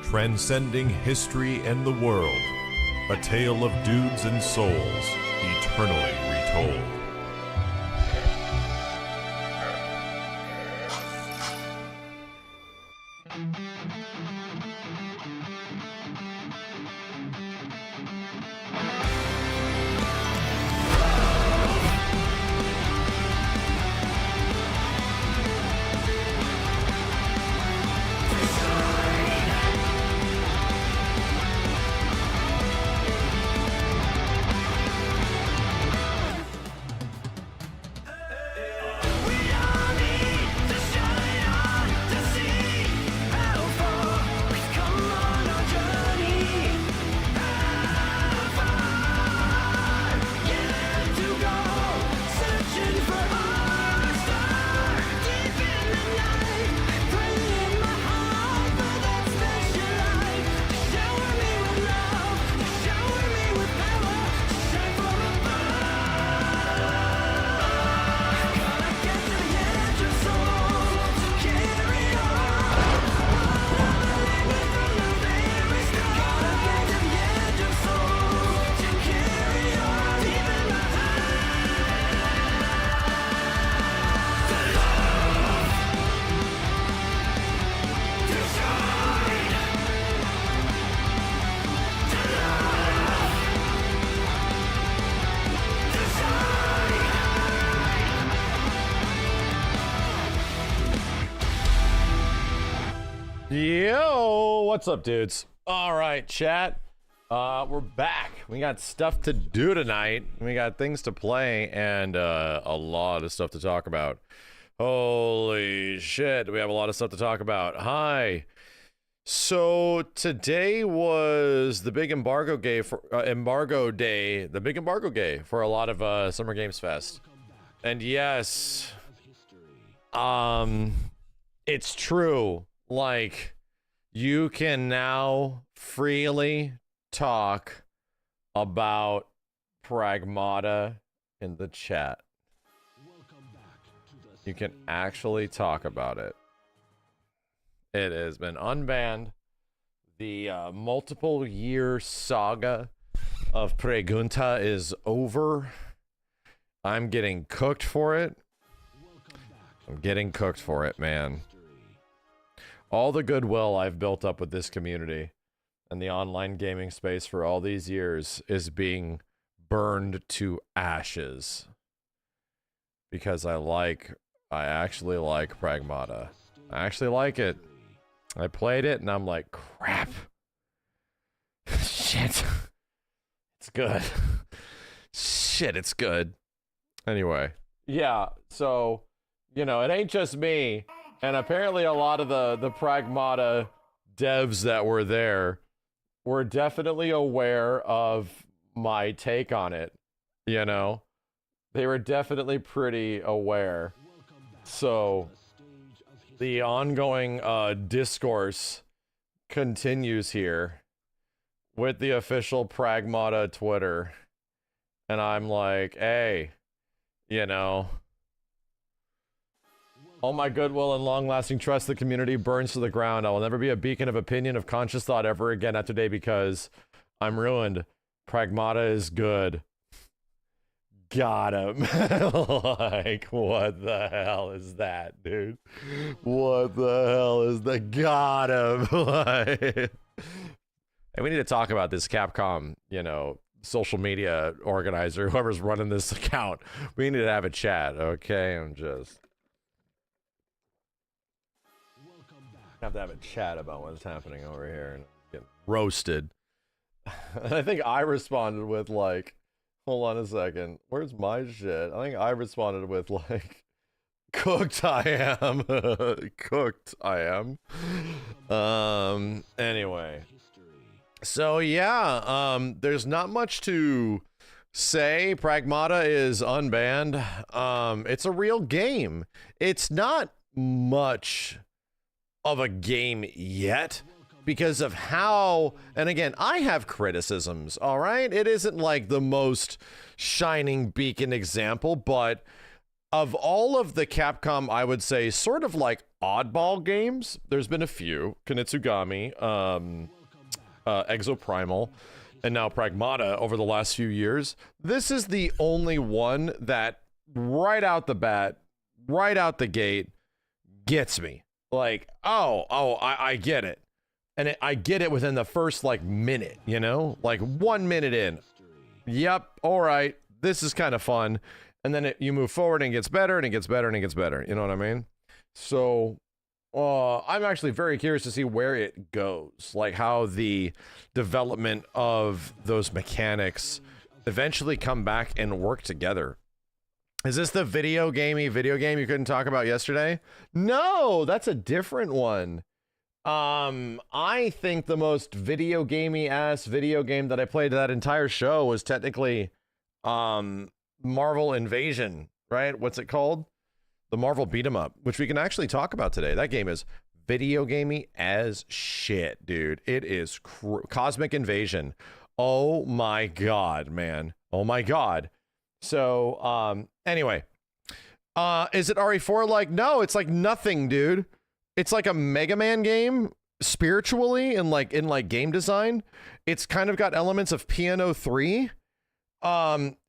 transcending history and the world, a tale of dudes and souls, eternally retold. Yo, what's up, dudes? All right, chat. We're back. We got stuff to do tonight. We got things to play and a lot of stuff to talk about. Holy shit, we have a lot of stuff to talk about. Hi. So today was the big embargo day for the big embargo day for a lot of Summer Games Fest. And yes, it's true. Like, you can now freely talk about Pragmata in the chat. You can actually talk about it. It has been unbanned. The multiple year saga of Pregunta is over. I'm getting cooked for it. I'm getting cooked for it, man. All the goodwill I've built up with this community and the online gaming space for all these years is being burned to ashes. Because I actually like Pragmata. I actually like it. I played it and I'm like, crap. Shit. It's good. Shit, it's good. Anyway. Yeah, so, you know, it ain't just me. And apparently a lot of the Pragmata devs that were there were definitely aware of my take on it, you know? They were definitely pretty aware. So the ongoing discourse continues here with the official Pragmata Twitter. And I'm like, hey, you know, all my goodwill and long-lasting trust in the community burns to the ground. I will never be a beacon of opinion of conscious thought ever again after today because I'm ruined. Pragmata is good. Got him. Like, what the hell is that, dude? What the hell is that? Got him. Like, and we need to talk about this Capcom, you know, social media organizer, whoever's running this account. We need to have a chat, okay? I'm just... have to have a chat about what's happening over here and get roasted. I think I responded with like, hold on a second, where's my shit? I think I responded with like, cooked I am. Cooked I am. Anyway. So yeah, there's not much to say. Pragmata is unbanned. It's a real game. It's not much of a game yet because of how, and again, I have criticisms, all right? It isn't like the most shining beacon example, but of all of the Capcom, I would say sort of like oddball games, there's been a few. Kunitsugami, Exoprimal, and now Pragmata over the last few years. This is the only one that right out the bat, right out the gate, gets me. Like, I get it. And I get it within the first, like, minute, you know? Like, 1 minute in. Yep, all right, this is kind of fun. And then you move forward and it gets better and it gets better and it gets better. You know what I mean? So I'm actually very curious to see where it goes. Like how the development of those mechanics eventually come back and work together. Is this the video game you couldn't talk about yesterday? No, that's a different one. I think the most video gamey-ass video game that I played that entire show was technically Marvel Invasion, right? What's it called? The Marvel Beat 'em Up, which we can actually talk about today. That game is video gamey as shit, dude. It is Cosmic Invasion. Oh my god, man. Oh my god. So, anyway. Is it RE4 like? No, it's like nothing, dude. It's like a Mega Man game spiritually and like in like game design. It's kind of got elements of Piano 3.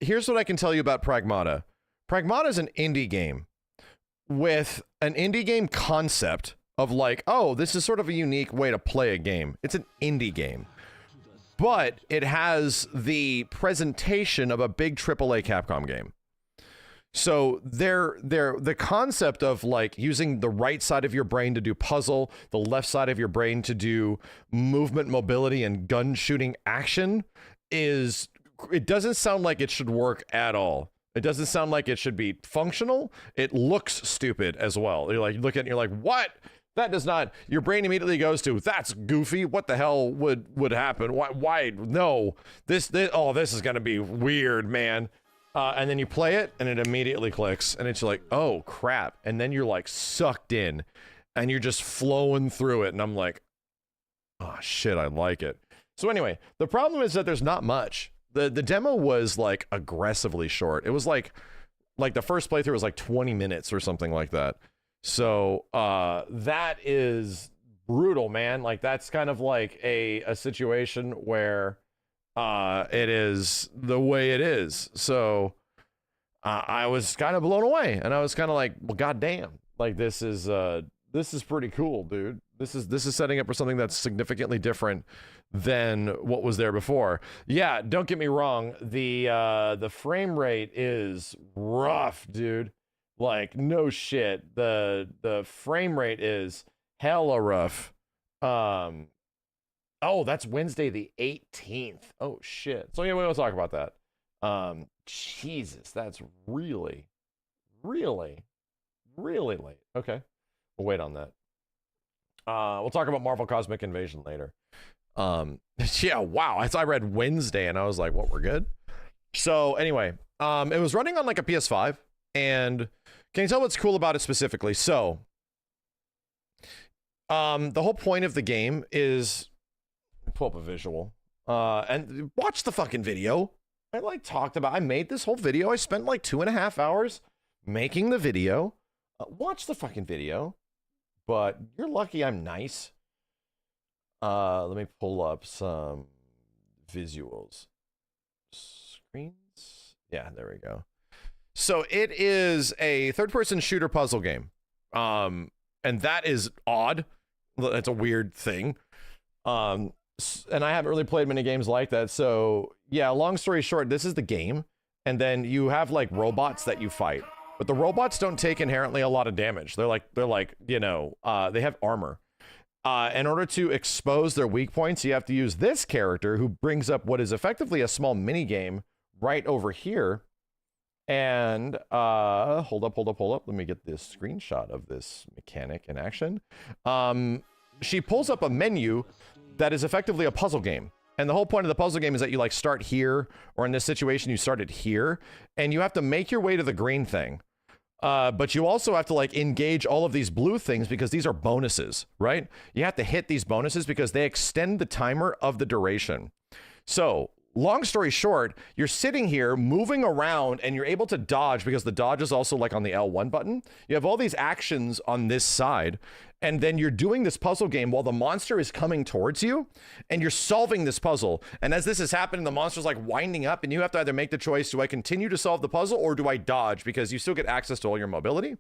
Here's what I can tell you about Pragmata. Pragmata is an indie game with an indie game concept of like, oh, this is sort of a unique way to play a game. It's an indie game, but it has the presentation of a big AAA Capcom game. So the concept of like using the right side of your brain to do puzzle, the left side of your brain to do movement, mobility, and gun shooting action is, it doesn't sound like it should work at all. It doesn't sound like it should be functional. It looks stupid as well. You're like, you look at it and you're like, what? That does not, your brain immediately goes to, that's goofy. What the hell would happen? Why? No, this is going to be weird, man. And then you play it and it immediately clicks and it's like, oh crap. And then you're like sucked in and you're just flowing through it. And I'm like, oh shit, I like it. So anyway, the problem is that there's not much. The demo was like aggressively short. It was like the first playthrough was like 20 minutes or something like that. So that is brutal, man. Like that's kind of like a situation where it is the way it is. So I was kind of blown away and I was kind of like, well, goddamn, like this is pretty cool, dude. This is setting up for something that's significantly different than what was there before. Yeah, don't get me wrong. The frame rate is rough, dude. Like no shit. The frame rate is hella rough. Oh, that's Wednesday the 18th. Oh shit. So yeah, we'll talk about that. Jesus, that's really late. Okay. We'll wait on that. We'll talk about Marvel Cosmic Invasion later. Yeah, wow. I read Wednesday and I was like, what, we're good? So anyway, it was running on like a PS5 and can you tell what's cool about it specifically? So, the whole point of the game is pull up a visual, and watch the fucking video. I made this whole video. I spent like 2.5 hours making the video. Watch the fucking video. But you're lucky I'm nice. Let me pull up some visuals. Screens? Yeah, there we go. So it is a third-person shooter puzzle game. And that is odd. That's a weird thing. And I haven't really played many games like that. So yeah, long story short, this is the game. And then you have like robots that you fight. But the robots don't take inherently a lot of damage. They're like, you know, they have armor. In order to expose their weak points, you have to use this character who brings up what is effectively a small mini game right over here. And hold up. Let me get this screenshot of this mechanic in action. She pulls up a menu that is effectively a puzzle game. And the whole point of the puzzle game is that you like start here, or in this situation, you started here, and you have to make your way to the green thing. But you also have to like engage all of these blue things because these are bonuses, right? You have to hit these bonuses because they extend the timer of the duration. So long story short, you're sitting here moving around and you're able to dodge because the dodge is also like on the L1 button. You have all these actions on this side, and then you're doing this puzzle game while the monster is coming towards you and you're solving this puzzle. And as this is happening, the monster's like winding up and you have to either make the choice, do I continue to solve the puzzle or do I dodge? Because you still get access to all your mobility.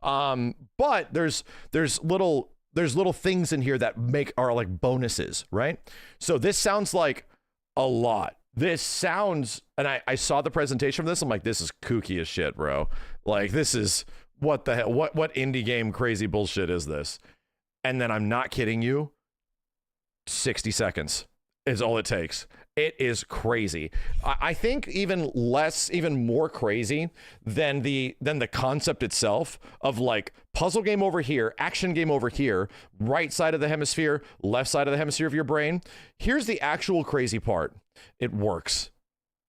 But there's little things in here that are like bonuses, right? So this sounds like a lot. This sounds, and I saw the presentation of this, I'm like, this is kooky as shit, bro. Like, this is, what the hell, what indie game crazy bullshit is this? And then I'm not kidding you, 60 seconds is all it takes. It is crazy. I think even more crazy than the concept itself of like puzzle game over here, action game over here, right side of the hemisphere, left side of the hemisphere of your brain. Here's the actual crazy part. It works.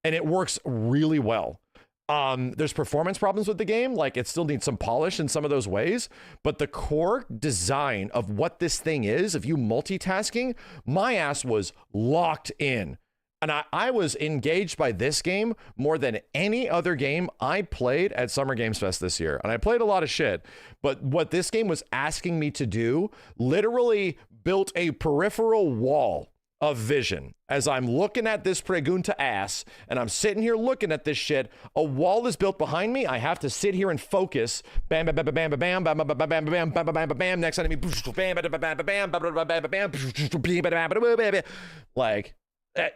And it works really well. There's performance problems with the game, like it still needs some polish in some of those ways, but the core design of what this thing is, if you multitasking, my ass was locked in. And I was engaged by this game more than any other game I played at Summer Games Fest this year. And I played a lot of shit, but what this game was asking me to do literally built a peripheral wall of vision. As I'm looking at this Pregunta ass and I'm sitting here looking at this shit, a wall is built behind me. I have to sit here and focus. Bam, bam, bam, bam, bam, bam, bam, bam, bam, bam, bam, bam, bam, bam, next enemy. Bam, bam, bam, bam, bam, bam. Like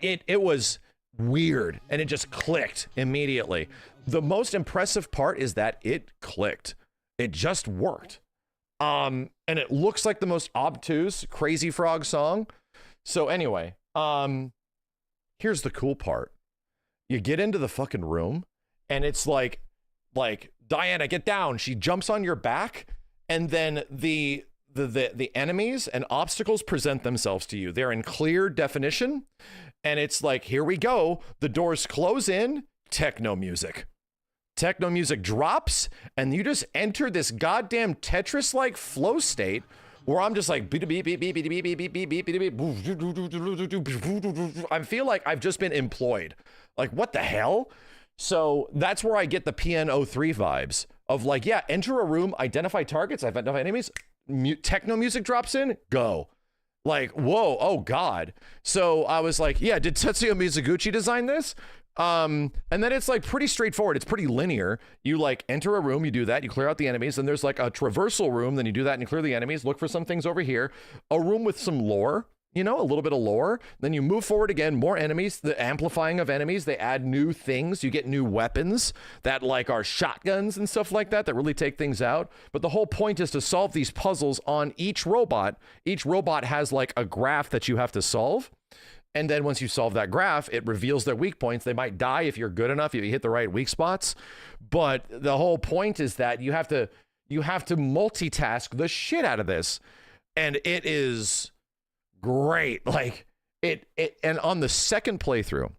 it was weird and it just clicked immediately. The most impressive part is that it clicked. It just worked. And it looks like the most obtuse Crazy Frog song. So anyway, here's the cool part. You get into the fucking room and it's like Diana, get down. She jumps on your back and then the enemies and obstacles present themselves to you. They're in clear definition and it's like, here we go. The doors close in, techno music. Techno music drops and you just enter this goddamn Tetris-like flow state where I'm just like, I feel like I've just been employed. Like, what the hell? So that's where I get the PN03 vibes of like, yeah, enter a room, identify targets, identify enemies, techno music drops in, go. Like, whoa, oh God. So I was like, yeah, did Tetsuya Mizuguchi design this? And then it's like pretty straightforward. It's pretty linear. You like enter a room, you do that, you clear out the enemies, and there's like a traversal room, then you do that and you clear the enemies, look for some things over here, a room with some lore, you know, a little bit of lore, then you move forward again, more enemies, the amplifying of enemies, they add new things, you get new weapons that like are shotguns and stuff like that really take things out. But the whole point is to solve these puzzles on each robot. Each robot has like a graph that you have to solve. And then once you solve that graph, it reveals their weak points. They might die if you're good enough, if you hit the right weak spots. But the whole point is that you have to multitask the shit out of this. And it is great. Like it and on the second playthrough,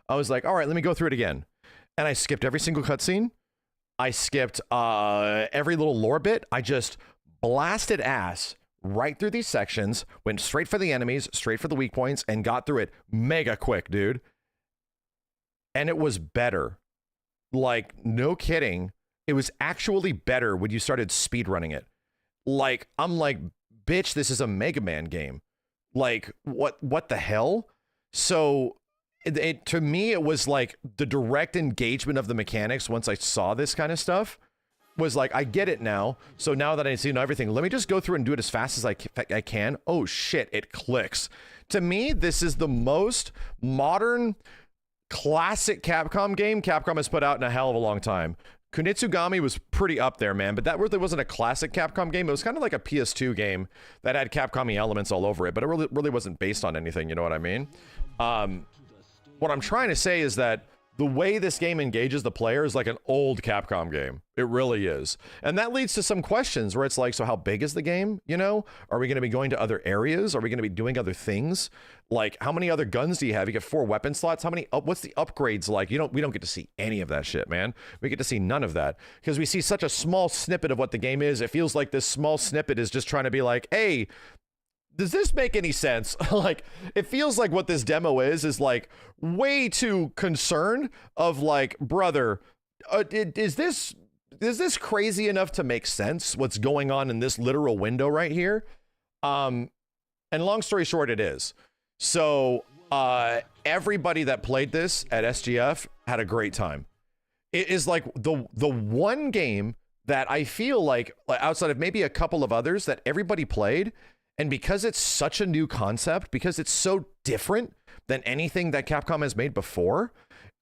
I was like, all right, let me go through it again. And I skipped every single cutscene. I skipped every little lore bit. I just blasted ass right through these sections, went straight for the enemies, straight for the weak points, and got through it mega quick, dude. And it was better. Like, no kidding. It was actually better when you started speedrunning it. Like, I'm like, bitch, this is a Mega Man game. Like, what the hell? So, to me, it was like the direct engagement of the mechanics once I saw this kind of stuff. Was like, I get it now. So now that I see everything, let me just go through and do it as fast as I can. Oh shit, it clicks. To me, this is the most modern, classic Capcom game Capcom has put out in a hell of a long time. Kunitsugami was pretty up there, man, but that really wasn't a classic Capcom game. It was kind of like a PS2 game that had Capcom-y elements all over it, but it really wasn't based on anything, you know what I mean? What I'm trying to say is that the way this game engages the player is like an old Capcom game. It really is. And that leads to some questions where it's like, so how big is the game? You know, are we going to be going to other areas? Are we going to be doing other things? Like, how many other guns do you have? You get 4 weapon slots. How many, what's the upgrades like? We don't get to see any of that shit, man. We get to see none of that because we see such a small snippet of what the game is. It feels like this small snippet is just trying to be like, hey, does this make any sense? Like, it feels like what this demo is like way too concerned of like, brother, is this crazy enough to make sense? What's going on in this literal window right here? And long story short, it is. So everybody that played this at SGF had a great time. It is like the one game that I feel like, outside of maybe a couple of others, that everybody played. And because it's such a new concept, because it's so different than anything that Capcom has made before,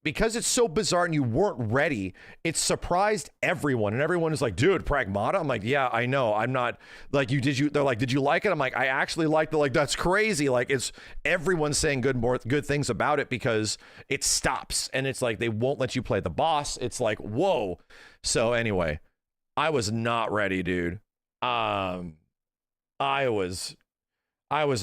because it's so bizarre and you weren't ready, it surprised everyone. And everyone is like, dude, Pragmata? I'm like, yeah, I know. I'm not like, they're like, did you like it? I'm like, I actually liked it. Like, that's crazy. Like, it's everyone's saying good things about it because it stops. And it's like, they won't let you play the boss. It's like, whoa. So anyway, I was not ready, dude. I was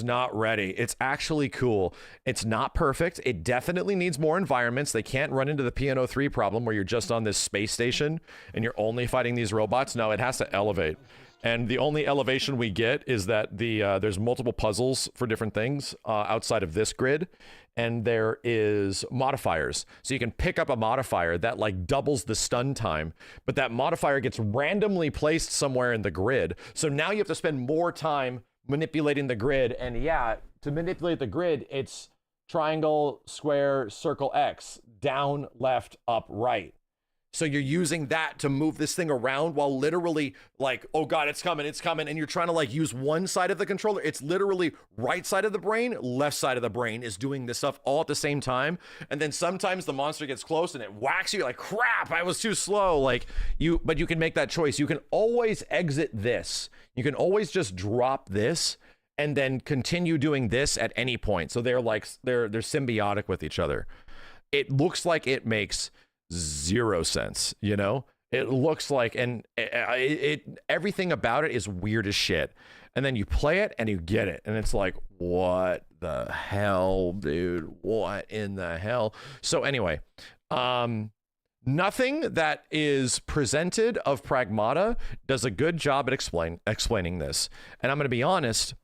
not ready. It's actually cool. It's not perfect. It definitely needs more environments. They can't run into the PNO3 problem where you're just on this space station and you're only fighting these robots. No, it has to elevate. And the only elevation we get is that there's multiple puzzles for different things outside of this grid. And there is modifiers. So you can pick up a modifier that like doubles the stun time, but that modifier gets randomly placed somewhere in the grid. So now you have to spend more time manipulating the grid. And yeah, to manipulate the grid, it's triangle, square, circle, X, down, left, up, right. So you're using that to move this thing around while literally like, oh God, it's coming. And you're trying to like use one side of the controller. It's literally right side of the brain, left side of the brain is doing this stuff all at the same time. And then sometimes the monster gets close and it whacks you. You're like, crap, I was too slow. Like but you can make that choice. You can always exit this. You can always just drop this and then continue doing this at any point. So they're like, they're symbiotic with each other. It looks like it makes zero sense, you know? It looks like, and everything about it is weird as shit. And then you play it and you get it. And it's like, what the hell, dude? What in the hell? So anyway, nothing that is presented of Pragmata does a good job at explaining this. And I'm going to be honest,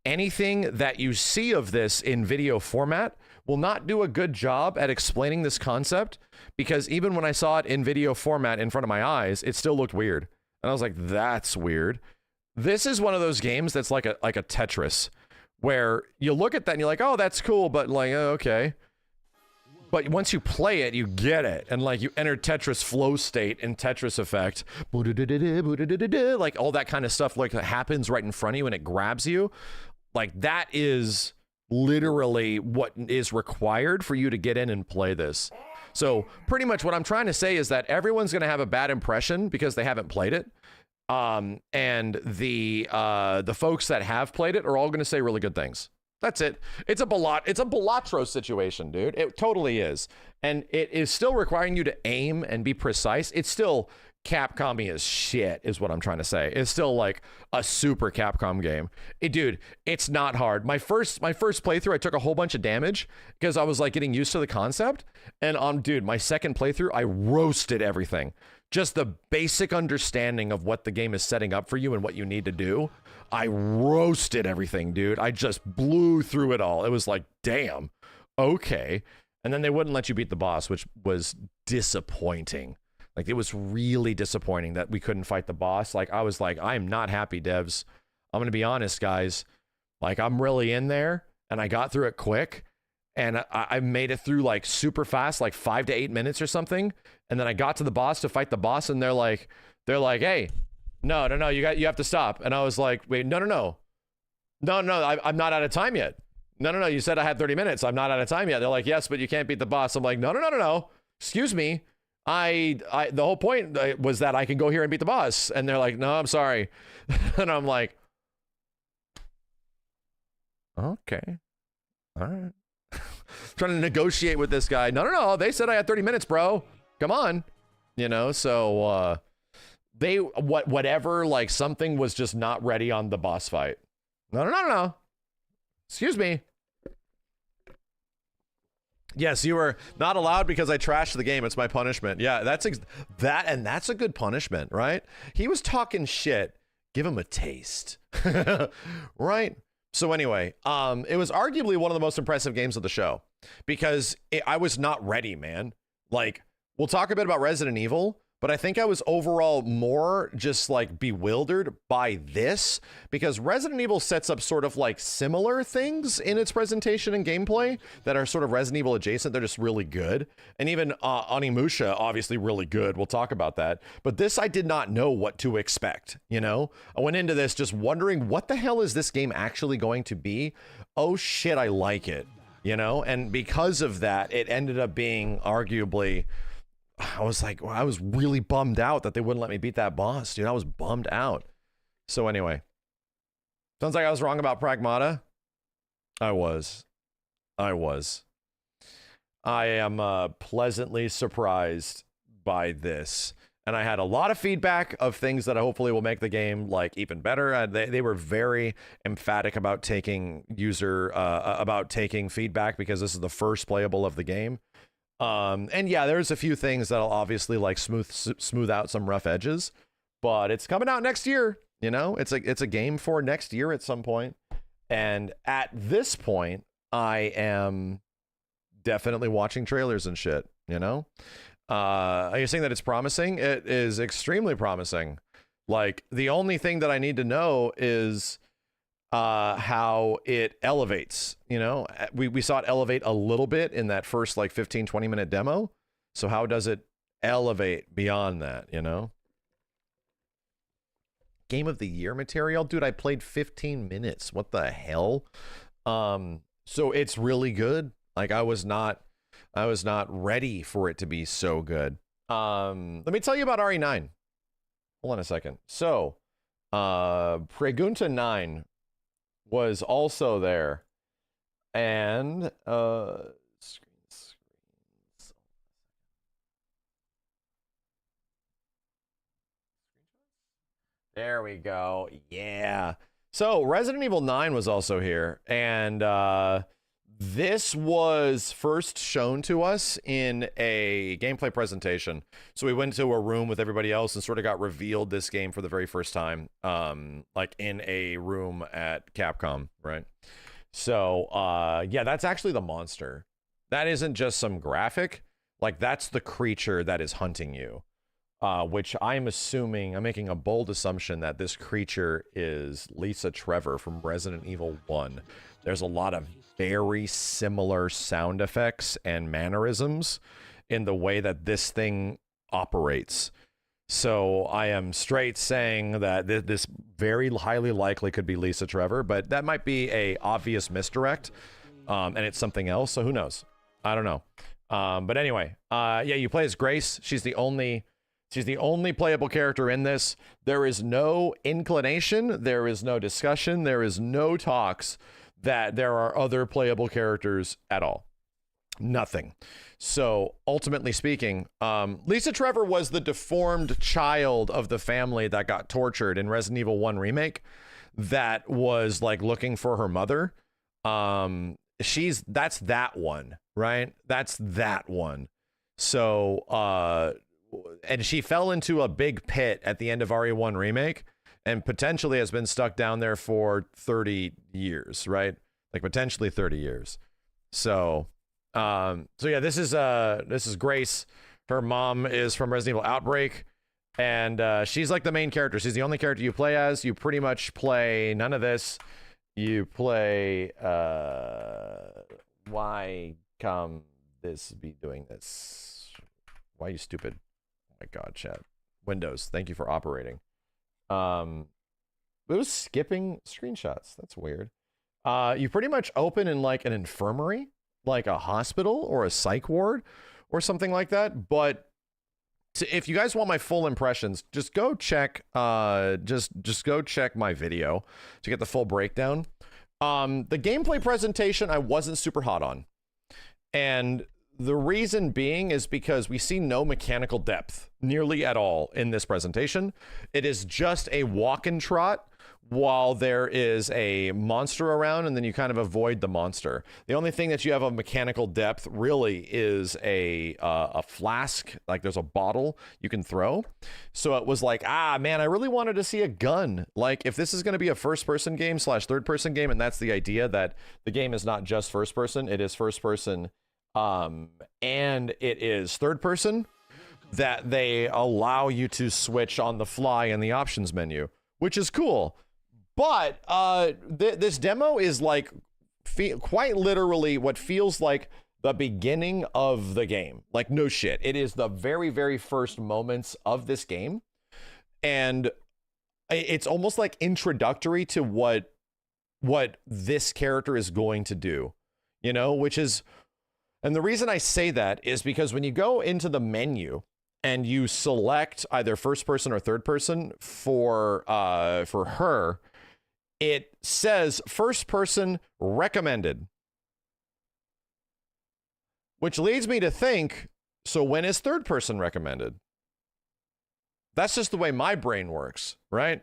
anything that you see of this in video format will not do a good job at explaining this concept, because even when I saw it in video format in front of my eyes, it still looked weird. And I was like, that's weird. This is one of those games that's like a Tetris, where you look at that and you're like, oh, that's cool, but like, oh, okay. But once you play it, you get it. And like you enter Tetris flow state and Tetris effect, like all that kind of stuff like that happens right in front of you and it grabs you. Like that is literally what is required for you to get in and play this. So pretty much what I'm trying to say is that everyone's going to have a bad impression because they haven't played it. And the folks that have played it are all going to say really good things. That's it. It's a Balatro situation, dude. It totally is. And it is still requiring you to aim and be precise. It's still Capcom-y as shit is what I'm trying to say. It's still like a super Capcom game. Dude, it's not hard. My first playthrough, I took a whole bunch of damage because I was like getting used to the concept. And dude, my second playthrough, I roasted everything. Just the basic understanding of what the game is setting up for you and what you need to do. I roasted everything, dude. I just blew through it all. It was like, damn, okay. And then they wouldn't let you beat the boss, which was disappointing. Like, it was really disappointing that we couldn't fight the boss. Like, I was like, I'm not happy, devs. I'm going to be honest, guys. Like, I'm really in there, and I got through it quick, and I made it through, like, super fast, like 5 to 8 minutes or something. And then I got to the boss to fight the boss, and they're like, hey, no, you have to stop. And I was like, wait, no, I'm not out of time yet. No, you said I had 30 minutes. I'm not out of time yet. They're like, yes, but you can't beat the boss. I'm like, no. Excuse me. The whole point was that I can go here and beat the boss. And they're like, no, I'm sorry. And I'm like, okay. All right. Trying to negotiate with this guy. No. They said I had 30 minutes, bro. Come on. You know, so whatever, like something was just not ready on the boss fight. No. Excuse me. Yes, you were not allowed because I trashed the game. It's my punishment. Yeah, that's a good punishment, right? He was talking shit. Give him a taste. Right? So anyway, it was arguably one of the most impressive games of the show because I was not ready, man. Like, we'll talk a bit about Resident Evil, but I think I was overall more just like bewildered by this because Resident Evil sets up sort of like similar things in its presentation and gameplay that are sort of Resident Evil adjacent. They're just really good. And even Onimusha, obviously really good. We'll talk about that. But this, I did not know what to expect. You know, I went into this just wondering what the hell is this game actually going to be? Oh shit, I like it. You know, and because of that, it ended up being arguably, I was like, well, I was really bummed out that they wouldn't let me beat that boss, dude. I was bummed out. So anyway, sounds like I was wrong about Pragmata. I was. I am pleasantly surprised by this. And I had a lot of feedback of things that hopefully will make the game like even better. They were very emphatic about taking feedback because this is the first playable of the game. And yeah, there's a few things that'll obviously like smooth out some rough edges, but it's coming out next year. You know, it's a game for next year at some point. And at this point, I am definitely watching trailers and shit. You know, are you saying that it's promising? It is extremely promising. Like, the only thing that I need to know is how it elevates. You know, we saw it elevate a little bit in that first like 15-20 minute demo. So how does it elevate beyond that, you know? Game of the year material, dude, I played 15 minutes. What the hell? So it's really good. Like, I was not ready for it to be so good. Let me tell you about RE9. Hold on a second. So Pregunta 9 was also there, and there we go. Yeah. So Resident Evil 9 was also here, and this was first shown to us in a gameplay presentation. So we went to a room with everybody else and sort of got revealed this game for the very first time, like in a room at Capcom, right? So, yeah, that's actually the monster. That isn't just some graphic. Like, that's the creature that is hunting you, which I'm making a bold assumption that this creature is Lisa Trevor from Resident Evil 1. There's a lot of very similar sound effects and mannerisms in the way that this thing operates. So I am straight saying that this very highly likely could be Lisa Trevor, but that might be a obvious misdirect, and it's something else. So who knows? I don't know. But anyway, yeah, you play as Grace. She's the only playable character in this. There is no inclination. There is no discussion. There is no talks that there are other playable characters at all. Nothing. So ultimately speaking, Lisa Trevor was the deformed child of the family that got tortured in Resident Evil 1 Remake that was like looking for her mother. That's that one, right? That's that one. So, and she fell into a big pit at the end of RE1 Remake and potentially has been stuck down there for 30 years, right? Like potentially 30 years. So yeah, this is Grace. Her mom is from Resident Evil Outbreak, and she's like the main character. She's the only character you play as. You pretty much play none of this. You play why come this be doing this? Why are you stupid? Oh my god, chat. Windows, thank you for operating. It was skipping screenshots. That's weird. You pretty much open in like an infirmary, like a hospital or a psych ward or something like that. But if you guys want my full impressions, just go check just go check my video to get the full breakdown. The gameplay presentation I wasn't super hot on, and the reason being is because we see no mechanical depth nearly at all in this presentation. It is just a walk and trot while there is a monster around, and then you kind of avoid the monster. The only thing that you have of mechanical depth really is a flask, like there's a bottle you can throw. So it was like, man, I really wanted to see a gun. Like, if this is going to be a first-person game / third-person game, and that's the idea, that the game is not just first-person, it is first-person, and it is third-person, that they allow you to switch on the fly in the options menu, which is cool. But this demo is like quite literally what feels like the beginning of the game. Like, no shit. It is the very, very first moments of this game. And it's almost like introductory to what this character is going to do, you know, which is, and the reason I say that is because when you go into the menu and you select either first person or third person for her, it says first person recommended, which leads me to think, so when is third person recommended? That's just the way my brain works, right?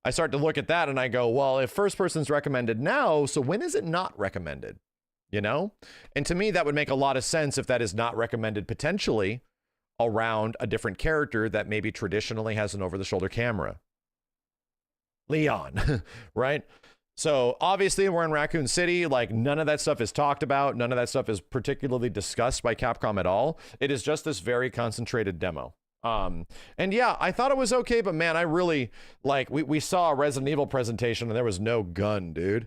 I start to look at that and I go, well, if first person's recommended now, so when is it not recommended? You know? And to me, that would make a lot of sense if that is not recommended potentially around a different character that maybe traditionally has an over-the-shoulder camera. Leon, right? So obviously we're in Raccoon City. Like, none of that stuff is talked about. None of that stuff is particularly discussed by Capcom at all. It is just this very concentrated demo. And yeah, I thought it was okay, but man, I really, like, we saw a Resident Evil presentation and there was no gun, dude.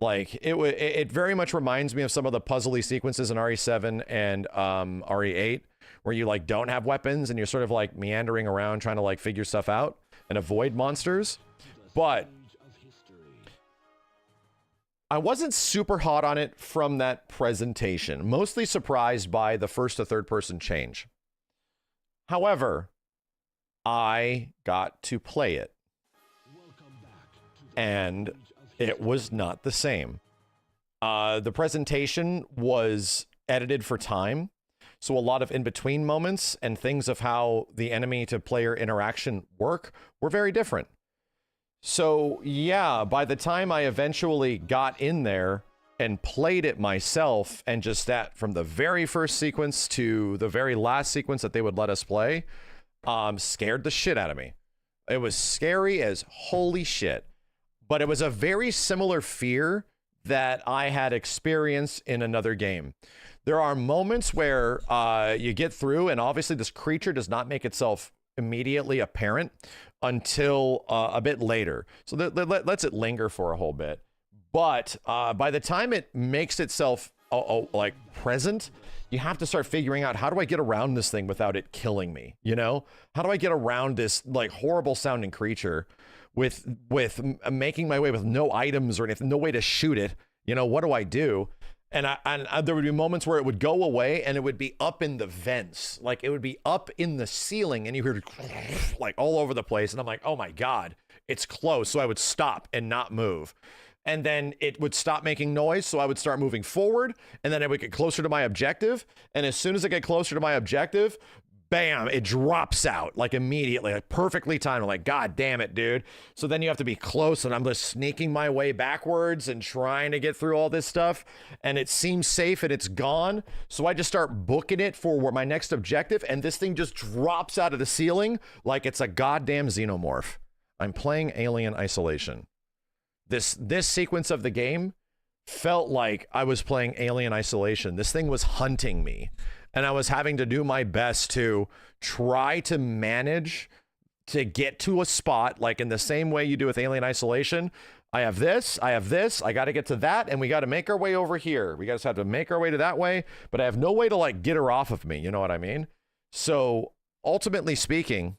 Like, it very much reminds me of some of the puzzly sequences in RE7 and RE8, where you like don't have weapons and you're sort of like meandering around trying to like figure stuff out and avoid monsters. But I wasn't super hot on it from that presentation, mostly surprised by the first to third person change. However, I got to play it, and it was not the same. The presentation was edited for time, so a lot of in-between moments and things of how the enemy to player interaction work were very different. So yeah, by the time I eventually got in there and played it myself, and just that from the very first sequence to the very last sequence that they would let us play, scared the shit out of me. It was scary as holy shit. But it was a very similar fear that I had experienced in another game. There are moments where you get through, and obviously this creature does not make itself immediately apparent until a bit later. So lets it linger for a whole bit. But by the time it makes itself like present, you have to start figuring out, how do I get around this thing without it killing me? You know, how do I get around this like horrible sounding creature with making my way with no items or anything, no way to shoot it? You know, what do I do? And there would be moments where it would go away and it would be up in the vents, like it would be up in the ceiling, and you heard like all over the place. And I'm like, oh my God, it's close. So I would stop and not move. And then it would stop making noise, so I would start moving forward, and then I would get closer to my objective. And as soon as I get closer to my objective, bam, it drops out like immediately, like perfectly timed. I'm like, God damn it, dude. So then you have to be close, and I'm just sneaking my way backwards and trying to get through all this stuff. And it seems safe and it's gone. So I just start booking it for my next objective, and this thing just drops out of the ceiling like it's a goddamn xenomorph. I'm playing Alien Isolation. This sequence of the game felt like I was playing Alien Isolation. This thing was hunting me, and I was having to do my best to try to manage to get to a spot, like in the same way you do with Alien Isolation. I have this, I got to get to that, and we got to make our way over here. We just have to make our way to that way, but I have no way to like get her off of me. You know what I mean? So ultimately speaking,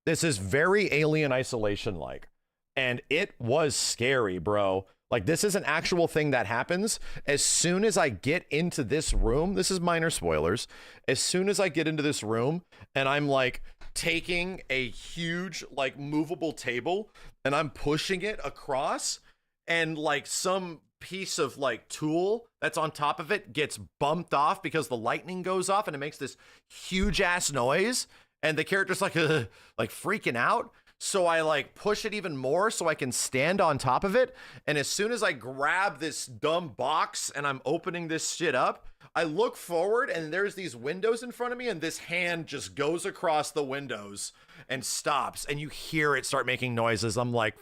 this is very Alien Isolation-like. And it was scary, bro. Like, this is an actual thing that happens. As soon as I get into this room, this is minor spoilers. As soon as I get into this room and I'm like taking a huge like movable table and I'm pushing it across, and like some piece of like tool that's on top of it gets bumped off because the lightning goes off and it makes this huge ass noise, and the character's like freaking out. So I like push it even more so I can stand on top of it. And as soon as I grab this dumb box and I'm opening this shit up, I look forward and there's these windows in front of me and this hand just goes across the windows and stops. And you hear it start making noises. I'm like,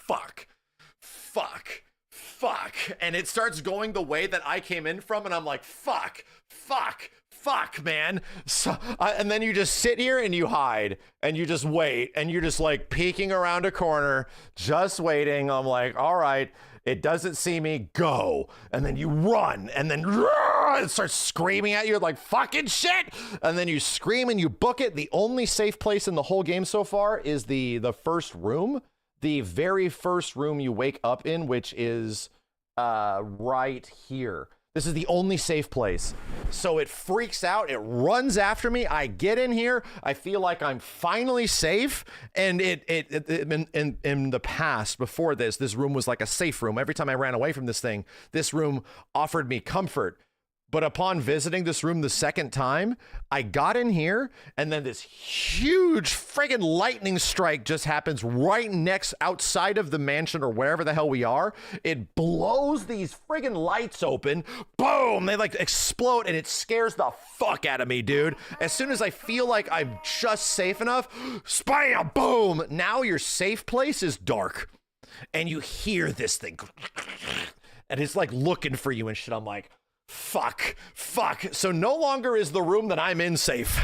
fuck. And it starts going the way that I came in from. And I'm like, fuck, man. So, and then you just sit here and you hide and you just wait and you're just like peeking around a corner, just waiting. I'm like, all right, it doesn't see me, go. And then you run and then it starts screaming at you like fucking shit. And then you scream and you book it. The only safe place in the whole game so far is the first room, the very first room you wake up in, which is right here. This is the only safe place. So it freaks out. It runs after me. I get in here. I feel like I'm finally safe. And in the past, before this room was like a safe room. Every time I ran away from this thing, this room offered me comfort. But upon visiting this room the second time, I got in here and then this huge friggin' lightning strike just happens right next outside of the mansion or wherever the hell we are. It blows these friggin' lights open. Boom! They like explode and it scares the fuck out of me, dude. As soon as I feel like I'm just safe enough, spam, boom! Now your safe place is dark. And you hear this thing. And it's like looking for you and shit. I'm like, fuck. So no longer is the room that I'm in safe.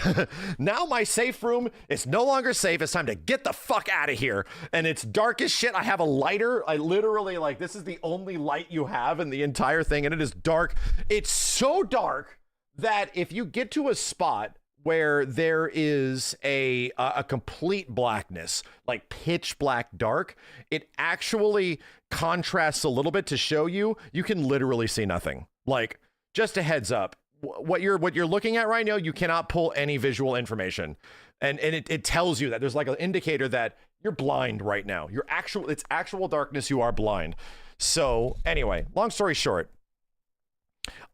Now my safe room is no longer safe. It's time to get the fuck out of here. And it's dark as shit. I have a lighter. I literally, like, this is the only light you have in the entire thing. And it is dark. It's so dark that if you get to a spot where there is a complete blackness, like pitch black dark, it actually contrasts a little bit to show you can literally see nothing. Like, just a heads up, what you're looking at right now, you cannot pull any visual information. And it tells you that there's like an indicator that you're blind right now. It's actual darkness. You are blind. So anyway, long story short,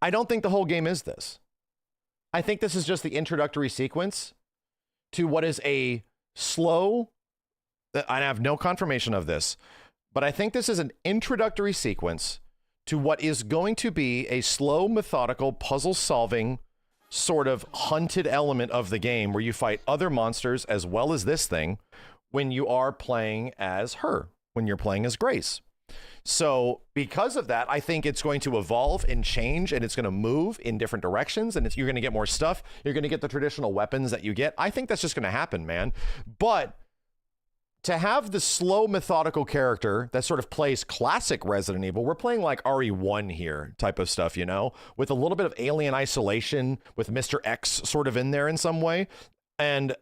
I don't think the whole game is this. I think this is just the introductory sequence to what is a slow, I have no confirmation of this, but I think this is an introductory sequence to what is going to be a slow, methodical, puzzle-solving sort of hunted element of the game where you fight other monsters as well as this thing when you are playing as her, when you're playing as Grace. So because of that, I think it's going to evolve and change, and it's going to move in different directions, and you're going to get more stuff. You're going to get the traditional weapons that you get. I think that's just going to happen, man. But to have the slow, methodical character that sort of plays classic Resident Evil, we're playing like RE1 here type of stuff, you know, with a little bit of alien isolation, with Mr. X sort of in there in some way. And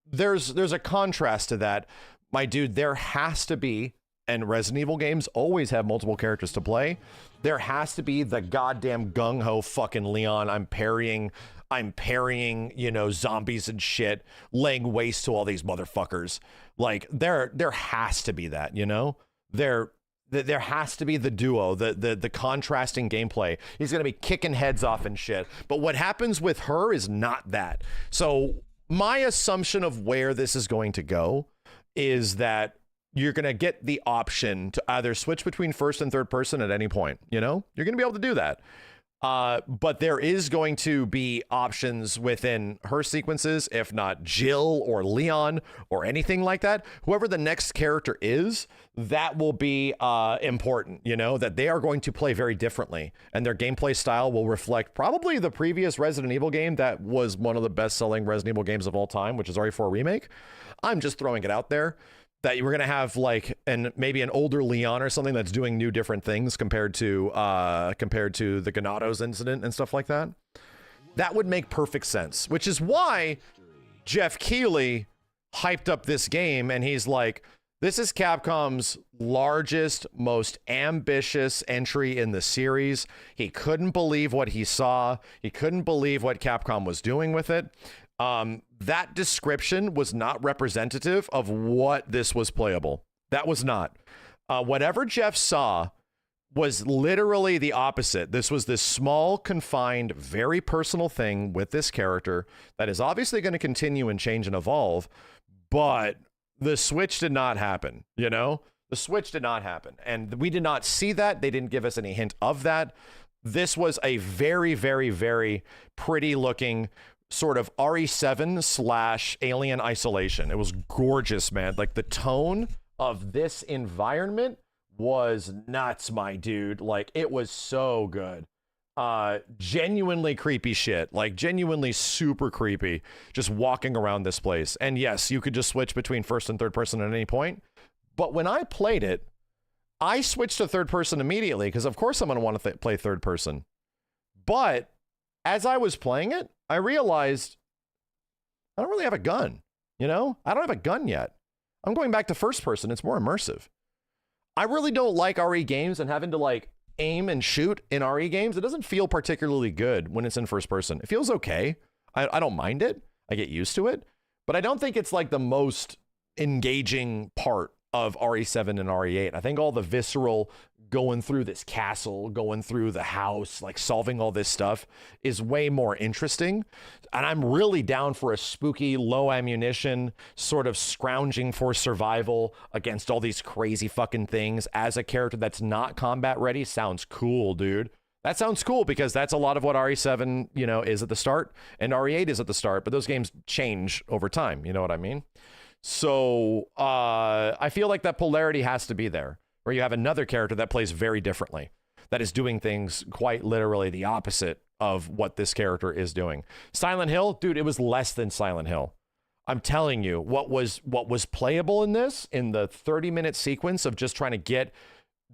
there's a contrast to that. My dude, there has to be, and Resident Evil games always have multiple characters to play. There has to be the goddamn gung-ho fucking Leon. I'm parrying, you know, zombies and shit, laying waste to all these motherfuckers. Like there has to be that, you know, there has to be the duo, the contrasting gameplay. He's going to be kicking heads off and shit. But what happens with her is not that. So my assumption of where this is going to go is that you're going to get the option to either switch between first and third person at any point. You know, you're going to be able to do that. But there is going to be options within her sequences, if not Jill or Leon or anything like that. Whoever the next character is, that will be important, you know, that they are going to play very differently. And their gameplay style will reflect probably the previous Resident Evil game that was one of the best-selling Resident Evil games of all time, which is RE4 Remake. I'm just throwing it out there. That we're gonna have like maybe an older Leon or something that's doing new different things compared to the Ganados incident and stuff like that. That would make perfect sense, which is why Jeff Keighley hyped up this game, and he's like, this is Capcom's largest, most ambitious entry in the series. He couldn't believe what he saw. He couldn't believe what Capcom was doing with it. That description was not representative of what this was playable. That was not. Whatever Jeff saw was literally the opposite. This was this small, confined, very personal thing with this character that is obviously going to continue and change and evolve, but The switch did not happen, you know? The switch did not happen. And we did not see that. They didn't give us any hint of that. This was a very, very, very pretty looking sort of RE7 / Alien Isolation. It was gorgeous, man. Like the tone of this environment was nuts, my dude. Like it was so good. Genuinely creepy shit, like genuinely super creepy, just walking around this place. And yes, you could just switch between first and third person at any point. But when I played it, I switched to third person immediately because of course I'm going to want to play third person. But as I was playing it, I realized I don't really have a gun, you know? I don't have a gun yet. I'm going back to first person. It's more immersive. I really don't like RE games and having to like aim and shoot in RE games. It doesn't feel particularly good when it's in first person. It feels okay. I don't mind it. I get used to it, but I don't think it's like the most engaging part of RE7 and RE8. I think all the visceral going through this castle, going through the house, like solving all this stuff is way more interesting. And I'm really down for a spooky, low ammunition, sort of scrounging for survival against all these crazy fucking things as a character that's not combat ready. Sounds cool, dude. That sounds cool because that's a lot of what RE7, you know, is at the start and RE8 is at the start, but those games change over time. You know what I mean? So I feel like that polarity has to be there, where you have another character that plays very differently, that is doing things quite literally the opposite of what this character is doing. Silent Hill, dude, it was less than Silent Hill. I'm telling you, what was playable in this, in the 30-minute sequence of just trying to get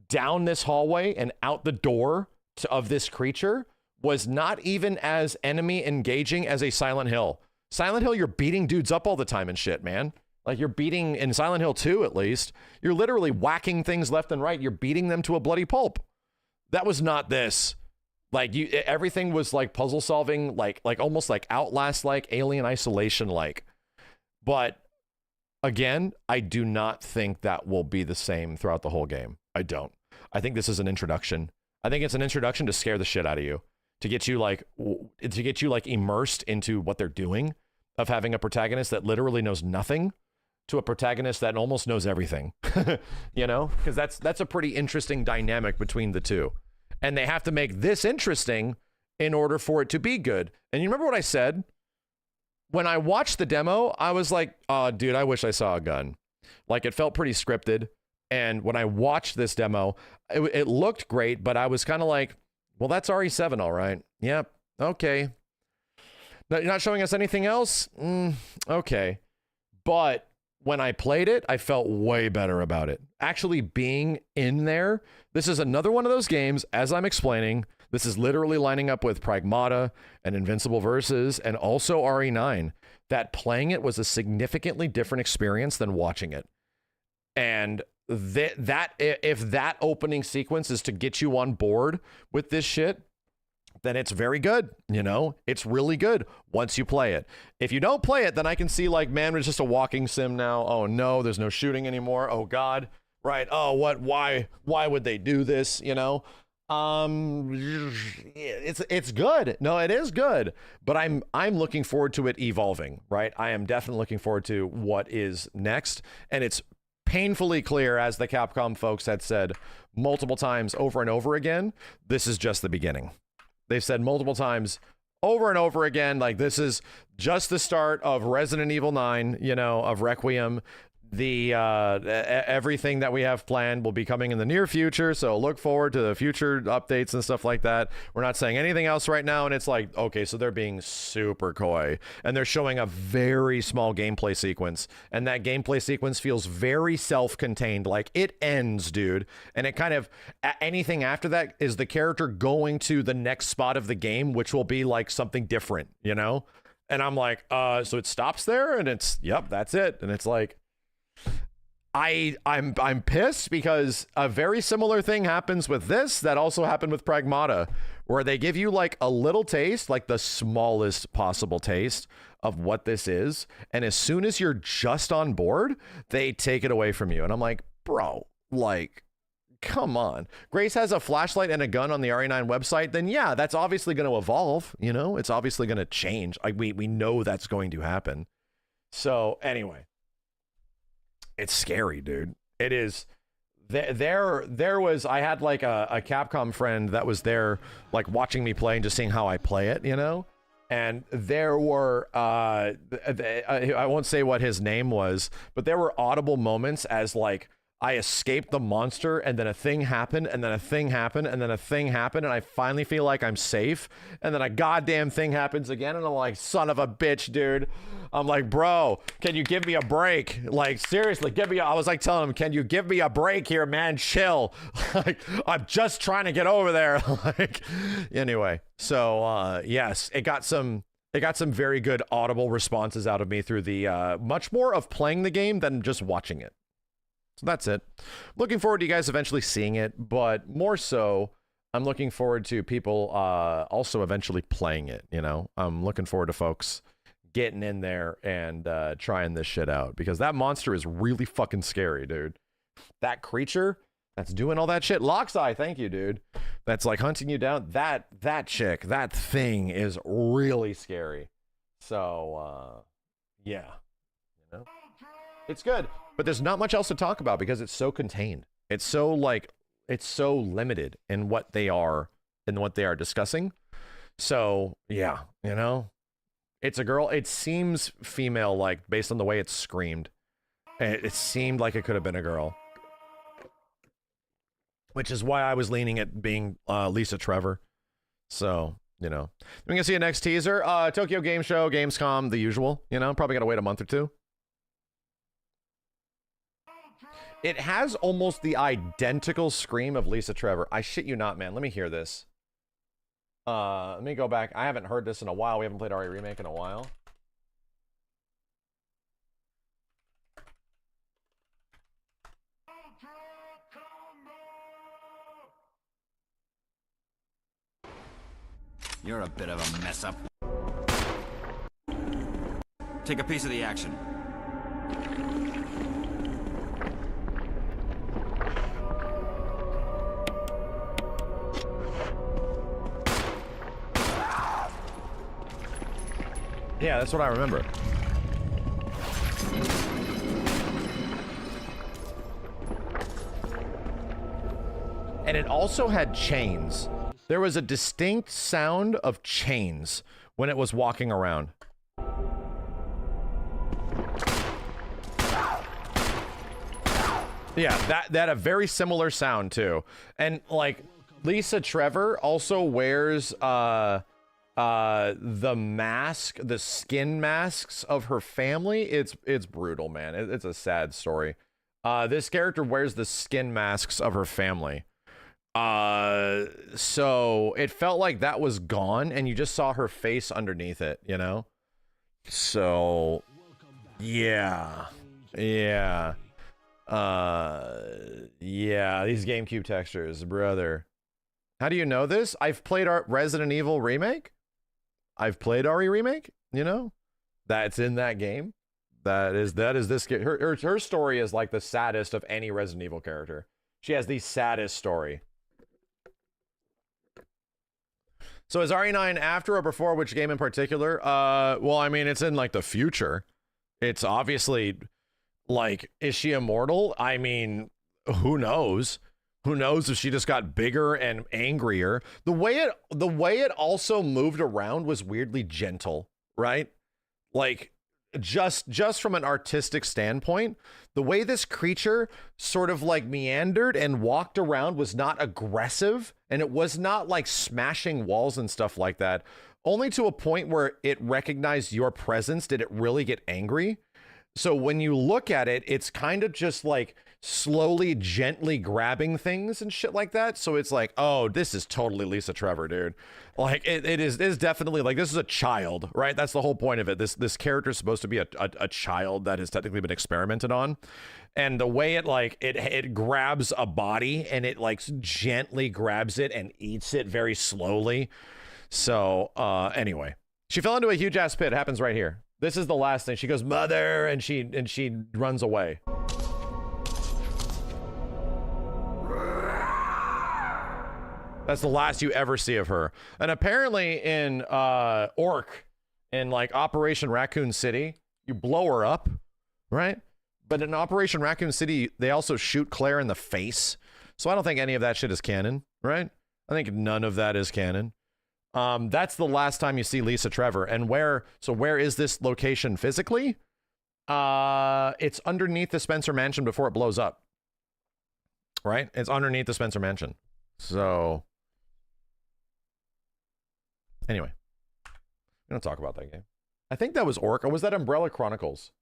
down this hallway and out the door of this creature, was not even as enemy engaging as a Silent Hill. Silent Hill, you're beating dudes up all the time and shit, man. Like you're beating, in Silent Hill 2 at least, you're literally whacking things left and right. You're beating them to a bloody pulp. That was not this. Like everything was like puzzle solving, like almost like Outlast, like Alien Isolation, like. But again, I do not think that will be the same throughout the whole game. I don't. I think this is an introduction. I think it's an introduction to scare the shit out of you, to get you like immersed into what they're doing, of having a protagonist that literally knows nothing to a protagonist that almost knows everything, you know, because that's a pretty interesting dynamic between the two. And they have to make this interesting in order for it to be good. And you remember what I said? When I watched the demo, I was like, oh, dude, I wish I saw a gun. Like it felt pretty scripted. And when I watched this demo, it looked great, but I was kind of like, well, that's RE7, all right. Yep. Okay. You're not showing us anything else? Okay. But when I played it, I felt way better about it. Actually being in there, this is another one of those games, as I'm explaining, this is literally lining up with Pragmata and Invincible Versus and also RE9, that playing it was a significantly different experience than watching it. And that if that opening sequence is to get you on board with this shit, then it's very good, you know? It's really good once you play it. If you don't play it, then I can see like, man, it's just a walking sim now. Oh no, there's no shooting anymore. Oh God. Right. Oh, what? Why would they do this? You know? It's good. No, it is good. But I'm looking forward to it evolving, right? I am definitely looking forward to what is next. And it's painfully clear, as the Capcom folks had said multiple times over and over again, this is just the beginning. They've said multiple times over and over again, like this is just the start of Resident Evil 9, you know, of Requiem. The everything that we have planned will be coming in the near future, so look forward to the future updates and stuff like that. We're not saying anything else right now, and it's like, okay, so they're being super coy, and they're showing a very small gameplay sequence, and that gameplay sequence feels very self-contained, like it ends, dude, and it kind of, anything after that is the character going to the next spot of the game, which will be like something different, you know? And I'm like, so it stops there, and it's, yep, that's it, and it's like, I'm pissed because a very similar thing happens with this that also happened with Pragmata, where they give you like a little taste, like the smallest possible taste of what this is, and as soon as you're just on board, they take it away from you. And I'm like, bro, like, come on. Grace has a flashlight and a gun on the RE9 website, then yeah, that's obviously going to evolve, you know? It's obviously going to change. Like we know that's going to happen. So anyway, it's scary, dude. It is. There was, I had like a Capcom friend that was there, like watching me play and just seeing how I play it, you know? And there were, I won't say what his name was, but there were audible moments as like, I escaped the monster and then a thing happened and then a thing happened and then a thing happened and I finally feel like I'm safe and then a goddamn thing happens again and I'm like, son of a bitch, dude. I'm like, bro, can you give me a break? Like, seriously, I was like telling him, can you give me a break here, man? Chill. Like, I'm just trying to get over there. Like, anyway, so yes, it got some very good audible responses out of me through the much more of playing the game than just watching it. So that's it. Looking forward to you guys eventually seeing it, but more so, I'm looking forward to people also eventually playing it, you know? I'm looking forward to folks getting in there and trying this shit out, because that monster is really fucking scary, dude. That creature that's doing all that shit. Loxeye, thank you, dude. That's like hunting you down. That chick, that thing is really scary. So, yeah. You know? It's good. But there's not much else to talk about because it's so contained. It's so limited in what they are discussing. So yeah, you know, it's a girl. It seems female, like based on the way it screamed. It seemed like it could have been a girl, which is why I was leaning at being Lisa Trevor. So you know, we can see a next teaser. Tokyo Game Show, Gamescom, the usual. You know, probably gotta wait a month or two. It has almost the identical scream of Lisa Trevor. I shit you not, man. Let me hear this. Let me go back. I haven't heard this in a while. We haven't played RE Remake in a while. You're a bit of a mess up. Take a piece of the action. Yeah, that's what I remember. And it also had chains. There was a distinct sound of chains when it was walking around. Yeah, that had a very similar sound too. And like Lisa Trevor also wears the mask, the skin masks of her family. It's brutal, man. It's a sad story. This character wears the skin masks of her family. So it felt like that was gone and you just saw her face underneath it, you know? So yeah. Yeah, these GameCube textures, brother. How do you know this? I've played Resident Evil Remake. I've played RE Remake, you know? That's in that game. That is this. Her story is like the saddest of any Resident Evil character. She has the saddest story. So is RE9 after or before which game in particular? Well, I mean, it's in like the future. It's obviously like, is she immortal? I mean, who knows? Who knows if she just got bigger and angrier? The way it also moved around was weirdly gentle, right? Like just from an artistic standpoint, the way this creature sort of like meandered and walked around was not aggressive, and it was not like smashing walls and stuff like that. Only to a point where it recognized your presence did it really get angry. So when you look at it, it's kind of just like slowly, gently grabbing things and shit like that. So it's like, oh, this is totally Lisa Trevor, dude. Like it is definitely like, this is a child, right? That's the whole point of it. This character is supposed to be a child that has technically been experimented on. And the way it like, it grabs a body and it like gently grabs it and eats it very slowly. So anyway, she fell into a huge ass pit. It happens right here. This is the last thing. She goes, mother, and she runs away. That's the last you ever see of her. And apparently in Orc, in like Operation Raccoon City, you blow her up, right? But in Operation Raccoon City, they also shoot Claire in the face. So I don't think any of that shit is canon, right? I think none of that is canon. That's the last time you see Lisa Trevor. And where is this location physically? It's underneath the Spencer Mansion before it blows up. Right? It's underneath the Spencer Mansion. So anyway, we don't talk about that game. I think that was Orc, or was that Umbrella Chronicles?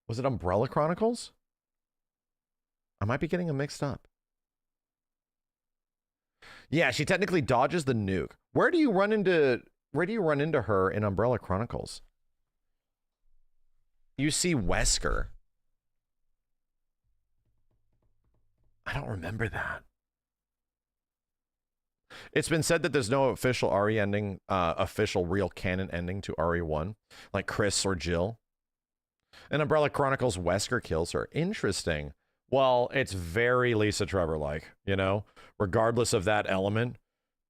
Was it Umbrella Chronicles? I might be getting them mixed up. Yeah, she technically dodges the nuke. Where do you run into her in Umbrella Chronicles? You see Wesker. I don't remember that. It's been said that there's no official RE ending, official real canon ending to RE1, like Chris or Jill. And Umbrella Chronicles, Wesker kills her. Interesting. Well, it's very Lisa Trevor-like, you know, regardless of that element.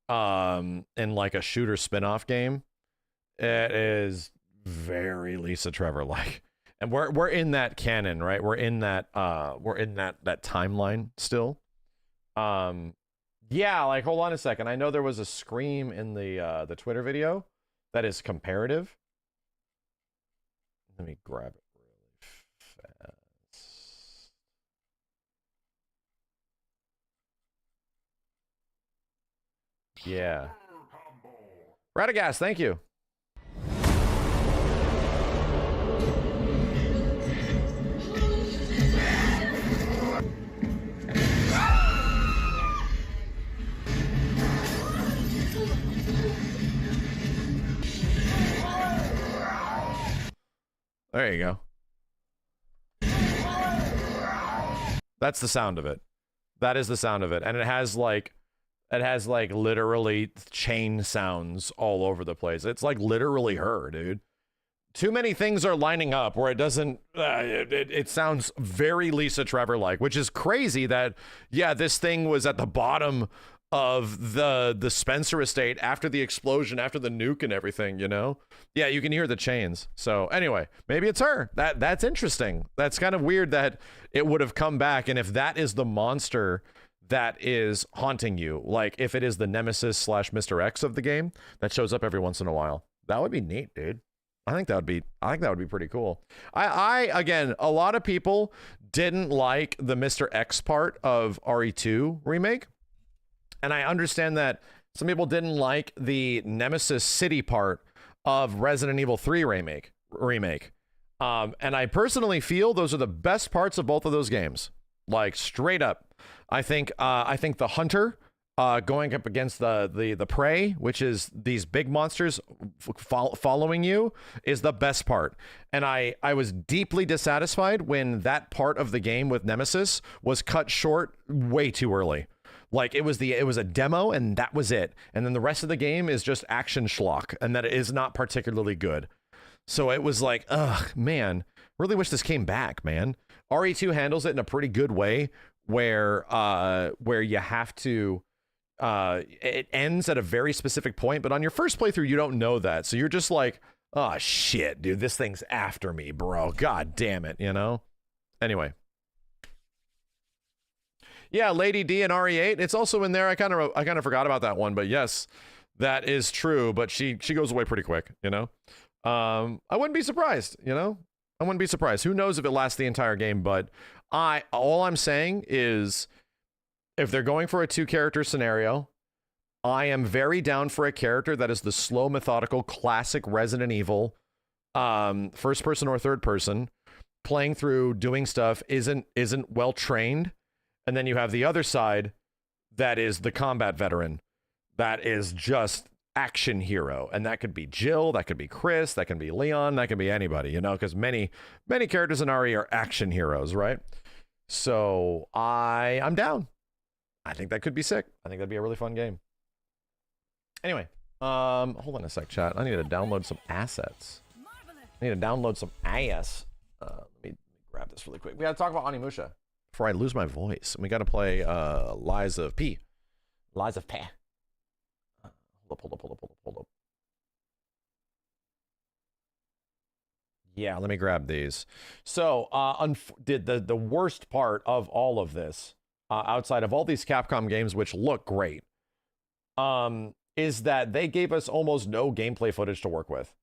In like a shooter spin-off game, it is very Lisa Trevor-like. And we're in that canon, right? We're in that timeline still. Yeah, like hold on a second. I know there was a scream in the Twitter video that is comparative. Let me grab it really fast. Yeah. Radagast, thank you. There you go. That's the sound of it. That is the sound of it. And it has like literally chain sounds all over the place. It's like literally her, dude. Too many things are lining up where it doesn't, it sounds very Lisa Trevor-like, which is crazy that, yeah, this thing was at the bottom of the Spencer estate after the explosion, after the nuke and everything, you know? Yeah, you can hear the chains. So anyway, maybe it's her. That's interesting. That's kind of weird that it would have come back. And if that is the monster that is haunting you, like if it is the Nemesis / Mr. X of the game that shows up every once in a while, that would be neat, dude. I think that would be pretty cool. I again, a lot of people didn't like the Mr. X part of RE2 remake. And I understand that some people didn't like the Nemesis City part of Resident Evil 3 remake. And I personally feel those are the best parts of both of those games. Like straight up. I think the hunter going up against the prey, which is these big monsters following you, is the best part. And I was deeply dissatisfied when that part of the game with Nemesis was cut short way too early. Like it was a demo and that was it. And then the rest of the game is just action schlock, and that is not particularly good. So it was like, ugh, man, really wish this came back, man. RE2 handles it in a pretty good way where you have to, it ends at a very specific point, but on your first playthrough, you don't know that. So you're just like, oh shit, dude, this thing's after me, bro. God damn it, you know? Anyway. Yeah, Lady D and RE8, it's also in there. I kind of forgot about that one, but yes, that is true. But she goes away pretty quick, you know. I wouldn't be surprised, you know. I wouldn't be surprised. Who knows if it lasts the entire game? But all I'm saying is, if they're going for a 2-character scenario, I am very down for a character that is the slow, methodical, classic Resident Evil, first person or third person, playing through, doing stuff, isn't well trained. And then you have the other side that is the combat veteran, that is just action hero. And that could be Jill, that could be Chris, that can be Leon, that can be anybody, you know, because many characters in RE are action heroes, right? So I'm down. I think that could be sick. I think that'd be a really fun game. Anyway, hold on a sec, chat. I need to download some assets. I need to download some ass. Let me grab this really quick. We gotta talk about Onimusha before I lose my voice. We gotta play Lies of P. Lies of P. Hold up. Yeah, let me grab these. So, did the worst part of all of this, outside of all these Capcom games, which look great, is that they gave us almost no gameplay footage to work with.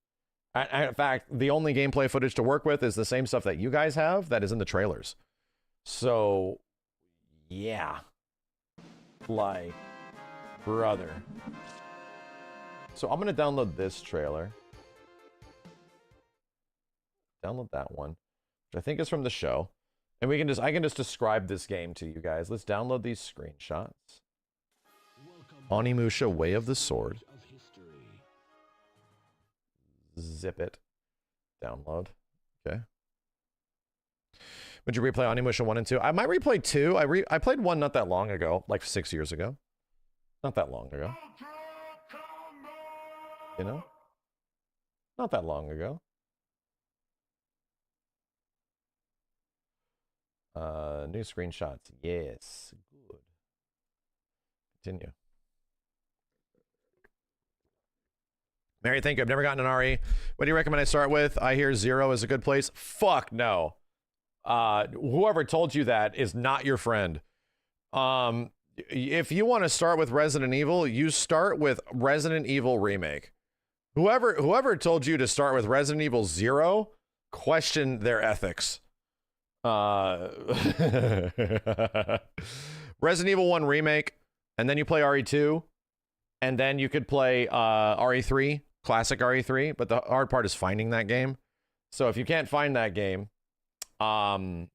In fact, the only gameplay footage to work with is the same stuff that you guys have that is in the trailers. So, yeah. Like, brother. So I'm going to download this trailer. Download that one, which I think is from the show. And I can just describe this game to you guys. Let's download these screenshots. Onimusha Way of the Sword. Zip it. Download. Okay. Would you replay Onimusha 1 and 2? I might replay 2. I played 1 not that long ago, like 6 years ago. Not that long ago. You know? Not that long ago. New screenshots. Yes. Good. Continue. Mary, thank you. I've never gotten an RE. What do you recommend I start with? I hear 0 is a good place. Fuck no. Whoever told you that is not your friend. If you want to start with Resident Evil, you start with Resident Evil Remake. Whoever told you to start with Resident Evil 0, question their ethics. Resident Evil 1 Remake, and then you play RE2, and then you could play RE3, classic RE3, but the hard part is finding that game. So if you can't find that game, RE4,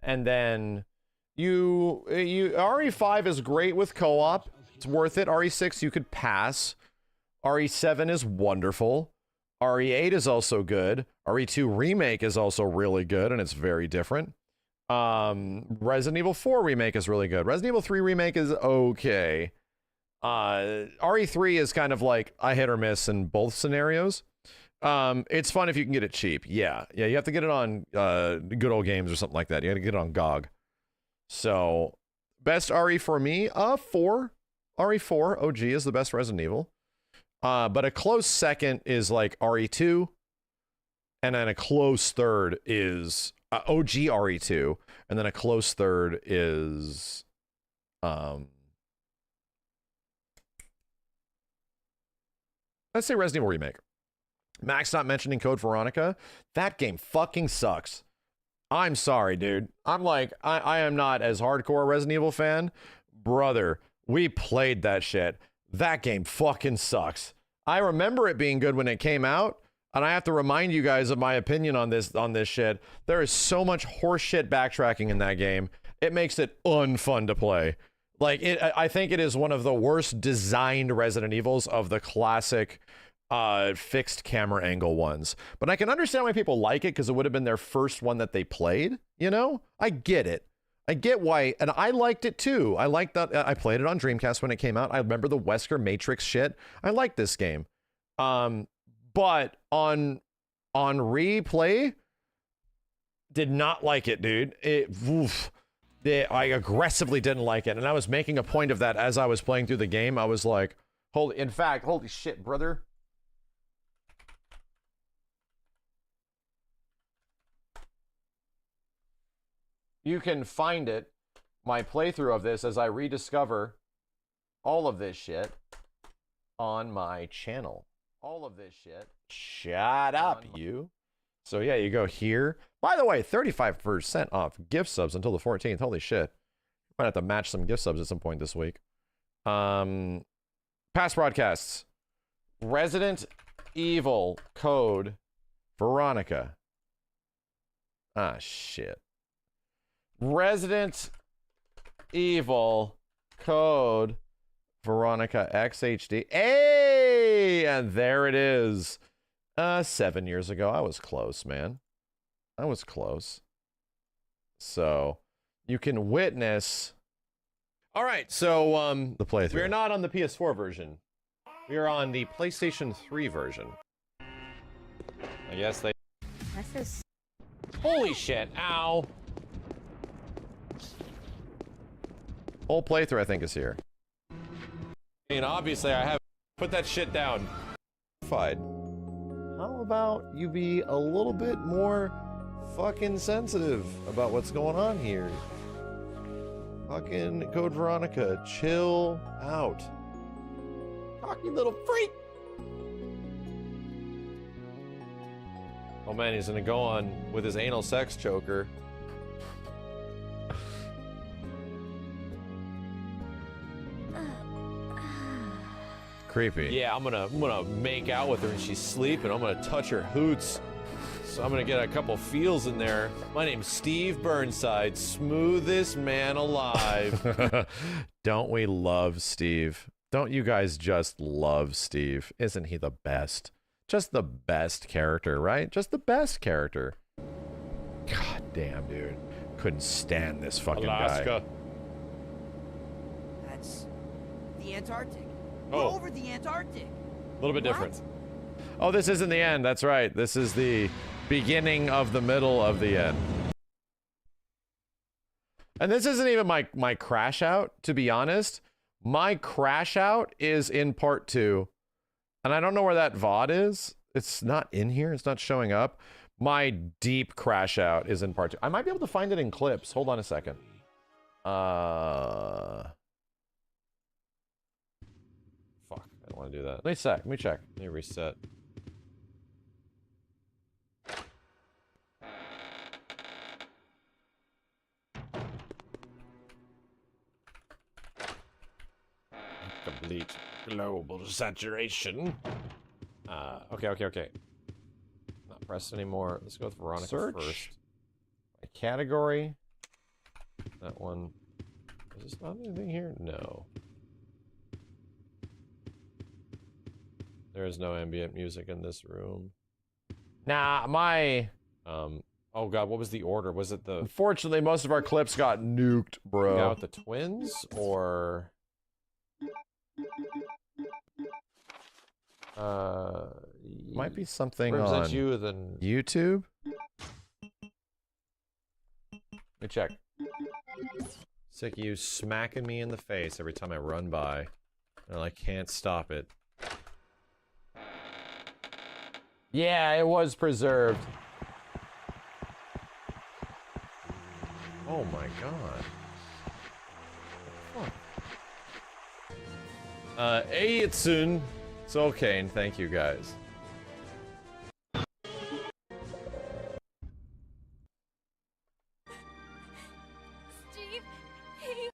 and then you RE5 is great with co-op. It's worth it. RE6 you could pass. RE7 is wonderful. RE8 is also good. RE2 Remake is also really good, and it's very different. Resident Evil 4 Remake is really good. Resident Evil 3 Remake is okay. RE3 is kind of like a hit or miss in both scenarios. It's fun if you can get it cheap. Yeah, you have to get it on Good Old Games or something like that. You got to get it on GOG. So, best RE for me, 4. RE4 OG is the best Resident Evil. But a close second is like RE2, and then a close third is OG RE2, and then a close third is let's say Resident Evil Remake. Max not mentioning Code Veronica. That game fucking sucks. I'm sorry, dude. I am not as hardcore a Resident Evil fan. Brother, we played that shit. That game fucking sucks. I remember it being good when it came out, and I have to remind you guys of my opinion on this shit. There is so much horseshit backtracking in that game. It makes it unfun to play. Like, I think it is one of the worst designed Resident Evils of the classic fixed camera angle ones. But I can understand why people like it, because it would have been their first one that they played, you know? I get it. I get why, and I liked it too. I liked that. I played it on Dreamcast when it came out. I remember the Wesker Matrix shit. I liked this game. But on replay, did not like it, dude. I aggressively didn't like it, and I was making a point of that as I was playing through the game. I was like, holy shit, brother. You can find it, my playthrough of this, as I rediscover all of this shit on my channel. All of this shit. Shut up, you. So yeah, you go here. By the way, 35% off gift subs until the 14th. Holy shit. Might have to match some gift subs at some point this week. Past broadcasts. Resident Evil Code Veronica. Ah, shit. Resident Evil Code Veronica XHD. Hey! And there it is. 7 years ago. I was close, man. I was close. So, you can witness. All right, so the playthrough. We're not on the PS4 version. We are on the PlayStation 3 version. I guess they... This is... Holy shit, ow! Whole playthrough, I think, is here. And obviously, I have... Put that shit down. Fied. Huh? how about you be a little bit more fucking sensitive about what's going on here? Fucking Code Veronica, chill out. Cocky little freak! Oh man, he's gonna go on with his anal sex choker. Creepy. Yeah, I'm gonna make out with her and she's sleeping. I'm gonna touch her hoots. So I'm gonna get a couple feels in there. My name's Steve Burnside, smoothest man alive. Don't we love Steve? Don't you guys just love Steve? Isn't he the best? Just the best character, right? Just the best character. God damn, dude. Couldn't stand this fucking Alaska. guy. That's the Antarctic. Oh. We're over the Antarctic. A little bit What? different. Oh, this isn't the end. That's right. This is the beginning of the middle of the end. And this isn't even my crash out, to be honest. My crash out is in part 2. And I don't know where that VOD is. It's not in here. It's not showing up. My deep crash out is in part 2. I might be able to find it in clips. Hold on a second. Fuck. I don't want to do that. Let me check. Let me reset. Complete global saturation. Okay. Not pressed anymore. Let's go with Veronica first. A category. That one. Is this not anything here? No. There is no ambient music in this room. Nah, my... oh god, what was the order? Was it the... Unfortunately, most of our clips got nuked, bro. Got with the twins, or... might be something on you than YouTube. Let me check. Sick of you smacking me in the face every time I run by, and I can't stop it. Yeah, it was preserved. Oh my god. What the fuck? Hey, it's soon. It's okay, and thank you guys. Steve, he...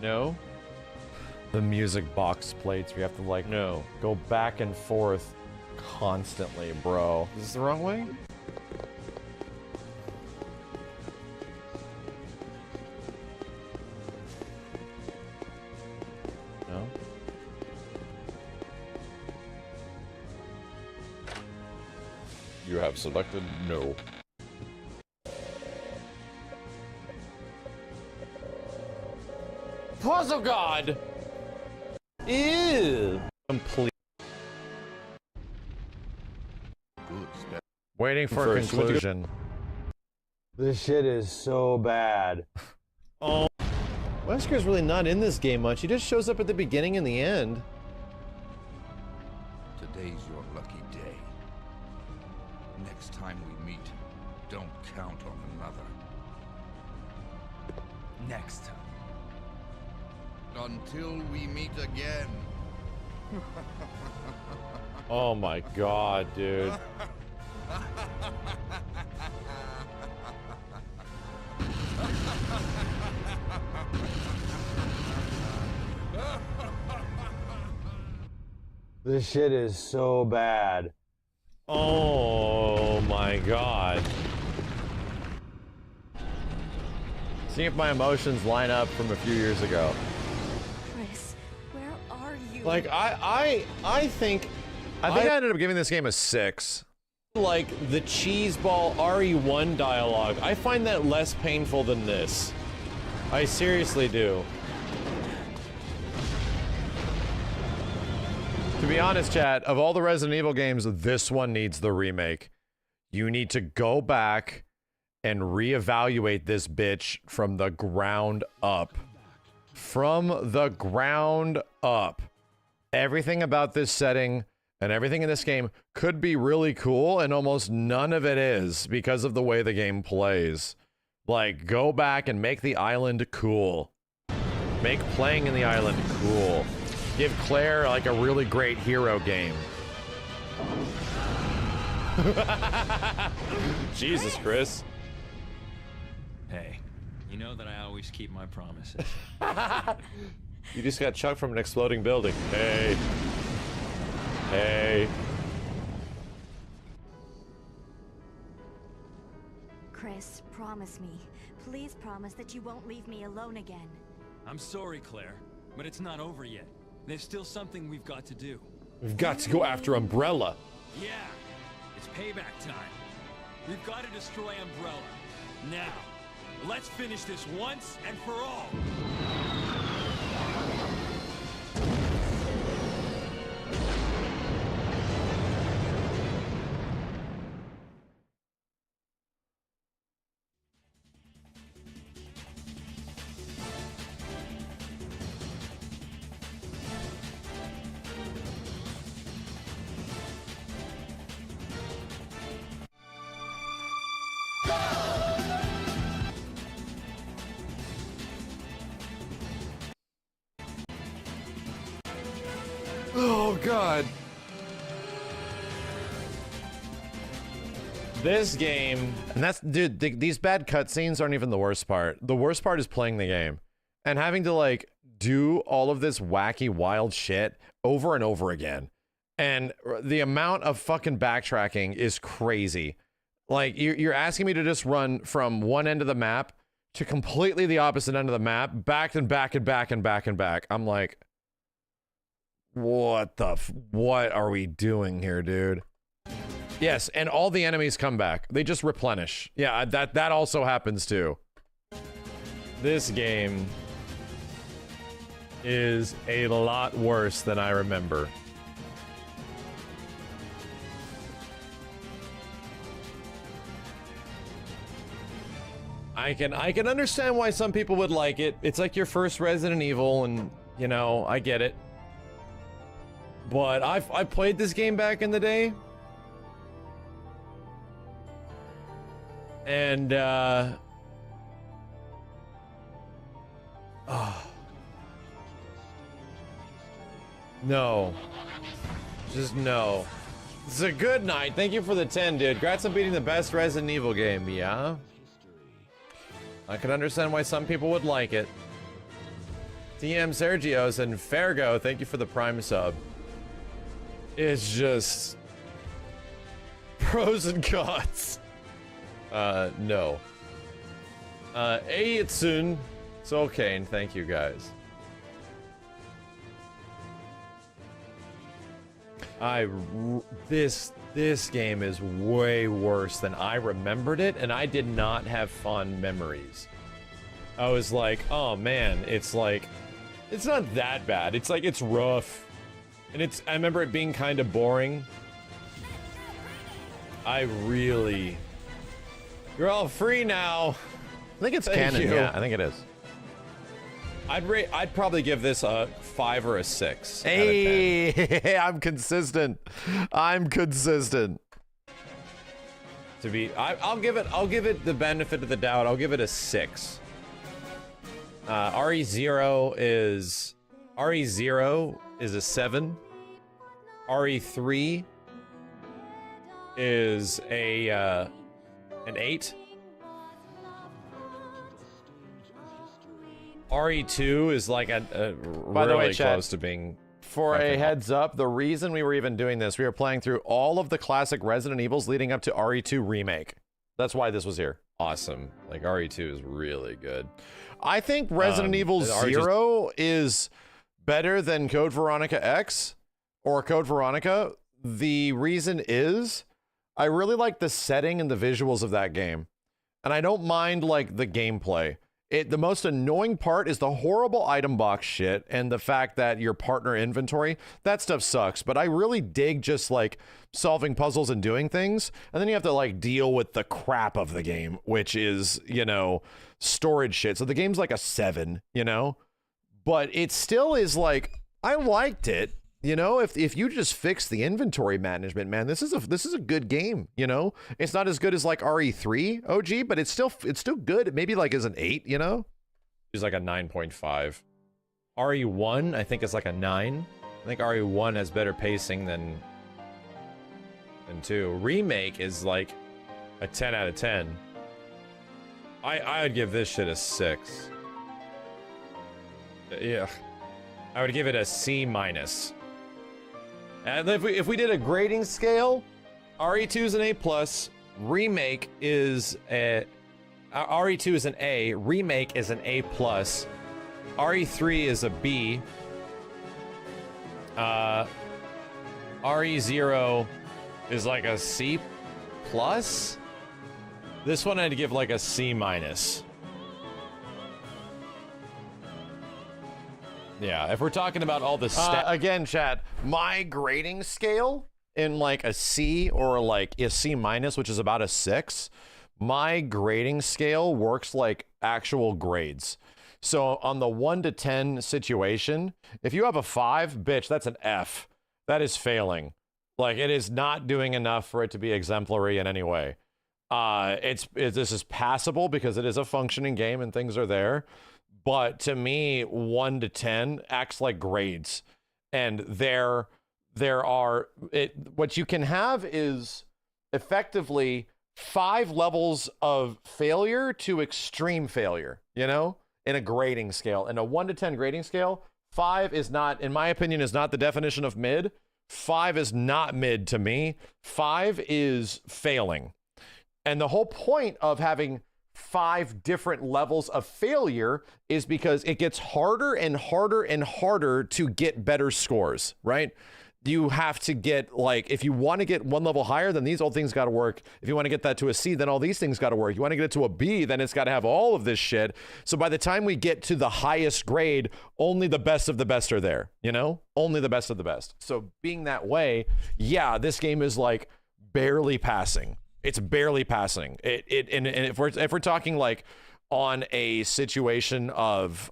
No? The music box plates, we have to like, no, go back and forth constantly, bro. Is this the wrong way? No? You have selected no. Puzzle God! Ew! Complete. Waiting for conclusion. This shit is so bad. Oh. Wesker's really not in this game much. He just shows up at the beginning and the end. Today's your lucky day. Next time we meet, don't count on another. Next. Until we meet again. Oh my god, dude. This shit is so bad. Oh my god. See if my emotions line up from a few years ago. Chris, where are you? Like, I think I ended up giving this game a 6. Like, the cheeseball RE1 dialogue, I find that less painful than this. I seriously do. To be honest, chat, of all the Resident Evil games, this one needs the remake. You need to go back and reevaluate this bitch from the ground up. From the ground up. Everything about this setting and everything in this game could be really cool, and almost none of it is because of the way the game plays. Like, go back and make the island cool. Make playing in the island cool. Give Claire, like, a really great hero game. Jesus, Chris. Hey, you know that I always keep my promises. You just got chucked from an exploding building. Hey. Hey. Chris, promise me. Please promise that you won't leave me alone again. I'm sorry, Claire, but it's not over yet. There's still something we've got to do. We've got to go after Umbrella. Yeah, it's payback time. We've got to destroy Umbrella. Now, let's finish this once and for all. Oh, God. This game, and that's, dude, these bad cutscenes aren't even the worst part. The worst part is playing the game and having to, like, do all of this wacky, wild shit over and over again. And the amount of fucking backtracking is crazy. Like, you're asking me to just run from one end of the map to completely the opposite end of the map, back and back and back and back and back. I'm like, what are we doing here, dude? Yes, and all the enemies come back. They just replenish. Yeah, that also happens too. This game is a lot worse than I remember. I can understand why some people would like it. It's like your first Resident Evil, and you know, I get it. But I played this game back in the day. And no. Just no. It's a good night. Thank you for the 10, dude. Congrats on beating the best Resident Evil game, yeah? I can understand why some people would like it. TM Sergios and Fergo, thank you for the Prime sub. It's just pros and cons. No. Itsune. It's okay, and thank you guys. This game is way worse than I remembered it, and I did not have fond memories. I was like, oh man, it's like, it's not that bad. It's like, it's rough. And I remember it being kind of boring. You're all free now. I think it's canon. Yeah, I think it is. I'd probably give this a 5 or a 6. Hey, I'm consistent. I'm consistent. I'll give it the benefit of the doubt. I'll give it a 6. RE0 is a 7. RE3 is an 8. RE2 is like By the way, really chat, close to being. For a heads up, the reason we were even doing this, we were playing through all of the classic Resident Evils leading up to RE2 Remake. That's why this was here. Awesome. Like, RE2 is really good. I think Resident Evil 0 is better than Code Veronica X or Code Veronica. The reason is I really like the setting and the visuals of that game. And I don't mind, like, the gameplay. The most annoying part is the horrible item box shit and the fact that your partner inventory, that stuff sucks. But I really dig just like solving puzzles and doing things. And then you have to like deal with the crap of the game, which is, you know, storage shit. So the game's like a 7, you know, but it still is like, I liked it. You know, if you just fix the inventory management, man, this is a good game. You know, it's not as good as like RE3 OG, but it's still good. Maybe like as an 8. You know, It's like a 9.5. RE1 I think is like a 9. I think RE1 has better pacing than 2. Remake is like a 10 out of 10. I would give this shit a 6. Yeah, I would give it a C minus. and if we did a grading scale, RE2 is an A plus, Remake is a RE2 is an A, Remake is an A plus, RE3 is a B, RE0 is like a C plus. This one I'd give like a C minus. Yeah, if we're talking about all the again, chat, my grading scale in like a C or like a C minus, which is about a 6, my grading scale works like actual grades. So on the 1 to 10 situation, if you have a 5, bitch, that's an F. That is failing. Like, it is not doing enough for it to be exemplary in any way. This is passable because it is a functioning game and things are there. But to me, 1 to 10 acts like grades. And what you can have is effectively 5 levels of failure to extreme failure, you know, in a grading scale. In a 1 to 10 grading scale, 5 is not, in my opinion, is not the definition of mid. 5 is not mid to me. 5 is failing. And the whole point of having 5 different levels of failure is because it gets harder and harder and harder to get better scores, right? You have to get, like, if you want to get 1 level higher, then these old things got to work. If you want to get that to a C, then all these things got to work. You want to get it to a B, then it's got to have all of this shit. So by the time we get to the highest grade, only the best of the best are there, you know? Only the best of the best. So being that way, yeah, this game is like barely passing. It's barely passing. And if we're talking like on a situation of,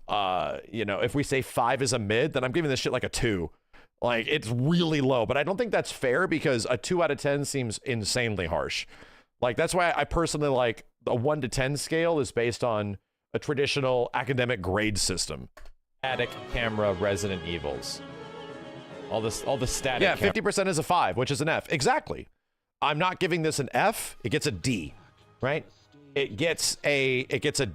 you know, if we say 5 is a mid, then I'm giving this shit like a 2. Like, it's really low, but I don't think that's fair because a 2 out of 10 seems insanely harsh. Like, that's why I personally like a 1 to 10 scale is based on a traditional academic grade system. Static camera Resident Evils. All the static. Yeah, 50% is a 5, which is an F. Exactly. I'm not giving this an F. It gets a D, right? It gets a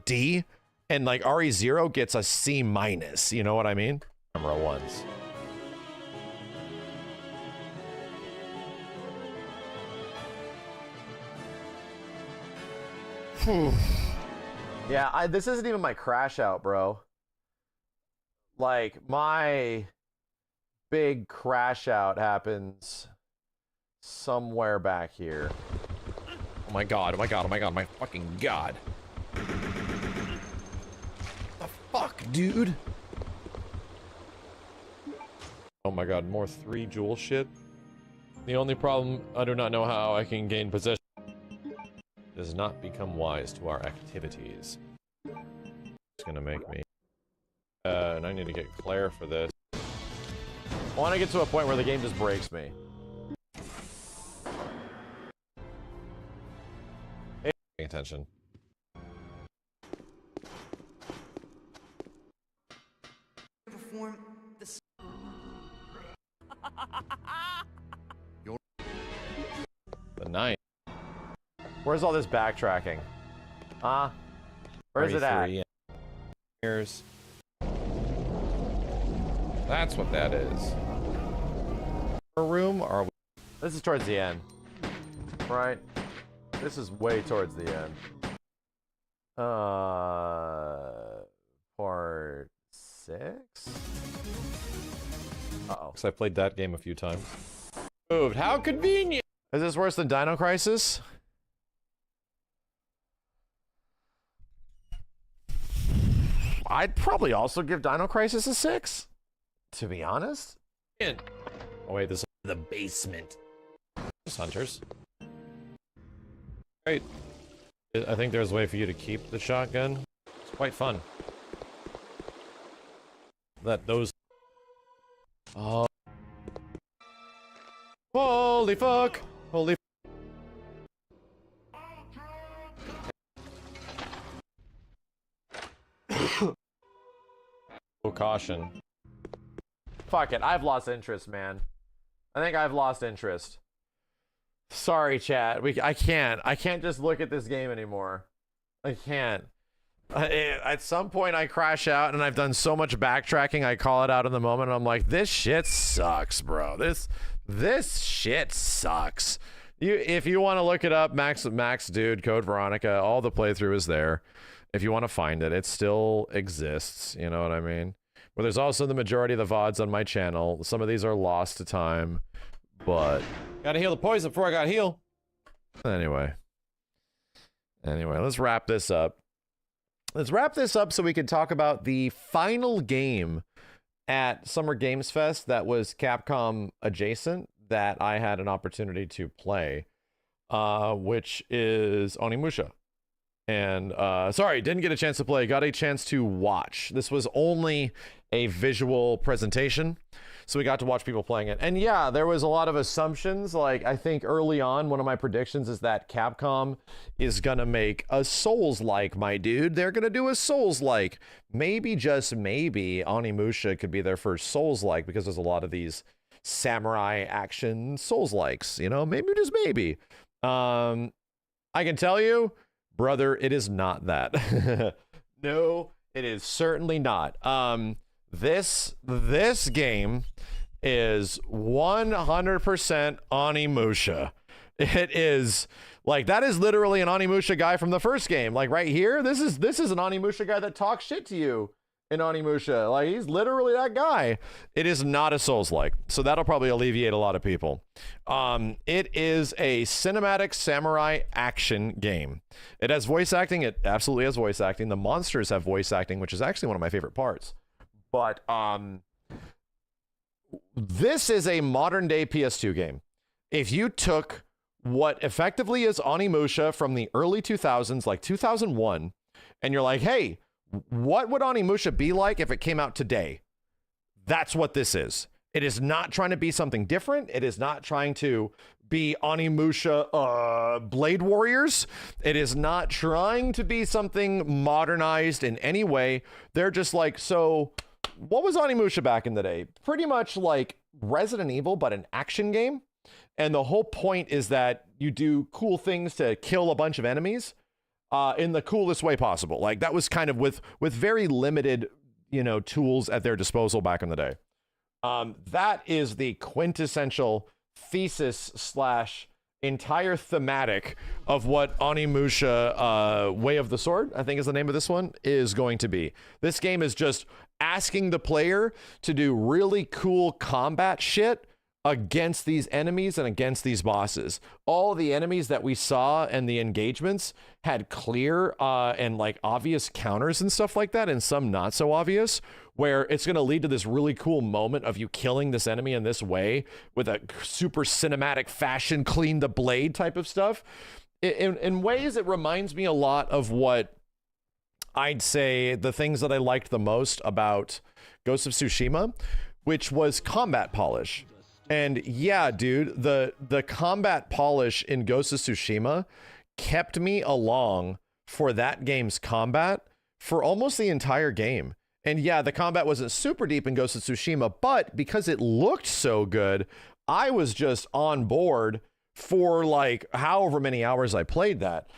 D, and like RE0 gets a C minus. You know what I mean? Camera ones. Yeah, this isn't even my crash out, bro. Like, my big crash out happens somewhere back here. Oh my god, oh my god, oh my god, oh my fucking god. The fuck, dude? Oh my god, more 3 jewel shit. The only problem, I do not know how I can gain possession. Does not become wise to our activities. It's gonna make me. And I need to get Claire for this. I want to get to a point where the game just breaks me. Paying attention. Perform the The 9. Where's all this backtracking? Where's it at? Here's. That's what that is. A room? Or are we... This is towards the end. Right? This is way towards the end. Part 6? Uh-oh. Because I played that game a few times. Moved. How convenient! Is this worse than Dino Crisis? I'd probably also give Dino Crisis a 6, to be honest. Oh wait, this is the basement. Just hunters. Great. I think there's a way for you to keep the shotgun. It's quite fun. That those. Oh. Holy fuck! Holy. Oh, caution. Fuck it, I've lost interest, man. I think I've lost interest. Sorry, chat. I can't just look at this game anymore. I can't. At some point, I crash out, and I've done so much backtracking, I call it out in the moment, and I'm like, this shit sucks, bro. This shit sucks. If you want to look it up, Max Dude, Code Veronica, all the playthrough is there. If you want to find it, it still exists. You know what I mean? But there's also the majority of the VODs on my channel. Some of these are lost to time, but... Gotta heal the poison before I gotta heal. Anyway, let's wrap this up. Let's wrap this up so we can talk about the final game at Summer Games Fest that was Capcom adjacent that I had an opportunity to play, which is Onimusha. And sorry, didn't get a chance to play, got a chance to watch. This was only a visual presentation, so we got to watch people playing it. And yeah, there was a lot of assumptions. Like, I think early on, one of my predictions is that Capcom is gonna make a Souls-like, my dude. They're gonna do a Souls-like. Maybe, just maybe, Onimusha could be their first Souls-like, because there's a lot of these samurai action Souls-likes, you know? Maybe, just maybe. I can tell you, brother, it is not that. No, it is certainly not. This game is 100% Onimusha. It is like, that is literally an Onimusha guy from the first game. Like right here, this is an Onimusha guy that talks shit to you in Onimusha. Like, he's literally that guy. It is not a Souls-like, so that'll probably alleviate a lot of people. It is a cinematic samurai action game. It has voice acting. It absolutely has voice acting. The monsters have voice acting, which is actually one of my favorite parts. But this is a modern day PS2 game. If you took what effectively is Onimusha from the early 2000s, like 2001, and you're like, hey, what would Onimusha be like if it came out today? That's what this is. It is not trying to be something different. It is not trying to be Onimusha Blade Warriors. It is not trying to be something modernized in any way. They're just like, so what was Onimusha back in the day? Pretty much like Resident Evil, but an action game. And the whole point is that you do cool things to kill a bunch of enemies in the coolest way possible. Like, that was kind of with very limited, you know, tools at their disposal back in the day. That is the quintessential thesis / entire thematic of what Onimusha Way of the Sword, I think is the name of this one, is going to be. This game is just asking the player to do really cool combat shit against these enemies and against these bosses. All the enemies that we saw and the engagements had clear and like obvious counters and stuff like that, and some not so obvious, where it's going to lead to this really cool moment of you killing this enemy in this way with a super cinematic fashion, clean the blade type of stuff. In ways, it reminds me a lot of what I'd say the things that I liked the most about Ghost of Tsushima, which was combat polish. And yeah, dude, the combat polish in Ghost of Tsushima kept me along for that game's combat for almost the entire game. And yeah, the combat wasn't super deep in Ghost of Tsushima, but because it looked so good, I was just on board for like however many hours I played that.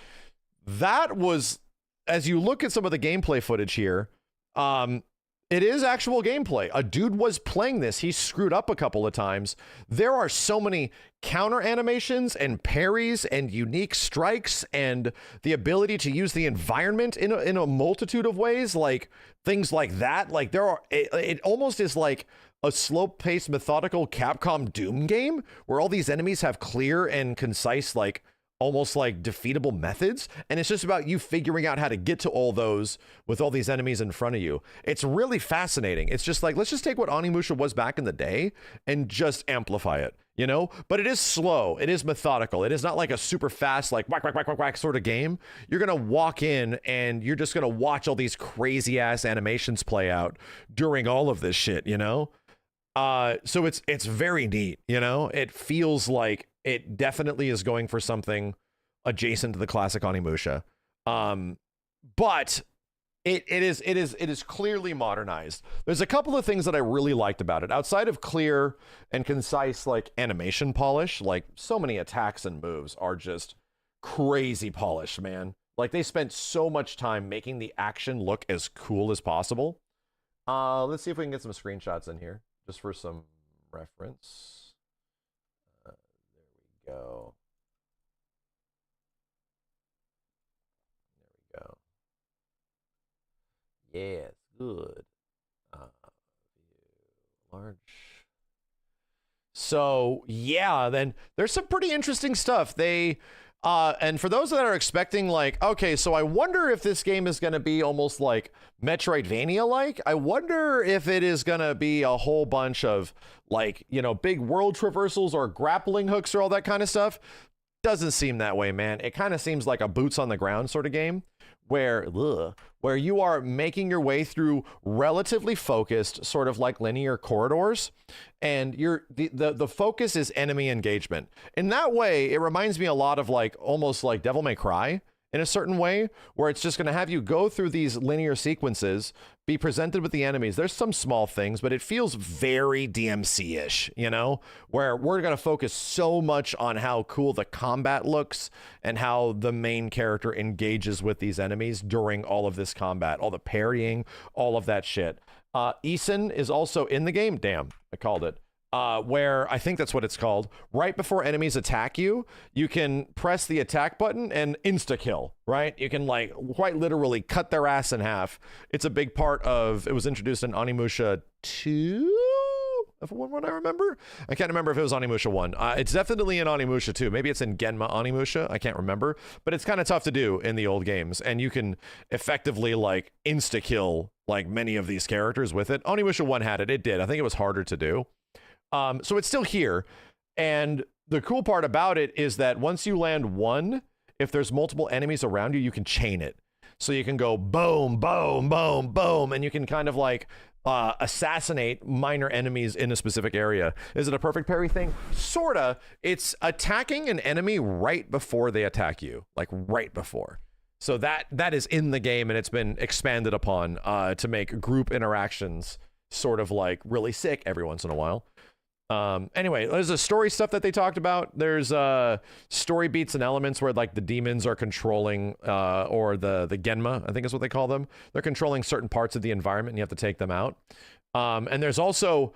That was, as you look at some of the gameplay footage here, it is actual gameplay. A dude was playing this. He screwed up a couple of times. There are so many counter animations and parries and unique strikes and the ability to use the environment in a multitude of ways, like things like that. Like there are, it almost is like a slow-paced, methodical Capcom Doom game where all these enemies have clear and concise, like, almost like defeatable methods, and it's just about you figuring out how to get to all those with all these enemies in front of you. It's really fascinating. It's just like, let's just take what Onimusha was back in the day and just amplify it, you know? But it is slow, it is methodical, it is not like a super fast, like whack, whack, whack, whack, whack sort of game. You're gonna walk in and you're just gonna watch all these crazy ass animations play out during all of this shit, you know? So it's very neat, you know? It feels like it definitely is going for something adjacent to the classic Onimusha. But it is clearly modernized. There's a couple of things that I really liked about it. Outside of clear and concise like animation polish, like so many attacks and moves are just crazy polished, man. Like they spent so much time making the action look as cool as possible. Let's see if we can get some screenshots in here just for some reference. Go. There we go. Yes, good. Large. So yeah, then there's some pretty interesting stuff. They and for those that are expecting like, okay, so I wonder if this game is going to be almost like Metroidvania-like. I wonder if it is going to be a whole bunch of like, you know, big world traversals or grappling hooks or all that kind of stuff. Doesn't seem that way, man. It kind of seems like a boots on the ground sort of game where you are making your way through relatively focused sort of like linear corridors, and the focus is enemy engagement. In that way, it reminds me a lot of like almost like Devil May Cry in a certain way, where it's just going to have you go through these linear sequences, be presented with the enemies. There's some small things, but it feels very DMC-ish, you know, where we're going to focus so much on how cool the combat looks and how the main character engages with these enemies during all of this combat, all the parrying, all of that shit. Eason is also in the game. Damn, I called it. Where I think that's what it's called. Right before enemies attack you, you can press the attack button and insta-kill, right? You can like quite literally cut their ass in half. It's a big part of, it was introduced in Onimusha 2, if what I remember. I can't remember if it was Onimusha 1. It's definitely in Onimusha 2. Maybe it's in Genma Onimusha. I can't remember. But it's kind of tough to do in the old games. And you can effectively like insta-kill like many of these characters with it. Onimusha 1 had it. It did. I think it was harder to do. So it's still here. And the cool part about it is that once you land one, if there's multiple enemies around you, you can chain it. So you can go boom, boom, boom, boom, and you can kind of like assassinate minor enemies in a specific area. Is it a perfect parry thing? Sorta. It's attacking an enemy right before they attack you, like right before. So that is in the game, and it's been expanded upon to make group interactions sort of like really sick every once in a while. Anyway, there's a story stuff that they talked about. There's story beats and elements where like the demons are controlling or the Genma, I think is what they call them. They're controlling certain parts of the environment and you have to take them out. And there's also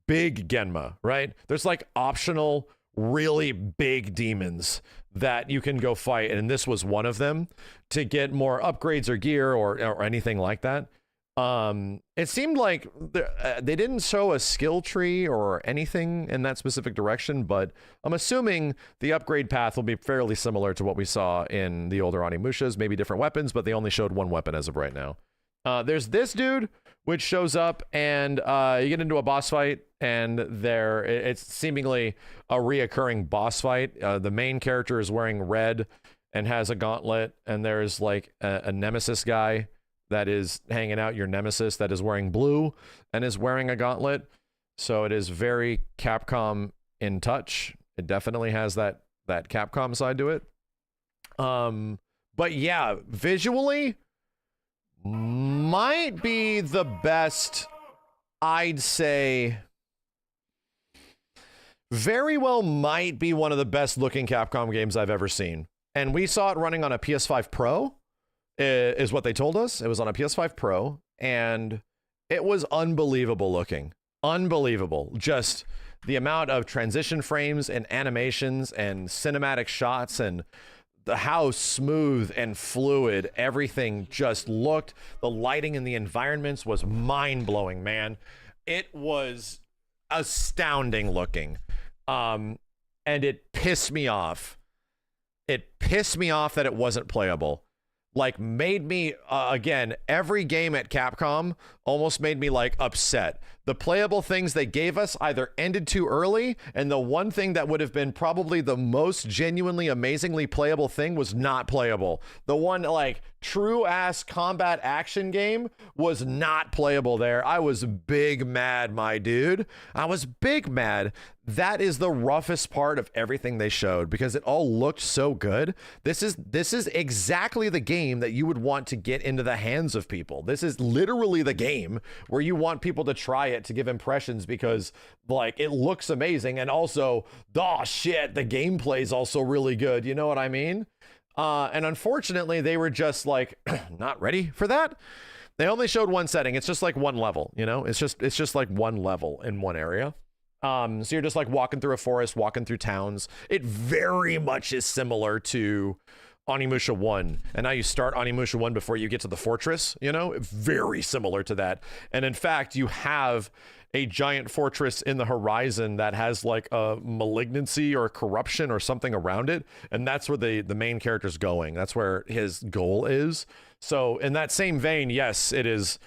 big Genma, right? There's like optional really big demons that you can go fight, and this was one of them to get more upgrades or gear or anything like that. It seemed like they didn't show a skill tree or anything in that specific direction, but I'm assuming the upgrade path will be fairly similar to what we saw in the older Onimushas, maybe different weapons, but they only showed one weapon as of right now. There's this dude, which shows up, and you get into a boss fight, and it's seemingly a reoccurring boss fight. The main character is wearing red and has a gauntlet, and there's like a nemesis guy that is hanging out, your nemesis, that is wearing blue and is wearing a gauntlet. So it is very Capcom in touch. It definitely has that Capcom side to it. But yeah, visually might be the best, I'd say. Very well might be one of the best looking Capcom games I've ever seen. And we saw it running on a PS5 Pro. Is what they told us. It was on a PS5 Pro, and it was unbelievable looking. Unbelievable. Just the amount of transition frames and animations and cinematic shots and how smooth and fluid everything just looked. The lighting in the environments was mind-blowing, man. It was astounding looking. And it pissed me off. It pissed me off that it wasn't playable. Like, made me, again, every game at Capcom almost made me, like, upset. The playable things they gave us either ended too early, and the one thing that would have been probably the most genuinely, amazingly playable thing was not playable. The one, like, true-ass combat action game was not playable there. I was big mad, my dude. I was big mad. That is the roughest part of everything they showed, because it all looked so good. This is exactly the game that you would want to get into the hands of people. This is literally the game where you want people to try it to give impressions, because like it looks amazing, and also, oh shit, the gameplay is also really good. You know what I mean? And unfortunately, they were just like not ready for that. They only showed one setting. It's just like one level, you know? It's just like one level in one area. So you're just like walking through a forest, walking through towns. It very much is similar to Onimusha 1. And now you start Onimusha 1 before you get to the fortress, you know? Very similar to that. And in fact, you have a giant fortress in the horizon that has like a malignancy or corruption or something around it. And that's where the main character's going. That's where his goal is. So in that same vein, yes, it is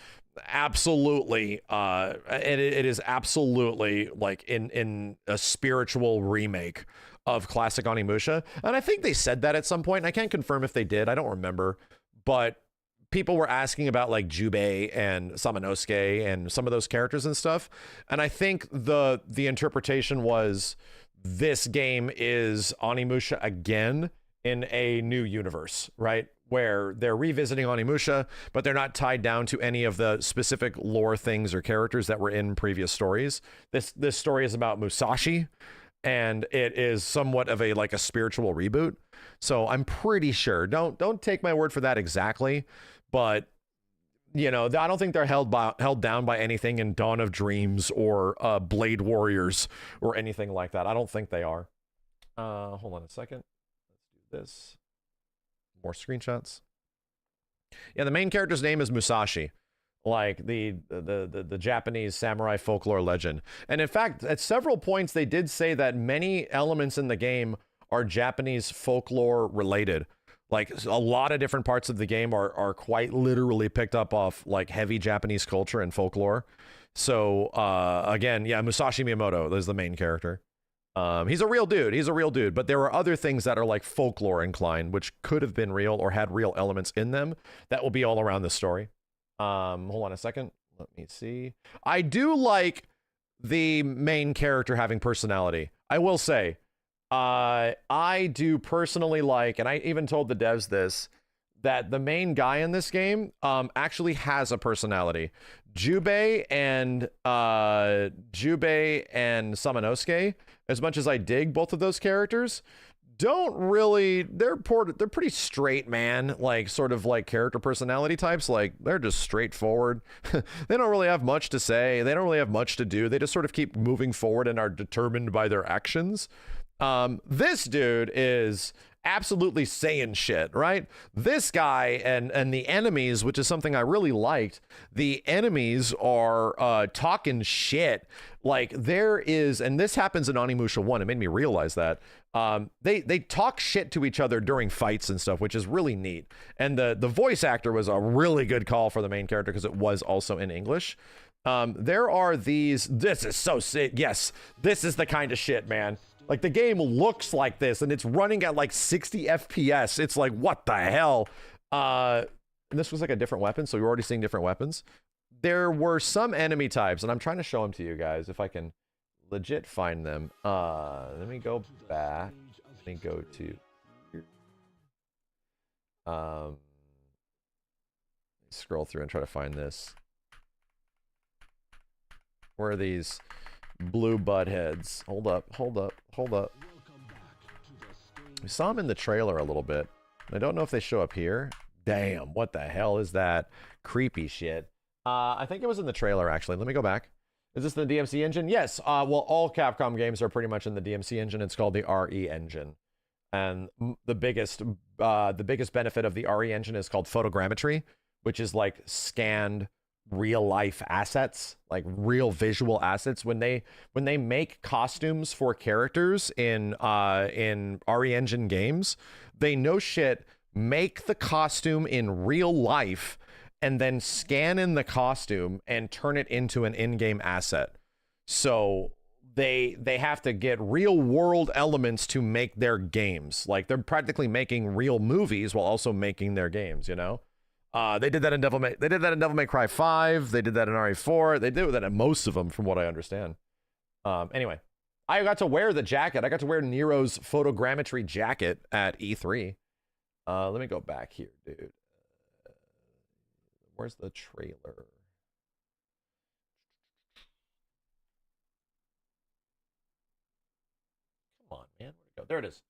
absolutely it is absolutely like in a spiritual remake of classic Onimusha, and I think they said that at some point. I can't confirm if they did, I don't remember, but people were asking about like Jubei and Samanosuke and some of those characters and stuff, and I think the interpretation was this game is Onimusha again in a new universe, right? Where they're revisiting Onimusha, but they're not tied down to any of the specific lore things or characters that were in previous stories. This story is about Musashi, and it is somewhat of a like a spiritual reboot. So I'm pretty sure. Don't take my word for that exactly, but you know, I don't think they're held down by anything in Dawn of Dreams or Blade Warriors or anything like that. I don't think they are. Hold on a second. Let's do this. More screenshots. Yeah, the main character's name is Musashi, like the Japanese samurai folklore legend. And in fact, at several points they did say that many elements in the game are Japanese folklore related. Like a lot of different parts of the game are quite literally picked up off like heavy Japanese culture and folklore. So again, yeah, Musashi Miyamoto is the main character. He's a real dude, but there are other things that are like folklore inclined, which could have been real or had real elements in them that will be all around the story. Hold on a second. Let me see. I do like the main character having personality. I will say, I do personally like, and I even told the devs this, that the main guy in this game actually has a personality. Jubei and Samanosuke, as much as I dig both of those characters, don't really, they're pretty straight, man, like sort of like character personality types. Like they're just straightforward. They don't really have much to say. They don't really have much to do. They just sort of keep moving forward and are determined by their actions. This dude is absolutely saying shit, right? This guy and the enemies, which is something I really liked, the enemies are talking shit. Like there is, and this happens in Onimusha 1, it made me realize that they talk shit to each other during fights and stuff, which is really neat. And the voice actor was a really good call for the main character because it was also in English. There are these, this is so sick. Yes, this is the kind of shit, man. Like the game looks like this and it's running at like 60 FPS. It's like, what the hell? And this was like a different weapon. So you're already seeing different weapons. There were some enemy types, and I'm trying to show them to you guys if I can legit find them. Let me go back. Let me go to here. Scroll through and try to find this. Where are these blue butt heads? Hold up. We saw them in the trailer a little bit. I don't know if they show up here. Damn, what the hell is that? Creepy shit. I think it was in the trailer, actually. Let me go back. Is this the DMC engine? Yes. Well, all Capcom games are pretty much in the DMC engine. It's called the RE engine. And the biggest benefit of the RE engine is called photogrammetry, which is like scanned real life assets, like real visual assets. When they make costumes for characters in RE Engine games, they no shit make the costume in real life and then scan in the costume and turn it into an in-game asset. So they have to get real world elements to make their games. Like they're practically making real movies while also making their games, you know? They did that in Devil May Cry 5, they did that in RE4, they did that in most of them from what I understand. Anyway, I got to wear the jacket. I got to wear Nero's photogrammetry jacket at E3. Let me go back here, dude. Where's the trailer? Come on, man. Where'd it go? There it is.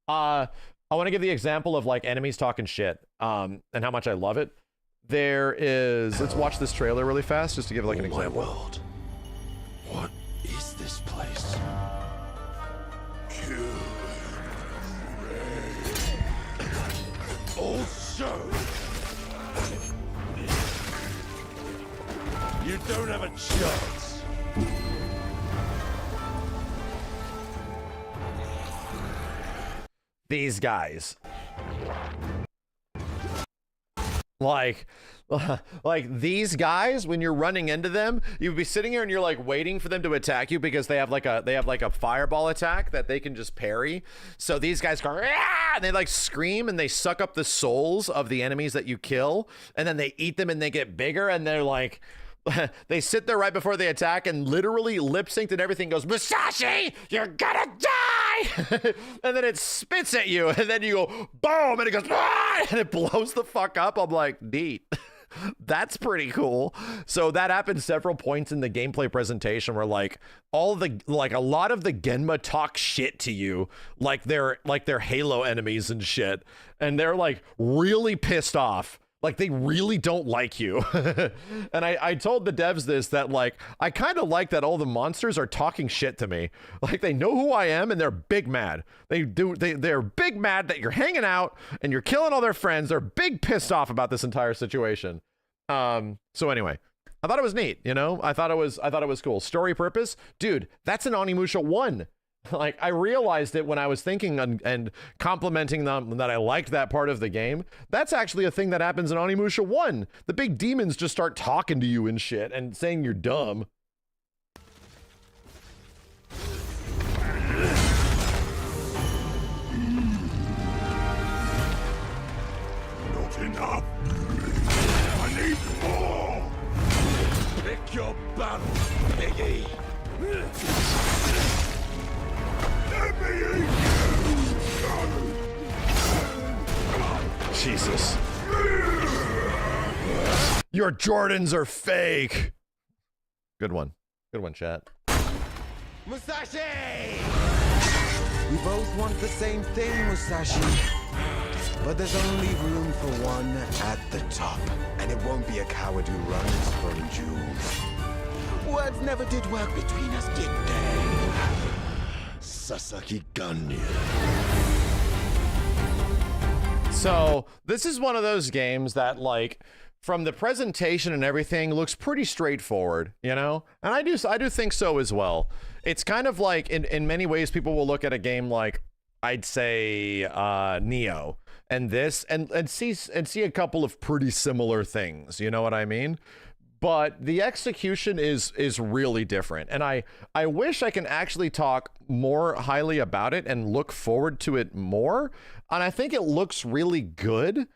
I want to give the example of like enemies talking shit, and how much I love it. There is, let's watch this trailer really fast just to give like an example. My world. What is this place? Also, you don't have a chance. These guys. Like these guys, when you're running into them, you'd be sitting here and you're like waiting for them to attack you because they have like a fireball attack that they can just parry. So these guys go, ah! And they like scream and they suck up the souls of the enemies that you kill, and then they eat them and they get bigger, and they're like, they sit there right before they attack and literally lip synced and everything goes, Musashi, you're gonna die! And then it spits at you, and then you go, boom, and it goes, ah! And it blows the fuck up. I'm like, neat. That's pretty cool. So that happened several points in the gameplay presentation where like a lot of the Genma talk shit to you like they're Halo enemies and shit, and they're like really pissed off. Like they really don't like you. And I told the devs this, that like I kind of like that all the monsters are talking shit to me. Like they know who I am and they're big mad. They're big mad that you're hanging out and you're killing all their friends. They're big pissed off about this entire situation. So anyway, I thought it was neat, you know? I thought it was cool. Story purpose, dude, that's an Onimusha 1. Like I realized it when I was thinking and complimenting them that I liked that part of the game. That's actually a thing that happens in Onimusha 1. The big demons just start talking to you and shit and saying you're dumb. Not enough. I need more. Pick your battle, piggy. Jesus. Your Jordans are fake. Good one. Good one, chat. Musashi! We both want the same thing, Musashi. But there's only room for one at the top. And it won't be a coward who runs from jewels. Words never did work between us, did they? Sasaki Ganyu. So this is one of those games that like from the presentation and everything looks pretty straightforward, you know? And I do think so as well. It's kind of like in many ways people will look at a game like I'd say Neo and this and see a couple of pretty similar things, you know what I mean? But the execution is really different. And I wish I can actually talk more highly about it and look forward to it more. And I think it looks really good,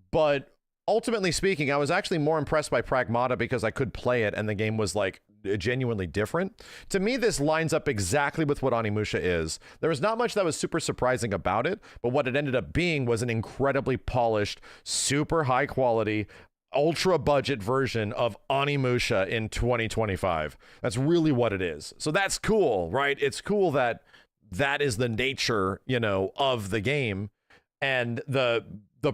but ultimately speaking, I was actually more impressed by Pragmata because I could play it and the game was like genuinely different. To me, this lines up exactly with what Onimusha is. There was not much that was super surprising about it, but what it ended up being was an incredibly polished, super high quality, ultra budget version of Onimusha in 2025. That's really what it is. So that's cool, right? It's cool that that is the nature, you know, of the game. And the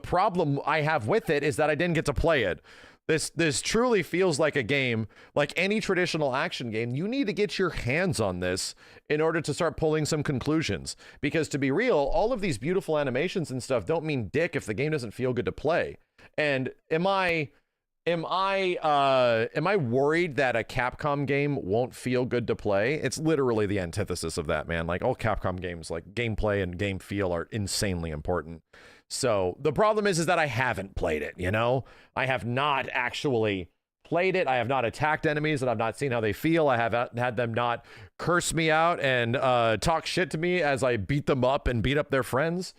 problem I have with it is that I didn't get to play it. This truly feels like a game, like any traditional action game. You need to get your hands on this in order to start pulling some conclusions. Because to be real, all of these beautiful animations and stuff don't mean dick if the game doesn't feel good to play. And am I Am I worried that a Capcom game won't feel good to play? It's literally the antithesis of that, man. Like all Capcom games, like gameplay and game feel are insanely important. So the problem is that I haven't played it, you know? I have not actually played it. I have not attacked enemies and I've not seen how they feel. I have had them not curse me out and talk shit to me as I beat them up and beat up their friends.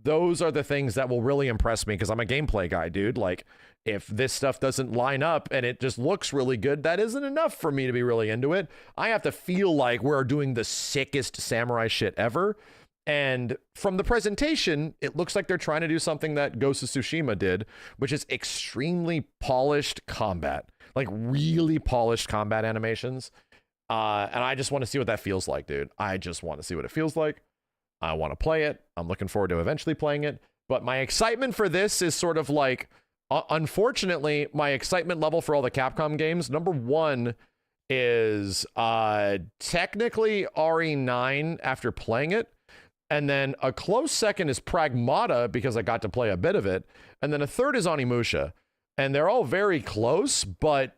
Those are the things that will really impress me because I'm a gameplay guy, dude. Like, if this stuff doesn't line up and it just looks really good, that isn't enough for me to be really into it. I have to feel like we're doing the sickest samurai shit ever. And from the presentation, it looks like they're trying to do something that Ghost of Tsushima did, which is extremely polished combat, like really polished combat animations. And I just want to see what that feels like, dude. I just want to see what it feels like. I want to play it. I'm looking forward to eventually playing it. But my excitement for this is sort of like, unfortunately, my excitement level for all the Capcom games, number one is technically RE9 after playing it. And then a close second is Pragmata because I got to play a bit of it. And then a third is Onimusha. And they're all very close, but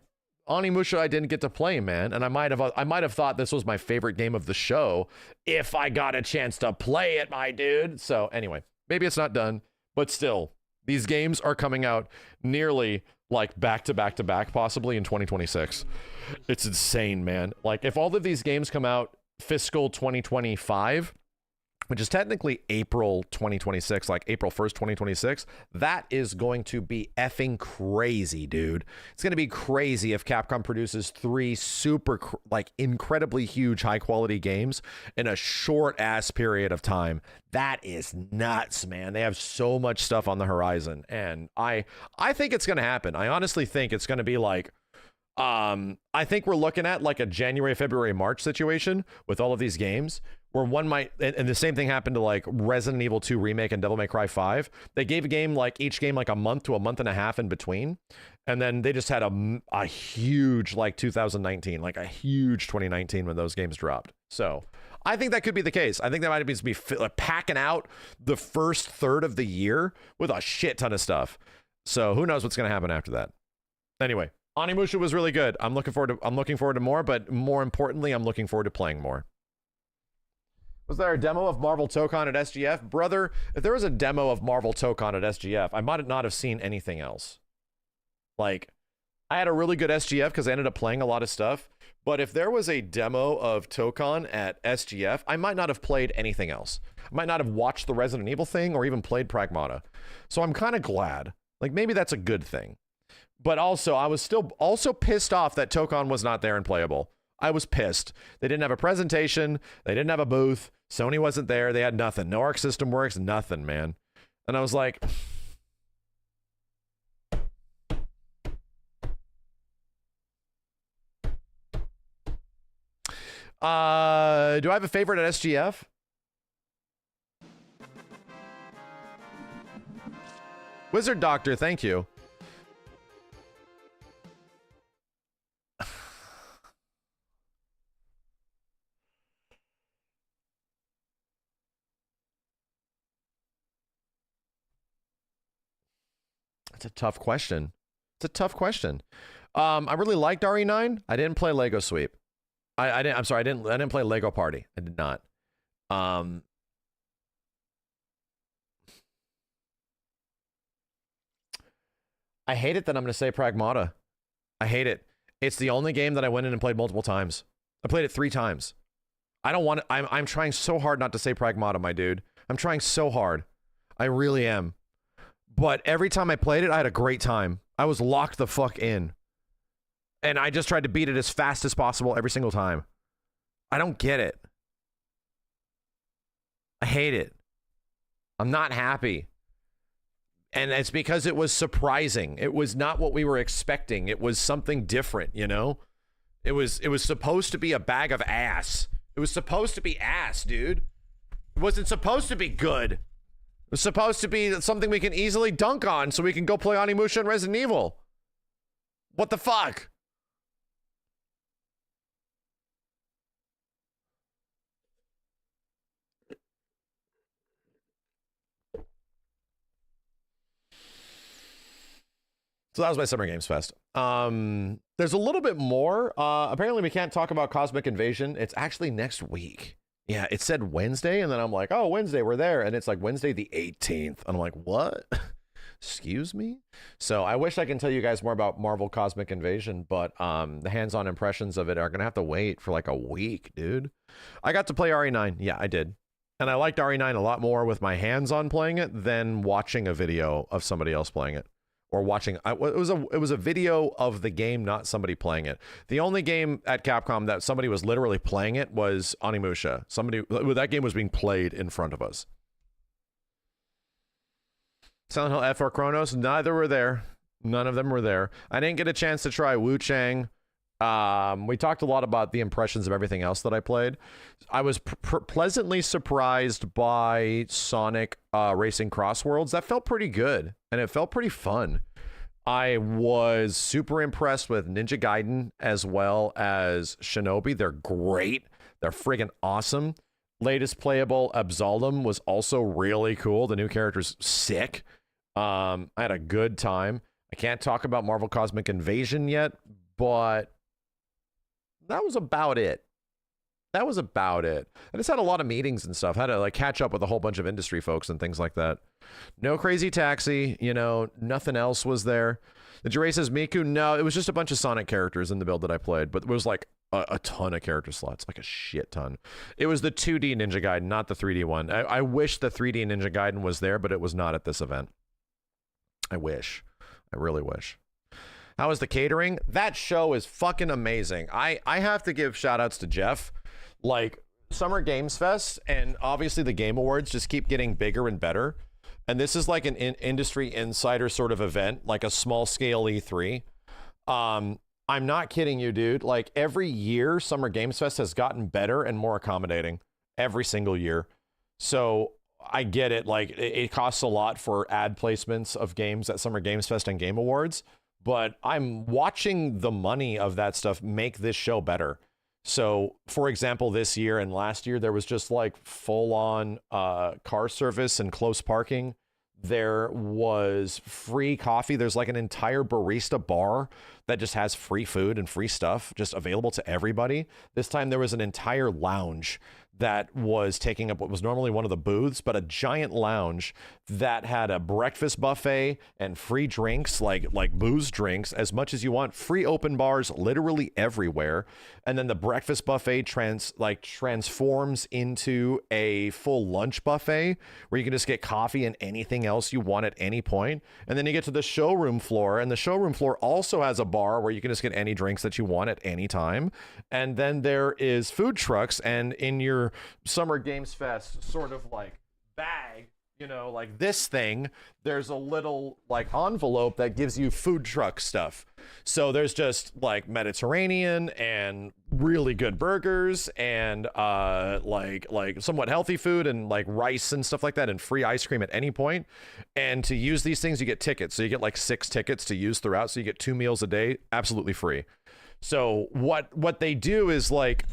Onimusha I didn't get to play, man. And I might have thought this was my favorite game of the show if I got a chance to play it, my dude. So anyway, maybe it's not done, but still, these games are coming out nearly like back to back to back, possibly in 2026. It's insane, man. Like if all of these games come out fiscal 2025, which is technically April 2026, like April 1st, 2026, that is going to be effing crazy, dude. It's going to be crazy if Capcom produces 3 super, like, incredibly huge, high-quality games in a short-ass period of time. That is nuts, man. They have so much stuff on the horizon, and I think it's going to happen. I honestly think it's going to be like, I think we're looking at like a January, February, March situation with all of these games where one might, and the same thing happened to like Resident Evil 2 Remake and Devil May Cry 5. They gave each game like a month to a month and a half in between. And then they just had a huge like 2019, like a huge 2019 when those games dropped. So I think that could be the case. I think that might be packing out the first third of the year with a shit ton of stuff. So who knows what's going to happen after that. Anyway, Onimusha was really good. I'm looking forward to more, but more importantly, I'm looking forward to playing more. Was there a demo of Marvel Tokon at SGF? Brother, if there was a demo of Marvel Tokon at SGF, I might not have seen anything else. Like, I had a really good SGF because I ended up playing a lot of stuff, but if there was a demo of Tokon at SGF, I might not have played anything else. I might not have watched the Resident Evil thing or even played Pragmata. So I'm kind of glad. Like, maybe that's a good thing. But also, I was still also pissed off that Tokon was not there and playable. I was pissed. They didn't have a presentation. They didn't have a booth. Sony wasn't there. They had nothing. No Arc System Works, nothing, man. And I was like, do I have a favorite at SGF? Wizard Doctor, thank you. It's a tough question. It's a tough question. I really liked RE9. I didn't play Lego Sweep. I didn't play Lego Party. I did not. I hate it that I'm going to say Pragmata. I hate it. It's the only game that I went in and played multiple times. I played it 3 times. I don't want to, I'm trying so hard not to say Pragmata, my dude. I'm trying so hard. I really am. But every time I played it, I had a great time. I was locked the fuck in. And I just tried to beat it as fast as possible every single time. I don't get it. I hate it. I'm not happy. And it's because it was surprising. It was not what we were expecting. It was something different, you know? It was supposed to be a bag of ass. It was supposed to be ass, dude. It wasn't supposed to be good. It was supposed to be something we can easily dunk on so we can go play Onimusha and Resident Evil. What the fuck? So that was my Summer Games Fest. There's a little bit more. Apparently we can't talk about Cosmic Invasion. It's actually next week. Yeah, it said Wednesday, and then I'm like, oh, Wednesday, we're there. And it's like Wednesday the 18th. And I'm like, what? Excuse me? So I wish I can tell you guys more about Marvel Cosmic Invasion, but the hands-on impressions of it are going to have to wait for like a week, dude. I got to play RE9. Yeah, I did. And I liked RE9 a lot more with my hands on playing it than watching a video of somebody else playing it. Or watching, it was a video of the game, not somebody playing it. The only game at Capcom that somebody was literally playing it was Onimusha. That game was being played in front of us. Silent Hill F or Chronos, neither were there. None of them were there. I didn't get a chance to try Wu Chang. We talked a lot about the impressions of everything else that I played. I was pleasantly surprised by Sonic Racing Cross Worlds. That felt pretty good, and it felt pretty fun. I was super impressed with Ninja Gaiden as well as Shinobi. They're great. They're friggin' awesome. Latest playable Absolem was also really cool. The new character's sick. I had a good time. I can't talk about Marvel Cosmic Invasion yet, but that was about it. That was about it. I just had a lot of meetings and stuff. Had to like catch up with a whole bunch of industry folks and things like that. No Crazy Taxi, you know, nothing else was there. Did you race as Miku? No, it was just a bunch of Sonic characters in the build that I played, but it was like a ton of character slots, like a shit ton. It was the 2D Ninja Gaiden, not the 3D one. I wish the 3D Ninja Gaiden was there, but it was not at this event. I wish. I really wish. How was the catering? That show is fucking amazing. I have to give shout outs to Jeff. Like, Summer Games Fest and obviously the Game Awards just keep getting bigger and better. And this is like an industry insider sort of event, like a small scale E3. I'm not kidding you, dude. Like, every year, Summer Games Fest has gotten better and more accommodating every single year. So I get it. Like, it costs a lot for ad placements of games at Summer Games Fest and Game Awards. But I'm watching the money of that stuff make this show better. So, for example, this year and last year, there was just like full-on car service and close parking. There was free coffee. There's like an entire barista bar that just has free food and free stuff just available to everybody. This time there was an entire lounge that was taking up what was normally one of the booths, but a giant lounge that had a breakfast buffet and free drinks, like booze drinks, as much as you want, free open bars literally everywhere. And then the breakfast buffet transforms into a full lunch buffet where you can just get coffee and anything else you want at any point. And then you get to the showroom floor, and the showroom floor also has a bar where you can just get any drinks that you want at any time. And then there is food trucks, and in your Summer Games Fest sort of like bag, you know, like this thing, there's a little like envelope that gives you food truck stuff. So there's just like Mediterranean and really good burgers and like somewhat healthy food and like rice and stuff like that, and free ice cream at any point. And to use these things, you get tickets. So you get like 6 tickets to use throughout. So you get 2 meals a day, absolutely free. So what they do is, like,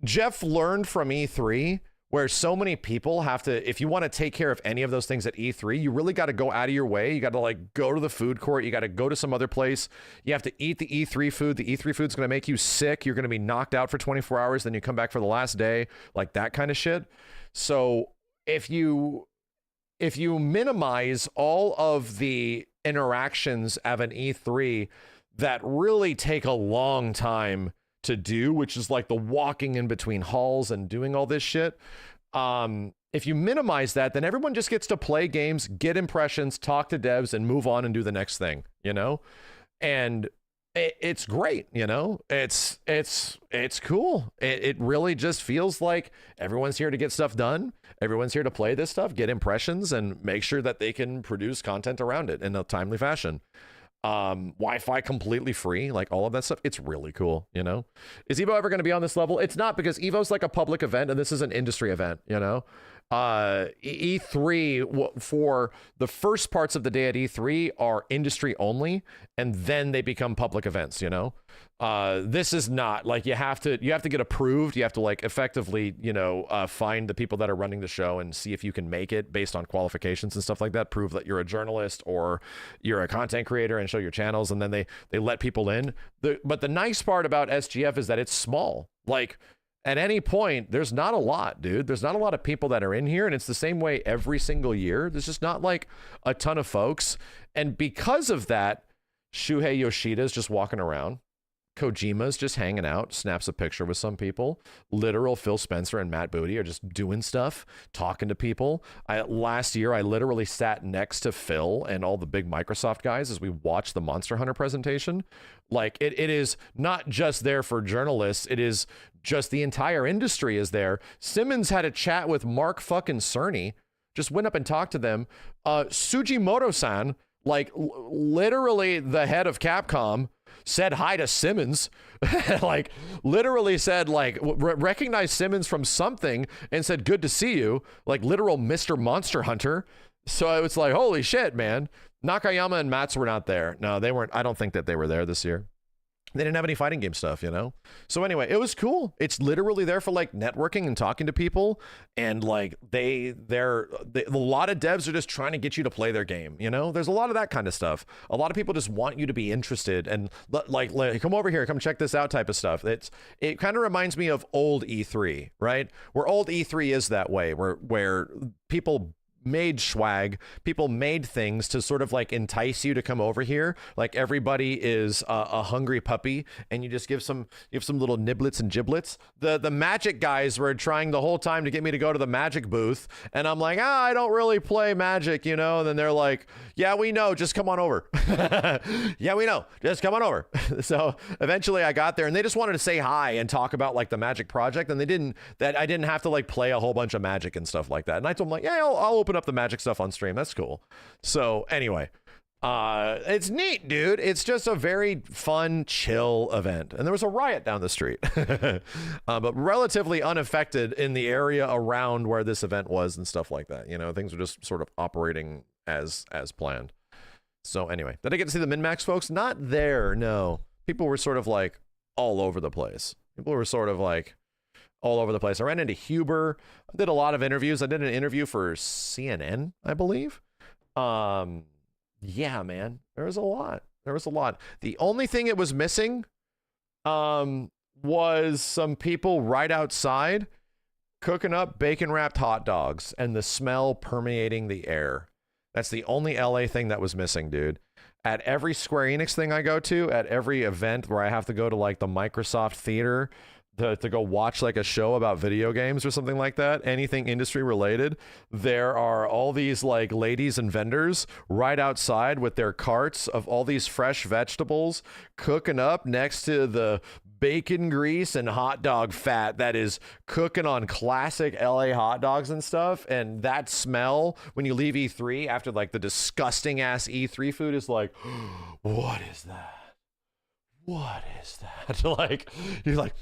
Jeff learned from E3, where so many people have to, if you want to take care of any of those things at E3, you really got to go out of your way. You got to like go to the food court. You got to go to some other place. You have to eat the E3 food. The E3 food's going to make you sick. You're going to be knocked out for 24 hours. Then you come back for the last day, like that kind of shit. So if you minimize all of the interactions of an E3 that really take a long time to do, which is like the walking in between halls and doing all this shit. If you minimize that, then everyone just gets to play games, get impressions, talk to devs, and move on and do the next thing, you know? And it's great, you know? It's cool. It really just feels like everyone's here to get stuff done. Everyone's here to play this stuff, get impressions, and make sure that they can produce content around it in a timely fashion. Wi-Fi completely free, like all of that stuff. It's really cool, you know? Is Evo ever going to be on this level? It's not, because Evo's like a public event and this is an industry event, you know? E3 for the first parts of the day at E3 are industry only, and then they become public events, you know. This is not like you have to get approved. You have to like effectively, you know, find the people that are running the show and see if you can make it based on qualifications and stuff like that. Prove that you're a journalist or you're a content creator and show your channels, and then they let people in. But the nice part about SGF is that it's small. Like at any point, there's not a lot, dude. There's not a lot of people that are in here, and it's the same way every single year. There's just not like a ton of folks, and because of that, Shuhei Yoshida's just walking around. Kojima's just hanging out, snaps a picture with some people. Literal Phil Spencer and Matt Booty are just doing stuff, talking to people. Last year, I literally sat next to Phil and all the big Microsoft guys as we watched the Monster Hunter presentation. Like, it is not just there for journalists. It is just the entire industry is there. Simmons had a chat with Mark fucking Cerny. Just went up and talked to them. Sugimoto-san, like literally the head of Capcom, said hi to Simmons, like literally said like recognized Simmons from something and said good to see you, like literal Mr. Monster Hunter. So it's like holy shit, man. Nakayama and Mats were not there. No, they weren't. I don't think that they were there this year. They didn't have any fighting game stuff, you know? So anyway, it was cool. It's literally there for like networking and talking to people. And like a lot of devs are just trying to get you to play their game, you know? There's a lot of that kind of stuff. A lot of people just want you to be interested and like come over here, come check this out type of stuff. It kind of reminds me of old E3, right? Where old E3 is that way, where people made swag, people made things to sort of like entice you to come over here. Like everybody is a hungry puppy, and you just give some little niblets and giblets. The Magic guys were trying the whole time to get me to go to the Magic booth, and I'm like, I don't really play Magic, you know. And then they're like, yeah, we know, just come on over. Yeah, we know, just come on over. So eventually I got there, and they just wanted to say hi and talk about like the Magic project, and I didn't have to like play a whole bunch of Magic and stuff like that. And I told them like, yeah, I'll open up the Magic stuff on stream. That's cool. So anyway, it's neat, dude. It's just a very fun, chill event. And there was a riot down the street, but relatively unaffected in the area around where this event was and stuff like that. You know, things were just sort of operating as planned. So anyway, did I get to see the min-max folks? Not there, no. People were sort of like all over the place. People were sort of like all over the place. I ran into Huber. I did a lot of interviews. I did an interview for CNN, I believe. Yeah, man, there was a lot. The only thing it was missing was some people right outside cooking up bacon wrapped hot dogs and the smell permeating the air. That's the only LA thing that was missing, dude. At every Square Enix thing I go to, at every event where I have to go to like the Microsoft Theater to go watch like a show about video games or something like that, anything industry related, there are all these like ladies and vendors right outside with their carts of all these fresh vegetables cooking up next to the bacon grease and hot dog fat that is cooking on classic LA hot dogs and stuff. And that smell when you leave E3 after like the disgusting ass E3 food is like, what is that? What is that? Like, you're like,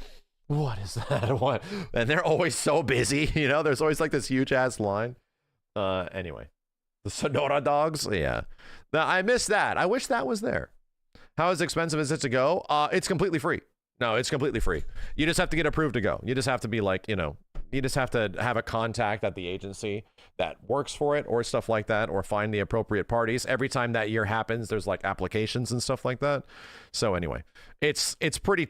what is that? What? And they're always so busy, you know, there's always like this huge ass line. Anyway, the Sonora dogs. Yeah. Now, I miss that. I wish that was there. How expensive is it to go? It's completely free. No, it's completely free. You just have to get approved to go. You just have to be like, you know, you just have to have a contact at the agency that works for it or stuff like that, or find the appropriate parties. Every time that year happens, there's like applications and stuff like that. So anyway, it's pretty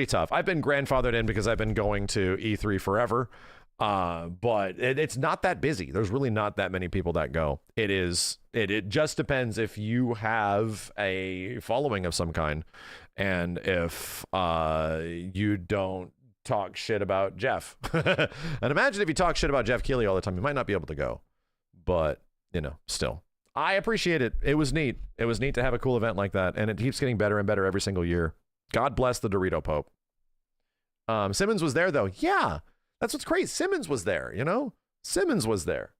tough. I've been grandfathered in because I've been going to E3 forever. But it's not that busy. There's really not that many people that go. It just depends if you have a following of some kind, and if you don't talk shit about Jeff. And imagine if you talk shit about Jeff Keighley all the time, you might not be able to go. But, you know, still, I appreciate it. It was neat. It was neat to have a cool event like that, and it keeps getting better and better every single year. God bless the Dorito Pope. Simmons was there though. Yeah. That's what's crazy. Simmons was there, you know? Simmons was there.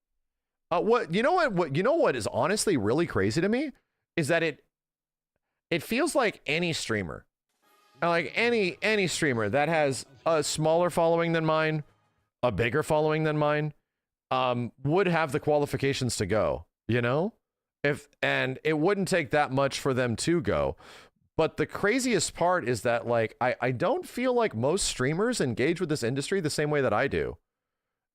What is honestly really crazy to me is that it feels like any streamer, like any streamer that has a smaller following than mine, a bigger following than mine, would have the qualifications to go, you know? And it wouldn't take that much for them to go. But the craziest part is that, like, I don't feel like most streamers engage with this industry the same way that I do.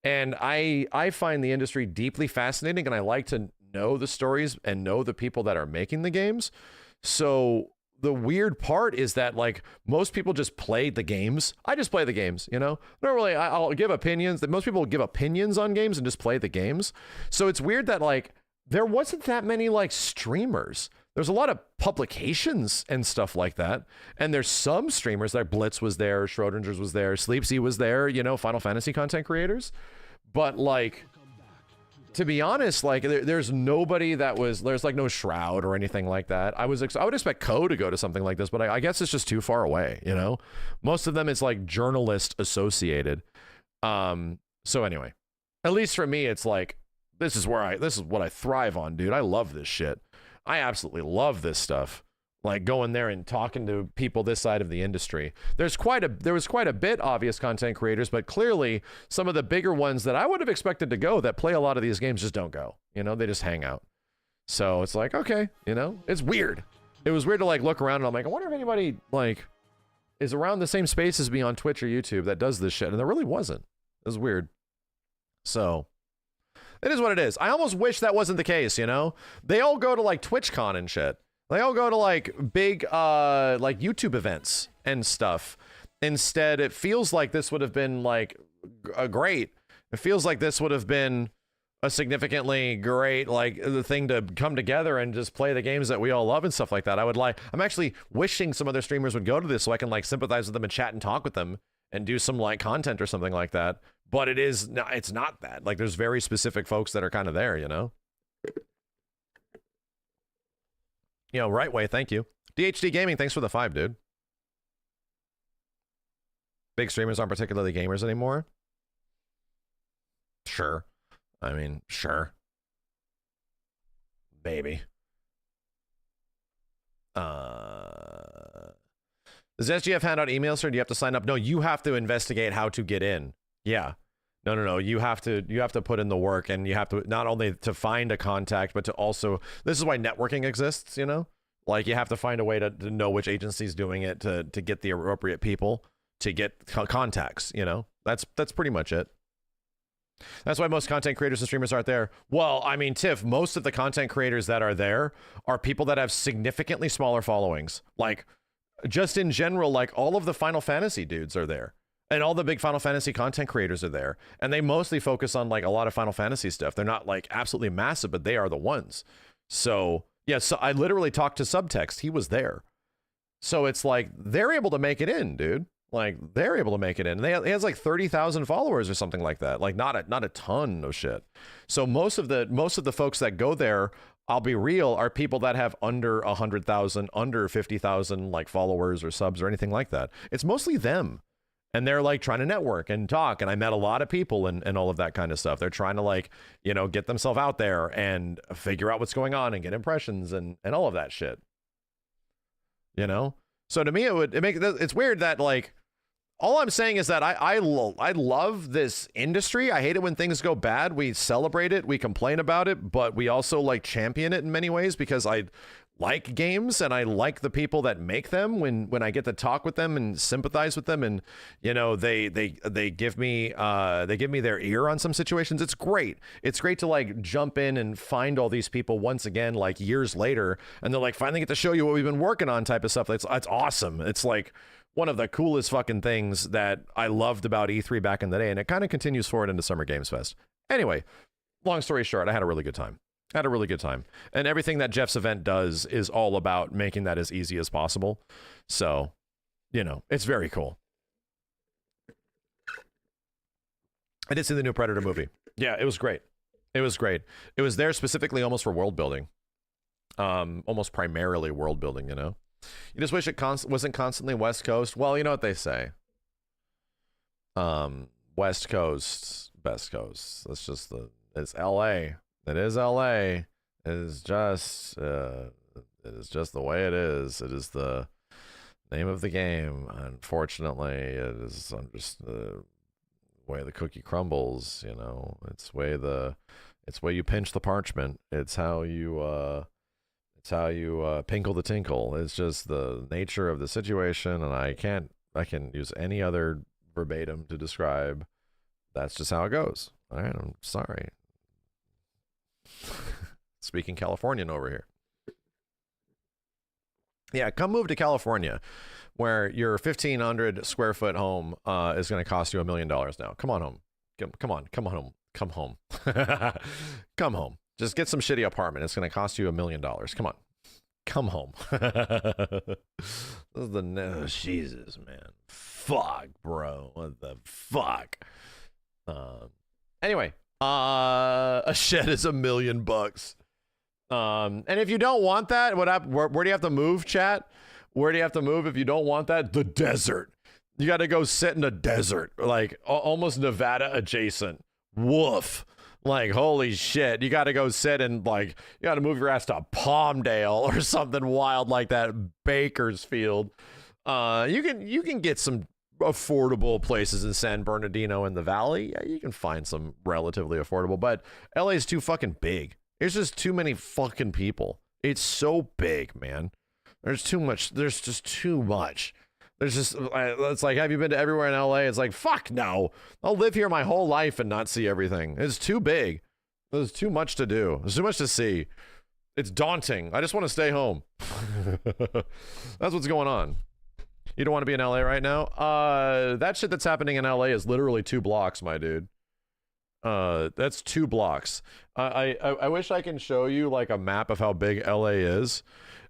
And I find the industry deeply fascinating, and I like to know the stories and know the people that are making the games. So the weird part is that, like, most people just play the games. I just play the games, you know? Normally, I'll give opinions. That most people give opinions on games and just play the games. So it's weird that, like, there wasn't that many, like, streamers. There's a lot of publications and stuff like that. And there's some streamers, like Blitz was there, Schrodinger's was there, Sleepsy was there, you know, Final Fantasy content creators. But, like, to be honest, like, there's nobody that was, there's, like, no Shroud or anything like that. I would expect Ko to go to something like this, but I guess it's just too far away, you know? Most of them, it's, like, journalist associated. So anyway, at least for me, it's like, this is what I thrive on, dude. I love this shit. I absolutely love this stuff. Like, going there and talking to people this side of the industry. There was quite a bit obvious content creators, but clearly some of the bigger ones that I would have expected to go that play a lot of these games just don't go. You know, they just hang out. So it's like, okay, you know, it's weird. It was weird to, like, look around and I'm like, I wonder if anybody, like, is around the same space as me on Twitch or YouTube that does this shit. And there really wasn't. It was weird. So it is what it is. I almost wish that wasn't the case, you know? They all go to, like, TwitchCon and shit. They all go to, like, big, like, YouTube events and stuff. Instead, it feels like this would have been, like, great. It feels like this would have been a significantly great, like, the thing to come together and just play the games that we all love and stuff like that. I'm actually wishing some other streamers would go to this so I can, like, sympathize with them and chat and talk with them and do some, like, content or something like that. But it's not that. Like, there's very specific folks that are kind of there, you know? You know, Right Way, thank you. DHD Gaming, thanks for the 5, dude. Big streamers aren't particularly gamers anymore. Sure. I mean, sure. Maybe. Does SGF hand out emails, or do you have to sign up? No, you have to investigate how to get in. Yeah. No. You have to put in the work, and you have to not only to find a contact, but to also, this is why networking exists, you know? Like, you have to find a way to know which agency's doing it to get the appropriate people to get contacts, you know? That's pretty much it. That's why most content creators and streamers aren't there. Well, I mean, Tiff, most of the content creators that are there are people that have significantly smaller followings. Like, just in general, like, all of the Final Fantasy dudes are there. And all the big Final Fantasy content creators are there. And they mostly focus on, like, a lot of Final Fantasy stuff. They're not, like, absolutely massive, but they are the ones. So, yeah, so I literally talked to Subtext. He was there. So it's like, they're able to make it in, dude. Like, they're able to make it in. He has like 30,000 followers or something like that. Like, not a ton of shit. So most of the folks that go there, I'll be real, are people that have under 100,000, under 50,000, like, followers or subs or anything like that. It's mostly them. And they're, like, trying to network and talk. And I met a lot of people and all of that kind of stuff. They're trying to, like, you know, get themselves out there and figure out what's going on and get impressions and all of that shit. You know? So to me, it's weird that, like, all I'm saying is that I love this industry. I hate it when things go bad. We celebrate it, we complain about it, but we also, like, champion it in many ways because I like games and I like the people that make them. When I get to talk with them and sympathize with them, and, you know, they give me their ear on some situations. It's great. It's great to, like, jump in and find all these people once again, like, years later, and they're like, finally get to show you what we've been working on type of stuff. It's awesome. It's like one of the coolest fucking things that I loved about E3 back in the day, and it kind of continues forward into Summer Games Fest. Anyway, long story short, I had a really good time. And everything that Jeff's event does is all about making that as easy as possible. So, you know, it's very cool. I did see the new Predator movie. Yeah, it was great. It was there specifically almost for world building. Almost primarily world building, you know? You just wish it wasn't constantly West Coast. Well, you know what they say. West Coast, best coast. It's LA. It is LA. It is just the way it is. It is the name of the game. Unfortunately, it is just way the cookie crumbles, you know. It's way you pinch the parchment. It's how you pinkle the tinkle. It's just the nature of the situation, and I can use any other verbatim to describe. That's just how it goes. All right, I'm sorry. Speaking Californian over here. Yeah, come move to California, where your 1,500 square foot home is going to cost you $1 million now. Come on home. Come on home. Come home. Come home. Just get some shitty apartment. It's going to cost you $1 million. Come on. Come home. This is the Jesus, man. Fuck, bro. What the fuck? Anyway, a shed is $1 million. And if you don't want that, where do you have to move, chat? Where do you have to move if you don't want that? The desert. You got to go sit in a desert, like almost Nevada adjacent. Woof. Like, holy shit. You got to go sit in, like, you got to move your ass to Palmdale or something wild like that. Bakersfield. You can get some affordable places in San Bernardino in the Valley. Yeah, you can find some relatively affordable, but LA is too fucking big. There's just too many fucking people. It's so big, man. There's too much. There's just too much. There's just, it's like, have you been to everywhere in LA? It's like, fuck no. I'll live here my whole life and not see everything. It's too big. There's too much to do. There's too much to see. It's daunting. I just want to stay home. That's what's going on. You don't want to be in LA right now? That shit that's happening in LA is literally 2 blocks, my dude. That's 2 blocks. I wish I can show you like a map of how big LA is,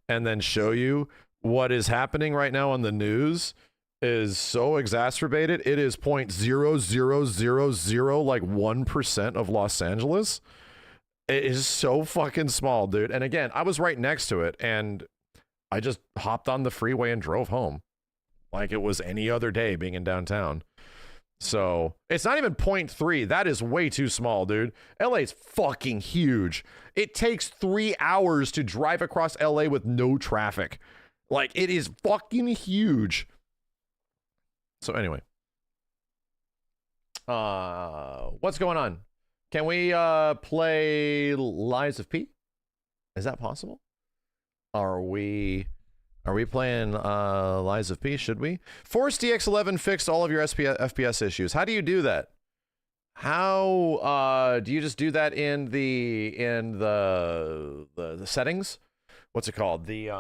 and then show you what is happening right now on the news is so exacerbated. It is 0.0000 like 1% of Los Angeles. It is so fucking small, dude. And again, I was right next to it, and I just hopped on the freeway and drove home like it was any other day being in downtown. So it's not even 0.3. That is way too small, dude. LA is fucking huge. It takes 3 hours to drive across LA with no traffic. Like, it is fucking huge. So anyway, what's going on? Can we play Lies of P? Is that possible? Are we playing Lies of P? Should we? Force DX11 fixed all of your FPS issues. How do you do that? How do you just do that in the settings? What's it called? The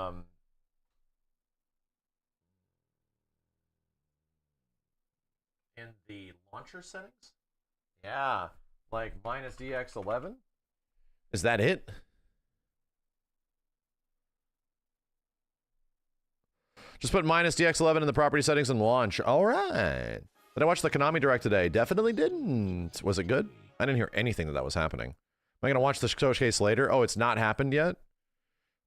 in the launcher settings? Yeah, like minus DX11. Is that it? Just put minus DX11 in the property settings and launch. All right. Did I watch the Konami Direct today? Definitely didn't. Was it good? I didn't hear anything that was happening. Am I going to watch the showcase later? Oh, it's not happened yet?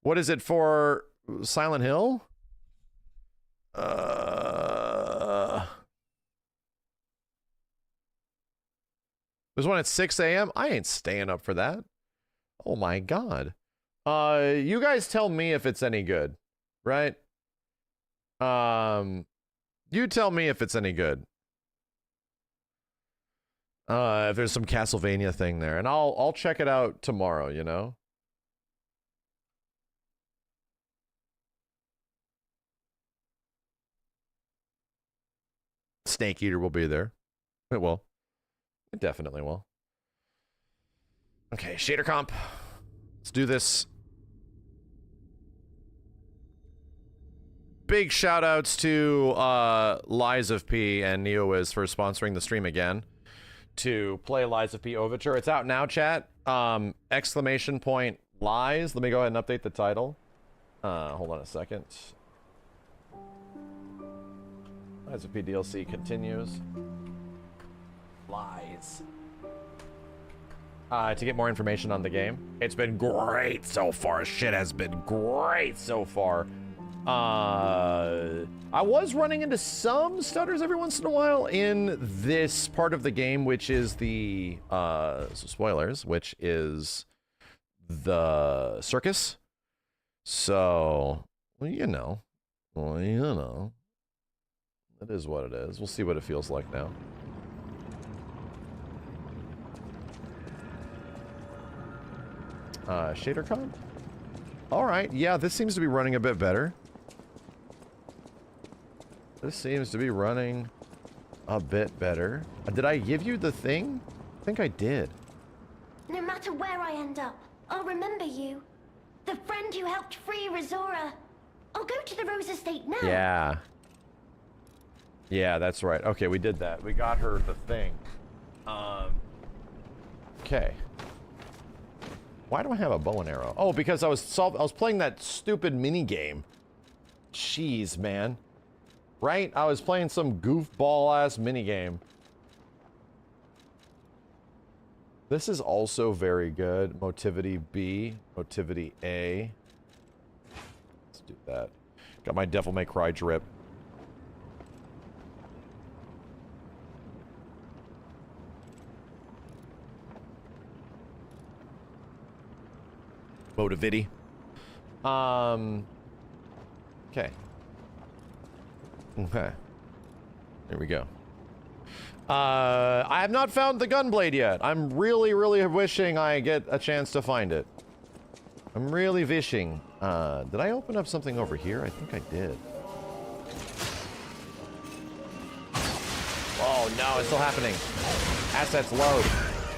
What is it for Silent Hill? There's one at 6 a.m.? I ain't staying up for that. Oh my god. You guys tell me if it's any good, right? You tell me if it's any good. If there's some Castlevania thing there, and I'll check it out tomorrow, you know? Snake Eater will be there. It will. It definitely will. Okay, shader comp. Let's do this. Big shout outs to Lies of P and NeoWiz for sponsoring the stream again to play Lies of P Overture. It's out now, chat. Exclamation point Lies. Let me go ahead and update the title. Hold on a second. Lies of P DLC continues. Lies. To get more information on the game. It's been great so far. Shit has been great so far. I was running into some stutters every once in a while in this part of the game, which is the spoilers, which is the circus. So, well, you know, it is what it is. We'll see what it feels like now. Shader comp? Alright, yeah, this seems to be running a bit better. This seems to be running a bit better. Did I give you the thing? I think I did. No matter where I end up, I'll remember you. The friend who helped free Rizora. I'll go to the Rose Estate now. Yeah. Yeah, that's right. Okay, we did that. We got her the thing. Okay. Why do I have a bow and arrow? Oh, because I was playing that stupid mini game. Jeez, man. Right? I was playing some goofball ass mini game. This is also very good. Motivity B, Motivity A. Let's do that. Got my Devil May Cry drip. Motivity. Okay. Okay. There we go. I have not found the gunblade yet. I'm really, really wishing I get a chance to find it. I'm really wishing. Did I open up something over here? I think I did. Oh no, it's still happening. Assets load.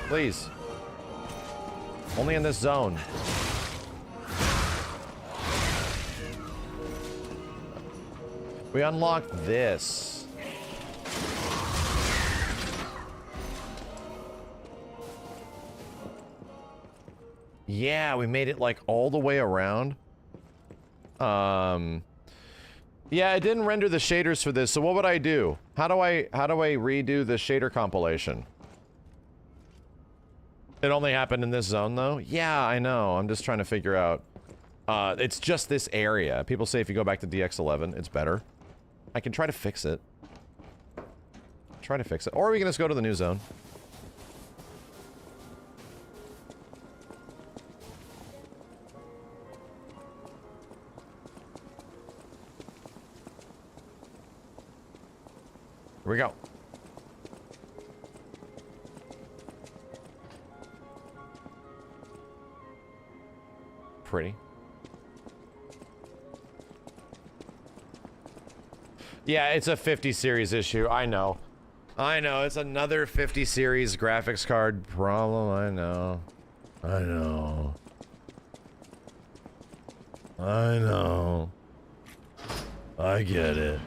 Please. Only in this zone. We unlocked this. Yeah, we made it like all the way around. Yeah, it didn't render the shaders for this, so what would I do? How do I redo the shader compilation? It only happened in this zone though? Yeah, I know. I'm just trying to figure out. It's just this area. People say if you go back to DX11, it's better. I can try to fix it. Try to fix it. Or we can just go to the new zone. Here we go. Pretty. Yeah, it's a 50 series issue. I know. I know. It's another 50 series graphics card problem. I know. I know. I know. I get it.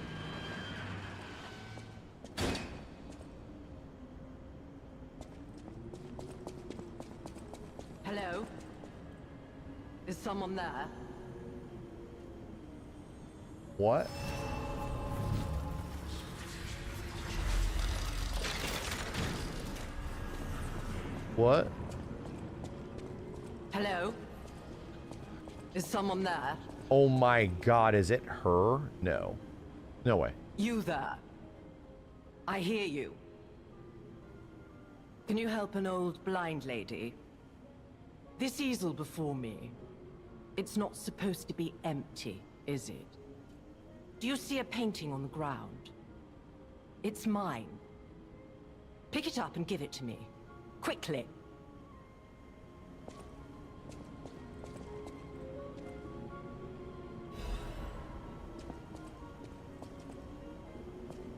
Hello? Is someone there? What? What? Hello? Is someone there? Oh my god, is it her? No. No way. You there? I hear you. Can you help an old blind lady? This easel before me, it's not supposed to be empty, is it? Do you see a painting on the ground? It's mine. Pick it up and give it to me. Quickly.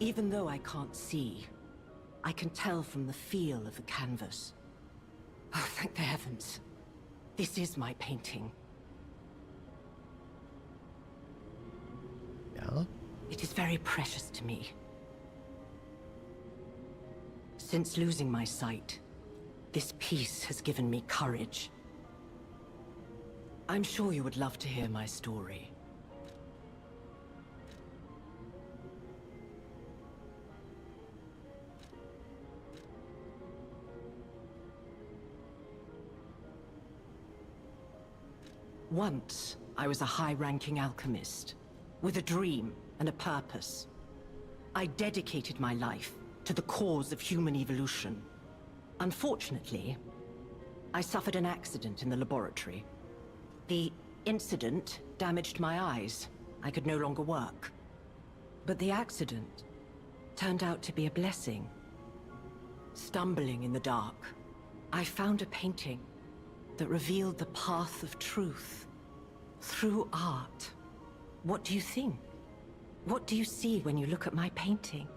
Even though I can't see, I can tell from the feel of the canvas. Oh, thank the heavens. This is my painting. Yeah? It is very precious to me. Since losing my sight, this piece has given me courage. I'm sure you would love to hear my story. Once, I was a high-ranking alchemist, with a dream and a purpose. I dedicated my life to the cause of human evolution. Unfortunately, I suffered an accident in the laboratory. The incident damaged my eyes. I could no longer work. But the accident turned out to be a blessing. Stumbling in the dark, I found a painting that revealed the path of truth through art. What do you think? What do you see when you look at my painting?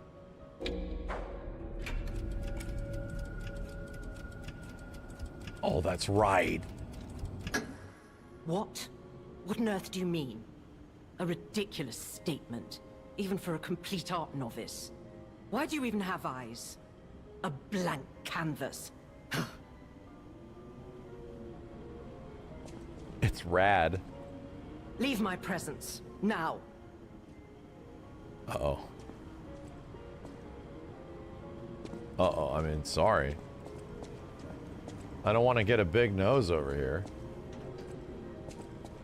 Oh, that's right. What? What on earth do you mean? A ridiculous statement, even for a complete art novice. Why do you even have eyes? A blank canvas. It's rad. Leave my presence, now. Uh-oh. Uh-oh, I mean, sorry. I don't want to get a big nose over here.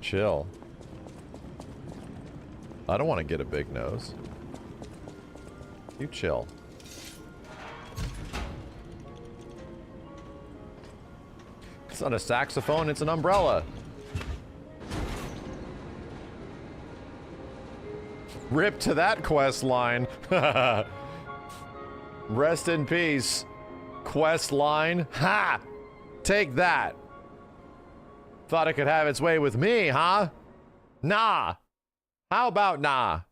Chill. I don't want to get a big nose. You chill. It's not a saxophone, it's an umbrella. Rip to that quest line. Rest in peace. Quest line. Ha! Take that. Thought it could have its way with me, huh? Nah. How about nah?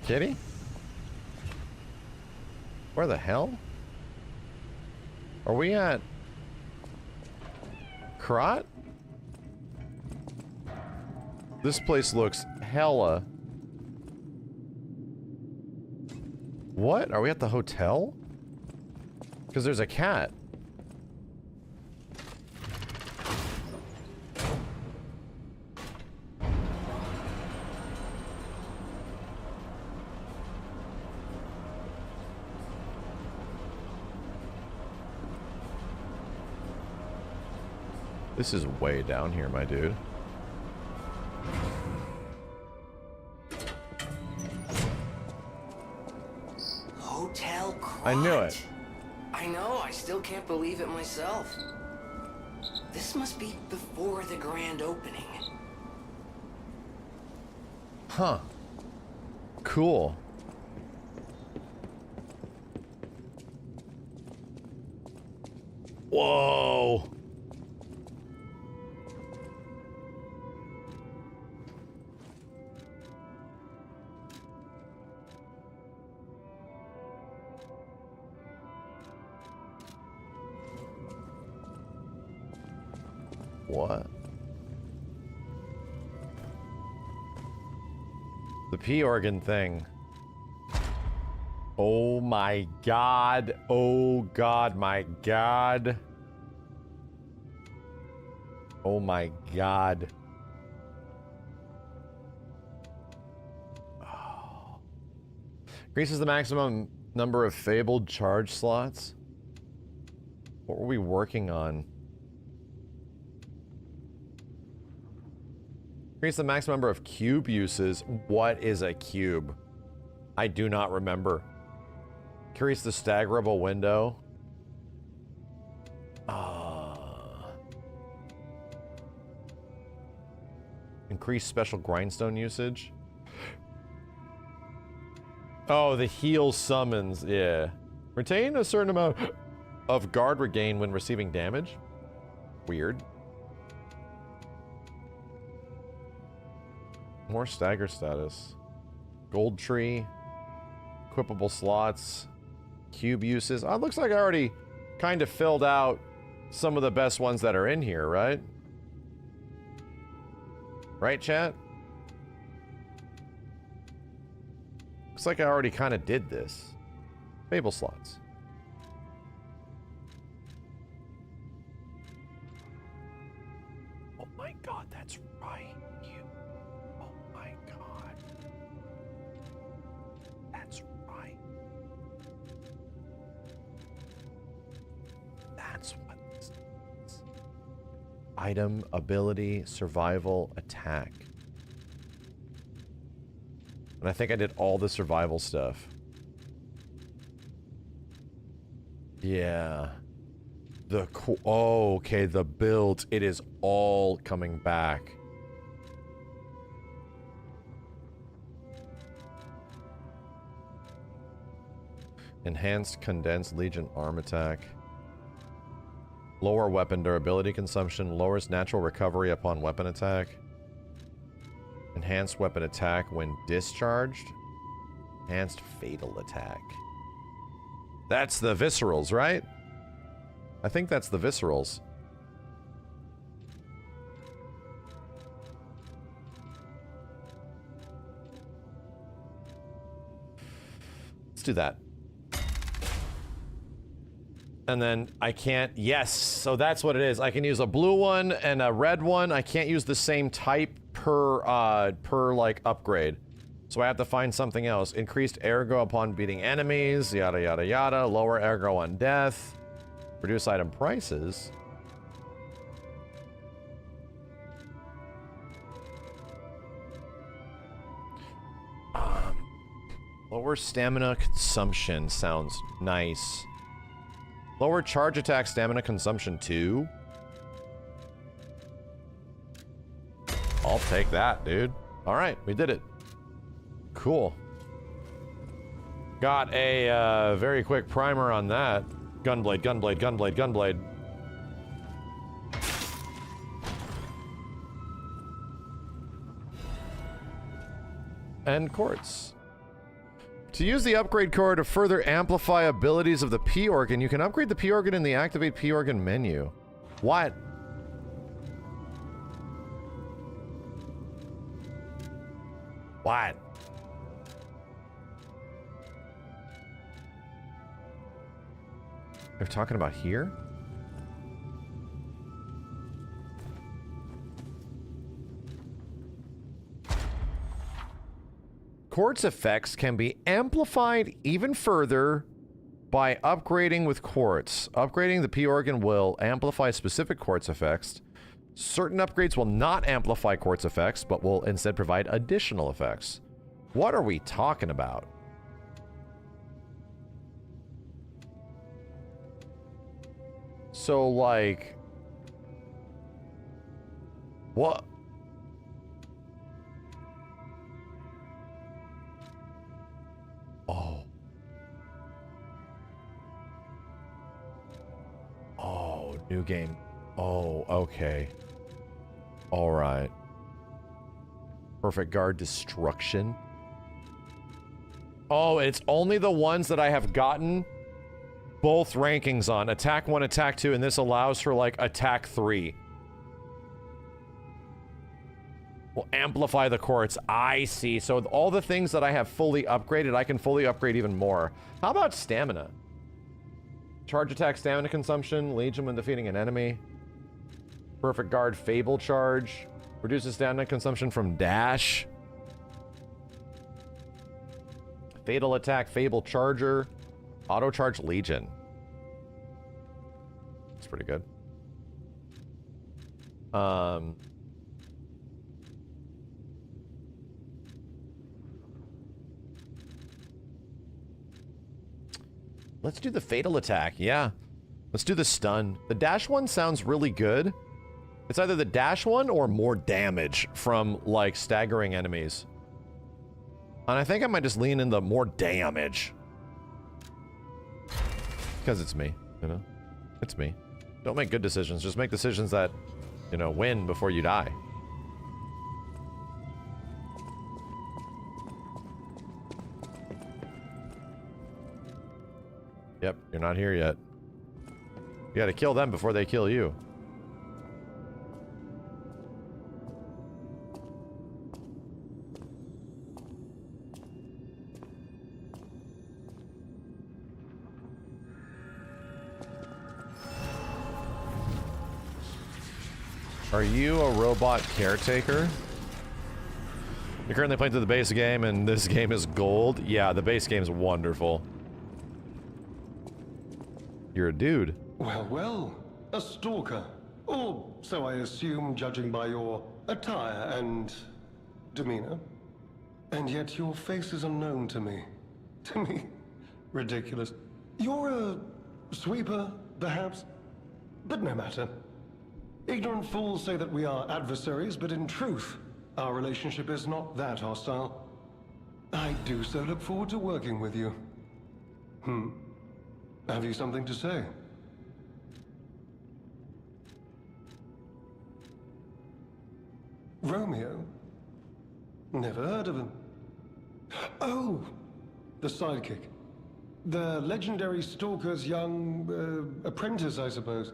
Kitty? Where the hell? Are we at Krat? This place looks hella. What? Are we at the hotel? Because there's a cat. This is way down here, my dude. Hotel Krat. I knew it. I know, I still can't believe it myself. This must be before the grand opening. Huh. Cool. Whoa. What? The P organ thing. Oh my god. Oh god, my god. Oh my god. Oh. Increases the maximum number of fabled charge slots. What were we working on? Increase the maximum number of cube uses. What is a cube? I do not remember. Increase the staggerable window. Increase special grindstone usage. Oh, the heal summons. Yeah. Retain a certain amount of guard regain when receiving damage. Weird. More stagger status. Gold tree. Equipable slots. Cube uses. Oh, it looks like I already kind of filled out some of the best ones that are in here, right? Right, chat? Looks like I already kind of did this. Fable slots. Oh my god, that's right. Oh my god. That's right. That's what this is. Item, ability, survival, attack. And I think I did all the survival stuff. Yeah. Oh, okay, the build. It is all coming back. Enhanced condensed Legion arm attack. Lower weapon durability consumption. Lowers natural recovery upon weapon attack. Enhanced weapon attack when discharged. Enhanced fatal attack. That's the viscerals, right? I think that's the viscerals. Let's do that. And then I can't, yes, so that's what it is. I can use a blue one and a red one. I can't use the same type per like upgrade. So I have to find something else. Increased ergo upon beating enemies, yada yada yada. Lower ergo on death. Reduce item prices. Lower stamina consumption sounds nice. Lower charge attack stamina consumption too. I'll take that, dude. All right, we did it. Cool. Got a very quick primer on that. Gunblade, gunblade, gunblade, gunblade. And quartz. To use the upgrade core to further amplify abilities of the P organ, you can upgrade the P organ in the activate P organ menu. What? What? They're talking about here? Quartz effects can be amplified even further by upgrading with quartz. Upgrading the P organ will amplify specific quartz effects. Certain upgrades will not amplify quartz effects, but will instead provide additional effects. What are we talking about? So, like... what? Oh. Oh, new game. Oh, okay. Alright. Perfect guard destruction. Oh, it's only the ones that I have gotten both rankings on. Attack 1, Attack 2, and this allows for, like, Attack 3. Will amplify the quartz. I see. So all the things that I have fully upgraded, I can fully upgrade even more. How about stamina? Charge attack stamina consumption. Legion when defeating an enemy. Perfect guard fable charge. Reduces stamina consumption from dash. Fatal attack fable charger. Auto charge legion. That's pretty good. Let's do the fatal attack, yeah. Let's do the stun. The dash one sounds really good. It's either the dash one or more damage from, like, staggering enemies. And I think I might just lean in the more damage. Because it's me, you know? It's me. Don't make good decisions. Just make decisions that, you know, win before you die. Yep, you're not here yet. You gotta kill them before they kill you. Are you a robot caretaker? You're currently playing through the base game and this game is gold? Yeah, the base game is wonderful. You're a dude. Well, well, a stalker. Or so I assume, judging by your attire and demeanor. And yet your face is unknown to me. To me? Ridiculous. You're a sweeper, perhaps? But no matter. Ignorant fools say that we are adversaries, but in truth, our relationship is not that hostile. I do so look forward to working with you. Have you something to say? Romeo? Never heard of him. Oh! The sidekick. The legendary stalker's young, apprentice, I suppose.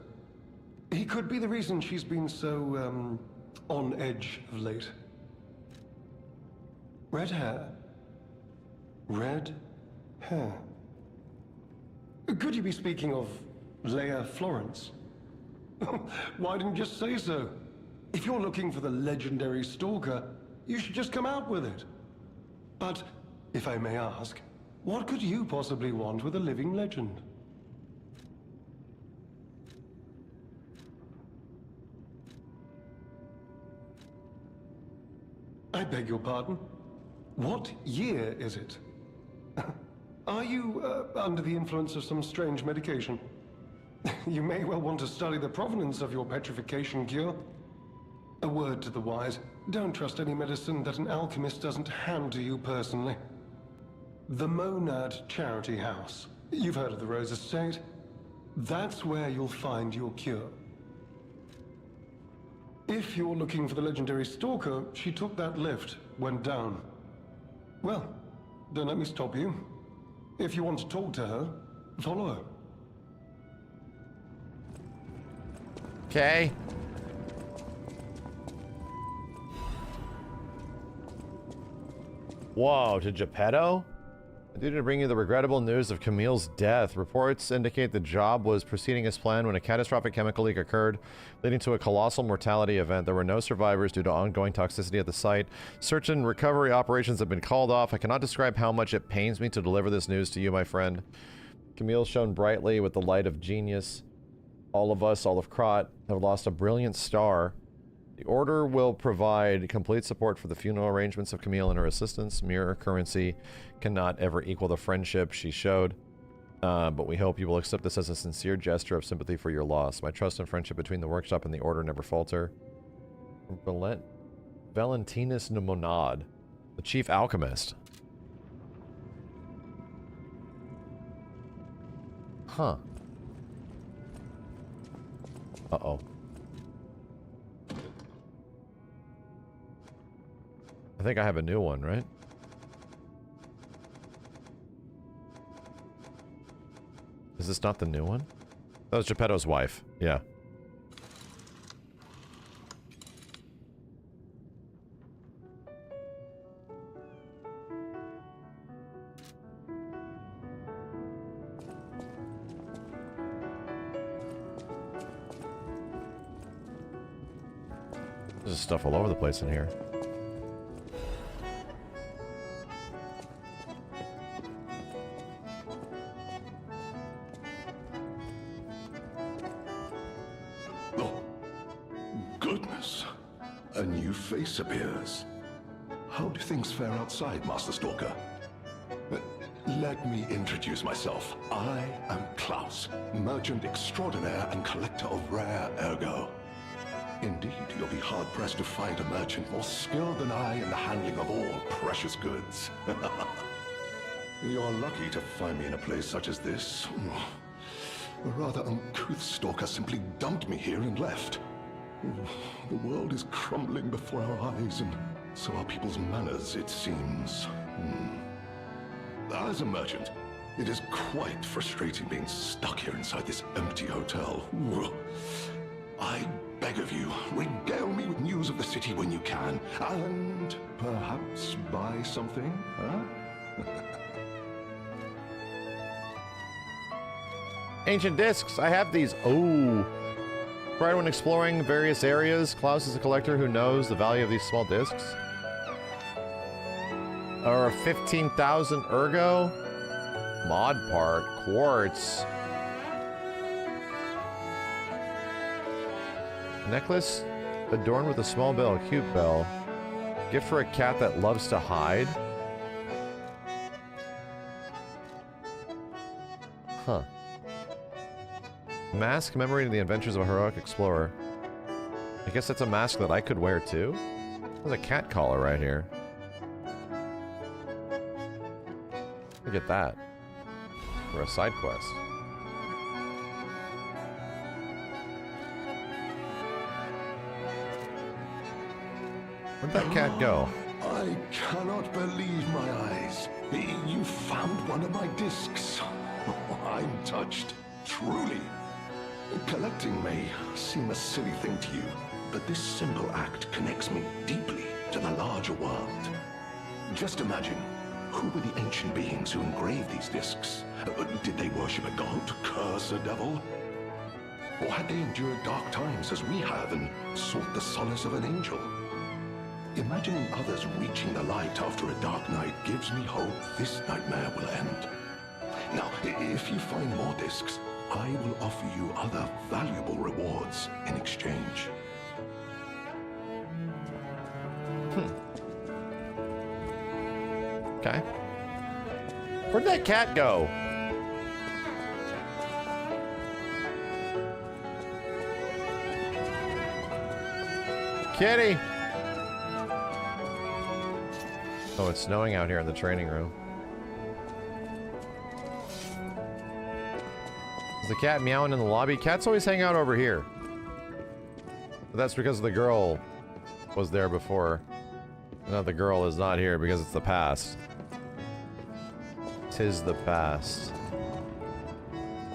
He could be the reason she's been so, on edge of late. Red hair. Red hair. Could you be speaking of Leia Florence? Why didn't you just say so? If you're looking for the legendary stalker, you should just come out with it. But, if I may ask, what could you possibly want with a living legend? I beg your pardon? What year is it? Are you, under the influence of some strange medication? You may well want to study the provenance of your petrification cure. A word to the wise, don't trust any medicine that an alchemist doesn't hand to you personally. The Monad Charity House. You've heard of the Rose Estate? That's where you'll find your cure. If you're looking for the legendary stalker, she took that lift, went down. Well, don't let me stop you. If you want to talk to her, follow her. Okay. Whoa, to Geppetto? Due to bring you the regrettable news of Camille's death, reports indicate the job was proceeding as planned when a catastrophic chemical leak occurred, leading to a colossal mortality event. There were no survivors due to ongoing toxicity at the site. Search and recovery operations have been called off. I cannot describe how much it pains me to deliver this news to you, my friend. Camille shone brightly with the light of genius. All of us, all of Krot, have lost a brilliant star. The Order will provide complete support for the funeral arrangements of Camille and her assistants. Mere currency cannot ever equal the friendship she showed, but we hope you will accept this as a sincere gesture of sympathy for your loss. My trust and friendship between the workshop and the Order never falter. Valentinus Monad, the chief alchemist. Huh. Uh-oh. I think I have a new one, right? Is this not the new one? That was Geppetto's wife. Yeah. There's stuff all over the place in here. Face appears. How do things fare outside, Master Stalker? Let me introduce myself. I am Klaus, merchant extraordinaire and collector of rare ergo. Indeed, you'll be hard-pressed to find a merchant more skilled than I in the handling of all precious goods. You're lucky to find me in a place such as this. A rather uncouth stalker simply dumped me here and left. The world is crumbling before our eyes, and so are people's manners, it seems. As a merchant, it is quite frustrating being stuck here inside this empty hotel. I beg of you, regale me with news of the city when you can, and perhaps buy something, huh? Ancient discs, I have these. Oh. Right when exploring various areas, Klaus is a collector who knows the value of these small discs. Or 15,000 ergo? Mod part, quartz. Necklace adorned with a small bell, a cute bell. Gift for a cat that loves to hide. Huh. Mask commemorating the adventures of a heroic explorer. I guess that's a mask that I could wear too? There's a cat collar right here. Look at that. For a side quest. Where'd that cat go? I cannot believe my eyes. You found one of my discs. I'm touched, truly. Collecting may seem a silly thing to you, but this simple act connects me deeply to the larger world. Just imagine, who were the ancient beings who engraved these discs? Did they worship a god, curse a devil? Or had they endured dark times as we have and sought the solace of an angel? Imagining others reaching the light after a dark night gives me hope this nightmare will end. Now, if you find more discs, I will offer you other valuable rewards in exchange. Okay. Where'd that cat go? Kitty! Oh, it's snowing out here in the training room. Is the cat meowing in the lobby? Cats always hang out over here. But that's because the girl was there before. Now the girl is not here because it's the past. 'Tis the past.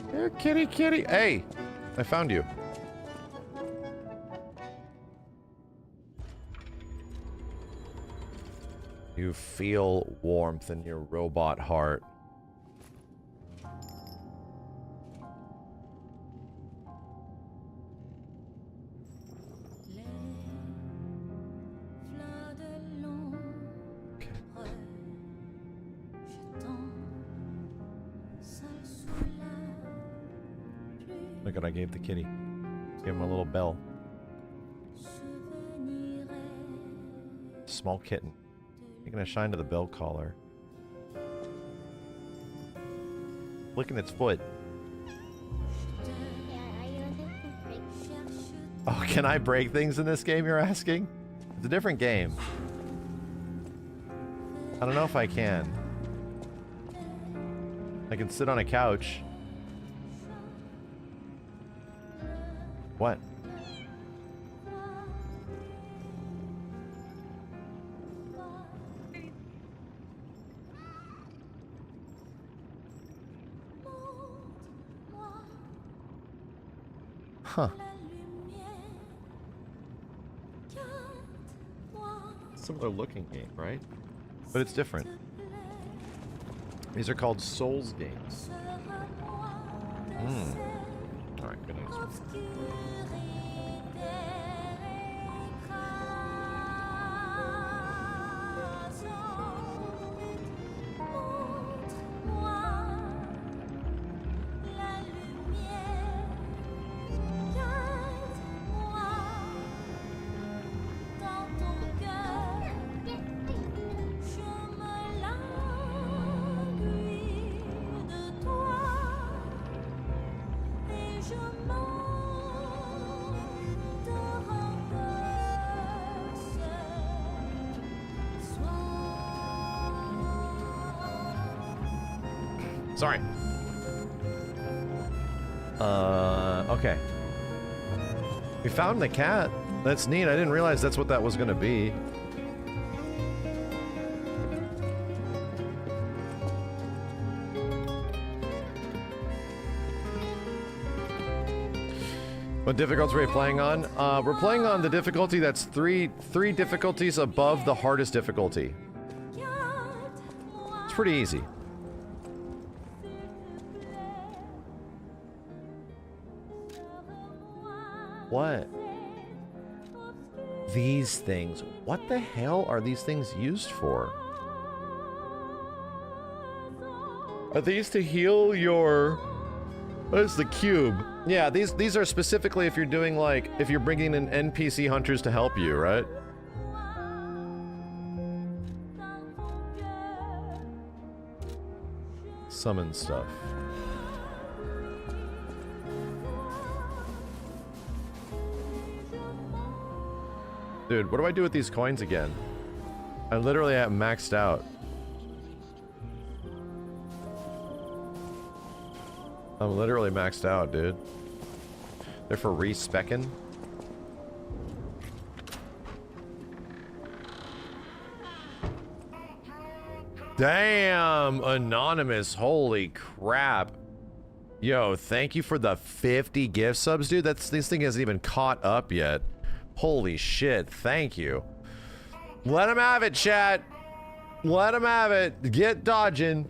Here, kitty, kitty. Hey! I found you. You feel warmth in your robot heart. Look what I gave the kitty. Gave him a little bell. Small kitten. Taking a shine to the bell collar. Licking its foot. Oh, can I break things in this game, you're asking? It's a different game. I don't know if I can. I can sit on a couch. What? Huh. Similar looking game, right? But it's different. These are called Souls games. Alright, good answer. Sorry. Okay. We found the cat. That's neat. I didn't realize that's what that was gonna be. What difficulty are we playing on? We're playing on the difficulty that's three difficulties above the hardest difficulty. It's pretty easy. What? These things. What the hell are these things used for? Are these to heal your... What is the cube? Yeah, these are specifically if you're doing like... If you're bringing in NPC hunters to help you, right? Summon stuff. Dude, what do I do with these coins again? I literally have maxed out. I'm literally maxed out, dude. They're for re-specking. Damn, anonymous. Holy crap. Yo, thank you for the 50 gift subs, dude. This thing hasn't even caught up yet. Holy shit, thank you. Let him have it, chat. Let him have it. Get dodging.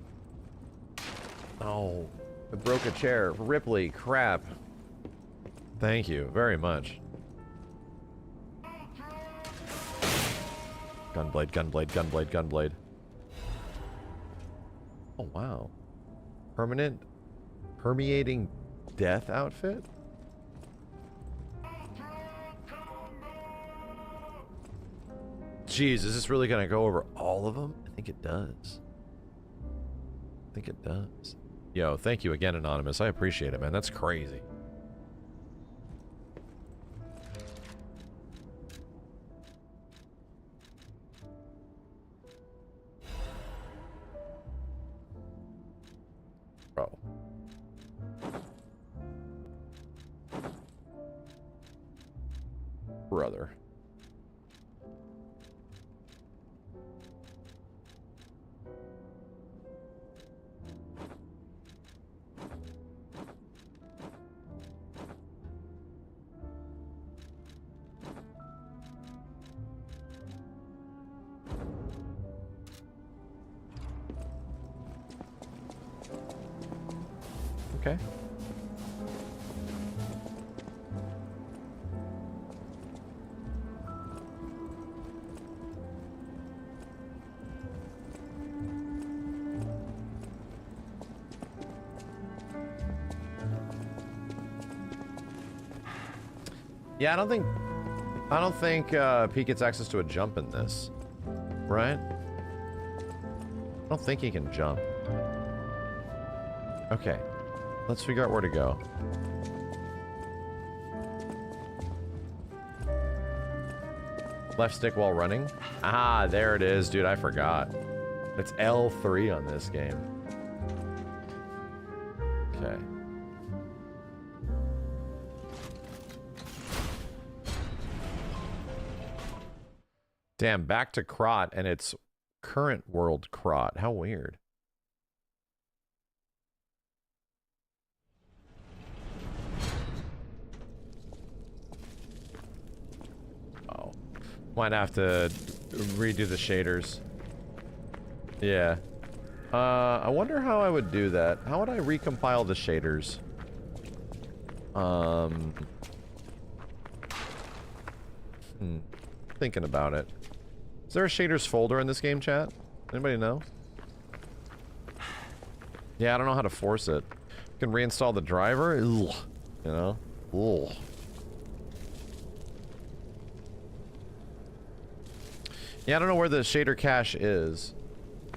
Oh, I broke a chair. Ripley, crap. Thank you very much. Gunblade, gunblade, gunblade, gunblade. Oh, wow. Permanent permeating death outfit? Jeez, is this really gonna go over all of them? I think it does. I think it does. Yo, thank you again, Anonymous. I appreciate it, man. That's crazy. Bro. Brother. Okay. Yeah, I don't think Pete gets access to a jump in this, right? I don't think he can jump. Okay. Let's figure out where to go. Left stick while running? Ah, there it is, dude. I forgot. It's L3 on this game. Okay. Damn, back to Krot, and it's current world Krot. How weird. Might have to redo the shaders. Yeah. I wonder how I would do that. How would I recompile the shaders? Thinking about it. Is there a shaders folder in this game, chat? Anybody know? Yeah, I don't know how to force it. You can reinstall the driver? Ugh. You know? Ugh. Yeah, I don't know where the shader cache is.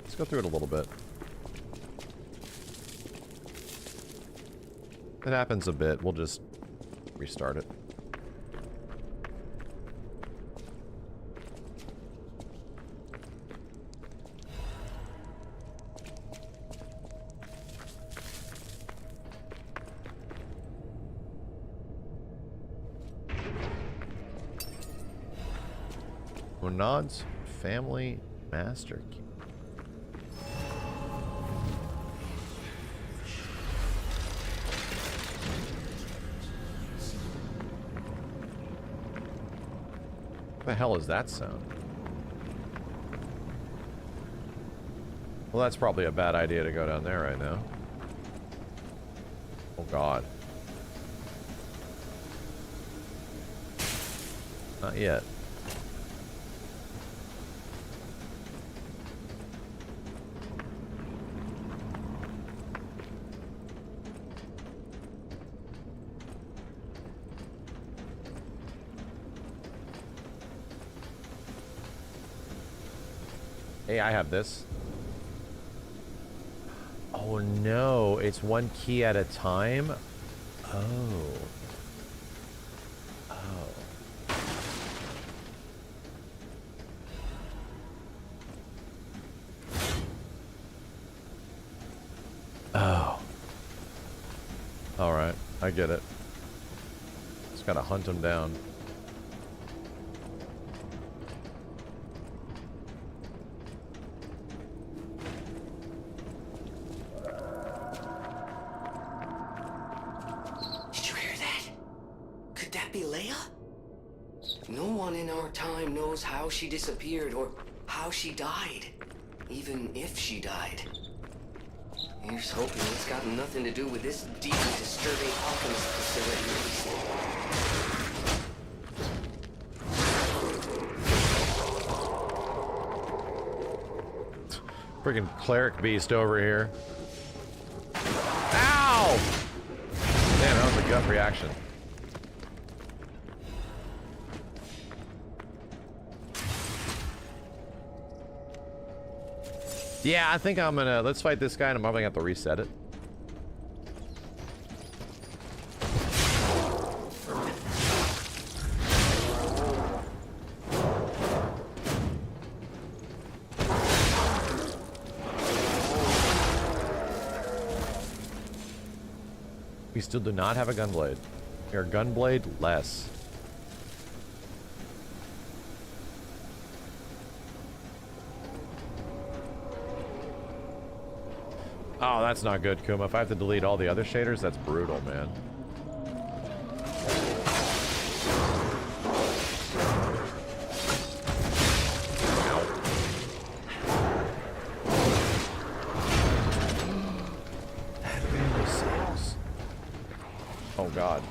Let's go through it a little bit. It happens a bit. We'll just restart it. Nods family master key. What the hell is that sound? Well, that's probably a bad idea to go down there right now. Oh God. Not yet. Hey, I have this. Oh no, it's one key at a time? Oh. Oh. Alright, I get it. Just gotta hunt him down. Did you hear that? Could that be Leia? No one in our time knows how she disappeared or how she died. Even if she died. Here's hoping it's got nothing to do with this deeply disturbing alchemist facility. Freaking cleric beast over here. Ow! Damn, that was a gut reaction. Yeah, I think I'm gonna... Let's fight this guy, and I'm probably gonna have to reset it. We still do not have a gunblade. We are gunblade less. Oh, that's not good, Kuma. If I have to delete all the other shaders, that's brutal, man. That really sucks. Oh, God.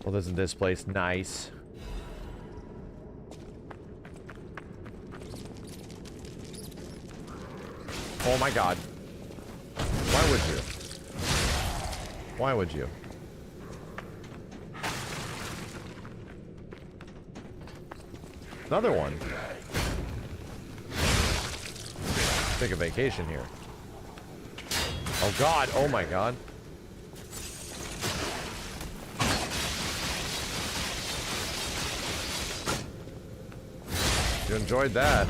Well, isn't this place nice? Oh my God. Why would you? Why would you? Another one. Take a vacation here. Oh God, oh my God. You enjoyed that.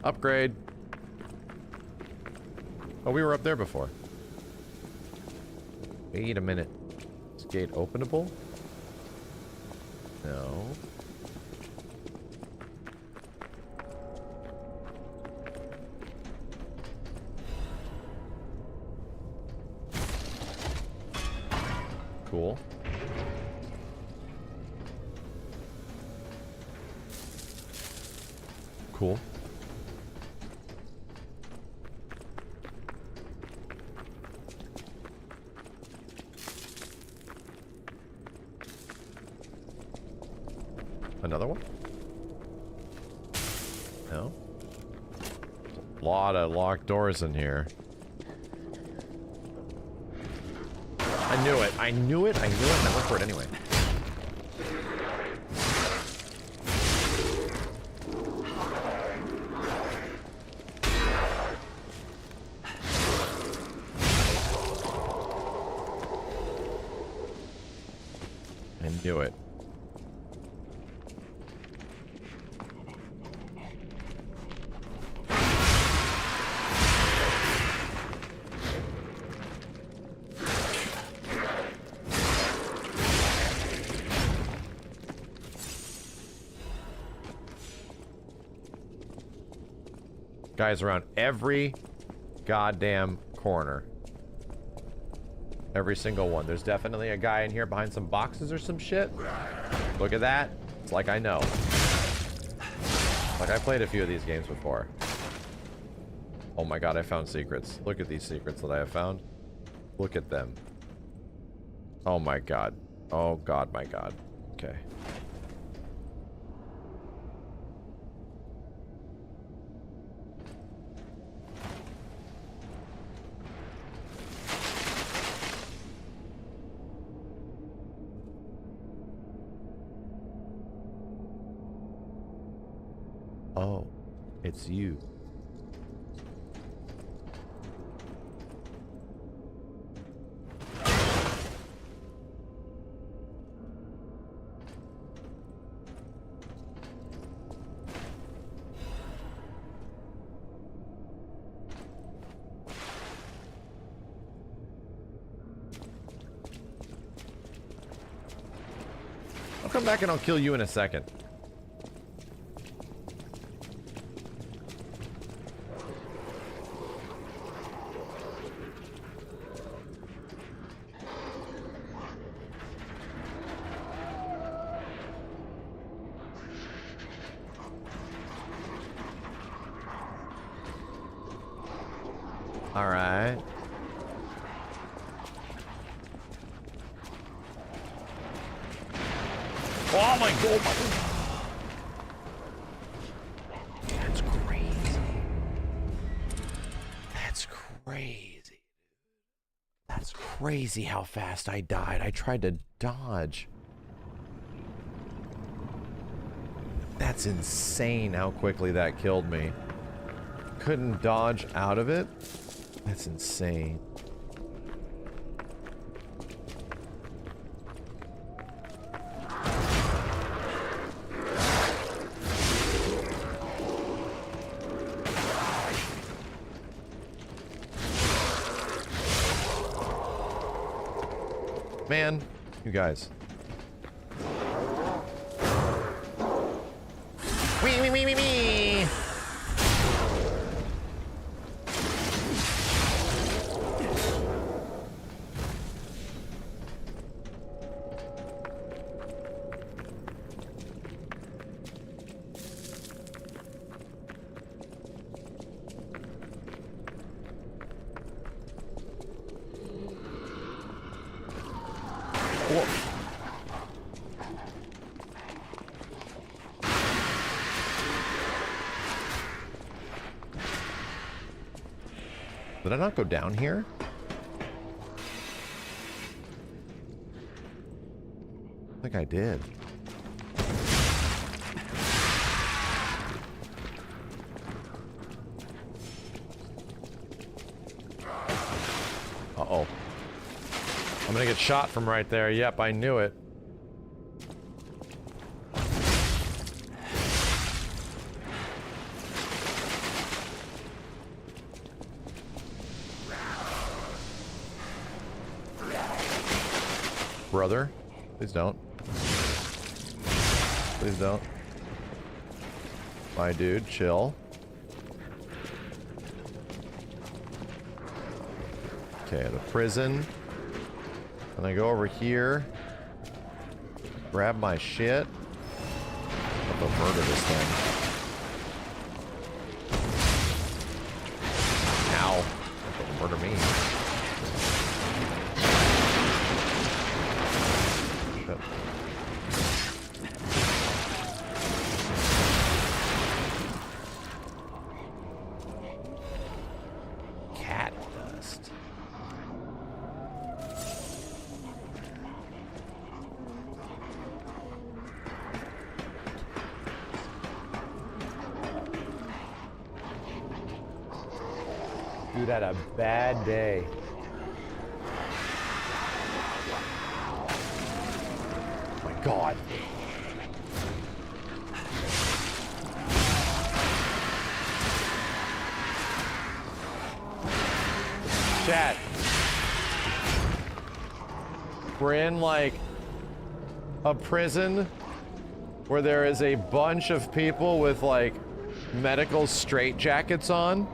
Upgrade. Oh, we were up there before. Wait a minute. Is gate openable? No. Cool. Cool. Another one? No? A lot of locked doors in here. I knew it. I knew it. I knew it. And I went for it anyway. I knew it. Guys around every goddamn corner. Every single one. There's definitely a guy in here behind some boxes or some shit. Look at that. It's like I know. Like I played a few of these games before. Oh my God, I found secrets. Look at these secrets that I have found. Look at them. Oh my God. Oh god, my god. Okay. Oh, it's you. I'll come back and I'll kill you in a second. All right. Oh my god! That's crazy. That's crazy. That's crazy how fast I died. I tried to dodge. That's insane how quickly that killed me. Couldn't dodge out of it? That's insane. Man, you guys. Wee wee wee wee wee. Did I not go down here? I think I did. Uh-oh. I'm gonna get shot from right there. Yep, I knew it. Brother, please don't. Please don't. My dude, chill. Okay, the prison. And I go over here. Grab my shit. I'm gonna murder this thing. Ow. Don't murder me. Cat dust. Dude had a bad day. Oh my god. Chat. We're in like a prison where there is a bunch of people with like medical straitjackets on.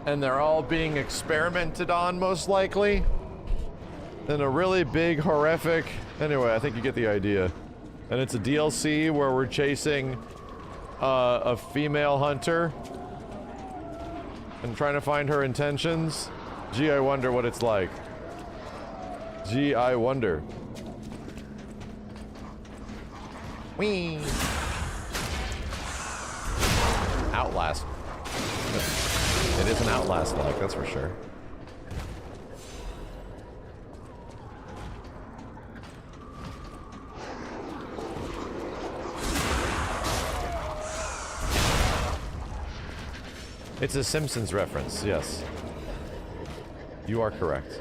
And they're all being experimented on, most likely. In a really big, horrific... Anyway, I think you get the idea. And it's a DLC where we're chasing a female hunter and trying to find her intentions. Gee, I wonder what it's like. Gee, I wonder. Whee! Outlast. It is an Outlast-like, that's for sure. It's a Simpsons reference, yes. You are correct.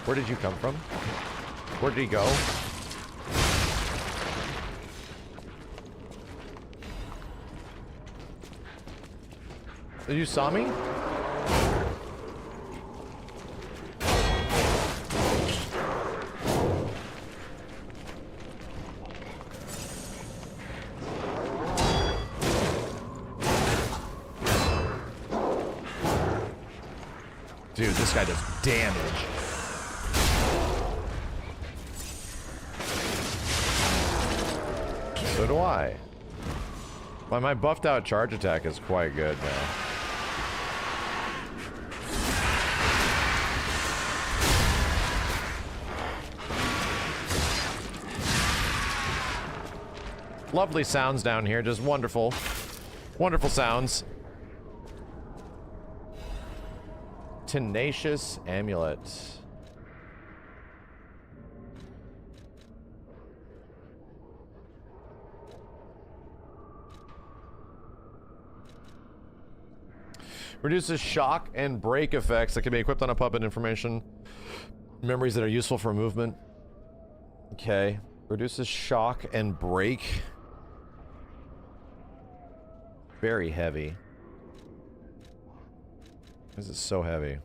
Where did you come from? Where did he go? You saw me? Dude, this guy does damage. So do I. Well, my buffed out charge attack is quite good now. Lovely sounds down here, just wonderful. Wonderful sounds. Tenacious amulet. Reduces shock and break effects that can be equipped on a puppet. Information. Memories that are useful for movement. Okay. Reduces shock and break. Very heavy. This is so heavy.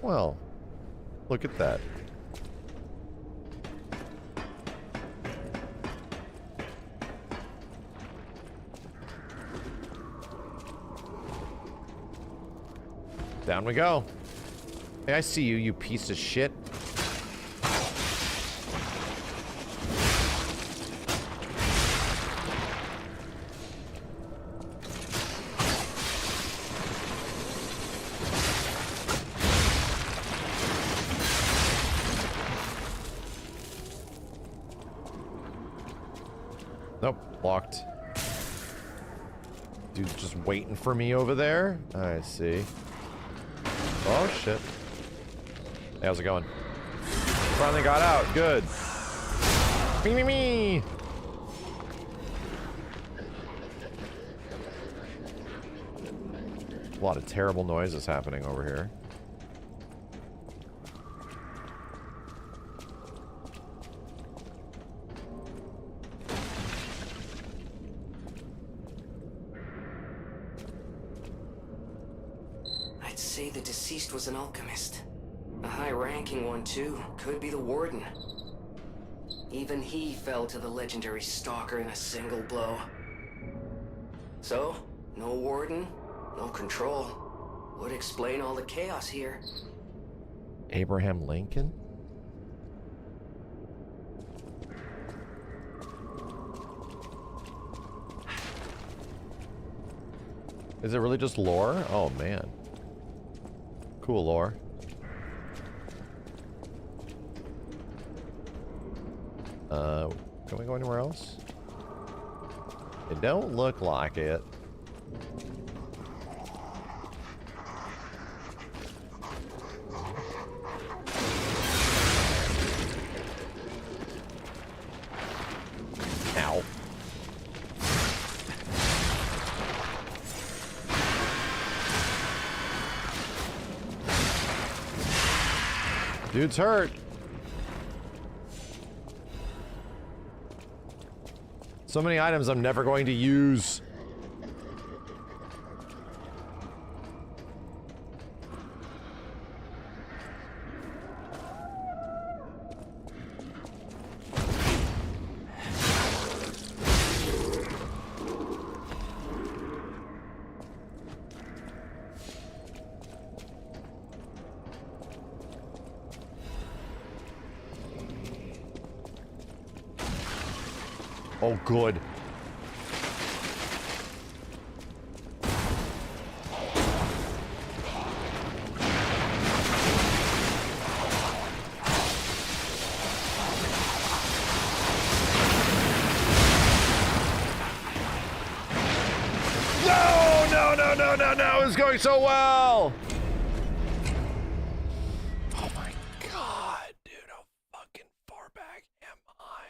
Well, look at that. Down we go. Hey, I see you, you piece of shit. Nope, blocked. Dude's just waiting for me over there. I see. Oh shit. Hey, how's it going? Finally got out. Good. Me. A lot of terrible noises happening over here. I'd say the deceased was an alchemist. A high-ranking one, too. Could be the warden. Even he fell to the legendary stalker in a single blow. So, no warden, no control. Would explain all the chaos here. Abraham Lincoln? Is it really just lore? Oh, man. Cool lore. Can we go anywhere else? It don't look like it. Ow. Dude's hurt. So many items I'm never going to use. Oh, good. No, it's going so well. Oh my god, dude, how fucking far back am I?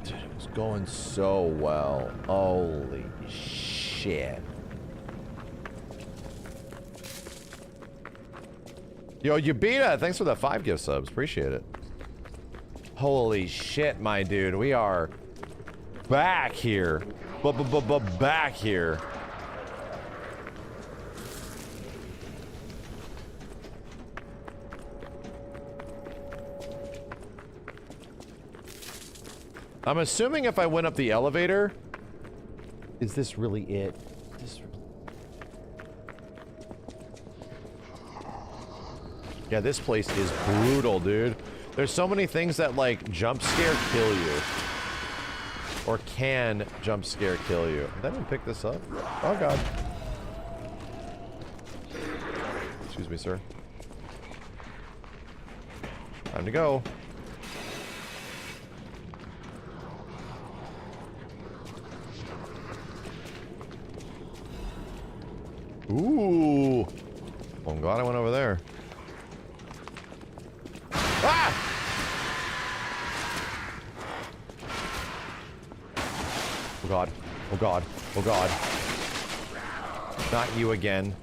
Dude, it was going so well. Holy shit. Yo, Yubita, thanks for the 5 gift subs. Appreciate it. Holy shit, my dude. We are back here. Back here. I'm assuming if I went up the elevator... Is this really it? Yeah, this place is brutal, dude. There's so many things that, like, jump scare kill you. Or can jump scare kill you. Did I even pick this up? Oh, God. Excuse me, sir. Time to go. Ooh. Oh, I'm glad I went over there. Ah! Oh god. Oh god. Oh god. Not you again.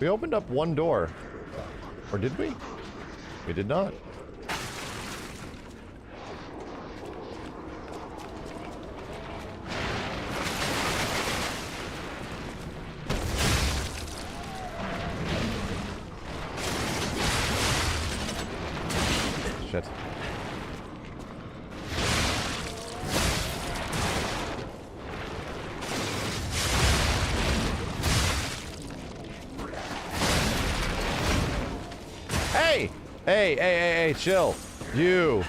We opened up one door. Or did we? We did not. Shit. Hey! Hey, chill. You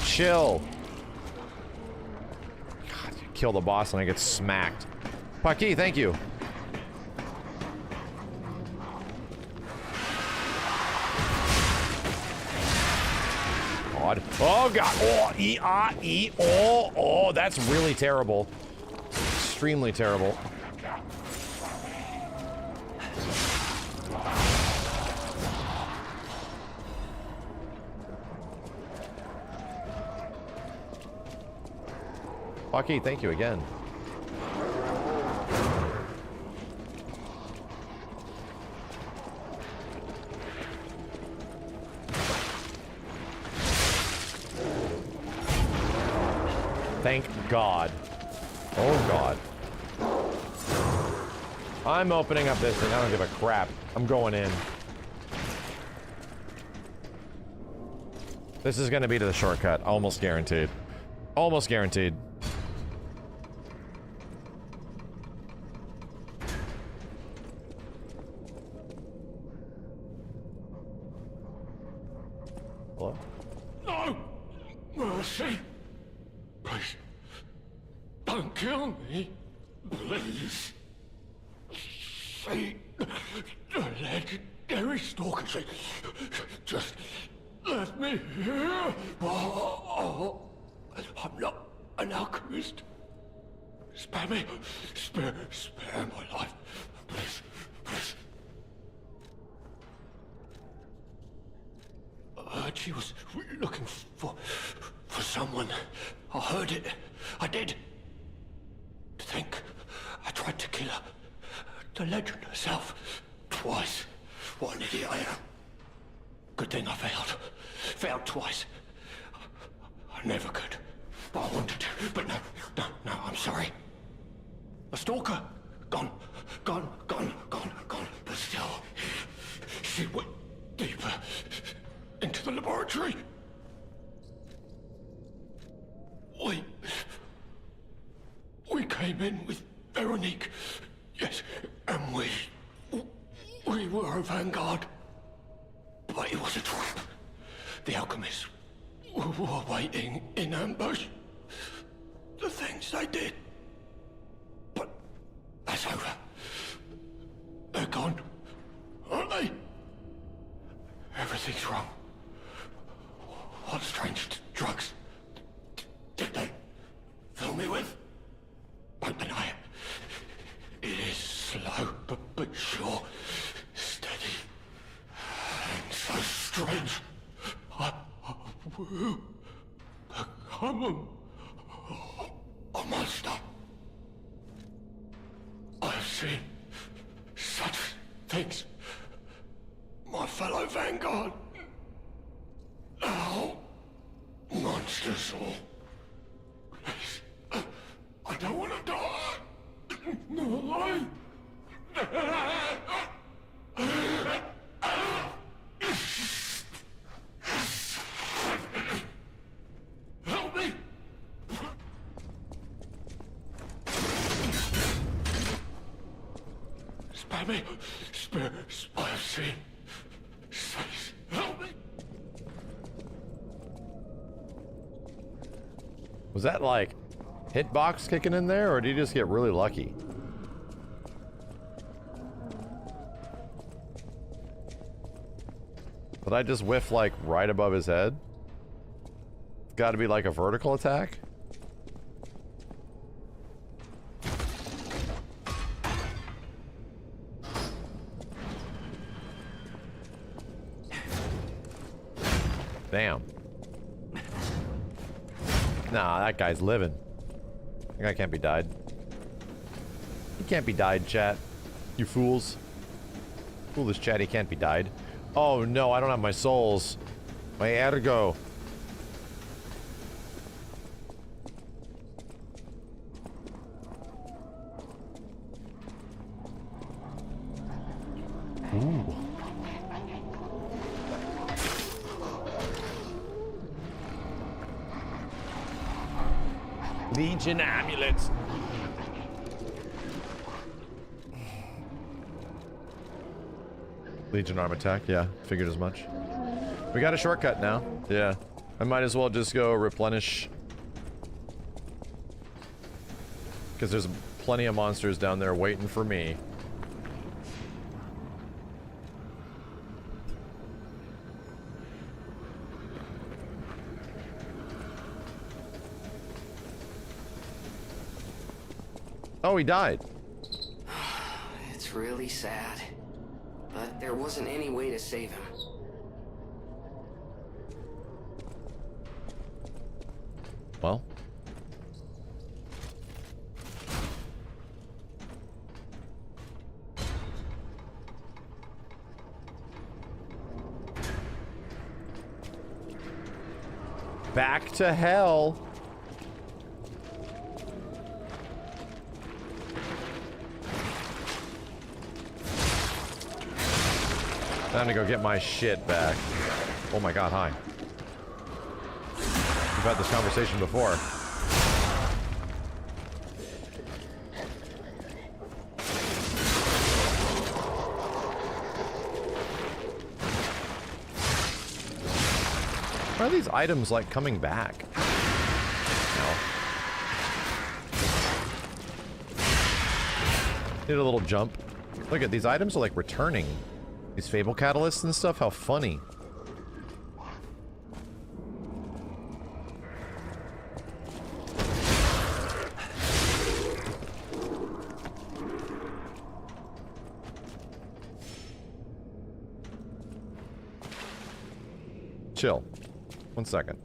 chill. God, you kill the boss and I get smacked. Paki, thank you. God. Oh god. Oh, that's really terrible. Extremely terrible. Paki, thank you again. Thank God. Oh God. I'm opening up this thing. I don't give a crap. I'm going in. This is going to be to the shortcut. Almost guaranteed. Almost guaranteed. Hello? No! Mercy! Please. Don't kill me. Please. See the legendary stalker. Just let me here. Oh, I'm not an alchemist. Spare me. Spare my life. Please. Please. I heard she was looking for someone. I heard it. I did. To think I tried to kill her. The legend herself. Twice. What an idiot I am. Good thing I failed. Failed twice. I never could. But I wanted to. But no, I'm sorry. A stalker. Gone. But still. She went deeper into the laboratory. We came in with Veronique, yes, and we were a vanguard. But it was a trap. The alchemists were waiting in ambush. The things they did. But that's over. They're gone, aren't they? Everything's wrong. What strange drugs did they fill me with? Don't deny it. It is slow, but sure, steady, and so strange. I will become a monster. I have seen such things. My fellow vanguard. Now, monsters all. Please, I don't want to die. No lie. Help me. Spare me. Spare. I have seen. Please, help me. Was that like hitbox kicking in there, or did he just get really lucky? Did I just whiff like right above his head? It's got to be like a vertical attack. Damn. Nah, that guy's living. That guy can't be died. He can't be died, chat. You fools. Foolish chat, he can't be died. Oh no, I don't have my souls. My ergo. Ooh. Legion amulets. Legion arm attack, yeah, figured as much. We got a shortcut now. Yeah, I might as well just go replenish, because there's plenty of monsters down there waiting for me. Oh, he died. It's really sad. But there wasn't any way to save him. Well. Back to hell. Time to go get my shit back. Oh my god, hi. We've had this conversation before. Why are these items like coming back? No. Need a little jump. Look at these items are like returning. These Fable catalysts and stuff, how funny. Chill. 1 second.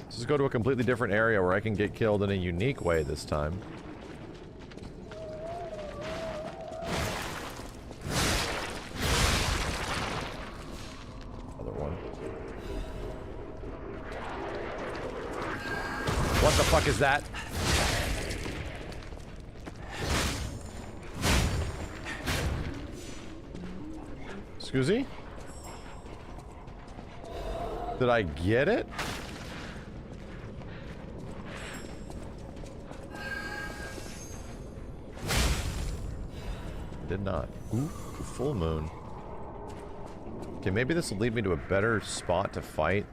Let's just go to a completely different area where I can get killed in a unique way this time. What the fuck is that? Excuse me? Did I get it? Did not. Ooh, full moon. Okay, maybe this will lead me to a better spot to fight.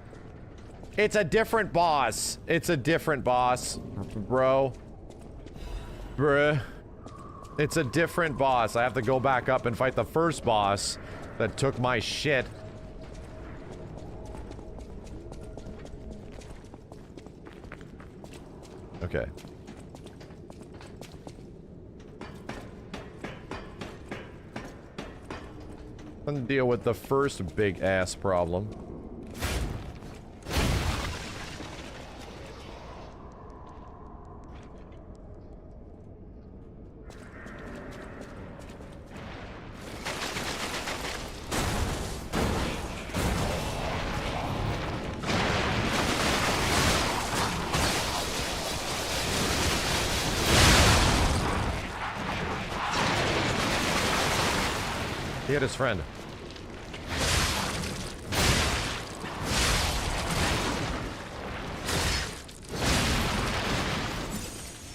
It's a different boss. It's a different boss, bro. Bruh. It's a different boss. I have to go back up and fight the first boss that took my shit. Okay. Let's deal with the first big ass problem. He hit his friend.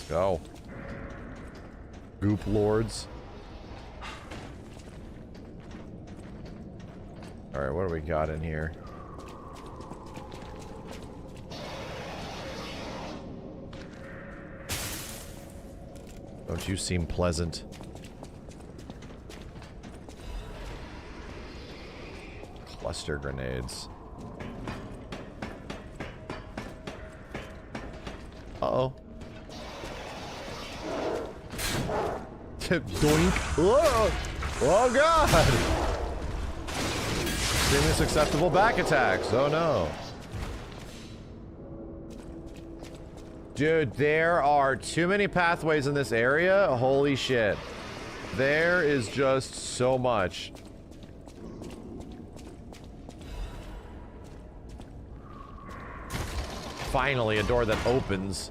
Go. Goop lords. Alright, what do we got in here? Don't you seem pleasant? Cluster grenades. Uh-oh. Doink. Whoa. Oh god! Extremely acceptable back attacks. Oh no. Dude, there are too many pathways in this area. Holy shit. There is just so much. Finally, a door that opens.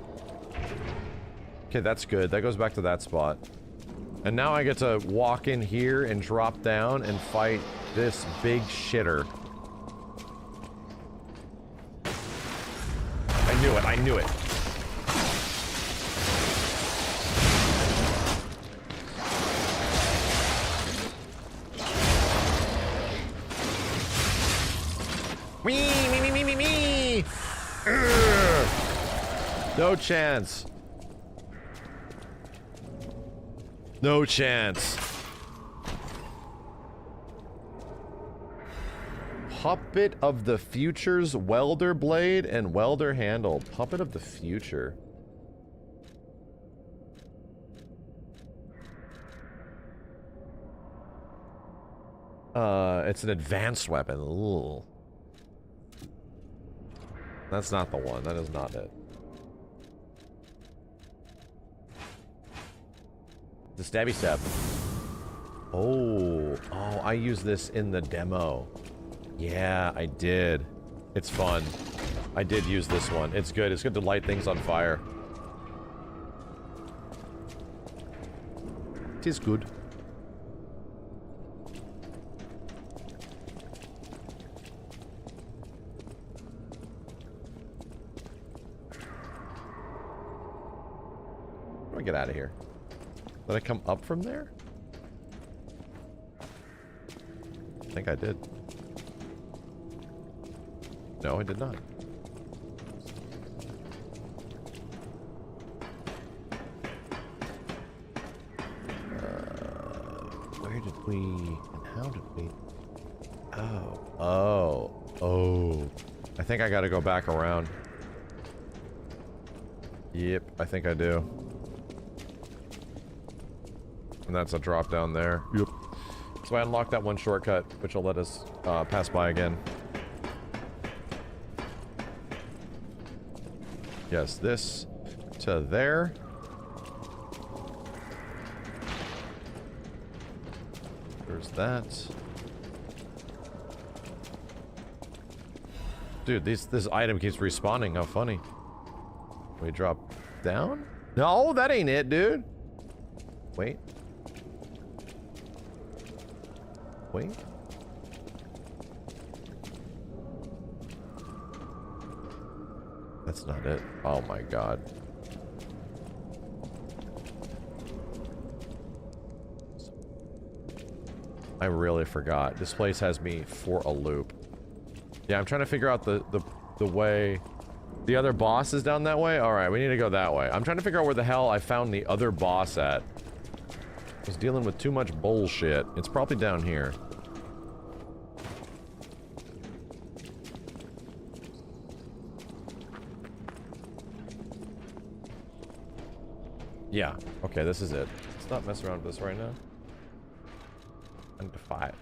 Okay, that's good. That goes back to that spot. And now I get to walk in here and drop down and fight this big shitter. I knew it. I knew it. Me. No chance. No chance. Puppet of the Future's welder blade and welder handle. Puppet of the Future. It's an advanced weapon. Ooh. That's not the one. That is not it. The stabby stab. Oh, I used this in the demo. Yeah, I did. It's fun. I did use this one. It's good. It's good to light things on fire. It is good. How do I get out of here? Did I come up from there? I think I did. No, I did not. Where did we... and how did we... Oh. I think I gotta go back around. Yep, I think I do. And that's a drop down there. Yep. So I unlocked that one shortcut, which will let us pass by again. Yes, this to there. There's that. Dude, this item keeps respawning. How funny. We drop down? No, that ain't it, dude. Wait. That's not it. Oh my god. I really forgot. This place has me for a loop. Yeah, I'm trying to figure out the way... The other boss is down that way? Alright, we need to go that way. I'm trying to figure out where the hell I found the other boss at. I was dealing with too much bullshit. It's probably down here. Yeah. Okay, this is it. Let's not mess around with this right now. And defy it.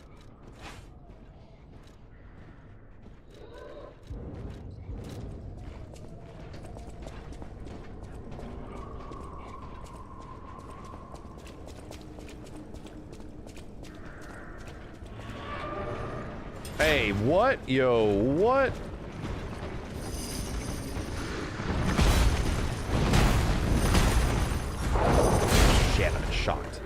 Hey, what? Yo, what? Shit, I'm shocked.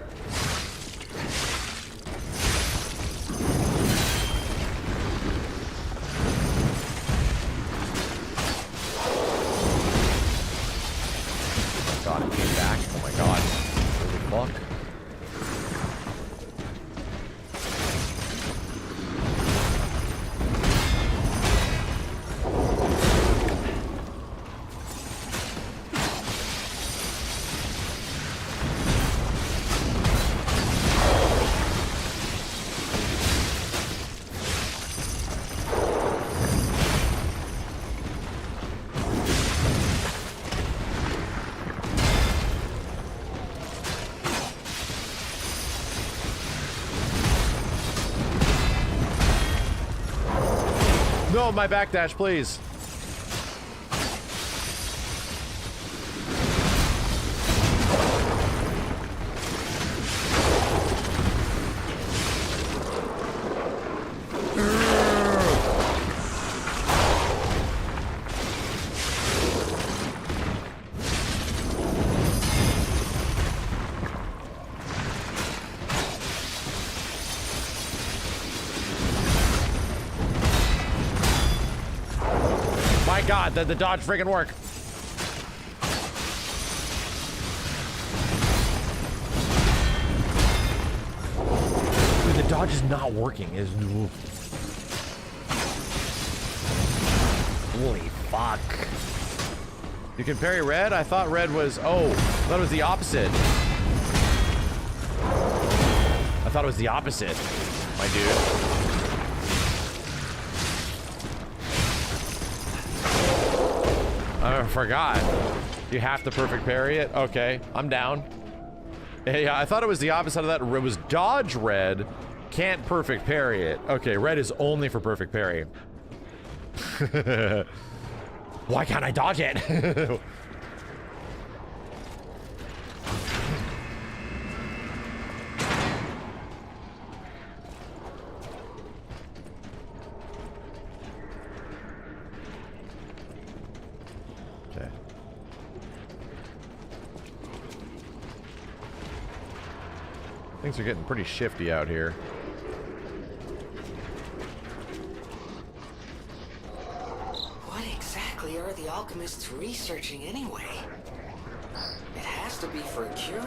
Oh my god, it came back. Oh my god. Holy fuck. No, my backdash, please. God, the dodge friggin' work. Dude, the dodge is not working. Holy fuck. You can parry red? I thought red was... Oh, I thought it was the opposite. I thought it was the opposite, my dude. I forgot. You have to perfect parry it? Okay, I'm down. Yeah, I thought it was the opposite of that. It was dodge red, can't perfect parry it. Okay, red is only for perfect parry. Why can't I dodge it? Things are getting pretty shifty out here. What exactly are the alchemists researching anyway? It has to be for a cure.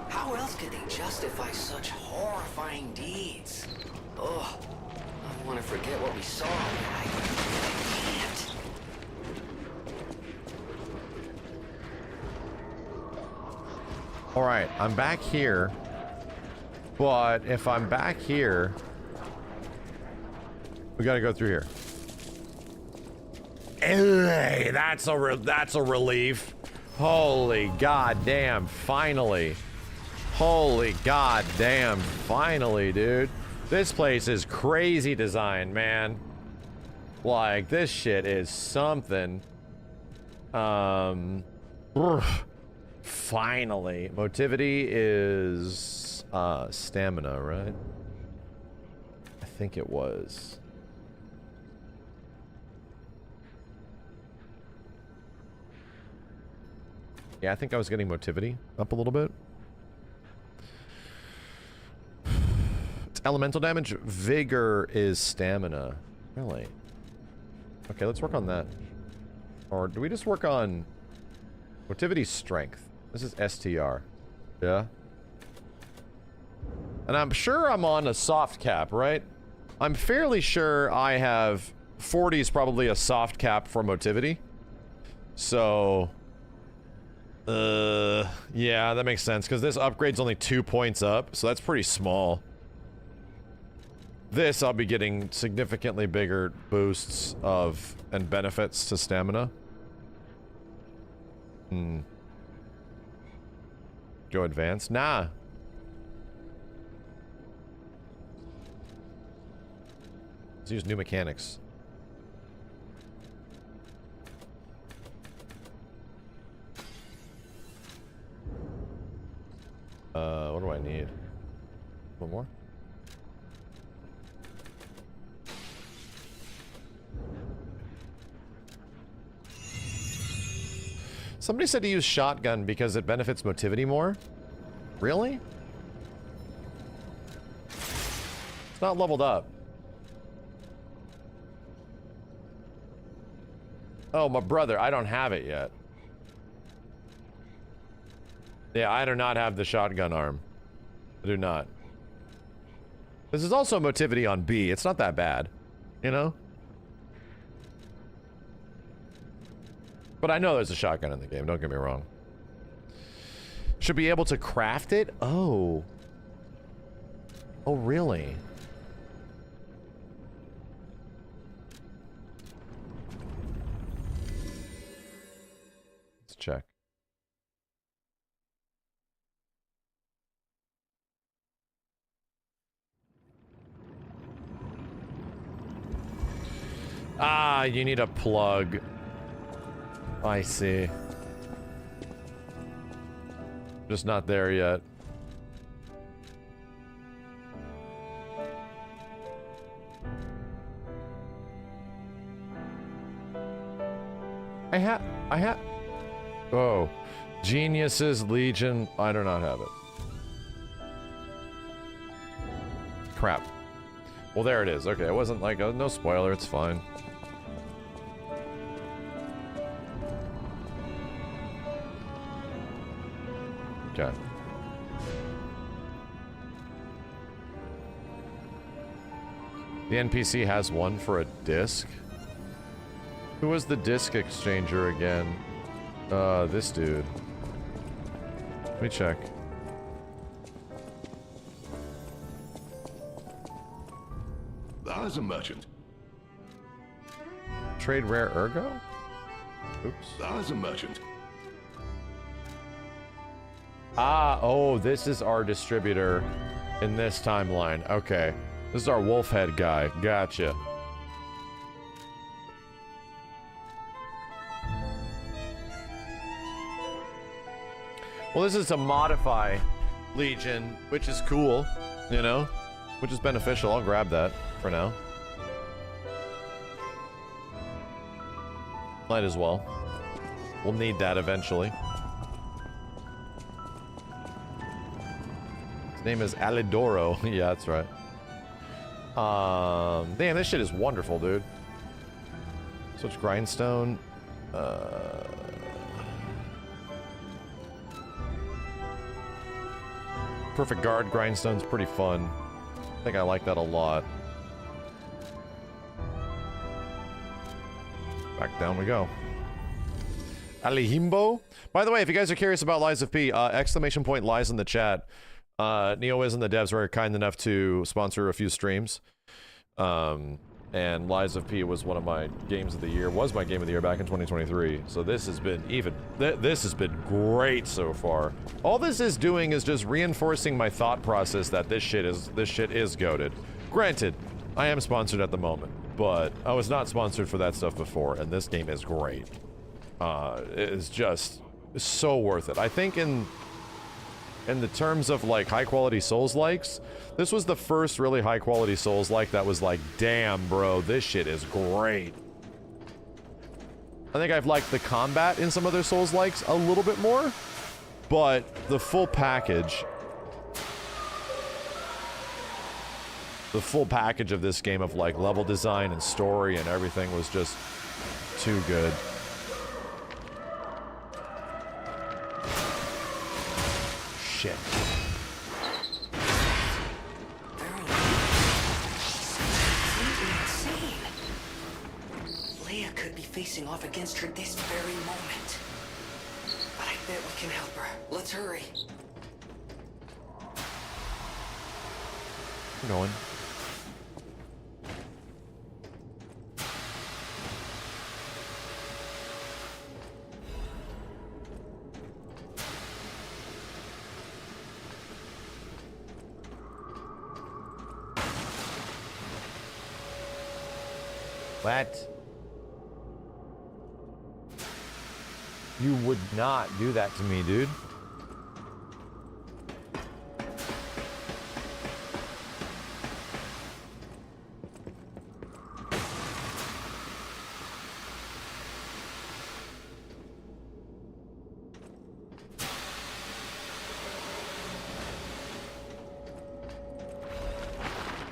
How else could they justify such horrifying deeds? Oh, I want to forget what we saw. I can't. All right, I'm back here. But if I'm back here, we gotta go through here. Hey, that's a relief. Holy goddamn! Finally, holy goddamn! Finally, dude. This place is crazy design, man. Like this shit is something. Finally, motivity is. Stamina, right? I think it was. Yeah, I think I was getting motivity up a little bit. It's elemental damage. Vigor is stamina. Really? Okay, let's work on that. Or do we just work on motivity strength? This is STR. Yeah. And I'm sure I'm on a soft cap, right? I'm fairly sure I have 40 is probably a soft cap for motivity. So, yeah, that makes sense because this upgrade's only 2 points up, so that's pretty small. This, I'll be getting significantly bigger boosts of and benefits to stamina. Go advanced? Nah. Let's use new mechanics. What do I need? One more? Somebody said to use shotgun because it benefits motivity more. Really? It's not leveled up. Oh, my brother, I don't have it yet. Yeah, I do not have the shotgun arm. I do not. This is also motivity on B. It's not that bad, you know? But I know there's a shotgun in the game, don't get me wrong. Should be able to craft it? Oh. Oh, really? Let's check. Ah, you need a plug. I see. Just not there yet. I have. Oh. Geniuses, Legion. I do not have it. Crap. Well, there it is. Okay, it wasn't like no spoiler. It's fine. Okay. The NPC has one for a disc. Who was the disc exchanger again? This dude. Let me check. As a merchant. Trade rare ergo? Oops. As a merchant. Ah, oh, this is our distributor in this timeline. Okay. This is our wolf head guy. Gotcha. Well, this is to modify Legion, which is cool, you know? Which is beneficial. I'll grab that for now. Might as well. We'll need that eventually. His name is Alidoro. Yeah, that's right. Damn, this shit is wonderful, dude. Switch grindstone. Perfect guard grindstone's pretty fun. I think I like that a lot. Back down we go. Alihimbo. By the way, if you guys are curious about Lies of P, exclamation point lies in the chat. NeoWiz and the devs were kind enough to sponsor a few streams. And Lies of P was one of my games of the year, was my game of the year back in 2023. So this has been this has been great so far. All this is doing is just reinforcing my thought process that this shit is goated. Granted, I am sponsored at the moment, but I was not sponsored for that stuff before, and this game is great. It is just so worth it. I think in the terms of like high quality Souls-likes, this was the first really high quality Souls-like that was like, damn bro, this shit is great. I think I've liked the combat in some other Souls-likes a little bit more, but the full package of this game of like level design and story and everything was just too good. shit. Leia could be facing off against her this very moment. But I bet we can help her. Let's hurry. We're going. What? You would not do that to me, dude.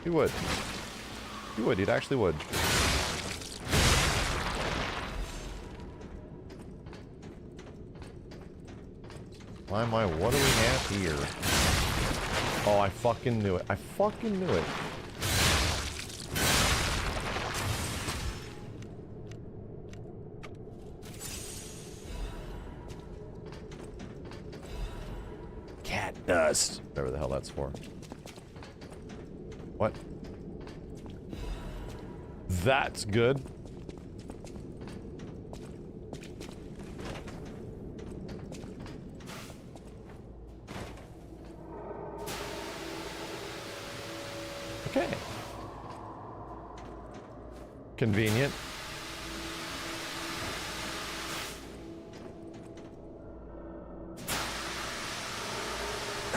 He would. He would. He'd actually would. Why am I? What do we have here? Oh, I fucking knew it. I fucking knew it. Cat dust. Whatever the hell that's for. What? That's good. Okay. Convenient.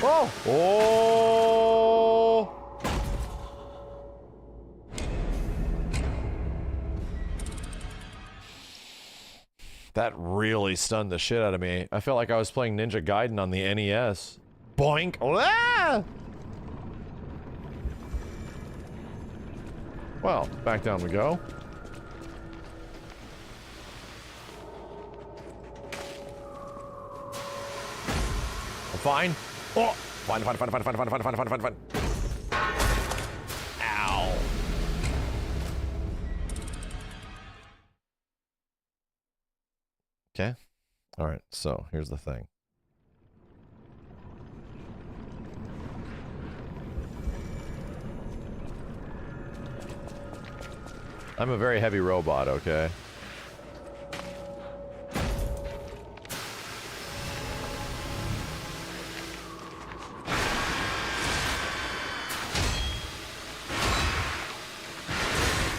Oh! Oh! That really stunned the shit out of me. I felt like I was playing Ninja Gaiden on the NES. Boink! Ah! Well, back down we go. I'm fine. Oh! Fine. Ow. Okay. Alright, so here's the thing. I'm a very heavy robot, okay?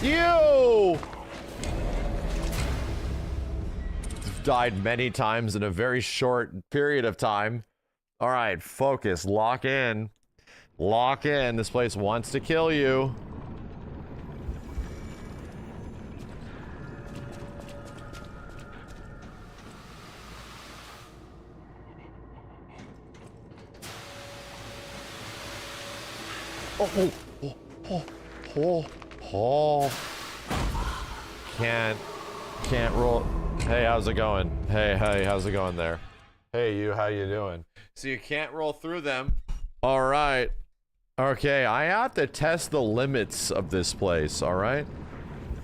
You! Died many times in a very short period of time. Alright, focus, lock in. Lock in, this place wants to kill you. Oh. Can't roll. Hey, how's it going? Hey, how's it going there? Hey, you, how you doing? So you can't roll through them. All right. Okay, I have to test the limits of this place, all right?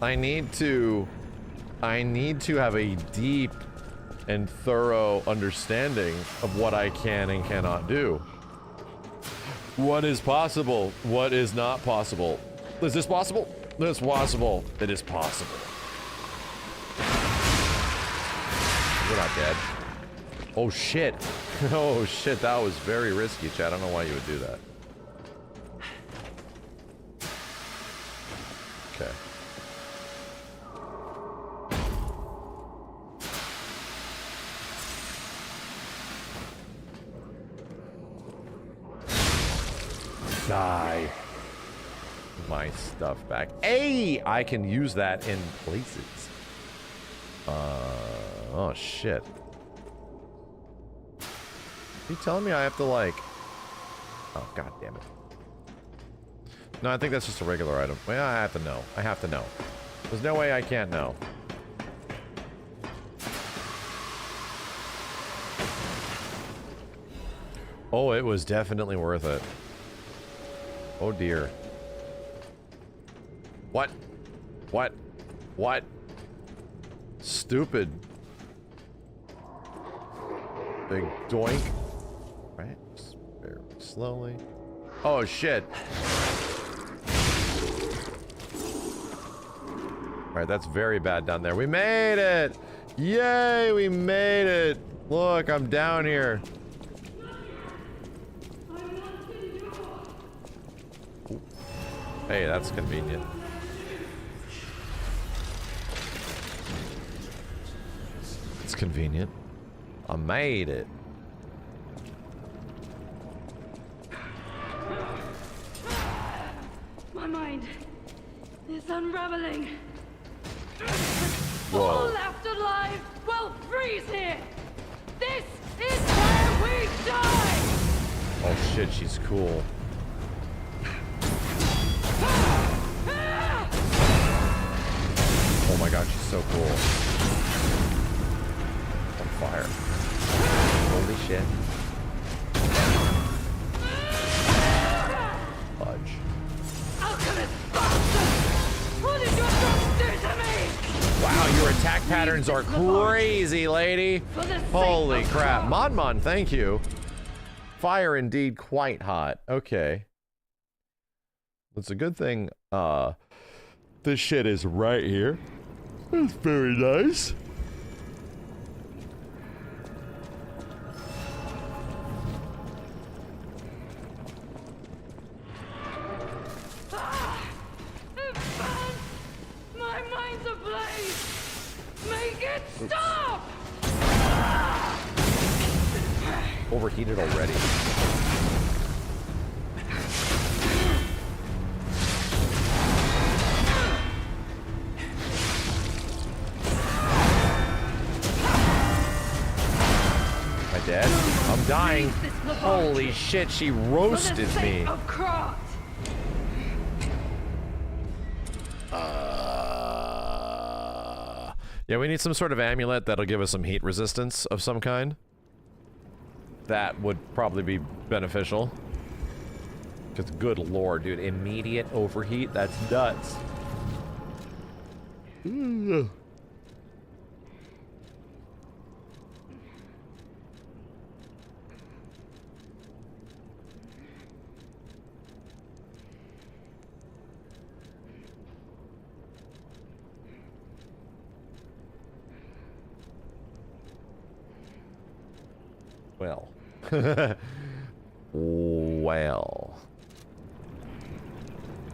I need to have a deep and thorough understanding of what I can and cannot do. What is possible? What is not possible? Is this possible? This is possible. It is possible. We're not dead. Oh shit. Oh shit, that was very risky, Chad. I don't know why you would do that. Okay. Die. My stuff back. Hey! I can use that in places. Oh shit. Are you telling me I have to like... Oh god damn it. No, I think that's just a regular item. Well, I have to know. I have to know. There's no way I can't know. Oh, it was definitely worth it. Oh dear. What? What? What? Stupid. Big doink. Right? Just very slowly. Oh shit. Alright, that's very bad down there. We made it! Yay, we made it! Look, I'm down here. Ooh. Hey, that's convenient. It's convenient. I made it. My mind is unraveling. Whoa. All left alive will freeze here. This is where we die. Oh shit, she's cool. Oh my god, she's so cool. On fire. Holy shit. Fudge. Alchemist bastard! What did your drugs do to me? Wow, your attack patterns are crazy, lady. Holy crap. Monmon, thank you. Fire indeed quite hot. Okay. It's a good thing this shit is right here. That's very nice. My mind's ablaze. Make it stop! Overheated already. Am I dead? I'm dying. Holy shit, she roasted me. Yeah, we need some sort of amulet that'll give us some heat resistance of some kind. That would probably be beneficial. Because good lord, dude, immediate overheat, that's nuts. Well. Well.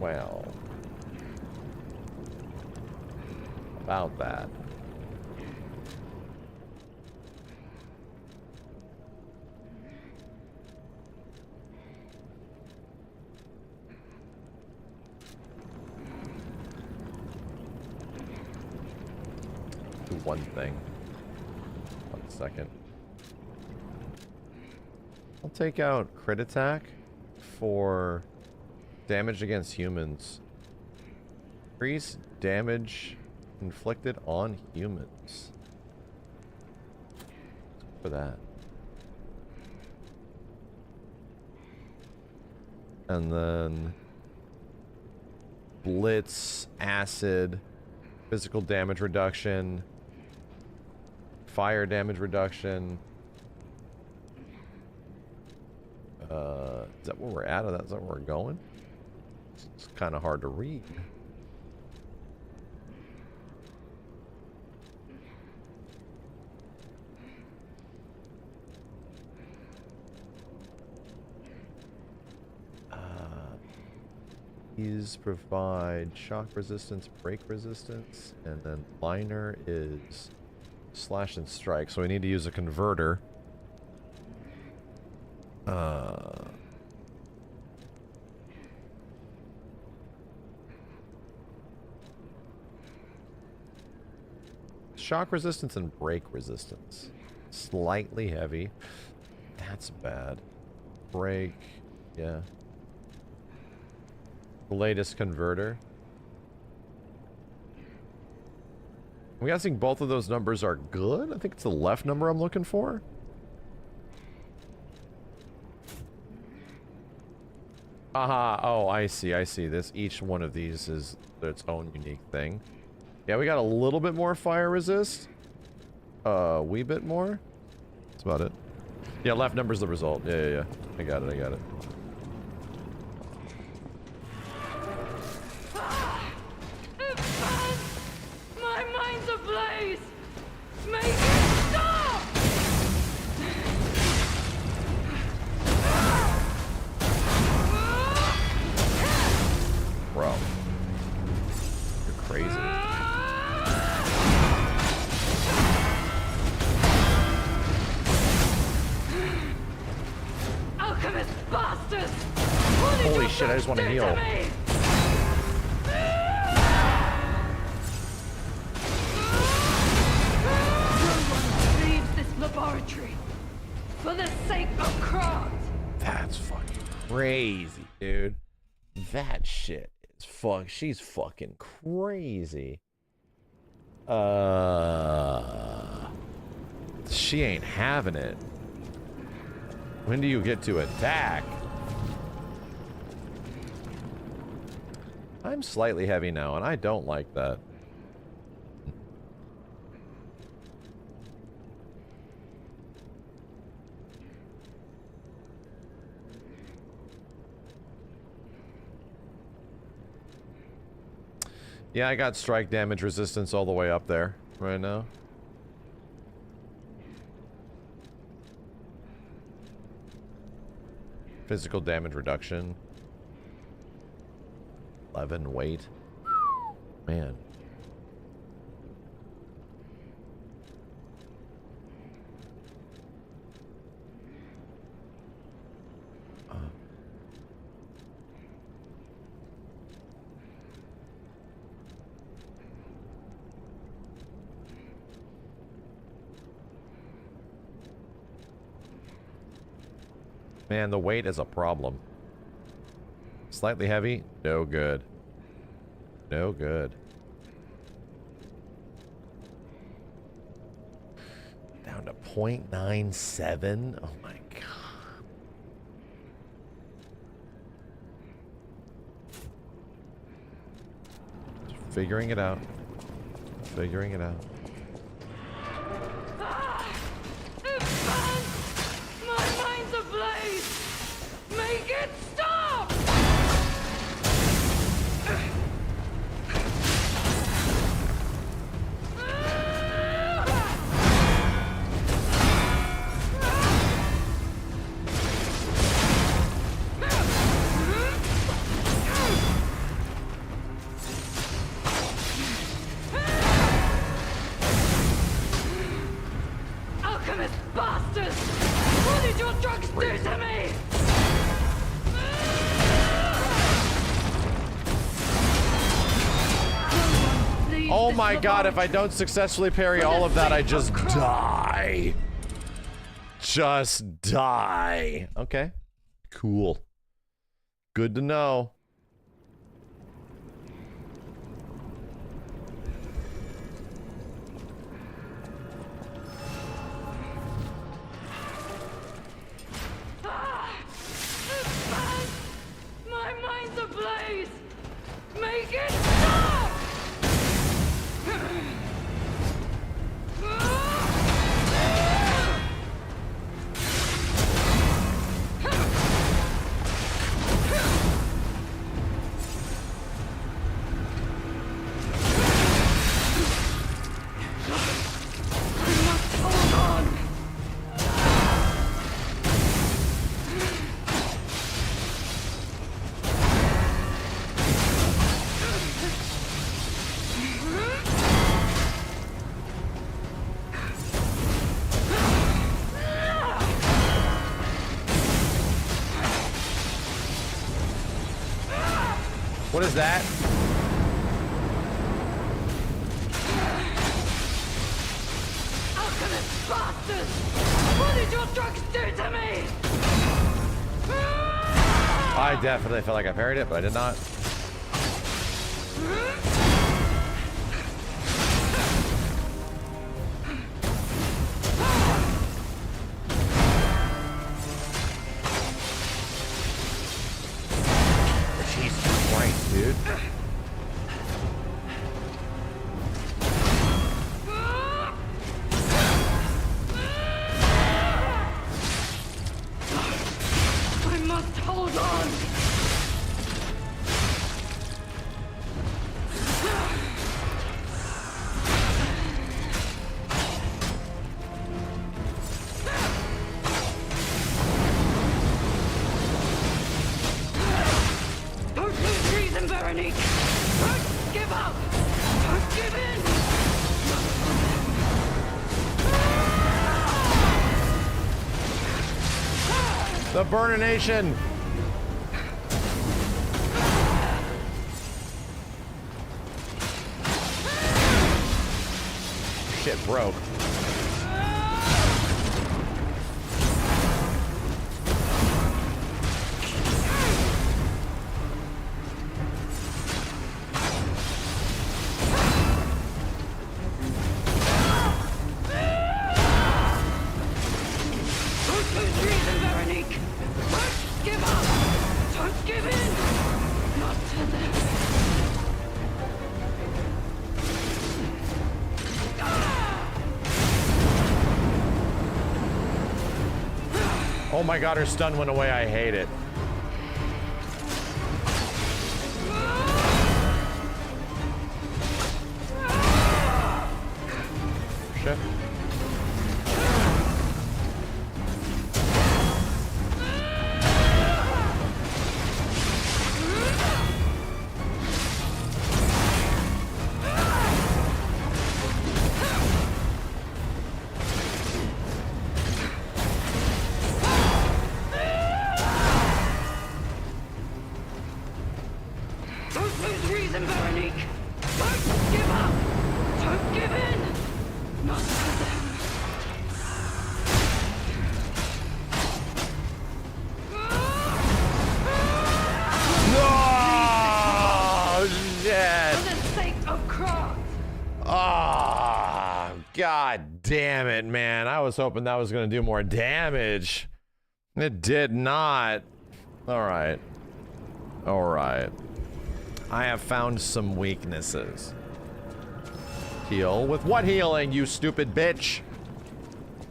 Well. About that. Do one thing. 1 second. I'll take out crit attack for damage against humans. Increase damage inflicted on humans. For that. And then blitz, acid, physical damage reduction, fire damage reduction. Is that where we're at? Or is that where we're going? It's kind of hard to read. These provide shock resistance, break resistance, and then liner is slash and strike. So we need to use a converter. Shock resistance and break resistance. Slightly heavy. That's bad. Break, yeah. The latest converter. I'm guessing both of those numbers are good. I think it's the left number I'm looking for. Aha, oh, I see, I see. This, each one of these is its own unique thing. Yeah, we got a little bit more fire resist. A wee bit more. That's about it. Yeah, left number's the result. Yeah, yeah, yeah. I got it, I got it. My mind's ablaze! Make it stop! Bro. You're crazy. Alchemist bastards! Holy shit, I just want to heal. Leave this laboratory for the sake of Krat. That's fucking crazy, dude. That shit is she's fucking crazy. She ain't having it. When do you get to attack? I'm slightly heavy now, and I don't like that. Yeah, I got strike damage resistance all the way up there right now. Physical damage reduction. 11 weight. Man. Man, the weight is a problem. Slightly heavy? No good. No good. Down to 0.97? Oh my god. Figuring it out. Figuring it out. My mind's ablaze! Make it stop! Alchemist bastards! What did your drugs do to me? Oh my god, if I don't successfully parry all of that, I just die. Just die. Okay. Cool. Good to know. My mind's ablaze! Make it stop! Hold on! What is that? Alchemist bastards! What did your drugs do to me? I definitely felt like I parried it, but I did not. Veronique! Don't give up! Don't give in! The Burnination! Shit broke. Oh my god, her stun went away. I hate it. Shit. God damn it, man. I was hoping that was going to do more damage. It did not. All right. All right. I have found some weaknesses. Heal. With what healing, you stupid bitch?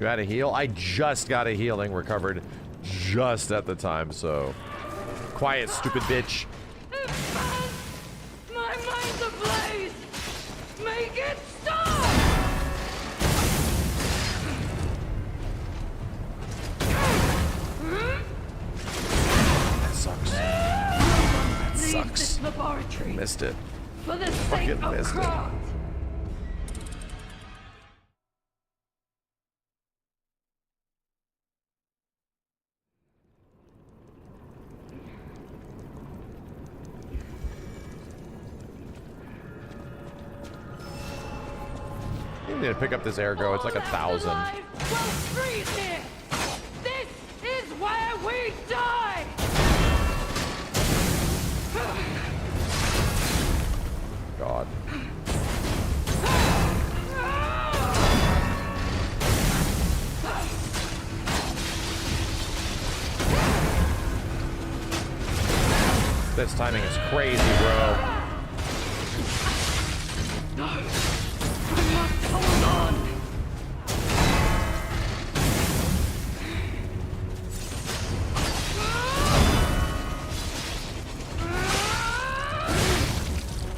You had a heal? I just got a healing recovered just at the time, so... Quiet, stupid bitch. My mind's ablaze! Make it stop! That sucks. That sucks. This laboratory. Missed it. For the sake of Krat. You need to pick up this ergo. It's like 1,000. Well, freeze here. This is where we die. God. This timing is crazy, bro. Hold on.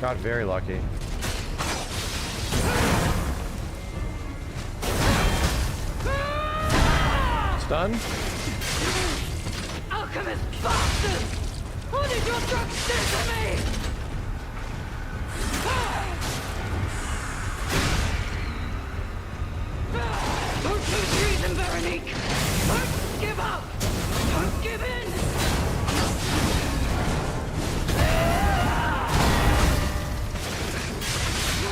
Got very lucky. Stun? Alchemist bastards! What did your drugs do to me? Don't lose reason, Veronique! Don't give up! Don't give in!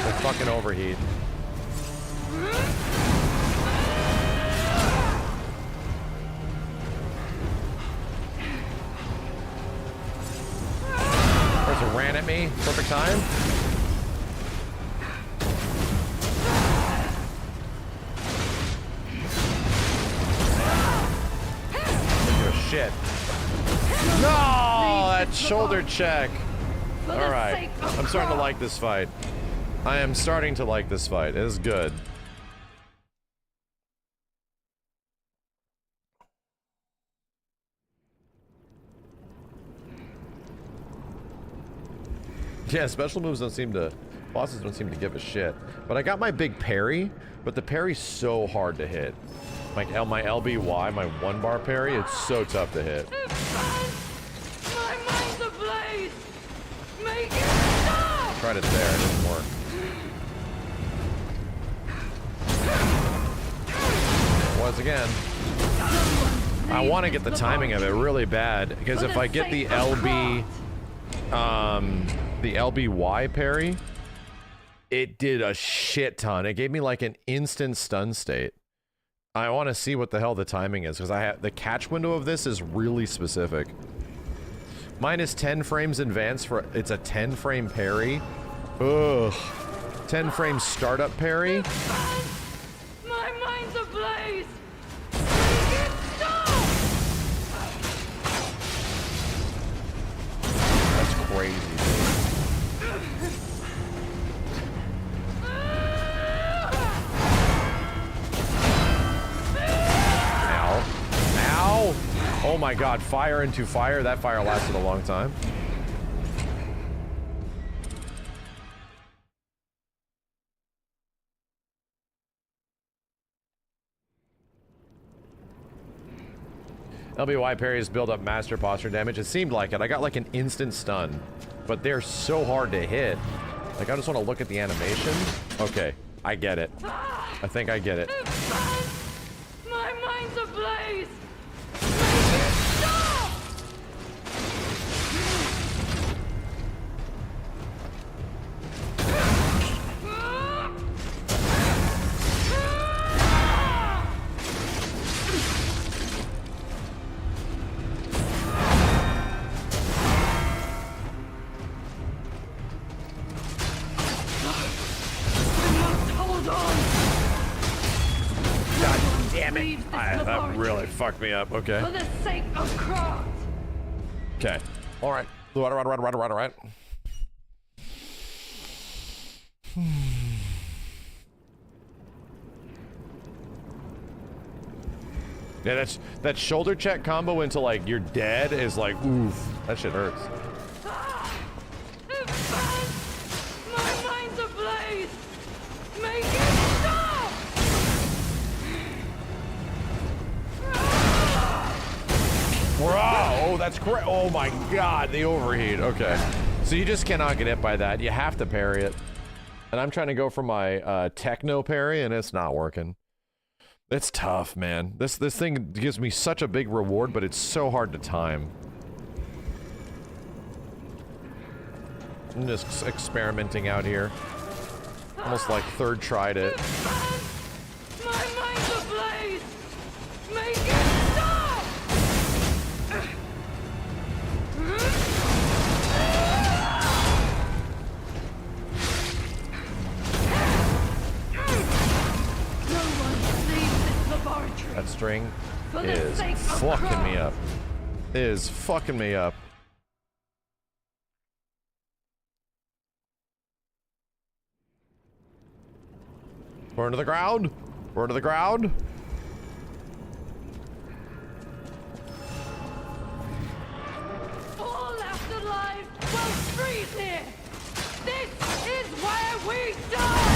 They fucking overheat. Person ran at me. Perfect time. Shit. No! That shoulder check. Alright. I'm starting to like this fight. I am starting to like this fight. It is good. Yeah, special moves don't seem to... Bosses don't seem to give a shit. But I got my big parry, but the parry's so hard to hit. Like my LBY, my 1-bar parry, it's so tough to hit. My mind's ablaze! Make it tried it there, it didn't work. Once again. I want to get the timing of it really bad, because if I get the LBY parry, it did a shit ton. It gave me like an instant stun state. I want to see what the hell the timing is, because I have the catch window of this is really specific. Mine is 10 frames in advance for it's a 10 frame parry. Ugh. 10 frame startup parry. My mind's ablaze. That's crazy, dude. Ow. Ow! Oh my god, fire into fire. That fire lasted a long time. LBY parries build up master posture damage. It seemed like it. I got like an instant stun, but they're so hard to hit. Like, I just want to look at the animation. Okay, I get it. I think I get it. My mind's ablaze. Make it stop! God damn it. That really fucked me up. Okay. For the sake of craft. Okay. Alright. Alright. Yeah, that shoulder check combo into like you're dead is like oof. That shit hurts. My mind's ablaze. Make it stop! Bro, oh, that's great. Oh my god, the overheat. Okay. So you just cannot get hit by that. You have to parry it. And I'm trying to go for my techno parry, and it's not working. It's tough, man. This thing gives me such a big reward, but it's so hard to time. I'm just experimenting out here. Almost like third tried it. My mind's ablaze. Make it stop! No one leaves this laboratory. That string For the is sake of fucking me craft. up. It is fucking me up. Burn to the ground. Burn to the ground. All left alive will freeze here. This is where we die.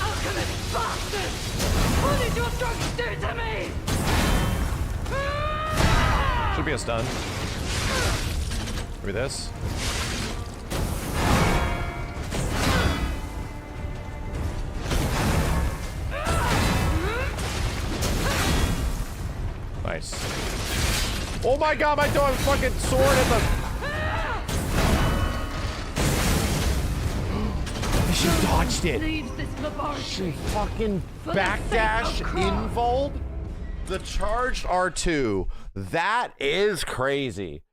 Alchemist bastard! What did your drugs do to me? Should be a stun. Maybe this. Nice. Oh my god, my dog fucking sword at the... She dodged it. Leaves this laboratory. She fucking For the backdash sake of craft. involved the charged R2. That is crazy.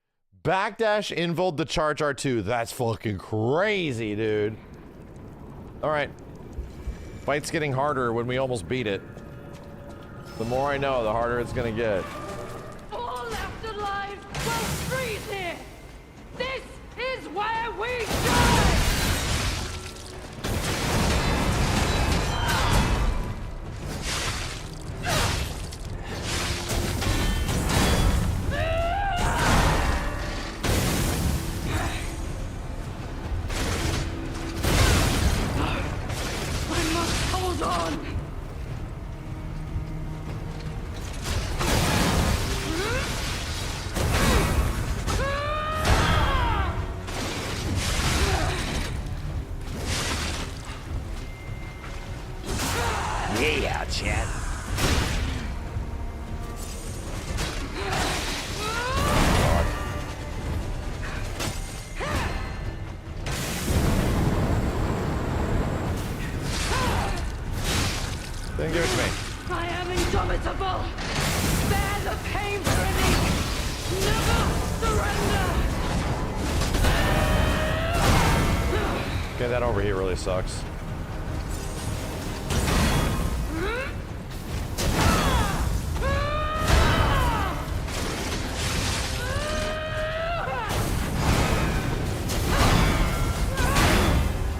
Backdash involved the charge R2. That's fucking crazy, dude. All right. Fight's getting harder when we almost beat it. The more I know, the harder it's gonna get. All left alive will freeze here. This is where we die. Okay, that over here really sucks.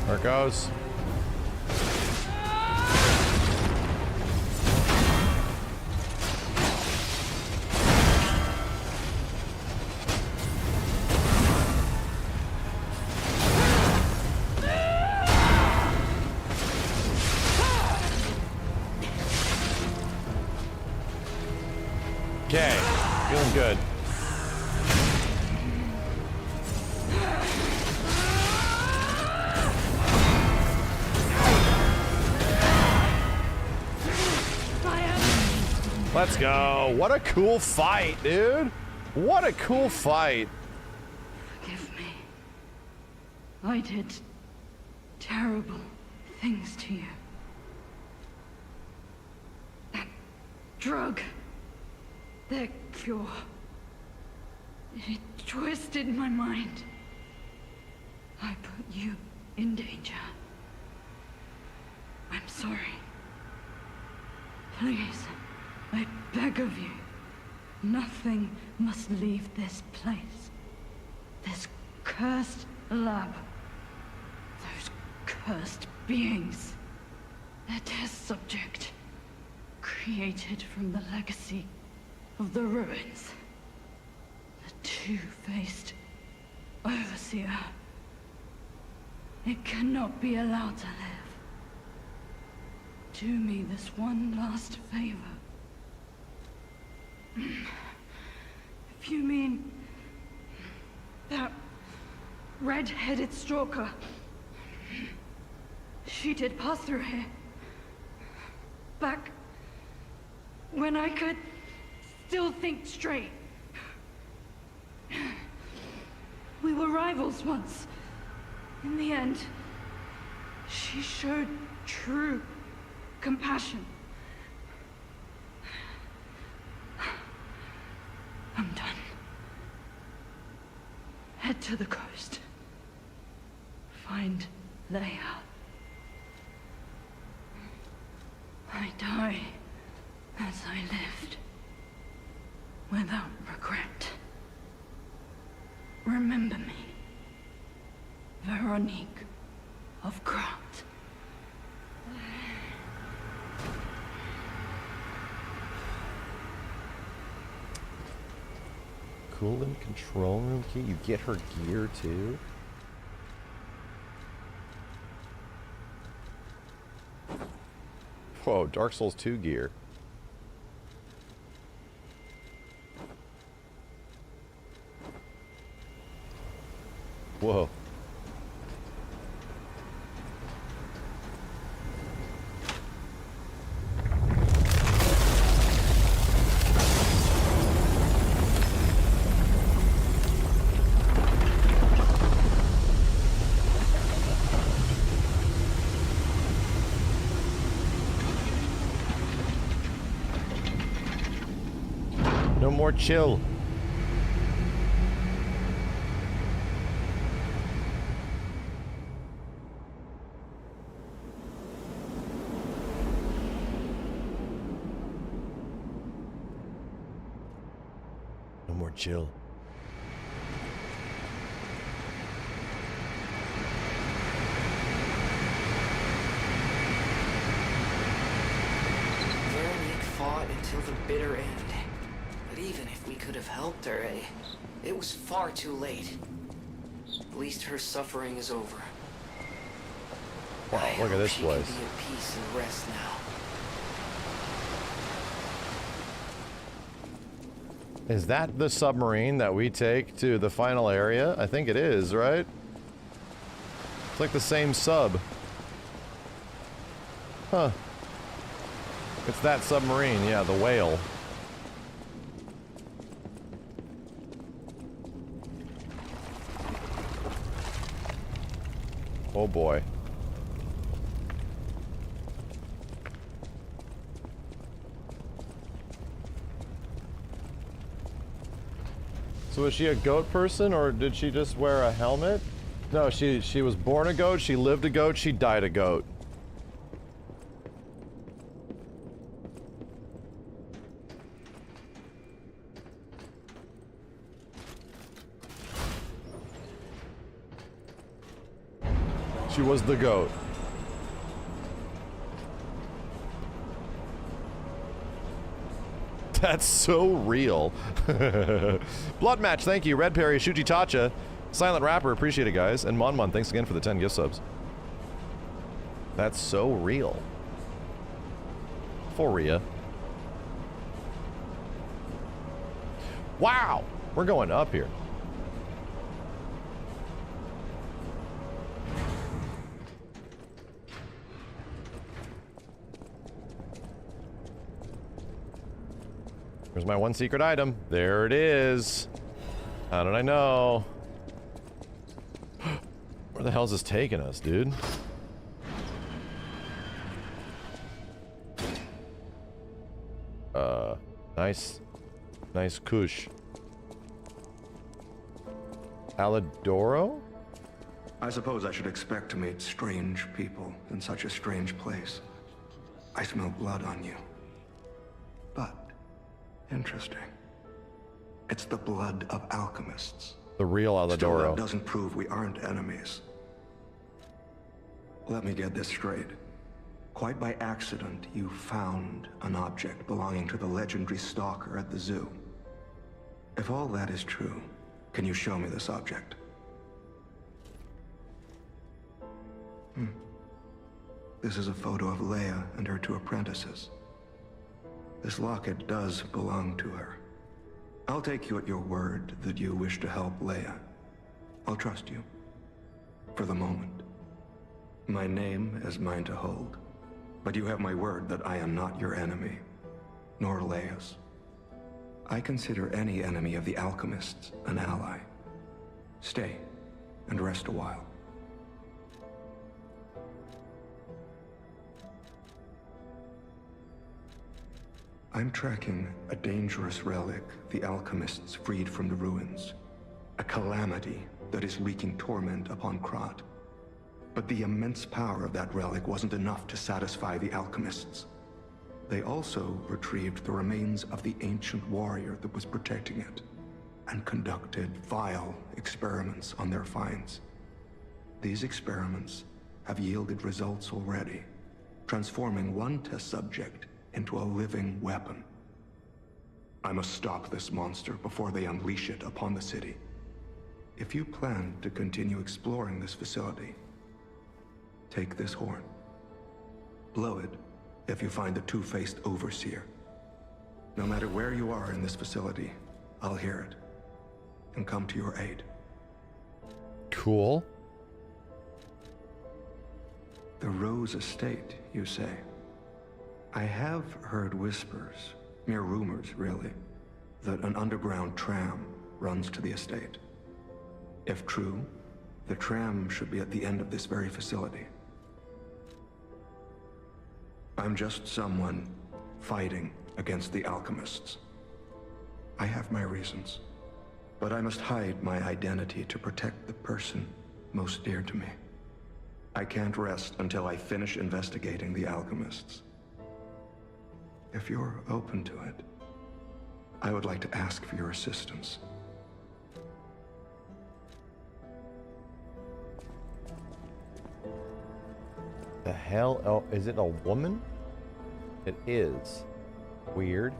There it goes. Okay, feeling good. Let's go. What a cool fight, dude. What a cool fight. Forgive me. I did terrible things to you. That drug, their cure, it twisted my mind. I put you in danger. I'm sorry. Please, I beg of you, nothing must leave this place. This cursed lab. Those cursed beings. Their test subject. Created from the legacy of the ruins. The two-faced overseer. It cannot be allowed to live. Do me this one last favor. If you mean that red-headed stalker, she did pass through here. Back when I could still think straight. We were rivals once. In the end, she showed true compassion. I'm done. Head to the coast. Find Leia. I die as I lived, without regret. Remember me, Veronique of Grant. Coolant control room key? You get her gear too? Whoa, Dark Souls 2 gear. Whoa. No more chill. No more chill. Veronique fought until the bitter end. But even if we could have helped her, it was far too late. At least her suffering is over. Wow, look at this She place. can be at peace and rest now. Is that the submarine that we take to the final area? I think it is, right? It's like the same sub. Huh. It's that submarine, yeah, the whale. Oh boy. So is she a goat person, or did she just wear a helmet? No, she was born a goat, she lived a goat, she died a goat. She was the goat. That's so real. Blood Match, thank you. Red Perry, Shuji Tacha, Silent Rapper, appreciate it, guys. And Monmon, thanks again for the 10 gift subs. That's so real. For Rhea. Wow! We're going up here. Here's my one secret item. There it is. How did I know? Where the hell is this taking us, dude? Nice kush. Alidoro? I suppose I should expect to meet strange people in such a strange place. I smell blood on you. But, interesting. It's the blood of alchemists. The real Alidoro. Still, that doesn't prove we aren't enemies. Let me get this straight. Quite by accident, you found an object belonging to the legendary stalker at the zoo. If all that is true, can you show me this object? This is a photo of Leia and her 2 apprentices. This locket does belong to her. I'll take you at your word that you wish to help Leia. I'll trust you. For the moment. My name is mine to hold. But you have my word that I am not your enemy, nor Leia's. I consider any enemy of the alchemists an ally. Stay and rest a while. I'm tracking a dangerous relic the alchemists freed from the ruins. A calamity that is wreaking torment upon Krat. But the immense power of that relic wasn't enough to satisfy the alchemists. They also retrieved the remains of the ancient warrior that was protecting it, and conducted vile experiments on their finds. These experiments have yielded results already, transforming one test subject into a living weapon. I must stop this monster before they unleash it upon the city. If you plan to continue exploring this facility, take this horn. Blow it if you find the two-faced overseer. No matter where you are in this facility, I'll hear it and come to your aid. Cool. The Rose Estate, you say? I have heard whispers, mere rumors really, that an underground tram runs to the estate. If true, the tram should be at the end of this very facility. I'm just someone fighting against the alchemists. I have my reasons, but I must hide my identity to protect the person most dear to me. I can't rest until I finish investigating the alchemists. If you're open to it, I would like to ask for your assistance. The hell? Oh, is it a woman? It is. Weird.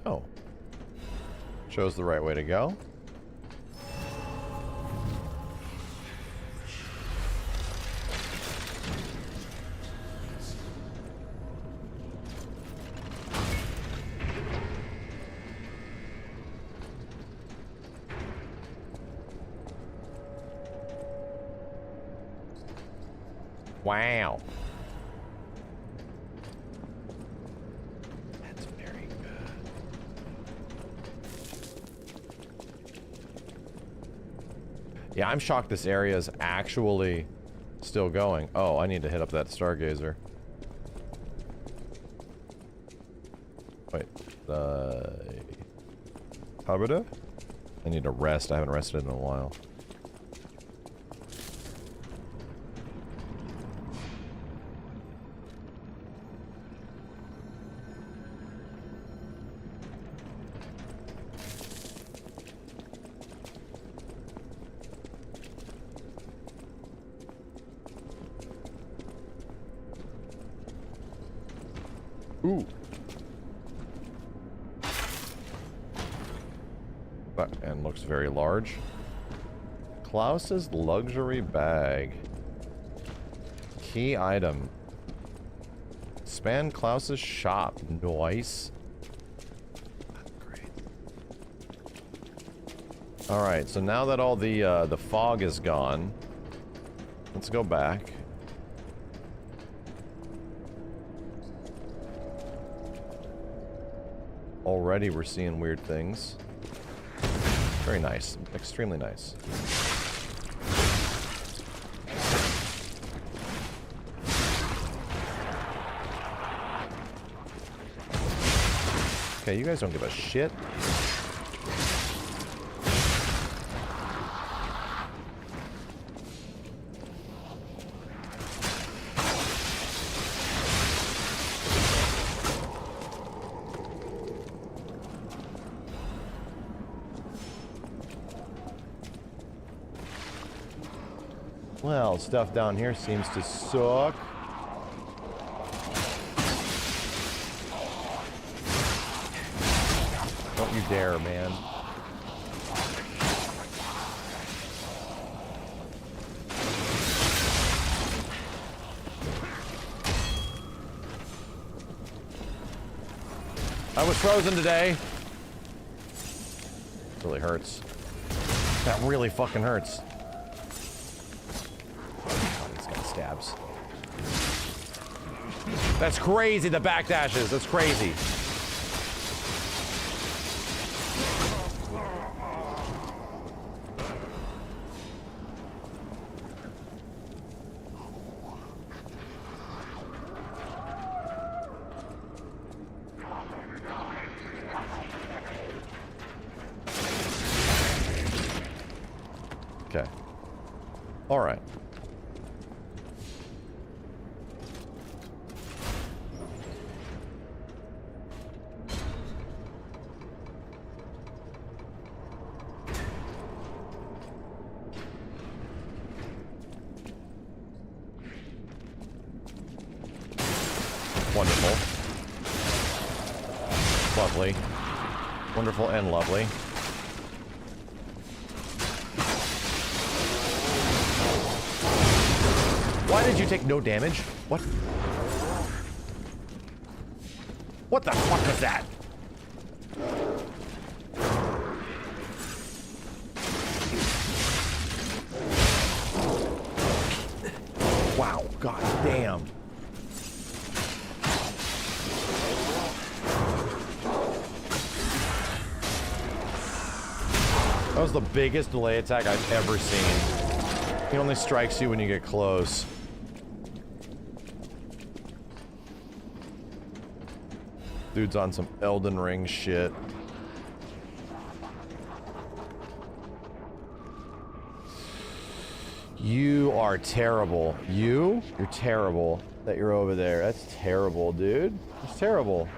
Oh. Shows the right way to go. Wow. That's very good. Yeah, I'm shocked this area is actually still going. Oh, I need to hit up that stargazer. Wait. Habada? I need to rest. I haven't rested in a while. Ooh. And looks very large. Klaus's luxury bag. Key item. Expand Klaus's shop. Nice. Great. Alright, so now that all the fog is gone, let's go back. Already we're seeing weird things. Very nice. Extremely nice. Okay, you guys don't give a shit. Well, stuff down here seems to suck. Don't you dare, man. I was frozen today. Really hurts. That really fucking hurts. Stabs. That's crazy, the backdashes. That's crazy. Okay. All right. Wonderful. Lovely. Wonderful and lovely. Why did you take no damage? What? What the fuck was that? Wow, god damn. That was the biggest delay attack I've ever seen. He only strikes you when you get close. Dude's on some Elden Ring shit. You are terrible. You're terrible that you're over there. That's terrible, dude. That's terrible.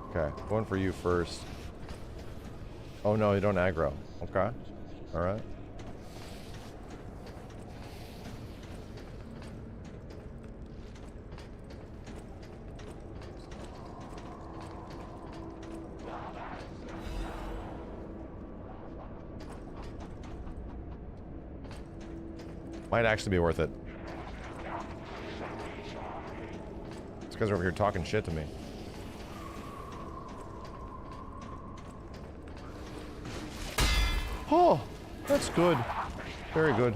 Okay, going for you first. Oh no, you don't aggro. Okay. Alright. Might actually be worth it. These guys are over here talking shit to me. Oh, that's good. Very good.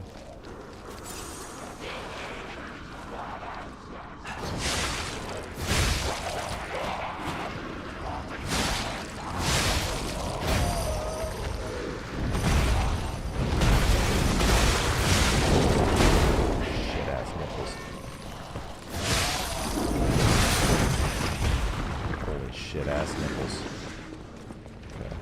shit ass nipples. Okay.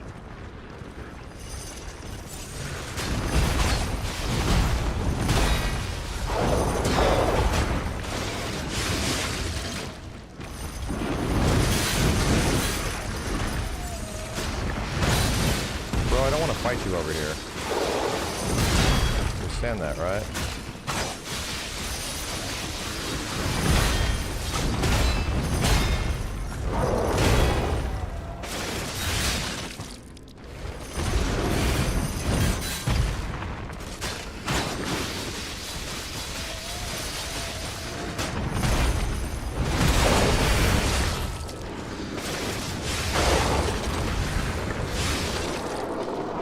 Bro, I don't want to fight you over here. Understand that, right?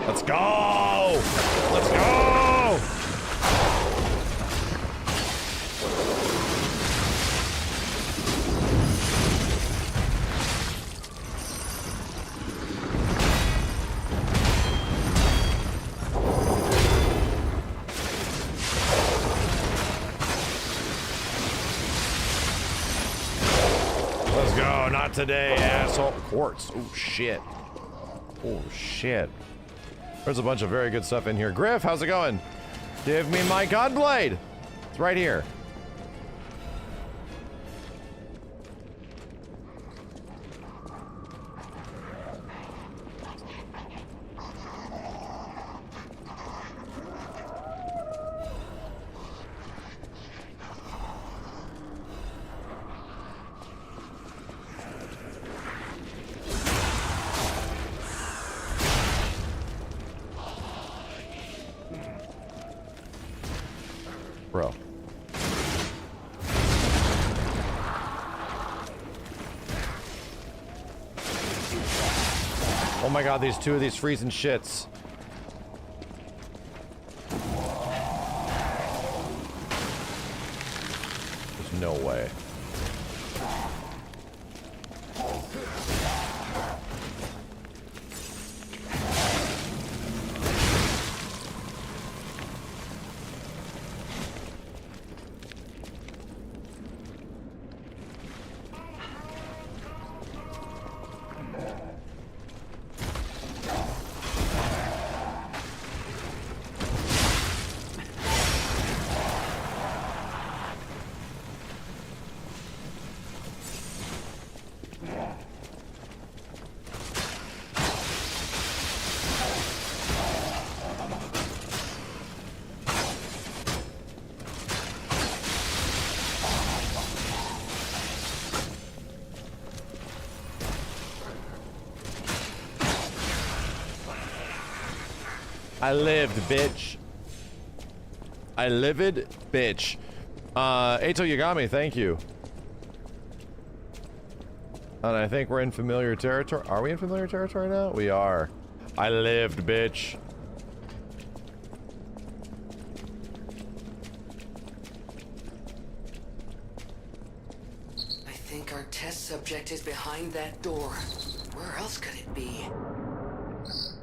Let's go! Let's go! Let's go, not today, asshole. Quartz. Oh, shit. Oh, shit. There's a bunch of very good stuff in here. Griff, how's it going? Give me my Godblade. It's right here. Bro. Oh my god, these two of these freezing shits. There's no way. I lived, bitch. I livid, bitch. Eito Yagami, thank you. And I think we're in familiar territory. Are we in familiar territory now? We are. I lived, bitch. I think our test subject is behind that door. Where else could it be?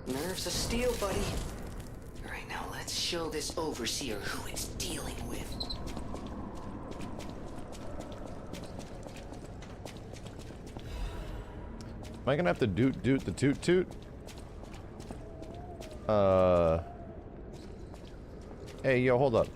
Nerves of steel, buddy. Alright, now let's show this overseer who it's dealing with. Am I gonna have to doot the toot toot? Hey, yo, hold up.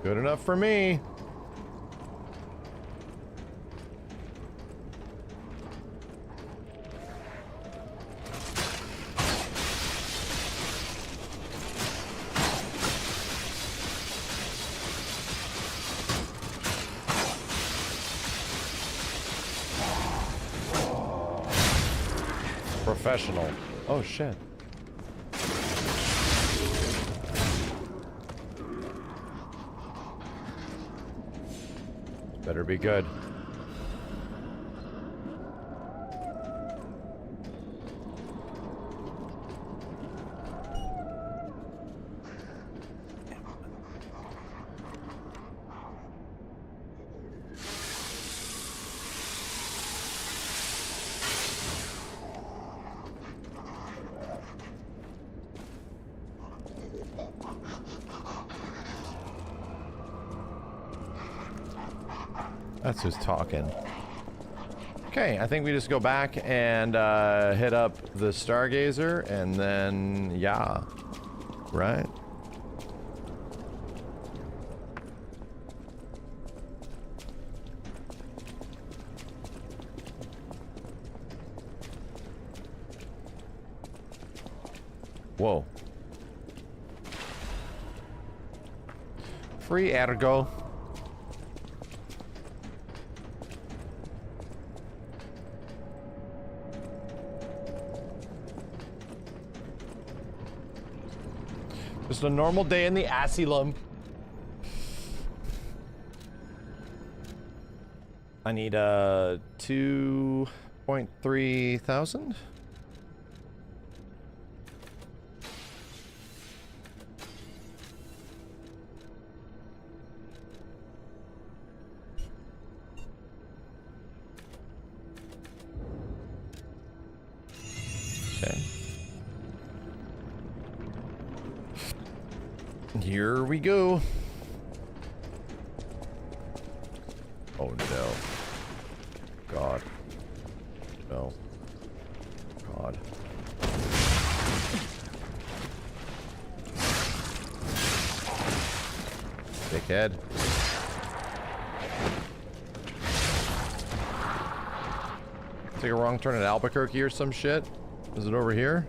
Good enough for me. Professional. Oh shit. Better be good. That's who's talking. Okay, I think we just go back and hit up the Stargazer, and then, yeah. Right? Whoa. Free ergo. Just a normal day in the asylum. I need 2.3 thousand. Okay. Here we go. Oh no. God. No. God. Dickhead. Take a wrong turn at Albuquerque or some shit? Is it over here?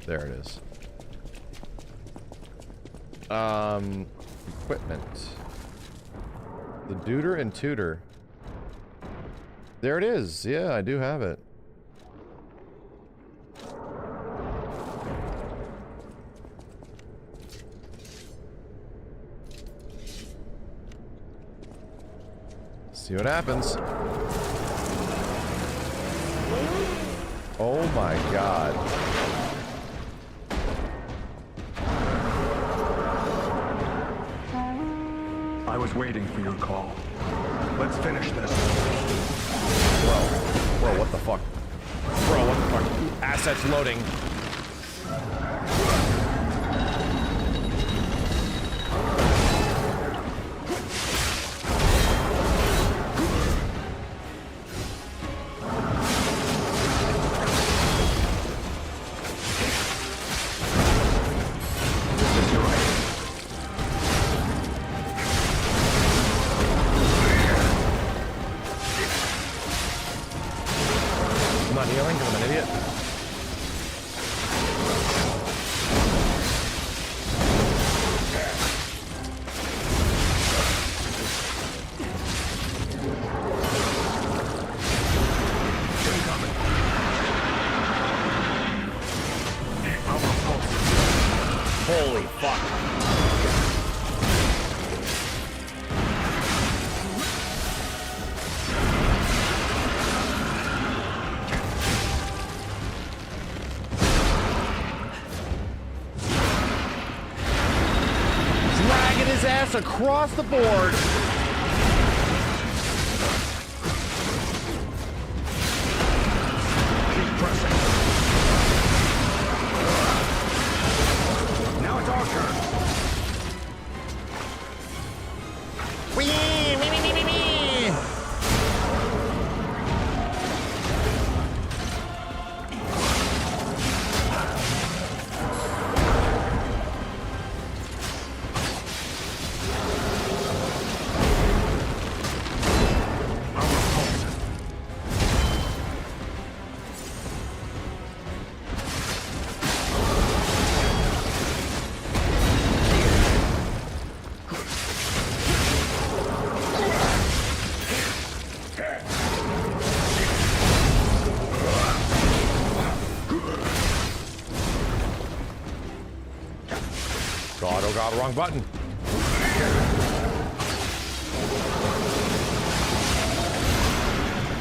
There it is. Equipment. The Duder and Tutor. There it is. Yeah, I do have it. See what happens. Oh my God. I was waiting for your call. Let's finish this. Bro, what the fuck? Bro, what the fuck? Assets loading. Holy fuck. Dragging his ass across the board. Keep pressing. Now it's our turn. God, oh God, wrong button.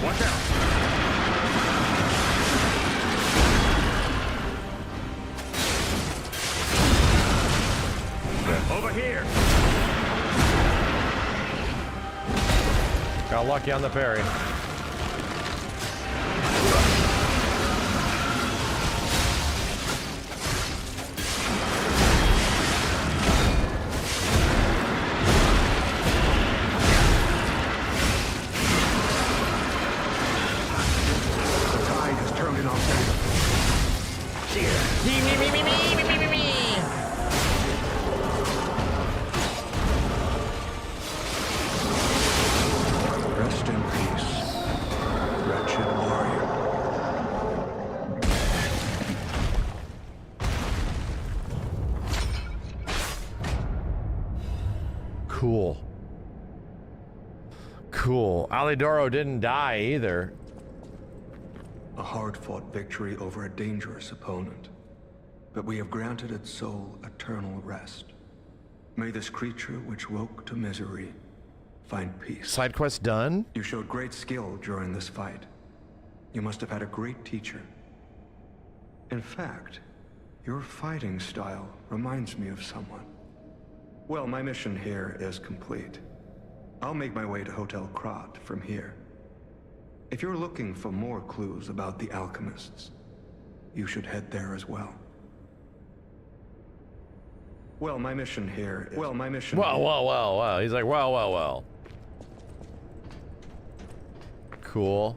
Watch out. Over here. Got lucky on the parry. Rest in peace, wretched warrior. Cool. Cool. Alidoro didn't die either. A hard-fought victory over a dangerous opponent. But we have granted its soul eternal rest. May this creature which woke to misery find peace. Side quest done? You showed great skill during this fight. You must have had a great teacher. In fact, your fighting style reminds me of someone. Well, my mission here is complete. I'll make my way to Hotel Krat from here. If you're looking for more clues about the alchemists, you should head there as well. Well, my mission here is... Well, my mission... Well. He's like, well. Cool.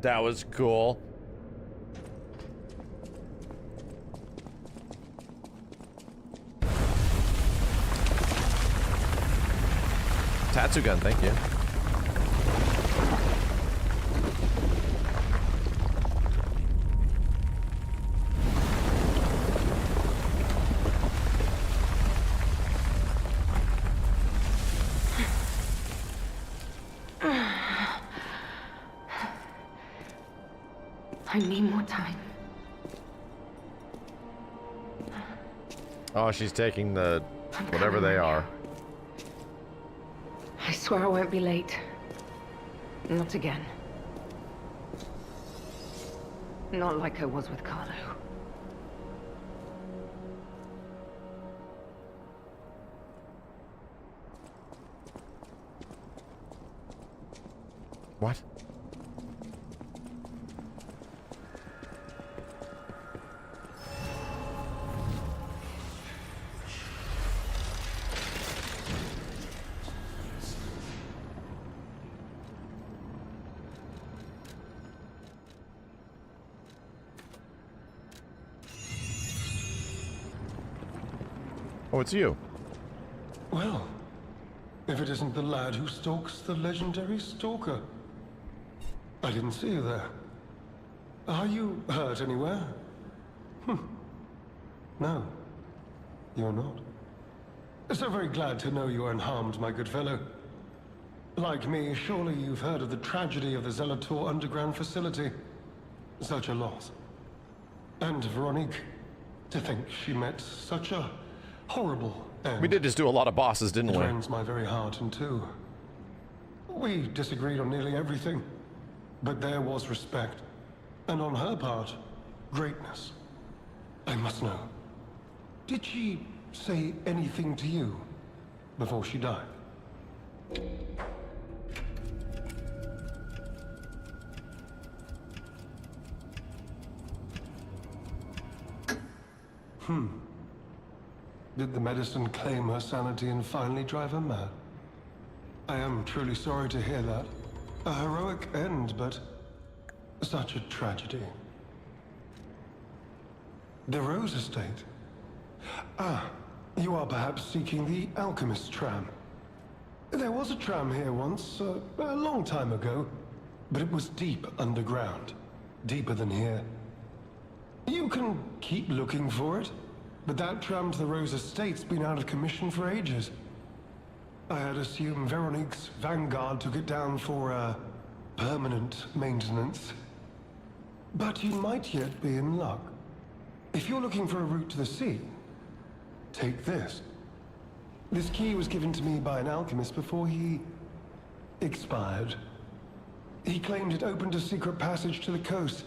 That was cool. Tatsu gun, thank you. I need more time. Oh, she's taking the whatever they are. I swear I won't be late. Not again. Not like I was with Carlo. What? Oh, it's you. Well, if it isn't the lad who stalks the legendary stalker. I didn't see you there. Are you hurt anywhere? No, you're not. So very glad to know you are unharmed, my good fellow. Like me, surely you've heard of the tragedy of the Zelator underground facility. Such a loss. And Veronique, to think she met such a horrible end. We did just do a lot of bosses, didn't we? It rends my very heart in two. We disagreed on nearly everything, but there was respect. And on her part, greatness. I must know. Did she say anything to you before she died? Did the medicine claim her sanity and finally drive her mad? I am truly sorry to hear that. A heroic end, but such a tragedy. The Rose Estate. Ah, you are perhaps seeking the Alchemist tram. There was a tram here once, a long time ago, but it was deep underground. Deeper than here. You can keep looking for it, but that tram to the Rose Estate's been out of commission for ages. I had assumed Veronique's Vanguard took it down for, permanent maintenance. But you might yet be in luck. If you're looking for a route to the sea, take this. This key was given to me by an alchemist before he expired. He claimed it opened a secret passage to the coast.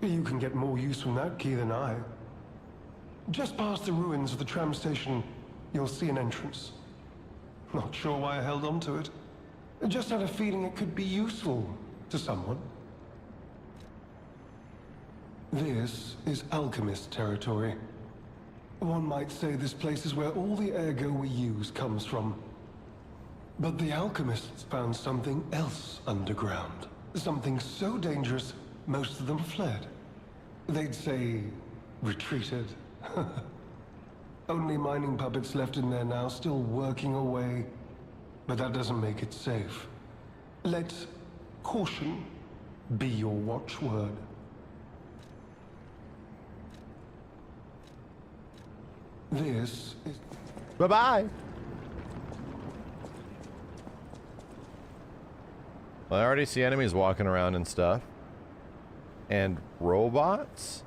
You can get more use from that key than I. Just past the ruins of the tram station, you'll see an entrance. Not sure why I held on to it. I just had a feeling it could be useful to someone. This is alchemist territory. One might say this place is where all the ergo we use comes from. But the alchemists found something else underground. Something so dangerous, most of them fled. They'd say, retreated. Only mining puppets left in there now, still working away. But that doesn't make it safe. Let caution be your watchword. This is... Bye-bye! Well, I already see enemies walking around and stuff. And robots?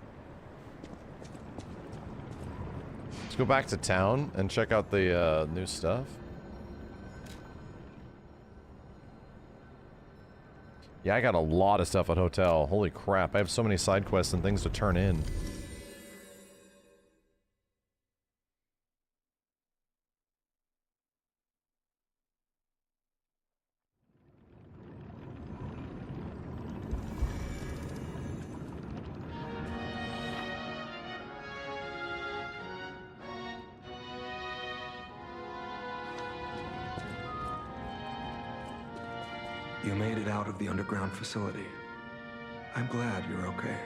Let's go back to town and check out the new stuff. Yeah, I got a lot of stuff at hotel. Holy crap, I have so many side quests and things to turn in. You made it out of the underground facility. I'm glad you're okay.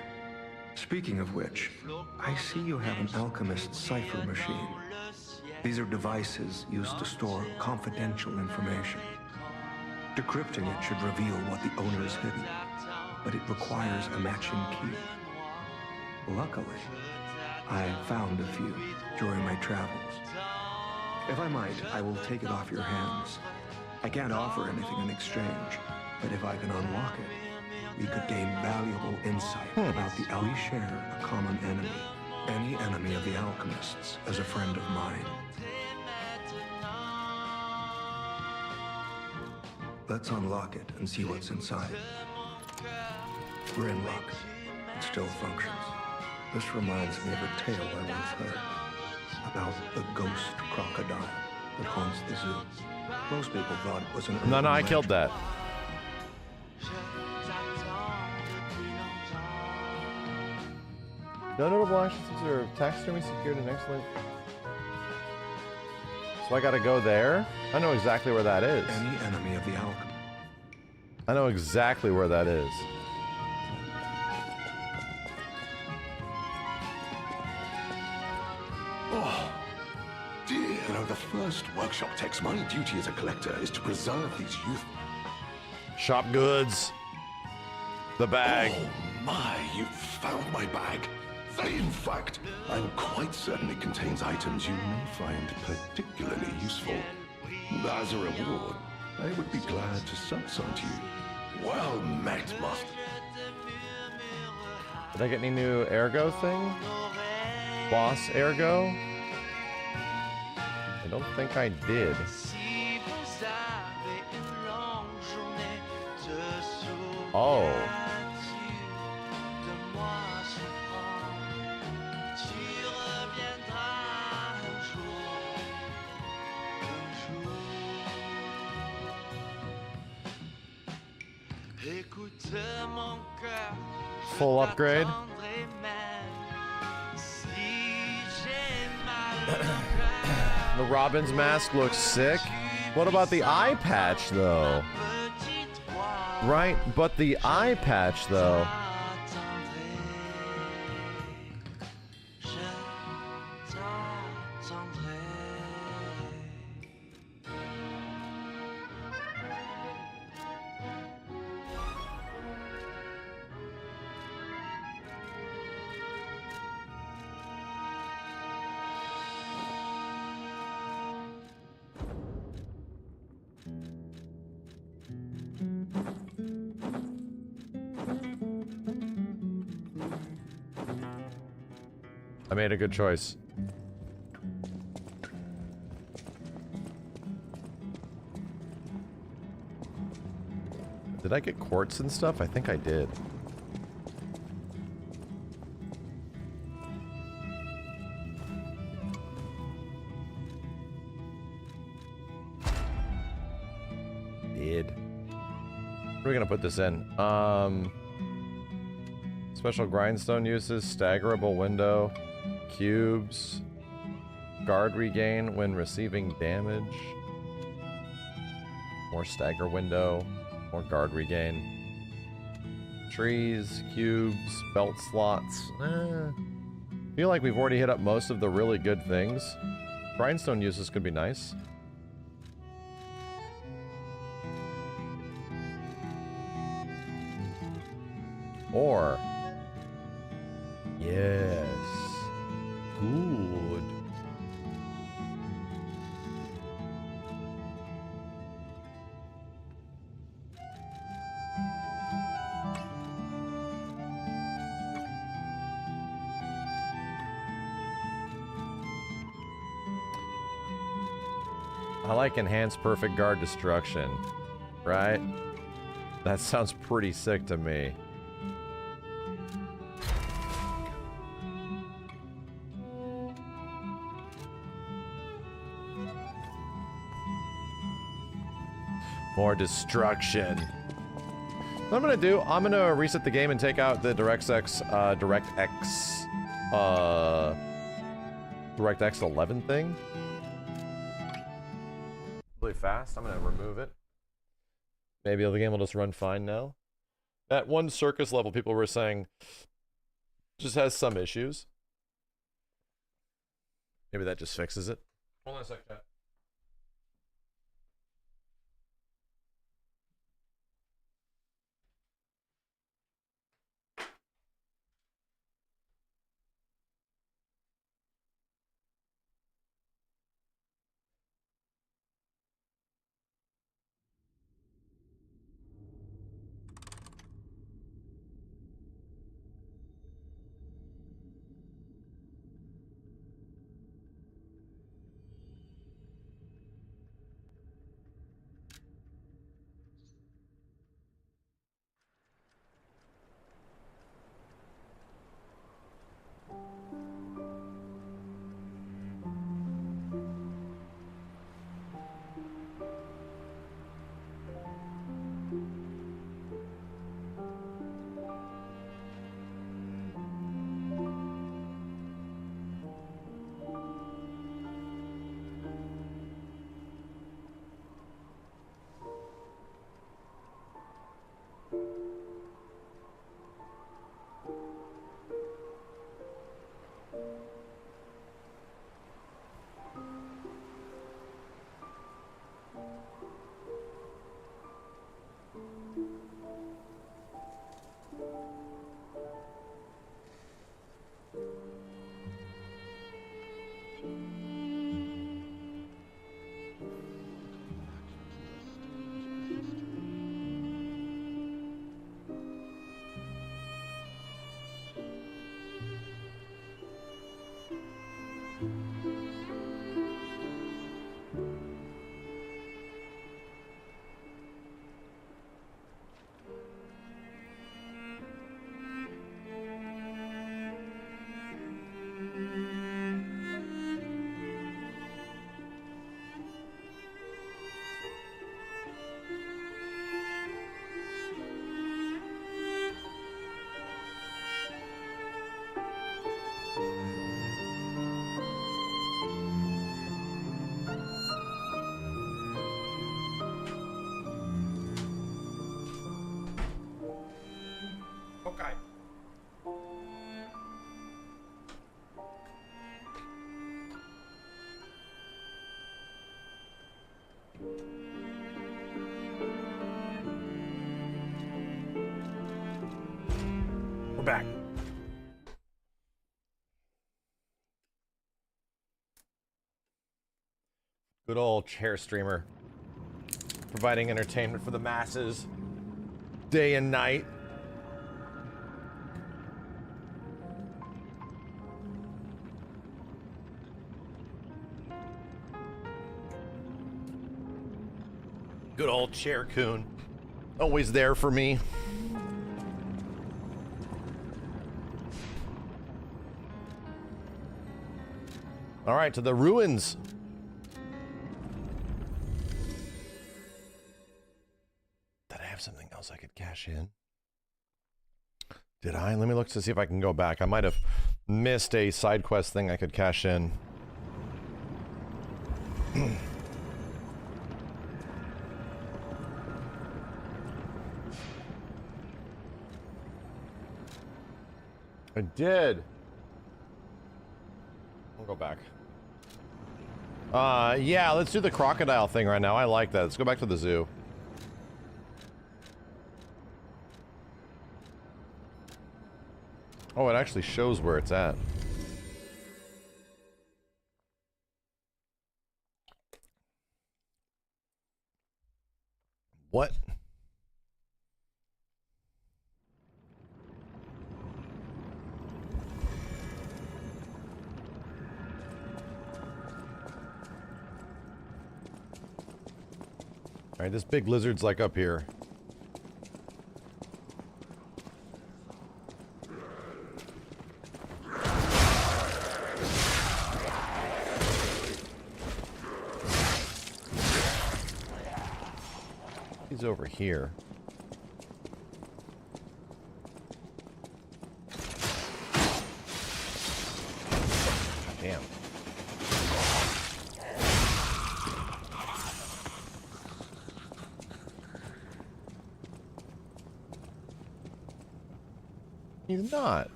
Speaking of which, I see you have an alchemist cipher machine. These are devices used to store confidential information. Decrypting it should reveal what the owner has hidden, but it requires a matching key. Luckily, I found a few during my travels. If I might, I will take it off your hands. I can't offer anything in exchange, but if I can unlock it, we could gain valuable insight about the We share a common enemy. Any enemy of the alchemists is a friend of mine. Let's unlock it and see what's inside. We're in luck. It still functions. This reminds me of a tale I once heard about the ghost crocodile that haunts the zoo. Most people thought it was an urban No, I legend. killed that. No notable actions observed. Taxidermy secured an excellent... So I gotta go there? I know exactly where that is. Any enemy of the alchemy. I know exactly where that is. Oh, dear. You know, the first workshop text, my duty as a collector is to preserve these youth. Shop goods. The bag. Oh my, you found my bag. In fact, I'm quite certain it contains items you may find particularly useful. As a reward, I would be glad to sell some to you. Well met, Master. Did I get any new ergo thing? Boss ergo? I don't think I did. Oh. Full upgrade. The Robin's mask looks sick. What about the eye patch, though? Right, but the eye patch, though. I made a good choice. Did I get quartz and stuff? I think I did. Where are we gonna put this in? Special grindstone uses, staggerable window, cubes, guard regain when receiving damage, more stagger window, more guard regain, trees, cubes, belt slots. Feel like we've already hit up most of the really good things. Grindstone uses could be nice. Or, yes, good. I like enhanced perfect guard destruction, right? That sounds pretty sick to me. More destruction. What I'm gonna do, I'm gonna reset the game and take out the DirectX 11 thing. Really fast. I'm gonna remove it. Maybe the game will just run fine now. At one circus level, people were saying just has some issues. Maybe that just fixes it. Hold on a second. Okay. We're back. Good old chair streamer. Providing entertainment for the masses. Day and night. Good old Chair Coon. Always there for me. All right, to the ruins. Did I have something else I could cash in? Did I? Let me look to see if I can go back. I might have missed a side quest thing I could cash in. I did. We'll go back. Yeah, let's do the crocodile thing right now. I like that. Let's go back to the zoo. Oh, it actually shows where it's at. What? Alright, this big lizard's like up here. He's over here. Damn. He's not.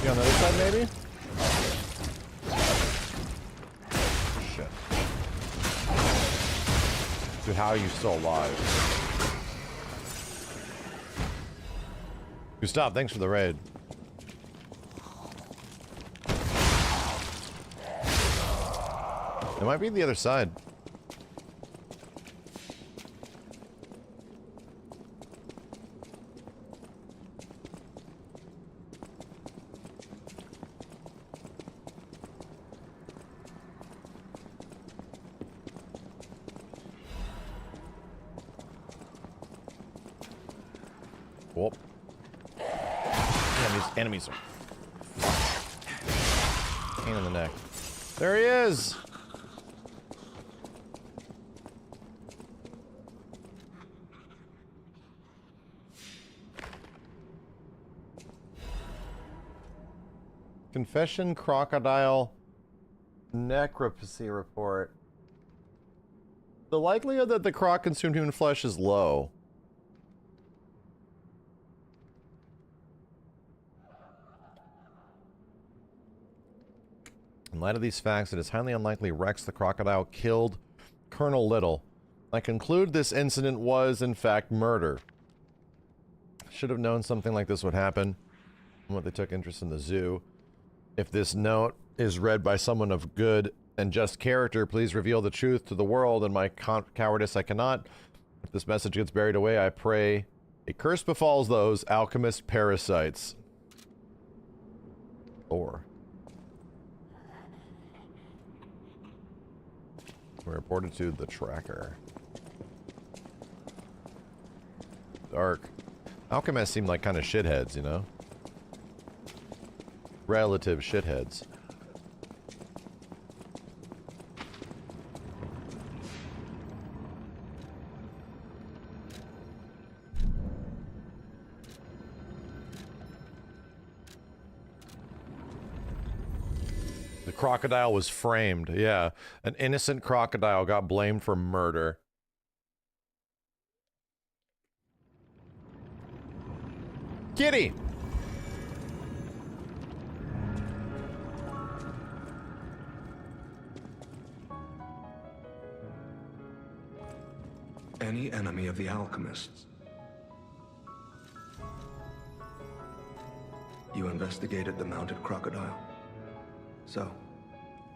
You on the other side, maybe? Shit. Dude, how are you still alive? Gustav, thanks for the raid. It might be the other side. Whoop. Enemies are pain in the neck. There he is. Confession crocodile necropsy report. The likelihood that the croc consumed human flesh is low. In light of these facts, it is highly unlikely Rex the crocodile killed Colonel Little. I conclude this incident was, in fact, murder. Should have known something like this would happen. What they took interest in the zoo. If this note is read by someone of good and just character, please reveal the truth to the world. In my cowardice, I cannot. If this message gets buried away, I pray a curse befalls those alchemist parasites. Or we reported to the tracker. Dark. Alchemists seem like kind of shitheads, you know? Relative shitheads. The crocodile was framed, yeah. An innocent crocodile got blamed for murder. Kitty! Any enemy of the alchemists. You investigated the mounted crocodile. So,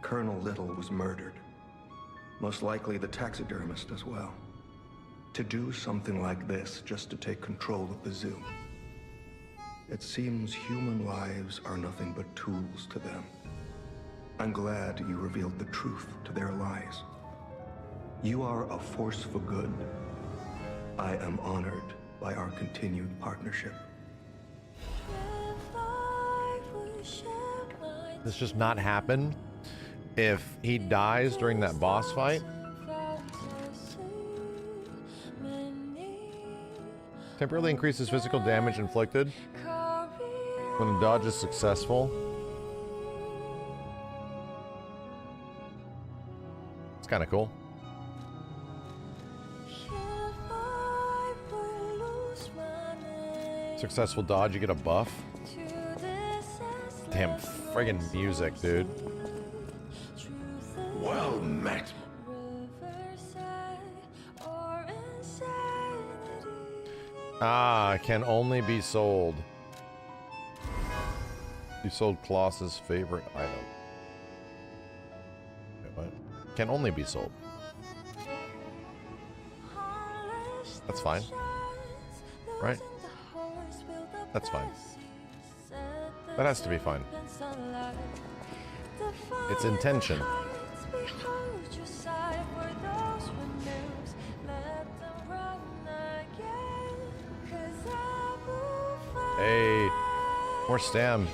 Colonel Little was murdered. Most likely the taxidermist as well. To do something like this just to take control of the zoo. It seems human lives are nothing but tools to them. I'm glad you revealed the truth to their lies. You are a force for good. I am honored by our continued partnership. This just not happen if he dies during that boss fight. Temporarily increases physical damage inflicted when the dodge is successful. It's kind of cool. Successful dodge, you get a buff. Damn friggin' music, dude. Well met. Ah, can only be sold. You sold Klaus's favorite item. Wait, what? Can only be sold. That's fine. Right? That's fine. That has to be fine. It's intention. Hey, more stam.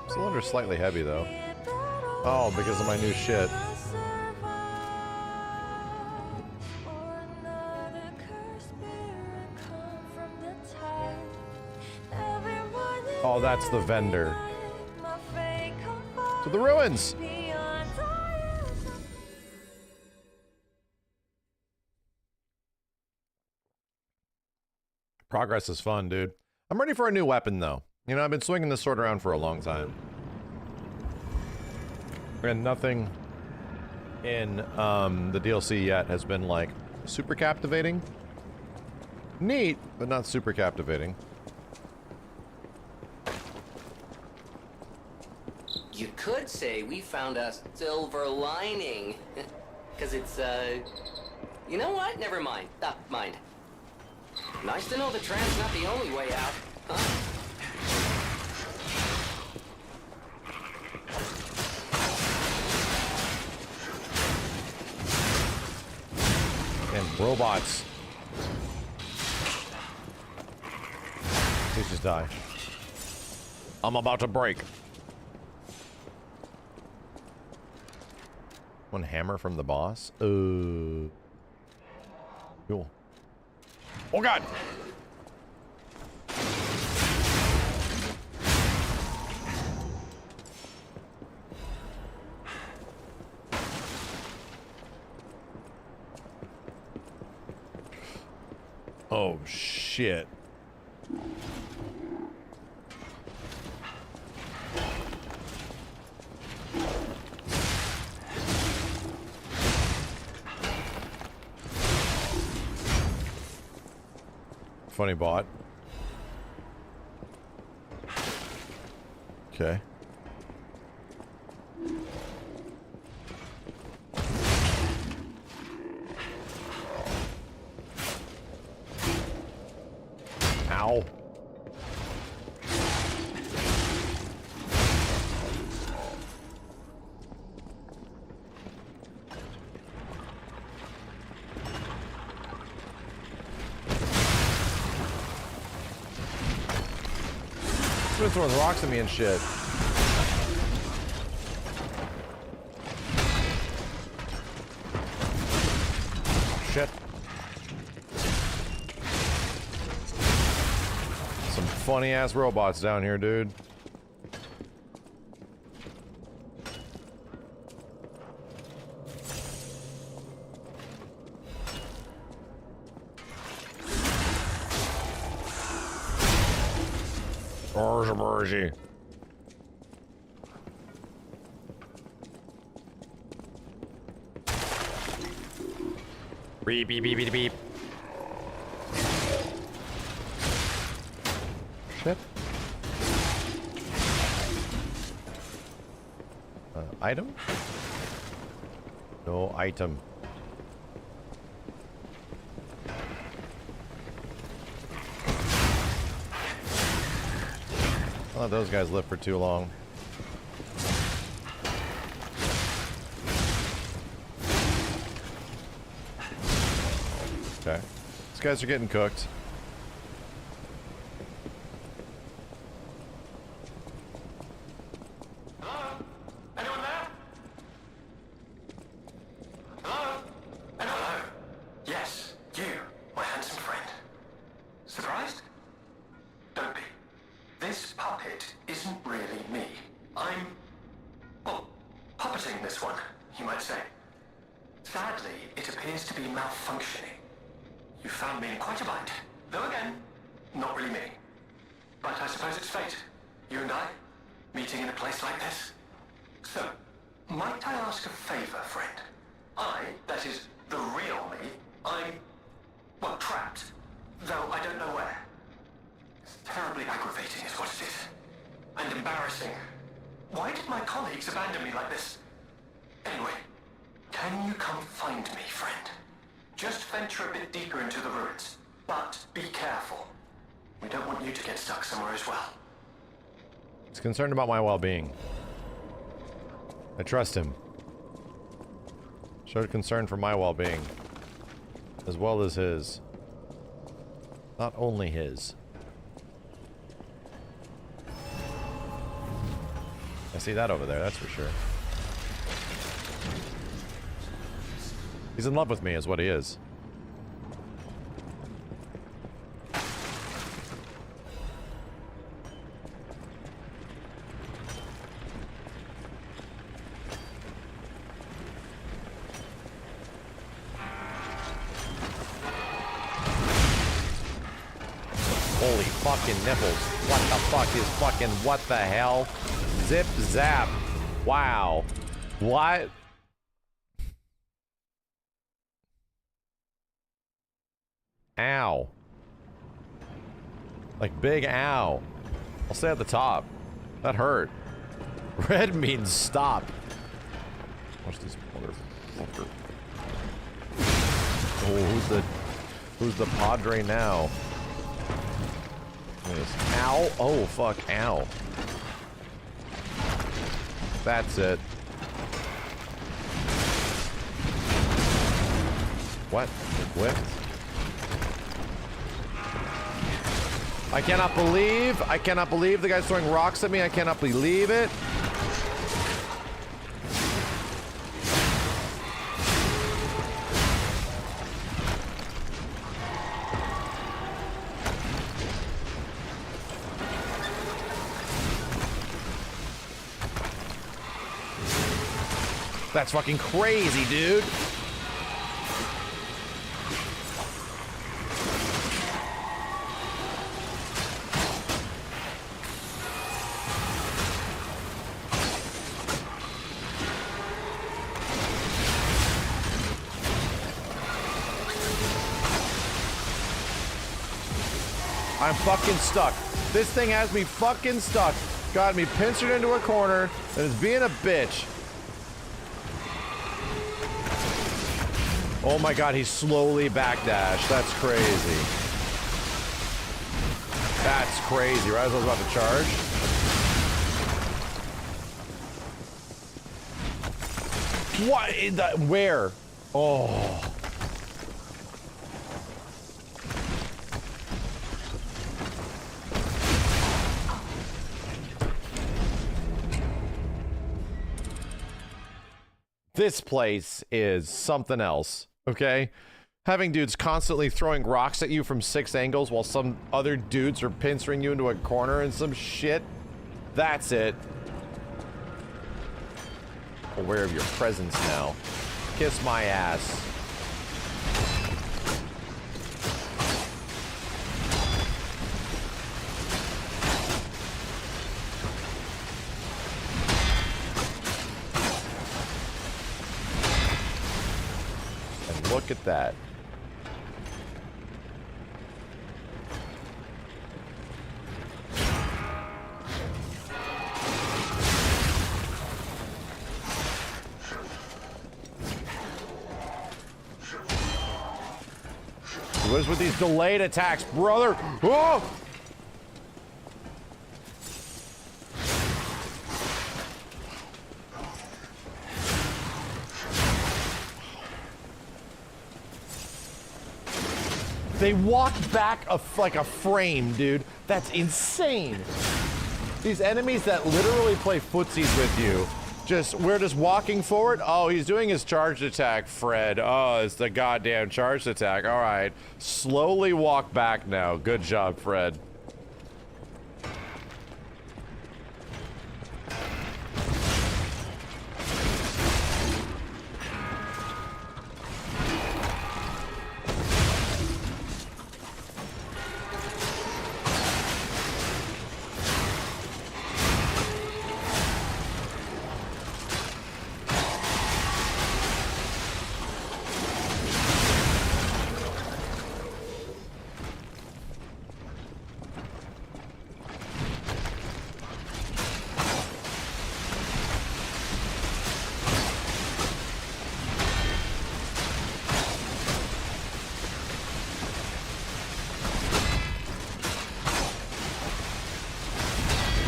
Cylinder's slightly heavy though. Oh, because of my new shit. Oh, that's the vendor. To the ruins! Progress is fun, dude. I'm ready for a new weapon, though. You know, I've been swinging this sword around for a long time. And nothing in the DLC yet has been, like, super captivating. Neat, but not super captivating. You could say we found a silver lining. Because it's, you know what? Never mind. Mind. Nice to know the tram's not the only way out, huh? And robots. Please just die. I'm about to break. One hammer from the boss? Cool. Oh god! Oh shit. Funny bot. Okay. Ow. They're throwing rocks at me and shit. Shit. Some funny ass robots down here, dude. Burgy. Beep beep beep beep beep. Shit. Item? No item. I'll let those guys live for too long. Okay. These guys are getting cooked. Hello? Anyone there? Hello? Hello? Yes, you, my handsome friend. Surprised? Don't be. This puppet isn't really me. I'm, well, puppeting this one, you might say. Sadly, it appears to be malfunctioning. You found me in quite a bind. Though again, not really me. But I suppose it's fate. You and I, meeting in a place like this. So, might I ask a favor, friend? That is, the real me, I'm, well, trapped. Though I don't know where. It's terribly aggravating is what it is. And embarrassing. Why did my colleagues abandon me like this? Anyway, can you come find me, friend? Just venture a bit deeper into the ruins. But be careful. We don't want you to get stuck somewhere as well. He's concerned about my well-being. I trust him. Showed concern for my well-being. As well as his. Not only his. I see that over there, that's for sure. He's in love with me, is what he is. Holy fucking nipples. What the fuck is fucking what the hell? Zip zap. Wow. What? Ow. Like big ow. I'll stay at the top. That hurt. Red means stop. Watch this motherfucker. Oh, who's the padre now? Ow. Oh, fuck. Ow. That's it. What? Whipped? I cannot believe the guy's throwing rocks at me. I cannot believe it. That's fucking crazy, dude. I'm fucking stuck. This thing has me fucking stuck. Got me pincered into a corner and is being a bitch. Oh my god, he's slowly backdash. That's crazy. That's crazy. Right as I was about to charge. What? Where? Oh. This place is something else, okay? Having dudes constantly throwing rocks at you from 6 angles while some other dudes are pincering you into a corner and some shit. That's it. Aware of your presence now. Kiss my ass. Look at that. What is with these delayed attacks, brother? Oh! They walk back like a frame, dude. That's insane. These enemies that literally play footsies with you. We're just walking forward. Oh, he's doing his charged attack, Fred. Oh, it's the goddamn charged attack. All right. Slowly walk back now. Good job, Fred.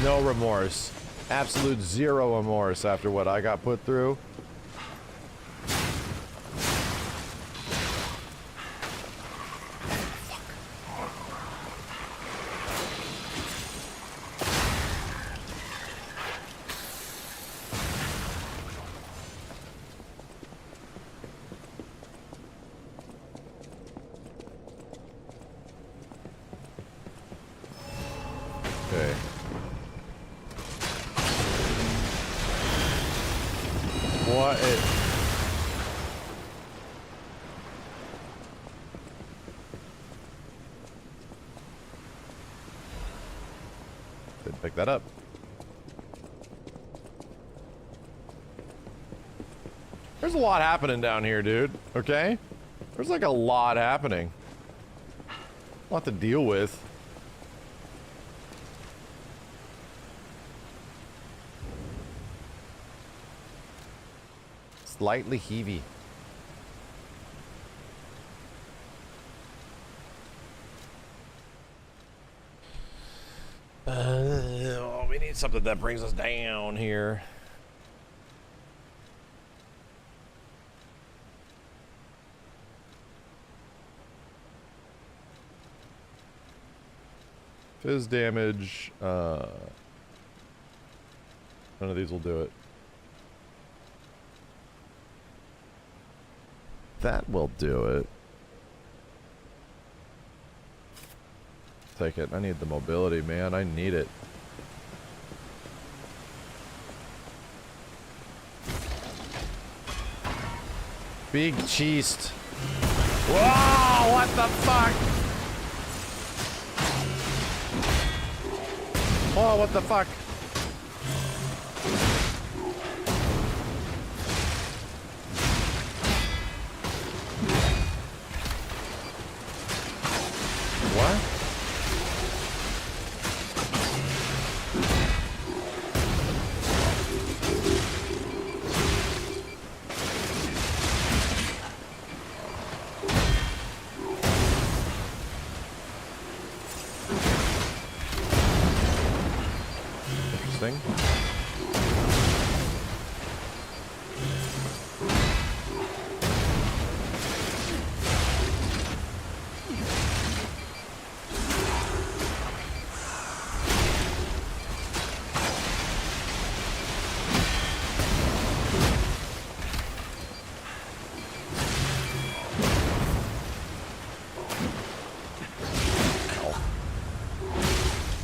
No remorse. Absolute zero remorse after what I got put through. Okay. What is... Didn't pick that up. There's a lot happening down here, dude. Okay? There's like a lot happening. A lot to deal with. Slightly heavy. We need something that brings us down here. Fizz damage. None of these will do it. That will do it. Take it. I need the mobility, man. I need it. Big cheesed. Whoa! What the fuck? Oh, what the fuck? What? Interesting.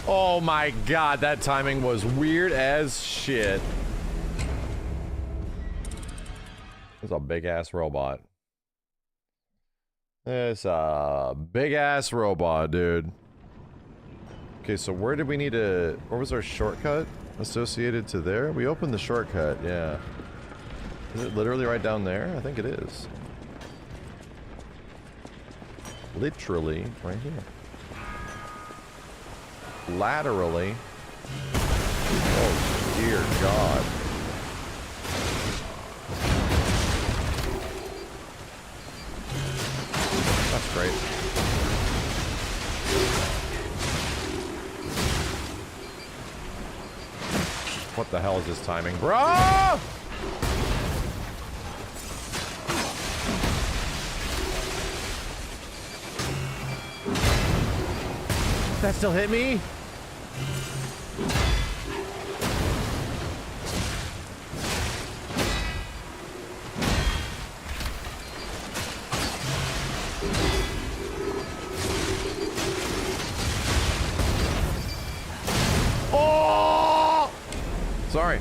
Oh my god, that timing was weird as shit. It's a big ass robot. It's a big ass robot, dude. Okay, so where did we need to... Where was our shortcut associated to there? We opened the shortcut, yeah. Is it literally right down there? I think it is. Literally right here. Laterally. Oh dear God. That's great. What the hell is this timing, bro? That still hit me? Oh! Sorry.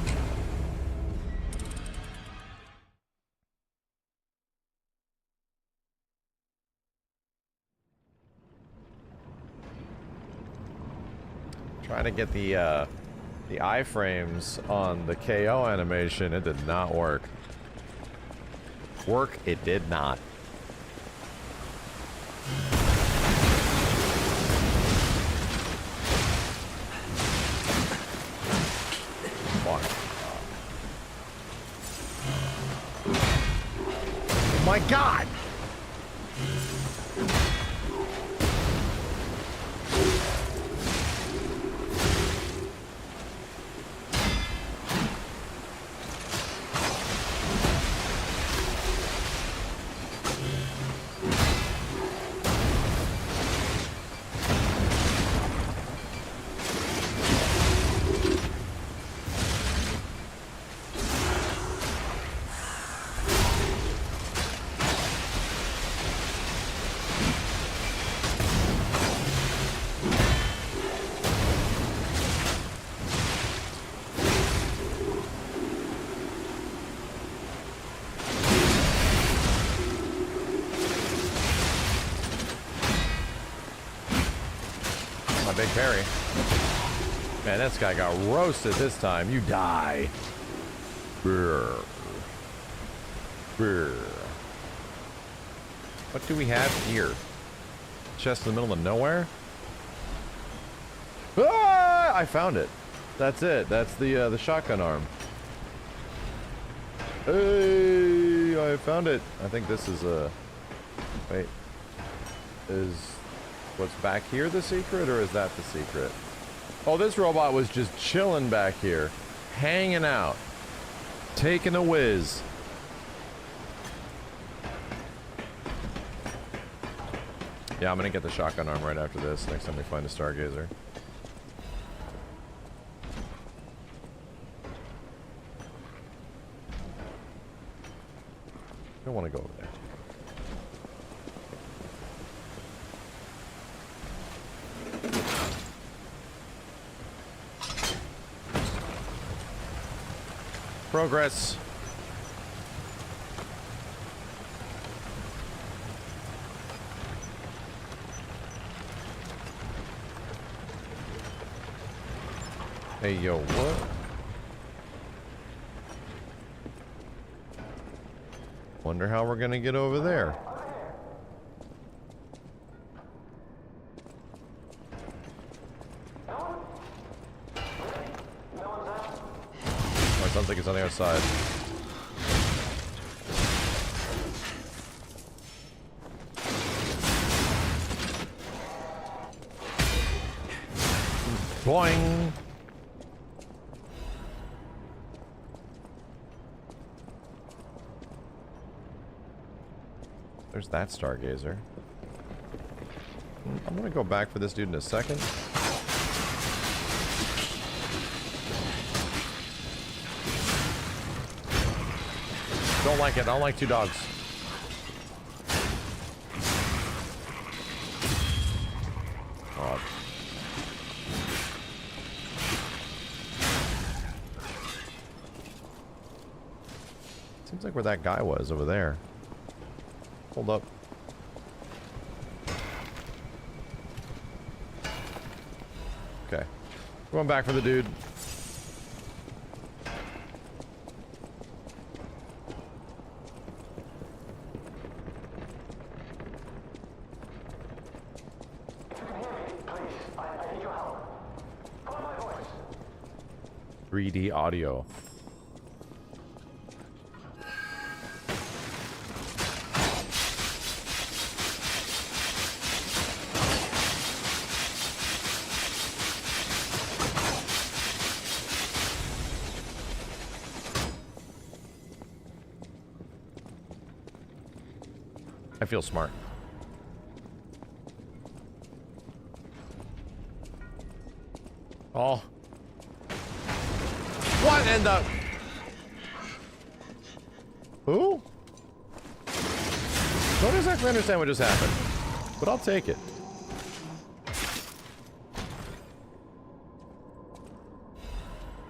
Trying to get the iframes on the KO animation, it did not work. It did not. Fuck. Oh my God! my big parry. Man, this guy got roasted this time. You die. Brr. Brr. What do we have here? Chest in the middle of nowhere? Ah! I found it. That's it. That's the shotgun arm. Hey, I found it. I think this is a... Wait. Is what's back here the secret, or is that the secret? Oh, this robot was just chilling back here. Hanging out. Taking a whiz. Yeah, I'm gonna get the shotgun arm right after this, next time we find a Stargazer. I don't want to go over there. Progress. Hey, yo, what? Wonder how we're gonna get over there. Oh, it sounds like it's on the other side. Boing! There's that Stargazer. I'm gonna go back for this dude in a second. Don't like it. I don't like two dogs. God. Seems like where that guy was over there. Hold up. Okay. Going back for the dude. Please, I need your help. Follow my voice. 3D audio. I feel smart. Oh. What in the... Who? Don't exactly understand what just happened, but I'll take it.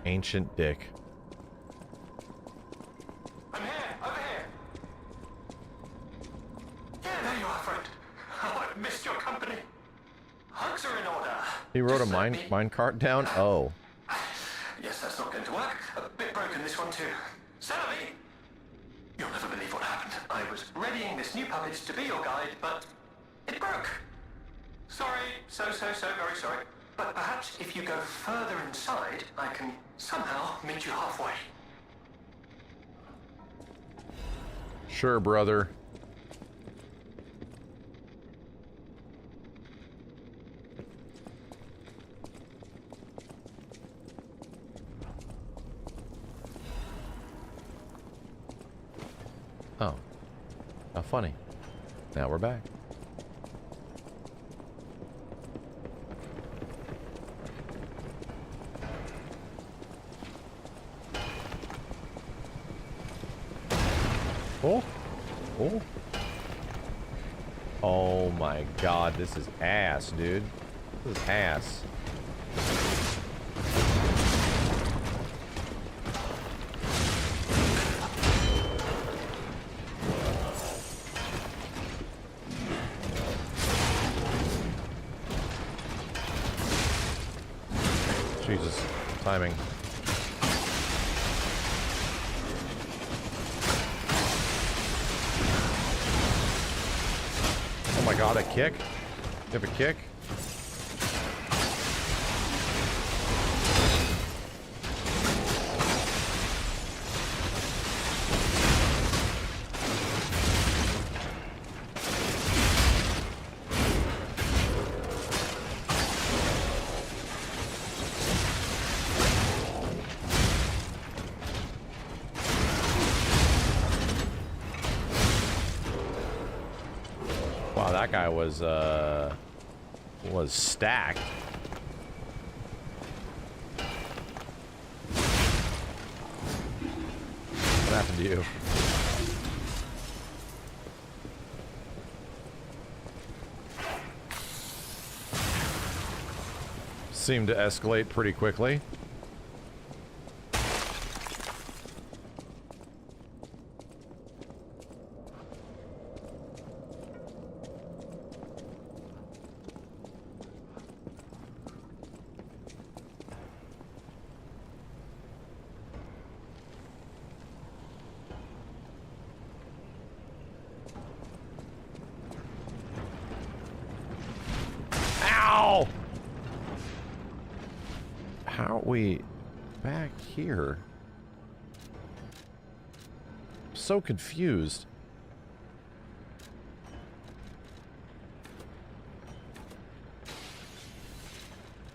Ancient dick. I'm here, over here. Yeah, there you are, friend. Oh, I've missed your company. Hugs are in order. He wrote a mine cart down? Oh. Yes, that's not going to work. A bit broken, this one too. Savvy! You'll never believe what happened. I was readying this new puppet to be your guide, but it broke. Sorry, so very sorry. But perhaps if you go further inside, I can somehow meet you halfway. Sure, brother. Oh. How funny. Now we're back. Oh. Oh. Oh my god, this is ass, dude. This is ass. Jesus. Timing. Oh my god, a kick? You have a kick? Wow, that guy was stacked. What happened to you? Seemed to escalate pretty quickly. Ow! How are we back here? I'm so confused.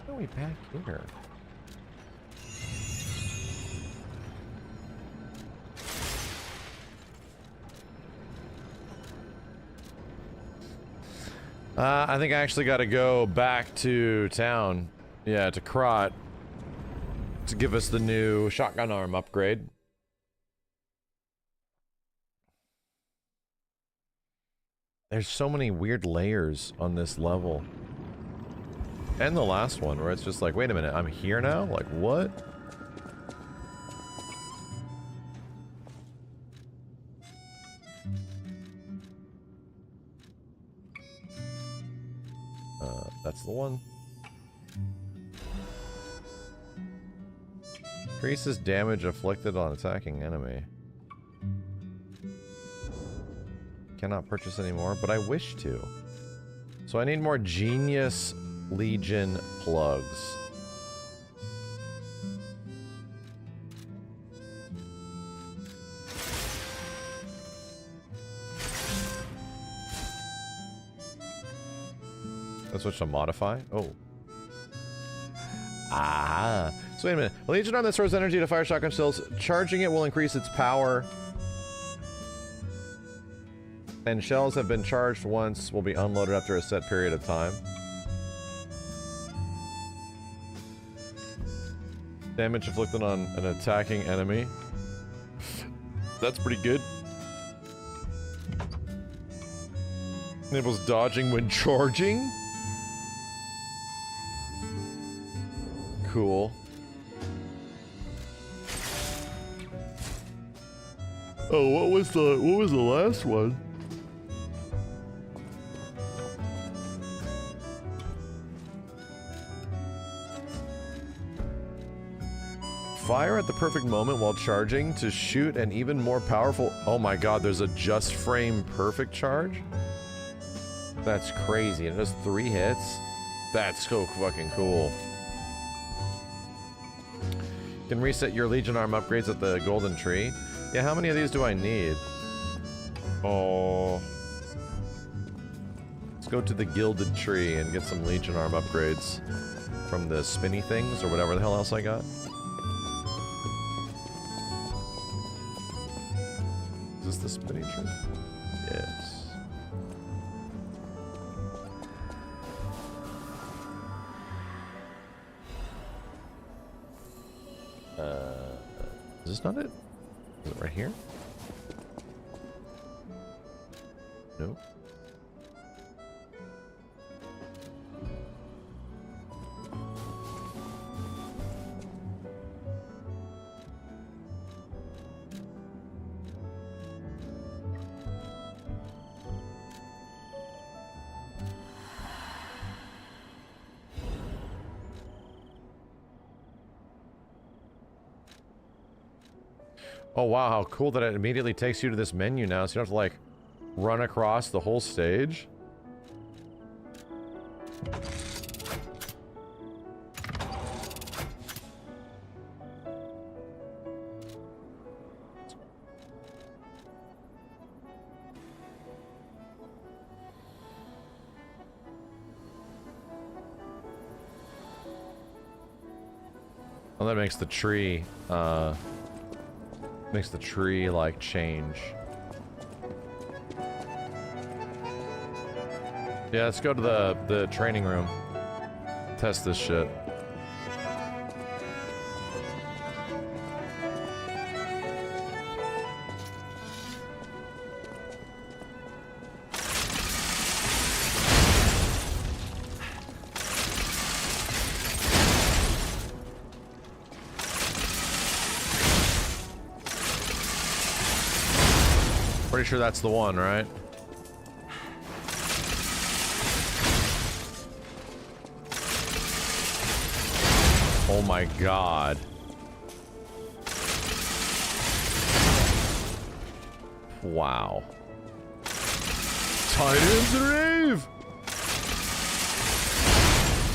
How are we back here? I think I actually got to go back to town. Yeah, to Krot. To give us the new shotgun arm upgrade. There's so many weird layers on this level. And the last one, where it's just like, wait a minute, I'm here now? Like, what? That's the one. Increases damage inflicted on attacking enemy. Cannot purchase anymore, but I wish to. So I need more Genius Legion plugs. Let's switch to modify. Oh. Ah. So wait a minute. A Legion arm that stores energy to fire shotgun shells. Charging it will increase its power. And shells have been charged once will be unloaded after a set period of time. Damage inflicted on an attacking enemy. That's pretty good. Enables dodging when charging. Cool. Oh, what was the last one? Fire at the perfect moment while charging to shoot an even more powerful... Oh my god, there's a just frame perfect charge? That's crazy. And it does 3 hits? That's so fucking cool. You can reset your Legion arm upgrades at the golden tree. Yeah, how many of these do I need? Oh. Let's go to the gilded tree and get some Legion arm upgrades from the spinny things or whatever the hell else I got. Is this the spinny tree? Yes. Is this not it? Is it right here? Nope. Oh wow, how cool that it immediately takes you to this menu now, so you don't have to like run across the whole stage. Well, that makes the tree, like, change. Yeah, let's go to the training room. Test this shit. Pretty sure that's the one, right? Oh my god. Wow. Titans rave!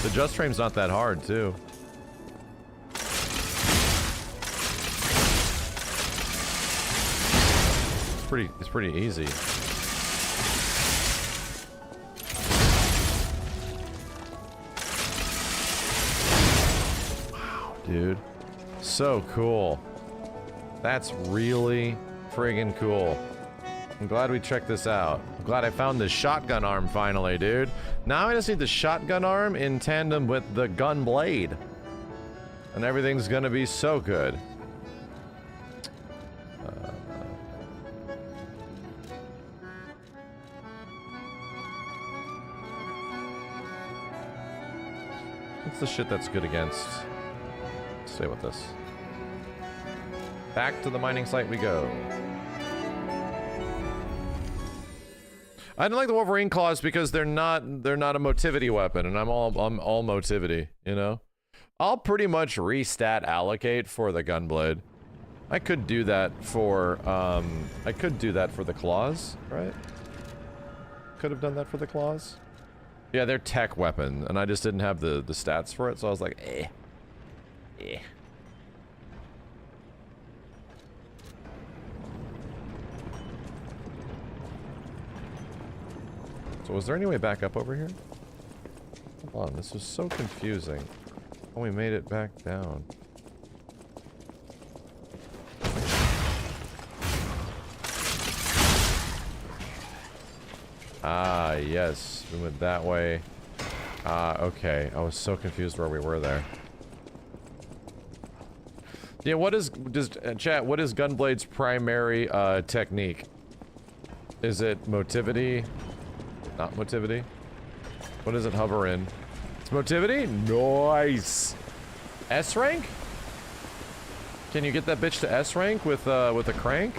The just frame's not that hard, too. It's pretty easy. Wow, dude. So cool. That's really friggin' cool. I'm glad we checked this out. I'm glad I found the shotgun arm finally, dude. Now I just need the shotgun arm in tandem with the gun blade. And everything's gonna be so good. What's the shit that's good against? Stay with us. Back to the mining site we go. I don't like the Wolverine claws because they're not a motivity weapon, and I'm all motivity, you know? I'll pretty much restat allocate for the gunblade. I could do that for the claws, right? Could have done that for the claws. Yeah, they're tech weapon, and I just didn't have the stats for it, so I was like, eh. So was there any way back up over here? Hold on, this was so confusing. Oh, we made it back down. Ah, yes. We went that way. Ah, okay. I was so confused where we were there. Yeah, chat, what is Gunblade's primary, technique? Is it motivity? Not motivity? What does it hover in? It's motivity? Nice! S rank? Can you get that bitch to S rank with a crank?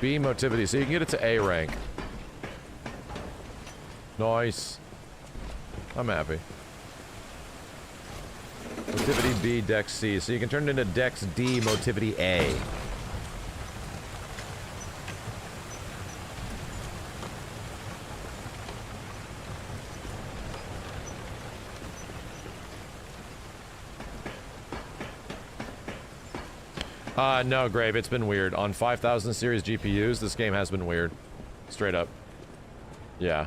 B motivity, so you can get it to A rank. Nice. I'm happy. Motivity B, Dex C. So you can turn it into Dex D, Motivity A. No, Grave, it's been weird. On 5000 series GPUs, this game has been weird. Straight up. Yeah.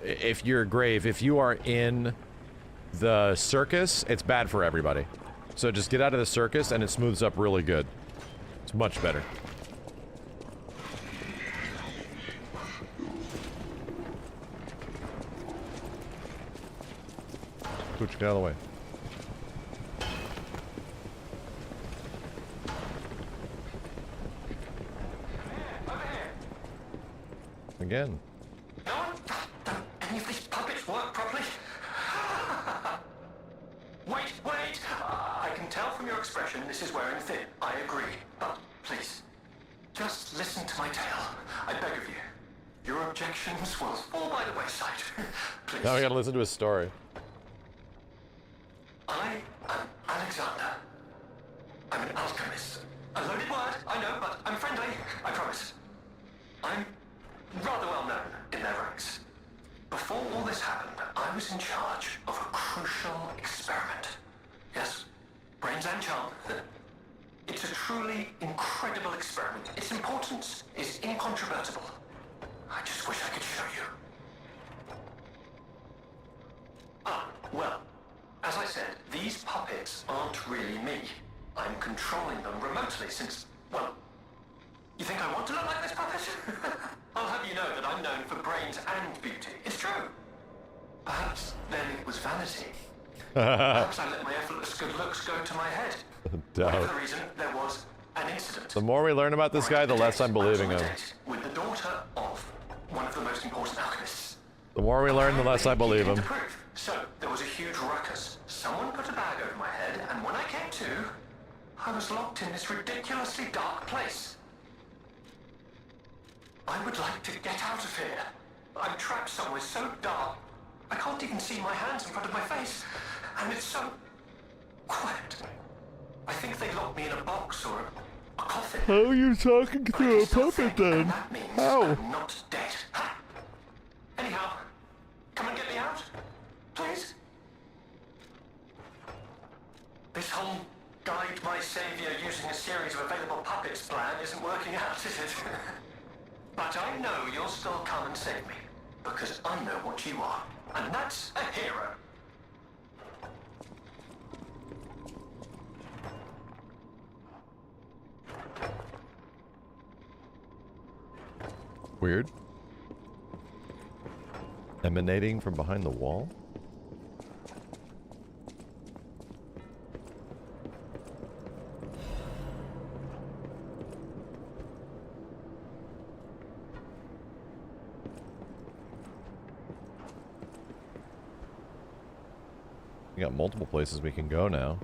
If you're Grave, if you are in the circus, it's bad for everybody. So just get out of the circus and it smooths up really good. It's much better. Pooch, get out of the way. Again. Any of these puppets work properly? Wait! I can tell from your expression this is wearing thin. I agree. But please, just listen to my tale. I beg of you. Your objections will fall by the wayside. Please. Now we gotta listen to his story. I am Alexander. I'm an alchemist. Before all this happened, I was in charge of a crucial experiment. Yes, brains and charm. It's a truly incredible experiment. Its importance is incontrovertible. I just wish I could show you. Ah, well, as I said, these puppets aren't really me. I'm controlling them remotely since, well, you think I want to look like this puppet? I'll have you know that I'm known for brains and beauty. It's true. Perhaps then it was vanity. Perhaps I let my effortless good looks go to my head. Whatever the reason, there was an incident. The more we learn about this guy, the less I'm believing him. With the daughter of one of the most important alchemists. The more we learn, the less I believe him. So, there was a huge ruckus. Someone put a bag over my head, and when I came to, I was locked in this ridiculously dark place. I would like to get out of here. I'm trapped somewhere so dark, I can't even see my hands in front of my face. And it's so quiet. I think they locked me in a box or a coffin. How are you talking through a puppet then? How? I'm not dead. Anyhow, come and get me out, please. This whole guide my savior using a series of available puppets plan isn't working out, is it? But I know you'll still come and save me, because I know what you are, and that's a hero. Weird. Emanating from behind the wall? We got multiple places we can go now.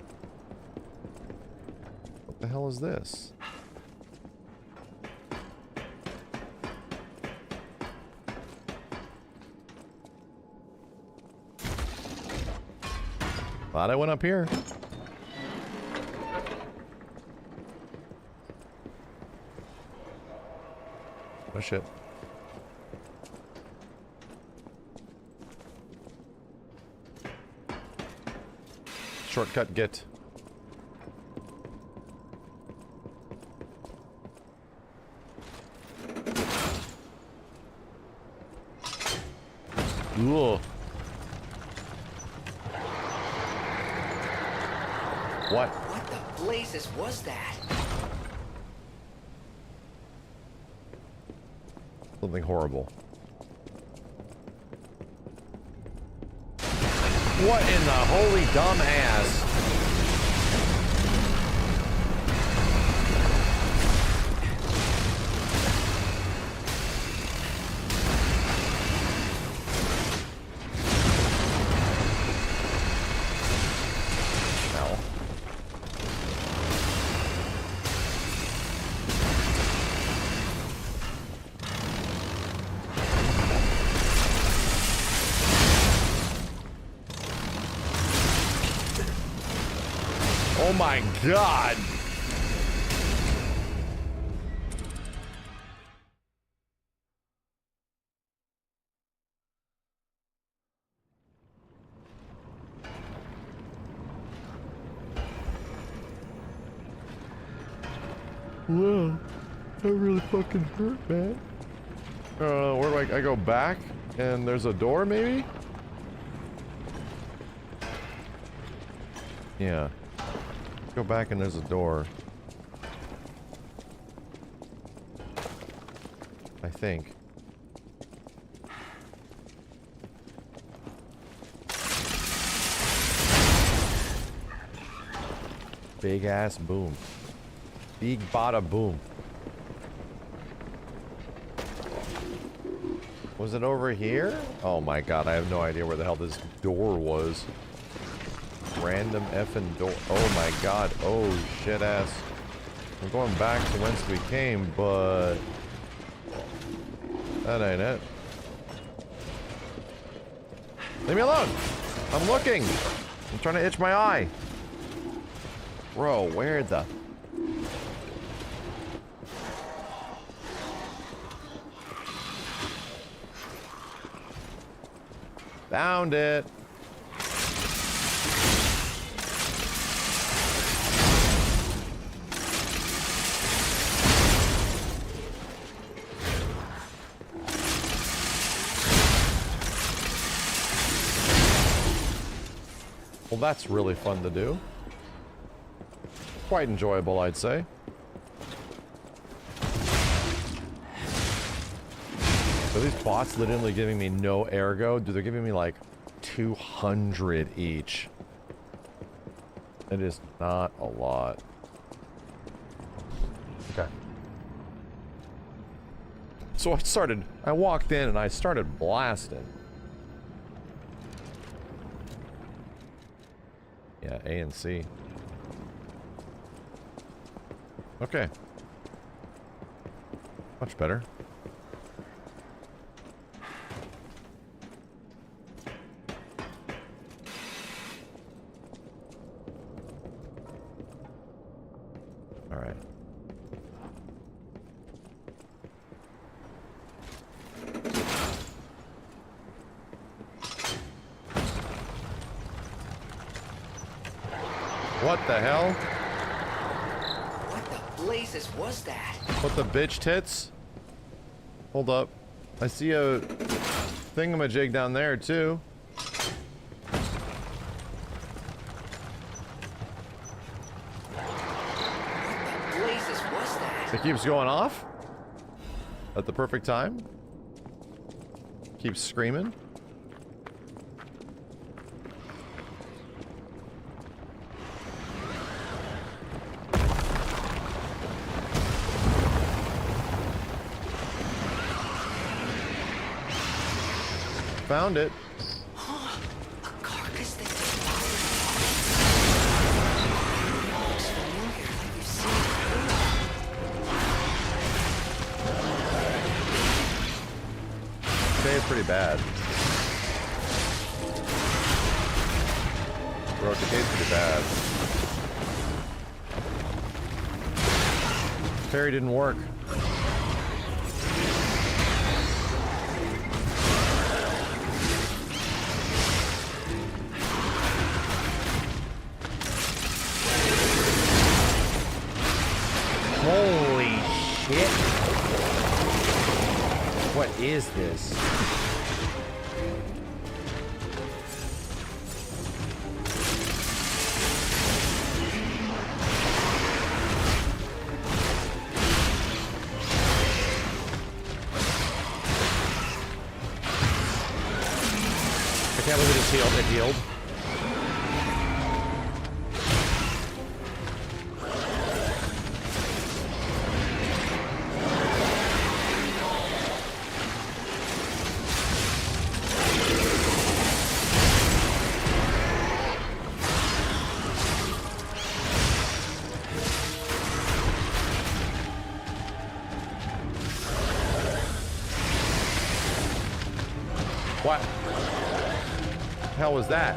What the hell is this? Thought I went up here. Oh shit. Shortcut get. Ooh. What? What the blazes was that? Something horrible. What in the holy dumb ass? Oh my god! Whoa, that really fucking hurt, man. Where do I go back? And there's a door, maybe? Yeah. Go back and there's a door. I think. Big ass boom. Big bada boom. Was it over here? Oh my god, I have no idea where the hell this door was. Random effing door. Oh my god. Oh shit ass. We're going back to whence we came, but that ain't it. Leave me alone. I'm looking. I'm trying to itch my eye. Bro, where the... Found it. Well, that's really fun to do. Quite enjoyable, I'd say. So these bots literally giving me no ergo. Dude, they're giving me like 200 each. It is not a lot. Okay. So I walked in and I started blasting. Yeah, A and C. Okay. Much better. All right. What the hell? What the blazes was that? What the bitch tits? Hold up. I see a thingamajig down there too. What the blazes was that? It keeps going off at the perfect time. Keeps screaming. Found it. A carcass that looks familiar, like we've seen before. Okay, it's pretty bad. Bro, decade's pretty bad. Parry didn't work. Holy shit. What is this? I can't believe it just healed. It healed. What the hell was that?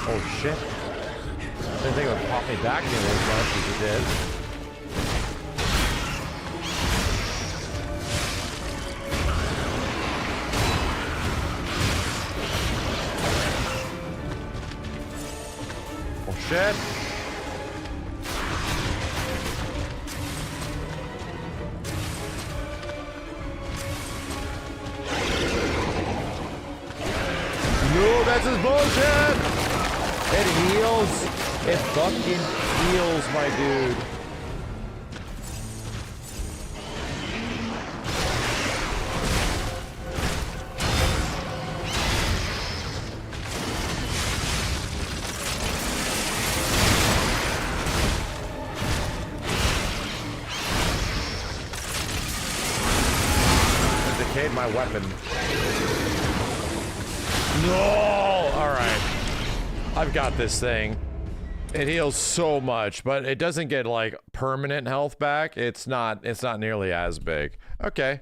Oh shit. I didn't think it would pop me back nearly as much as it did. Shit. No, that's his bullshit. It heals. It fucking heals, my dude. My weapon. No! Alright. I've got this thing. It heals so much, but it doesn't get like permanent health back. It's not nearly as big. Okay.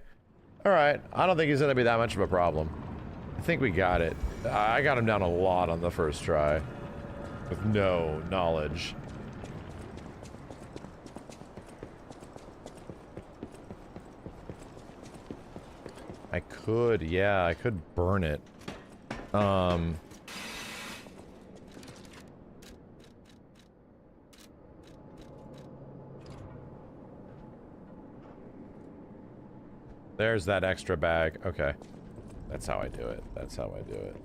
Alright. I don't think he's gonna be that much of a problem. think we got it. I got him down a lot on the first try. With no knowledge. I could, yeah, I could burn it. There's that extra bag. Okay. That's how I do it. That's how I do it.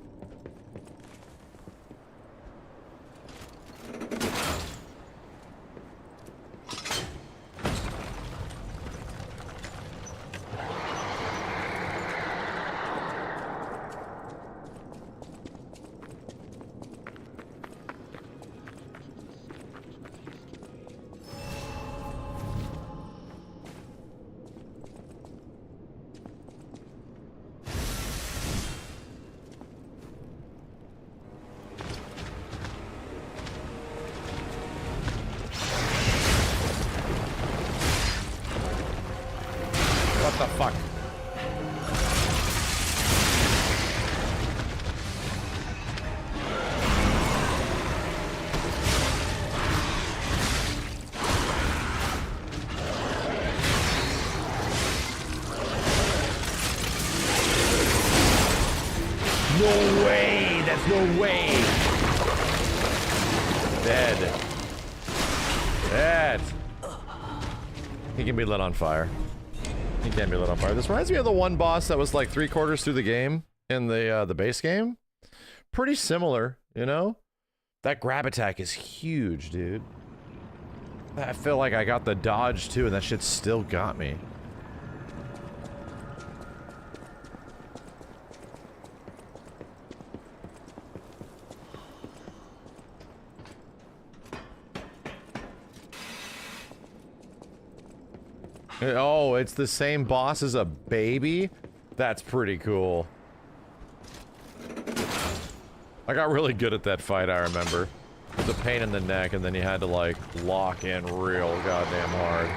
What the fuck? No way! That's no way! Dead. Dead. He can be lit on fire. He can't be lit on fire. This reminds me of the one boss that was like 3/4 through the game in the base game. Pretty similar, you know? That grab attack is huge, dude. I feel like I got the dodge too, and that shit still got me. Oh, it's the same boss as a baby? That's pretty cool. I got really good at that fight, I remember. It was a pain in the neck, and then you had to, like, lock in real goddamn hard.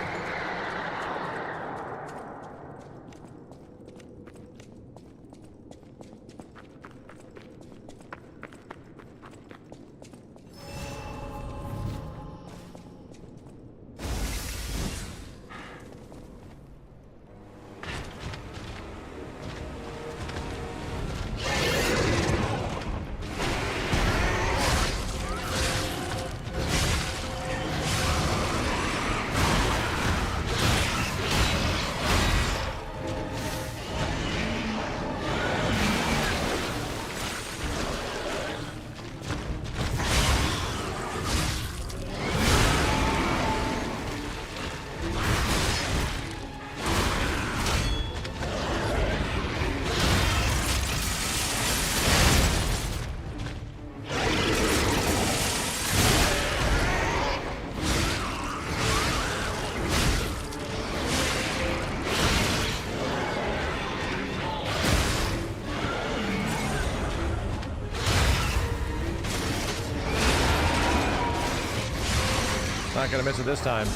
Not gonna miss it this time.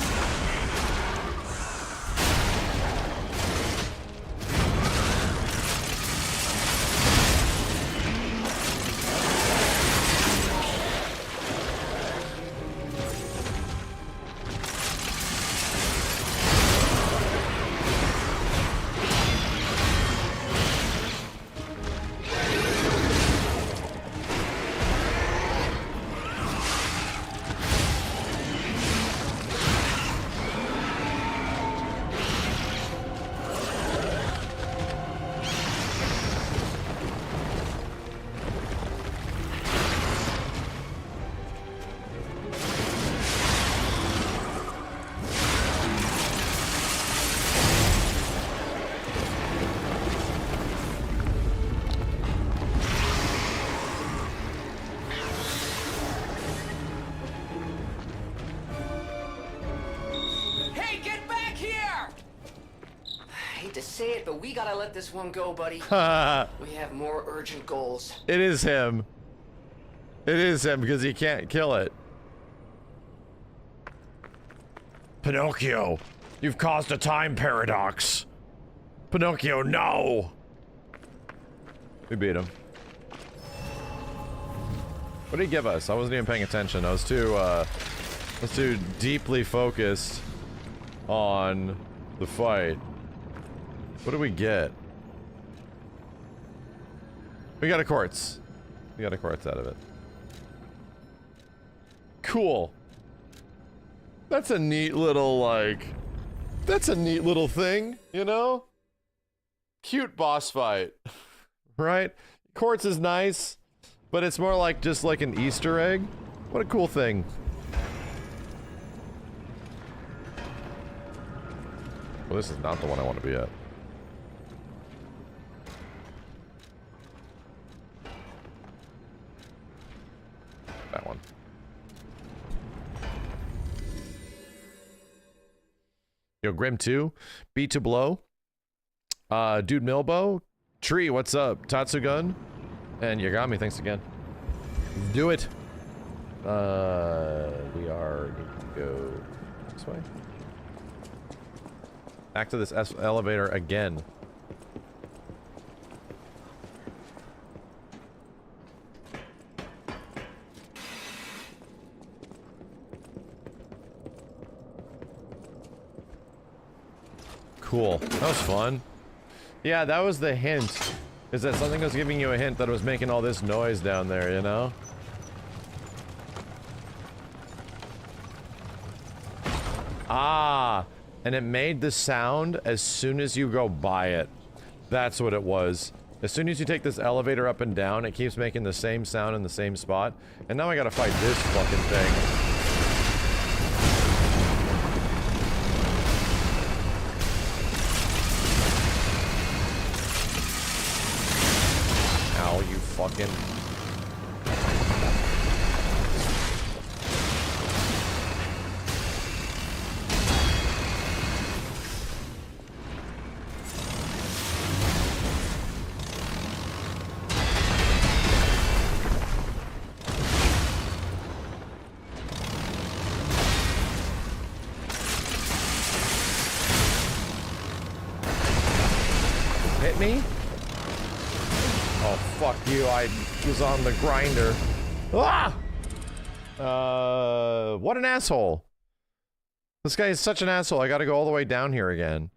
But we gotta let this one go, buddy. We have more urgent goals. It is him. It is him because he can't kill it. Pinocchio, you've caused a time paradox. Pinocchio, no! We beat him. What did he give us? I wasn't even paying attention. I was too deeply focused on the fight. What did we get? We got a quartz. We got a quartz out of it. Cool. That's a neat little, like... That's a neat little thing, you know? Cute boss fight. Right? Quartz is nice, but it's more like just like an Easter egg. What a cool thing. Well, this is not the one I want to be at. That one. Yo, Grim 2, beat to blow. Dude Milbo, Tree, what's up? Tatsugun, and Yagami, thanks again. Do it. We are need to go this way. Back to this elevator again. Cool. That was fun. Yeah, that was the hint. Is that something was giving you a hint that it was making all this noise down there, you know? Ah, and it made the sound as soon as you go by it. That's what it was. As soon as you take this elevator up and down, it keeps making the same sound in the same spot. And now I gotta fight this fucking thing. Fucking hit me? Oh, fuck you, I was on the grinder. Ah! What an asshole. This guy is such an asshole, I gotta go all the way down here again.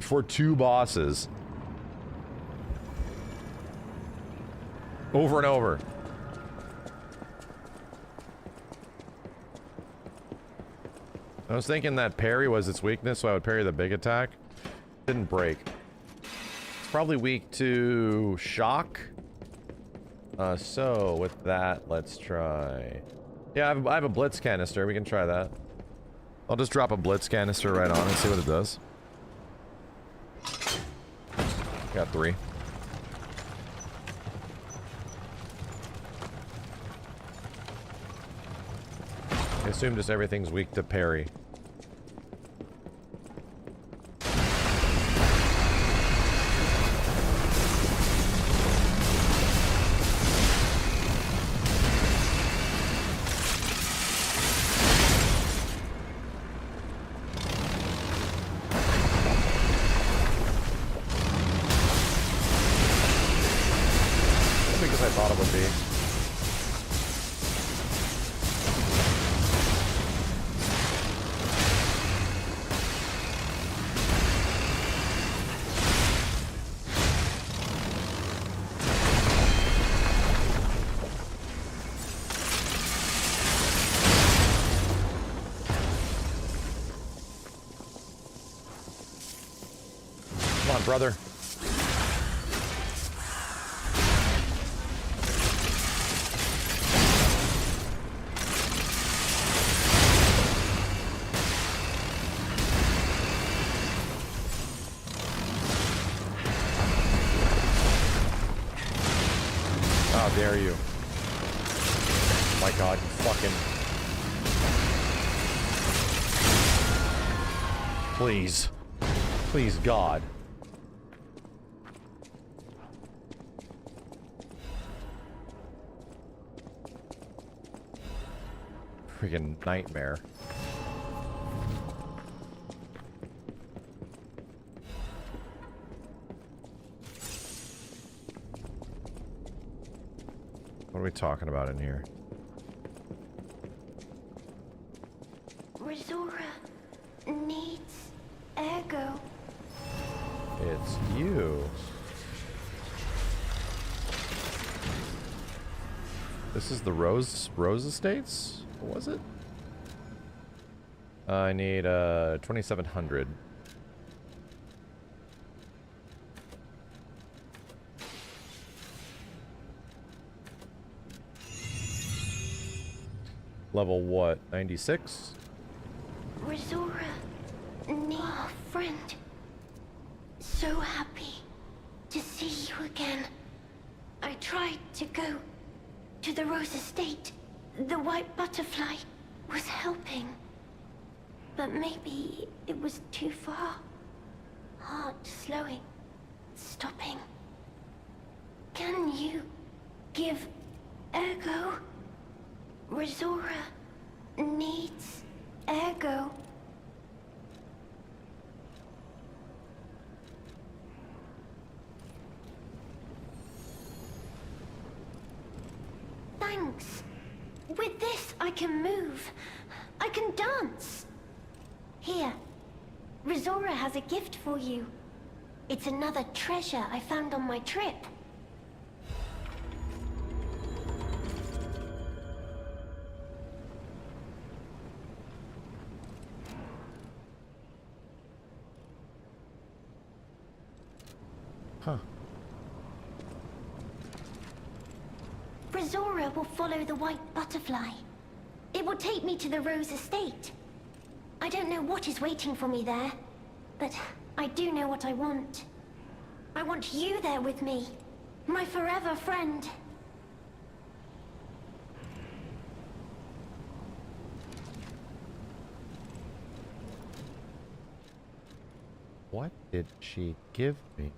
For two bosses. Over and over. I was thinking that parry was its weakness, so I would parry the big attack. Didn't break. Probably weak to shock. So with that, let's try. Yeah, I have a blitz canister. We can try that. I'll just drop a blitz canister right on and see what it does. Got 3. I assume just everything's weak to parry. Brother. How dare you? My God, you fucking... Please. Please, God. Freaking nightmare. What are we talking about in here? Resora needs Ergo. It's you. This is the Rose Estates? What was it? I need 2,700. Level what? 96? Resora needs a friend. So happy to see you again. I tried to go to the Rose Estate. The white butterfly was helping. But maybe it was too far. Heart slowing, stopping. Can you give Ergo? Resora needs Ergo. Thanks. With this, I can move. I can dance. Here, Resora has a gift for you. It's another treasure I found on my trip. Huh. Resora will follow the white butterfly. It will take me to the Rose Estate. I don't know what is waiting for me there, but I do know what I want. I want you there with me, my forever friend. What did she give me?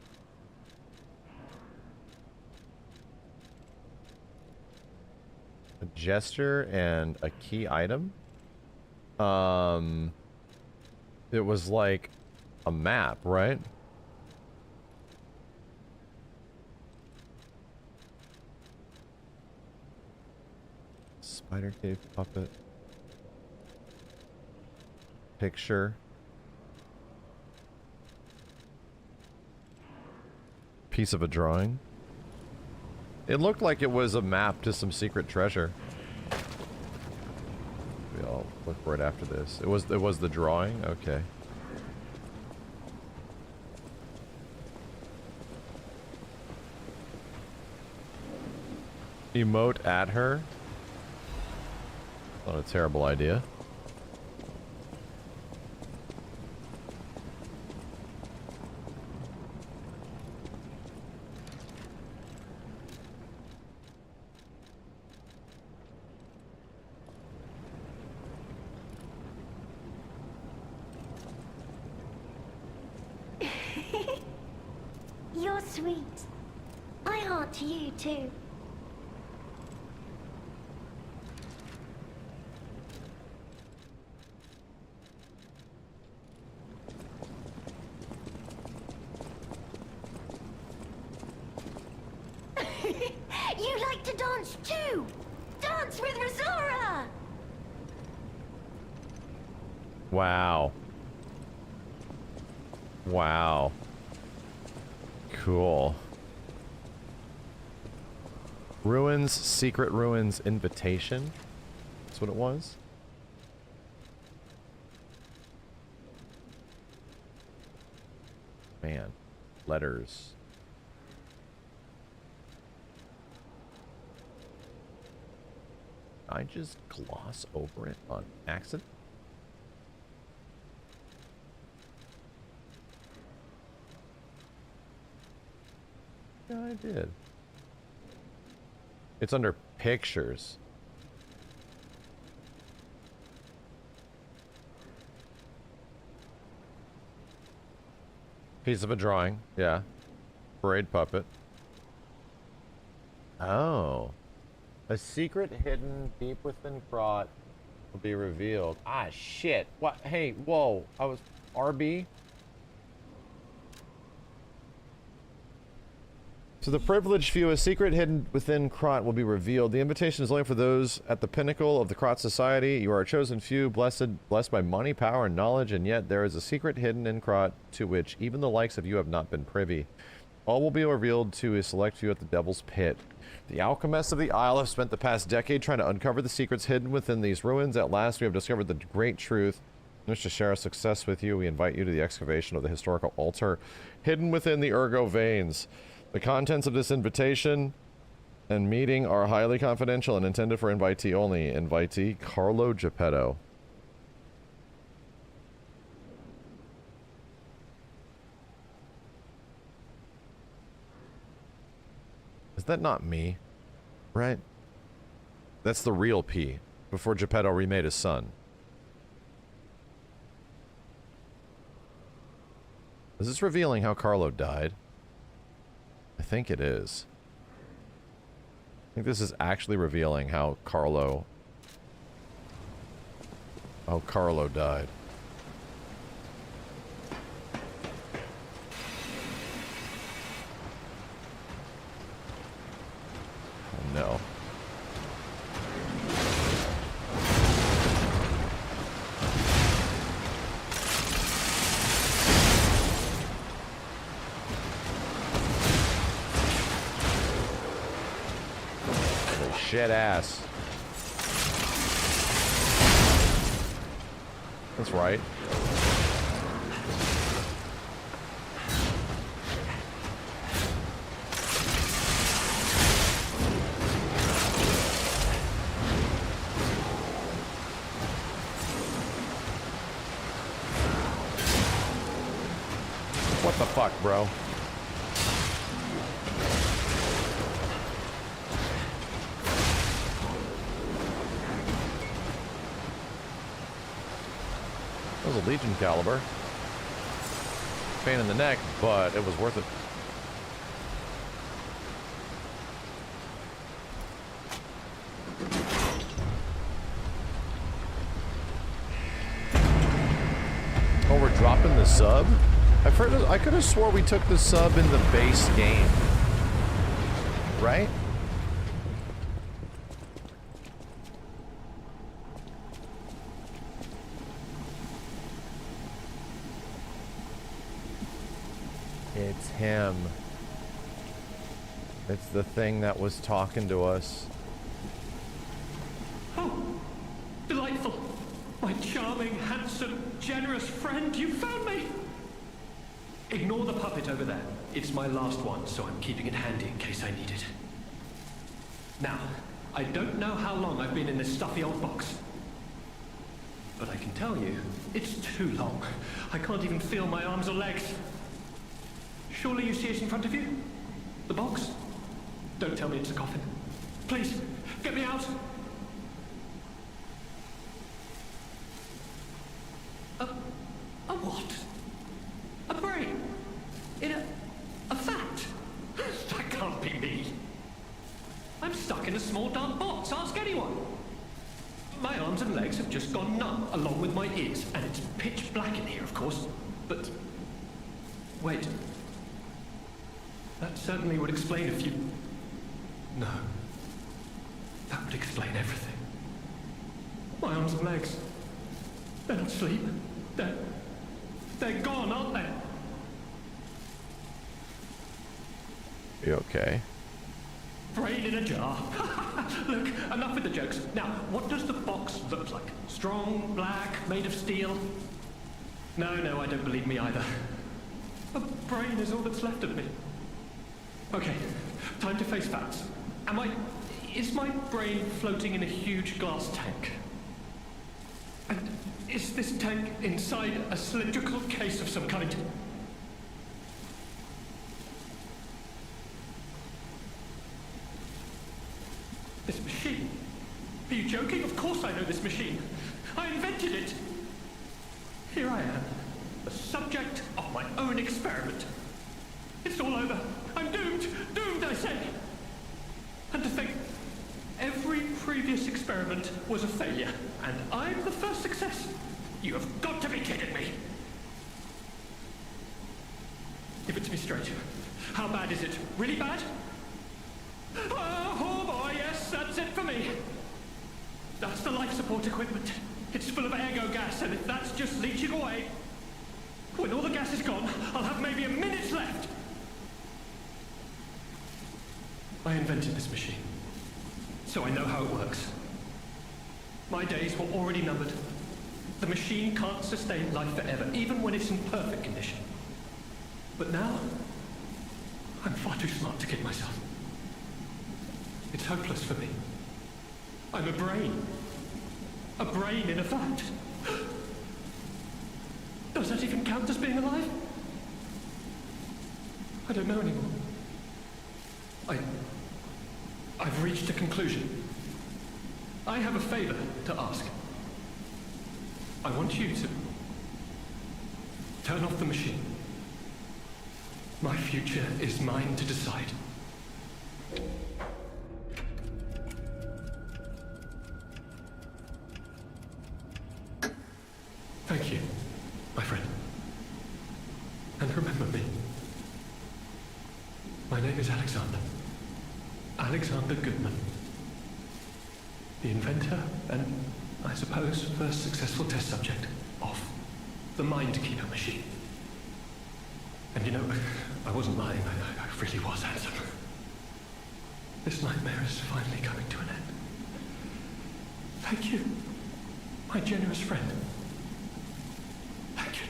A gesture and a key item? It was like a map, right? Spider cave puppet. Picture. Piece of a drawing. It looked like it was a map to some secret treasure. Maybe I'll look for it after this. It was the drawing? Okay. Emote at her? Not a terrible idea. You're sweet. I heart you too. You like to dance too! Dance with Resora! Wow. Wow. Cool. Ruins, Secret Ruins Invitation. That's what it was. Man. Letters. I just gloss over it on accident? Yeah, I did. It's under pictures. Piece of a drawing, yeah. Parade puppet. Oh. A secret hidden deep within Krot will be revealed. Ah, shit. What? Hey, whoa. I was... RB? To the privileged few, a secret hidden within Krot will be revealed. The invitation is only for those at the pinnacle of the Krot society. You are a chosen few, blessed by money, power, and knowledge, and yet there is a secret hidden in Krot to which even the likes of you have not been privy. All will be revealed to a select few at the Devil's Pit. The alchemists of the Isle have spent the past decade trying to uncover the secrets hidden within these ruins. At last, we have discovered the great truth. In wish to share our success with you, we invite you to the excavation of the historical altar hidden within the Ergo veins. The contents of this invitation and meeting are highly confidential and intended for invitee only. Invitee, Carlo Geppetto. Is that not me? Right? That's the real P, before Geppetto remade his son. Is this revealing how Carlo died? I think it is. I think this is actually revealing how Carlo died. Oh no. Shit ass. That's right. What the fuck, bro? That was a Legion caliber. Pain in the neck, but it was worth it. Oh, we're dropping the sub? I've heard. I could have swore we took the sub in the base game. Right? It's him. It's the thing that was talking to us. Oh, delightful. My charming, handsome, generous friend, you found me. Ignore the puppet over there. It's my last one, so I'm keeping it handy in case I need it. Now, I don't know how long I've been in this stuffy old box. But I can tell you, it's too long. I can't even feel my arms or legs. Surely you see it in front of you? The box? Don't tell me it's a coffin. Please, get me out! A what? A brain? In a fat? That can't be me. I'm stuck in a small dark box. Ask anyone. My arms and legs have just gone numb, along with my ears, and it's pitch black in here, of course. But wait. That certainly would explain a few... No. That would explain everything. My arms and legs. They're not asleep. They're gone, aren't they? You okay? Brain in a jar. Look, enough with the jokes. Now, what does the box look like? Strong, black, made of steel? No, I don't believe me either. A brain is all that's left of me. Okay, time to face facts. Is my brain floating in a huge glass tank? And is this tank inside a cylindrical case of some kind? This machine? Are you joking? Of course I know this machine. I invented it. Here I am, the subject of my own experiment. It's all over. I'm doomed. Doomed, I say. And to think, every previous experiment was a failure, and I'm the first success. You have got to be kidding me. Give it to me straight. How bad is it? Really bad? Oh boy, yes, that's it for me. That's the life support equipment. It's full of ergo gas, and if that's just leaching away, when all the gas is gone, I'll have maybe a minute left. I invented this machine, so I know how it works. My days were already numbered. The machine can't sustain life forever, even when it's in perfect condition. But now, I'm far too smart to kid myself. It's hopeless for me. I'm a brain. A brain in a vat. Does that even count as being alive? I don't know anymore. I've reached a conclusion. I have a favor to ask. I want you to turn off the machine. My future is mine to decide. Thank you, my friend. And remember me. My name is Alexander. Alexander Goodman. The inventor and, I suppose, first successful test subject of the Mind Keeper machine. And you know, I wasn't lying. I really was handsome. This nightmare is finally coming to an end. Thank you, my generous friend. Thank you.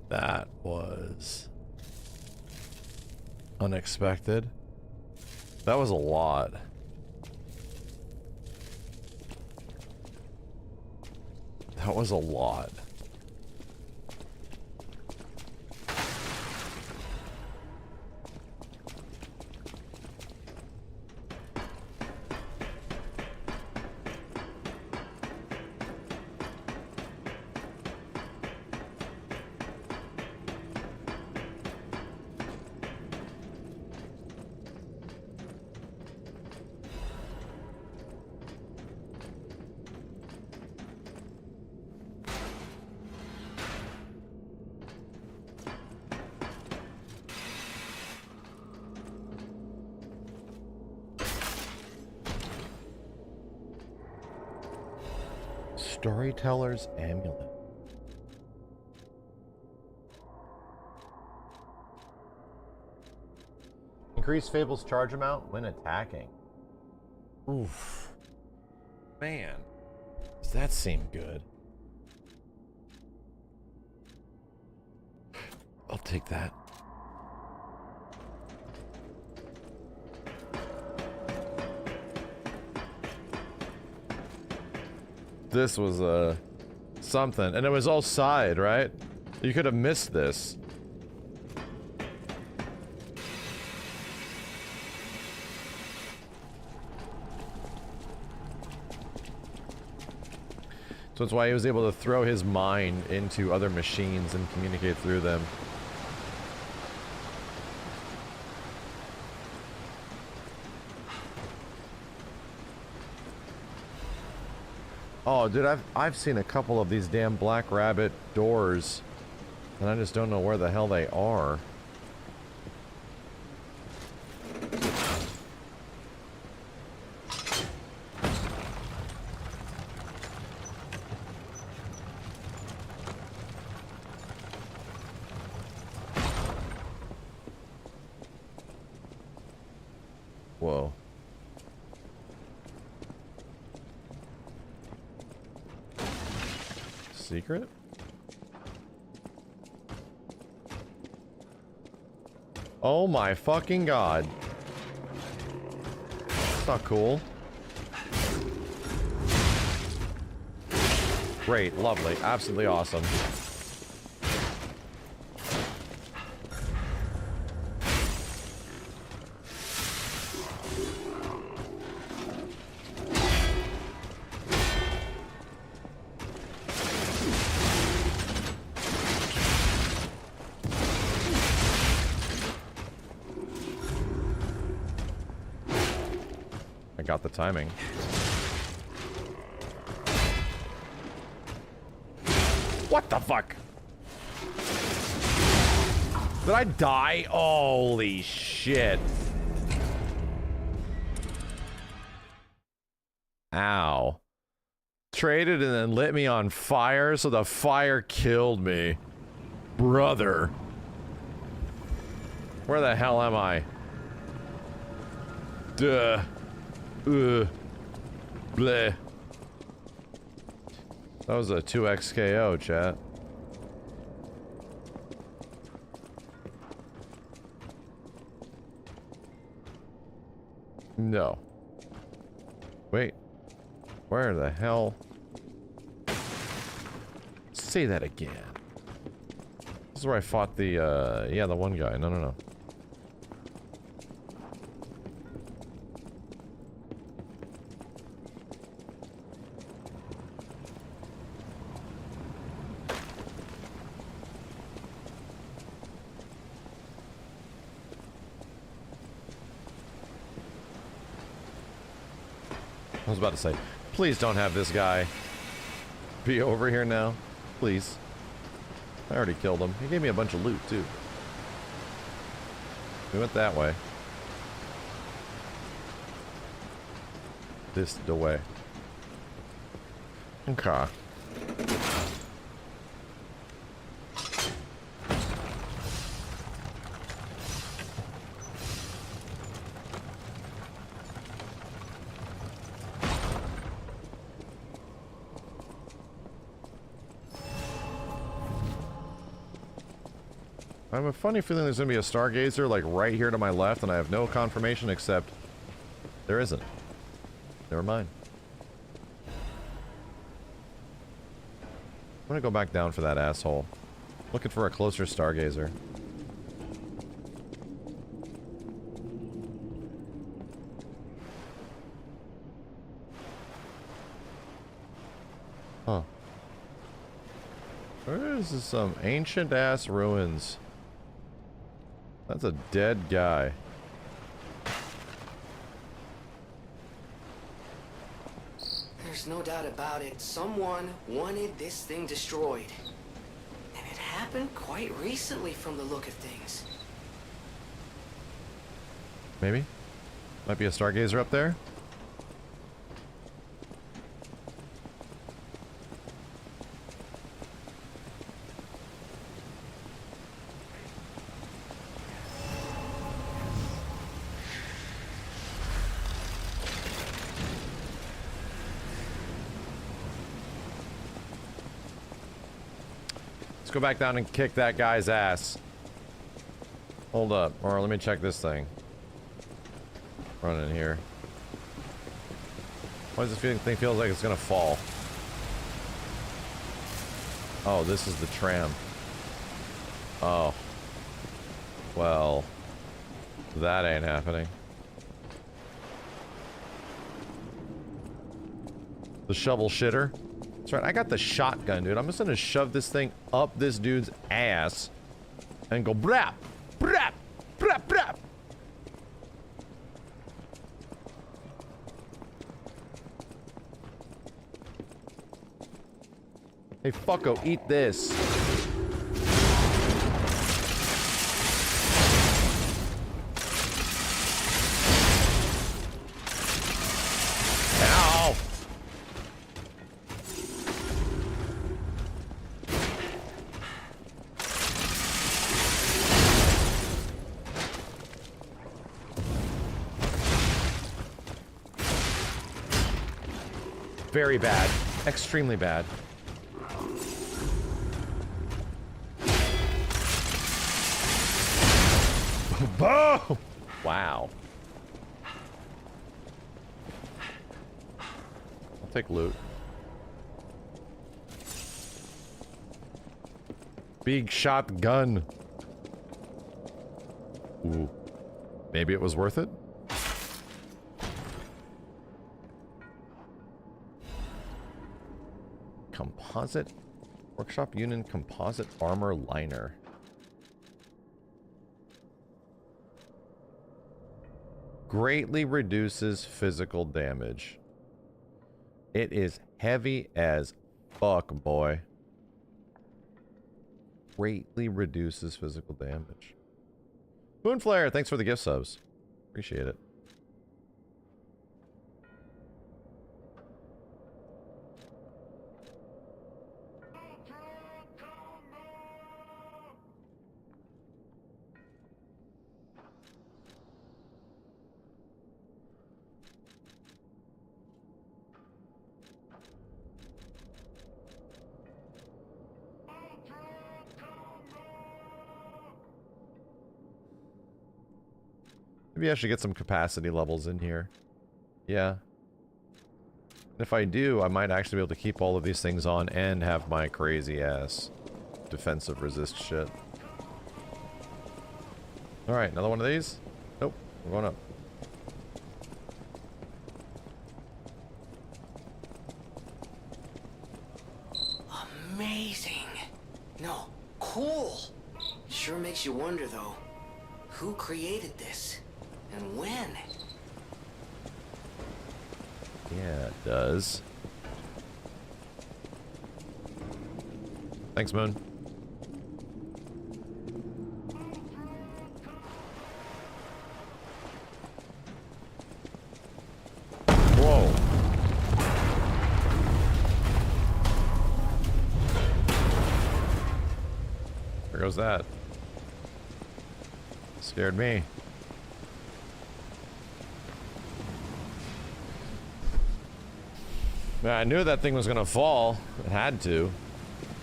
That was unexpected. That was a lot. That was a lot. Storyteller's Amulet. Increase Fable's charge amount when attacking. Oof. Man. Does that seem good? I'll take that. This was something, and it was all side, right? You could have missed this. So that's why he was able to throw his mind into other machines and communicate through them. Oh, dude, I've seen a couple of these damn Black Rabbit doors, and I just don't know where the hell they are. Whoa. Secret? Oh my fucking god. That's not cool. Great, lovely, absolutely awesome. I got the timing. What the fuck? Did I die? Holy shit. Ow. Traded and then lit me on fire, so the fire killed me. Brother. Where the hell am I? Duh. Bleh. That was a 2x KO, chat. No. Wait. Where the hell? Say that again. This is where I fought the, yeah, the one guy. No. I was about to say, please don't have this guy be over here now. Please. I already killed him. He gave me a bunch of loot, too. We went that way. This the way. Okay. I have a funny feeling there's gonna be a stargazer like right here to my left, and I have no confirmation except there isn't. Never mind. I'm gonna go back down for that asshole. Looking for a closer stargazer. Huh. Where is this, some ancient ass ruins? That's a dead guy. There's no doubt about it. Someone wanted this thing destroyed. And it happened quite recently from the look of things. Maybe? Might be a stargazer up there? Let's go back down and kick that guy's ass. Hold up. Or let me check this thing. Run in here. Why does this thing feel like it's gonna fall? Oh, this is the tram. Oh. Well. That ain't happening. The shovel shitter. That's right, I got the shotgun, dude. I'm just gonna shove this thing up this dude's ass and go brap, brap, brap, brap. Hey, fucko, eat this. Ow! Very bad. Extremely bad. Boom! Wow. I'll take loot. Big shotgun. Ooh. Maybe it was worth it? Composite Workshop Union composite armor liner. Greatly reduces physical damage. It is heavy as fuck, boy. Greatly reduces physical damage. Moonflare, thanks for the gift subs. Appreciate it. Maybe I should get some capacity levels in here. Yeah. If I do, I might actually be able to keep all of these things on and have my crazy ass defensive resist shit. Alright, another one of these? Nope, we're going up. Amazing. No, cool. Sure makes you wonder, though. Who created this? And when? Yeah, it does. Thanks, Moon. Whoa. There goes that. Scared me. Man, I knew that thing was gonna fall. It had to.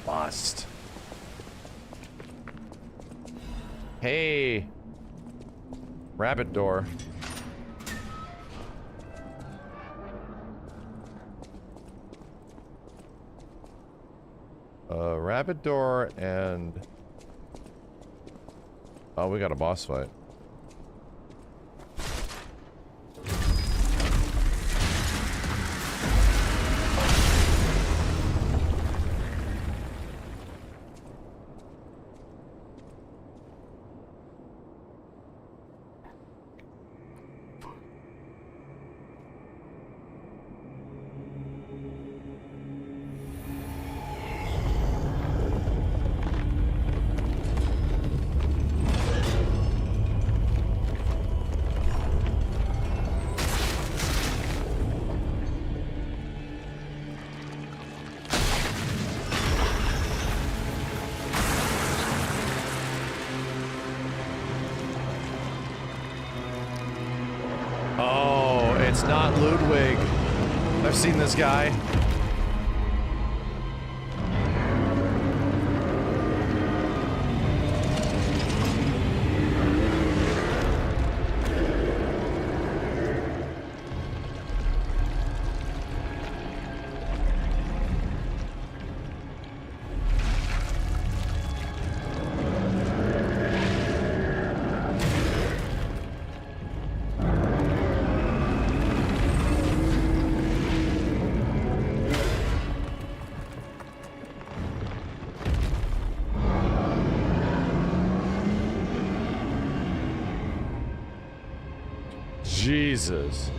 Bust. Hey. Rabbit door. Rabbit door and... Oh, we got a boss fight. It's not Ludwig. I've seen this guy. Jesus.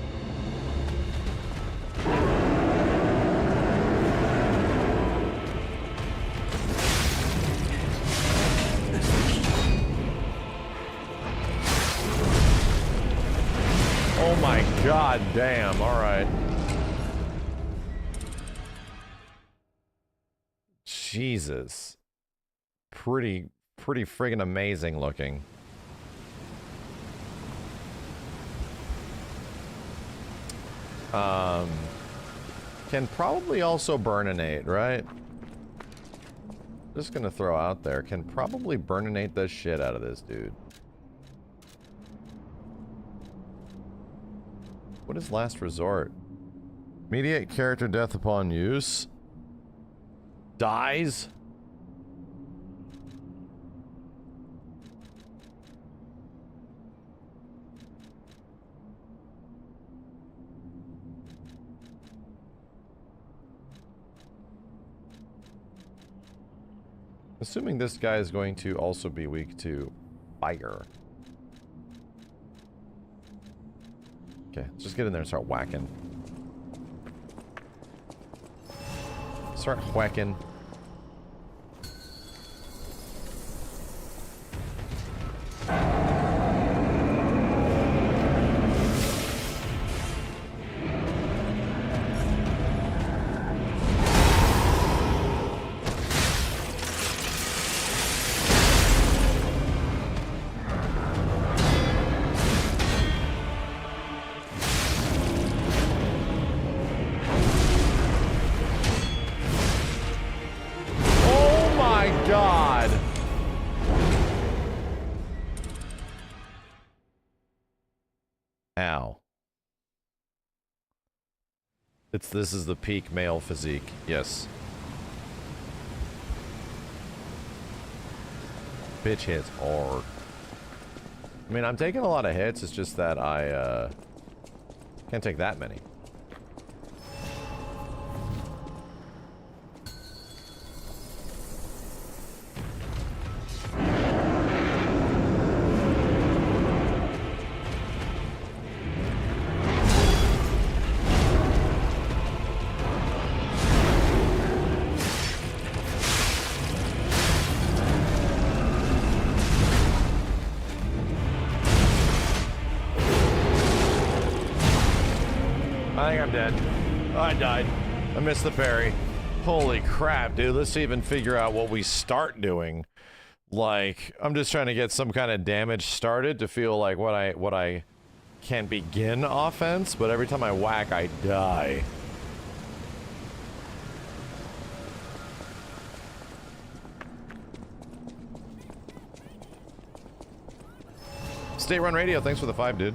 Oh my god damn, alright. Jesus. Pretty friggin' amazing looking. Can probably also burninate, right? Just gonna throw out there, can probably burninate the shit out of this dude. What is last resort? Mediate character death upon use. Dies? Assuming this guy is going to also be weak to fire. Okay, let's just get in there and start whacking. Start whacking. Ow. This is the peak male physique. Yes. Bitch hits hard. I mean, I'm taking a lot of hits, it's just that I can't take that many. I think I'm dead. I died. I missed the parry. Holy crap, dude. Let's even figure out what we start doing. Like, I'm just trying to get some kind of damage started to feel like what I can begin offense, but every time I whack, I die. State Run Radio, thanks for the 5, dude.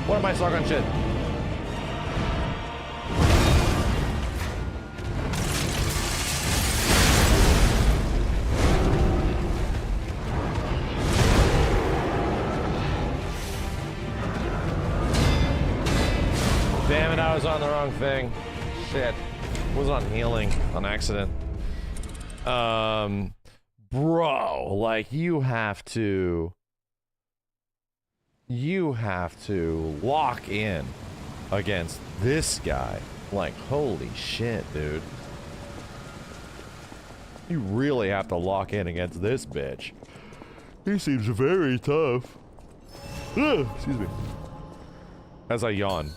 What am I stuck on shit? Damn it, I was on the wrong thing. Shit. Was on healing on accident. Bro, like you have to lock in against this guy. Like, holy shit, dude. You really have to lock in against this bitch. He seems very tough. Ugh, excuse me. As I yawn.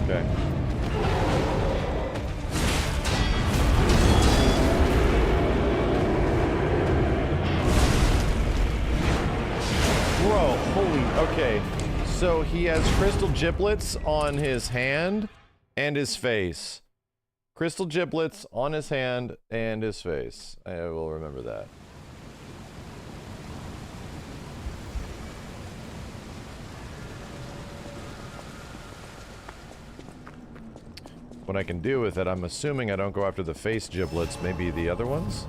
Okay. Bro, holy, okay. So he has crystal giblets on his hand and his face. Crystal giblets on his hand and his face. I will remember that. What I can do with it, I'm assuming I don't go after the face giblets, maybe the other ones?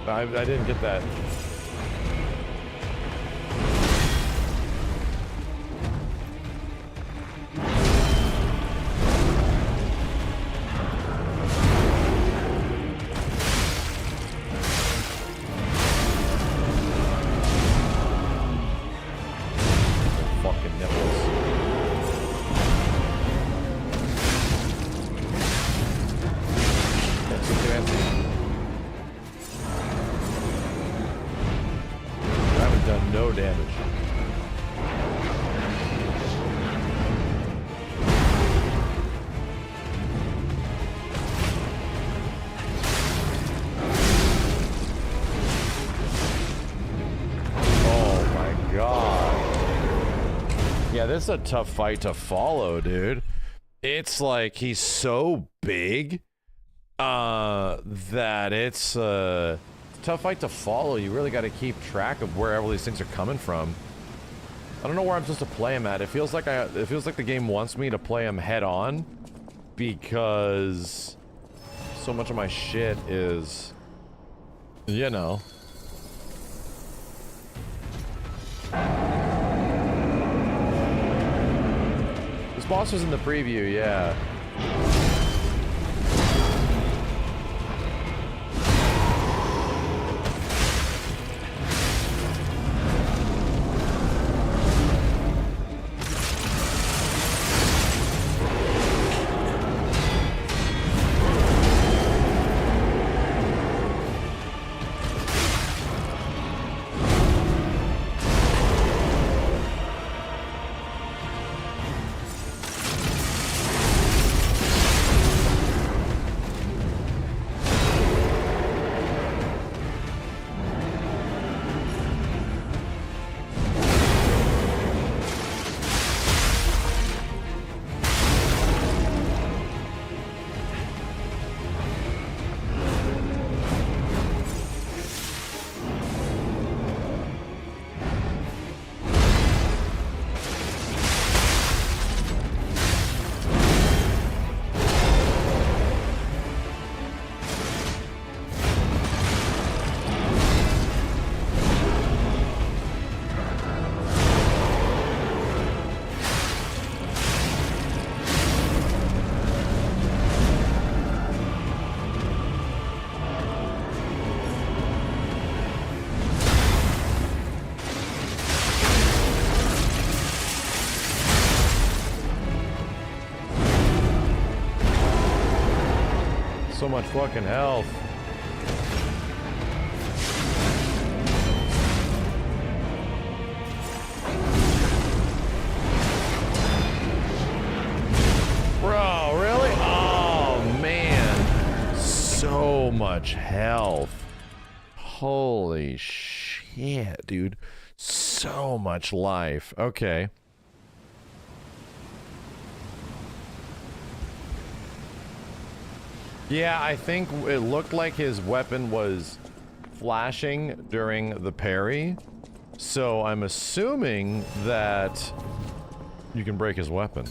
I didn't get that. Fucking nipples. That's too fancy. damage. Oh my god. Yeah, this is a tough fight to follow, dude. It's like he's so big that it's a tough fight to follow. You really got to keep track of where all these things are coming from. I don't know where I'm supposed to play him at. It feels like the game wants me to play him head on because so much of my shit is, you know. This boss was in the preview, yeah. So much fucking health. Bro, really? Oh, man. So much health. Holy shit, dude. So much life. Okay. Yeah, I think it looked like his weapon was flashing during the parry. So I'm assuming that you can break his weapon.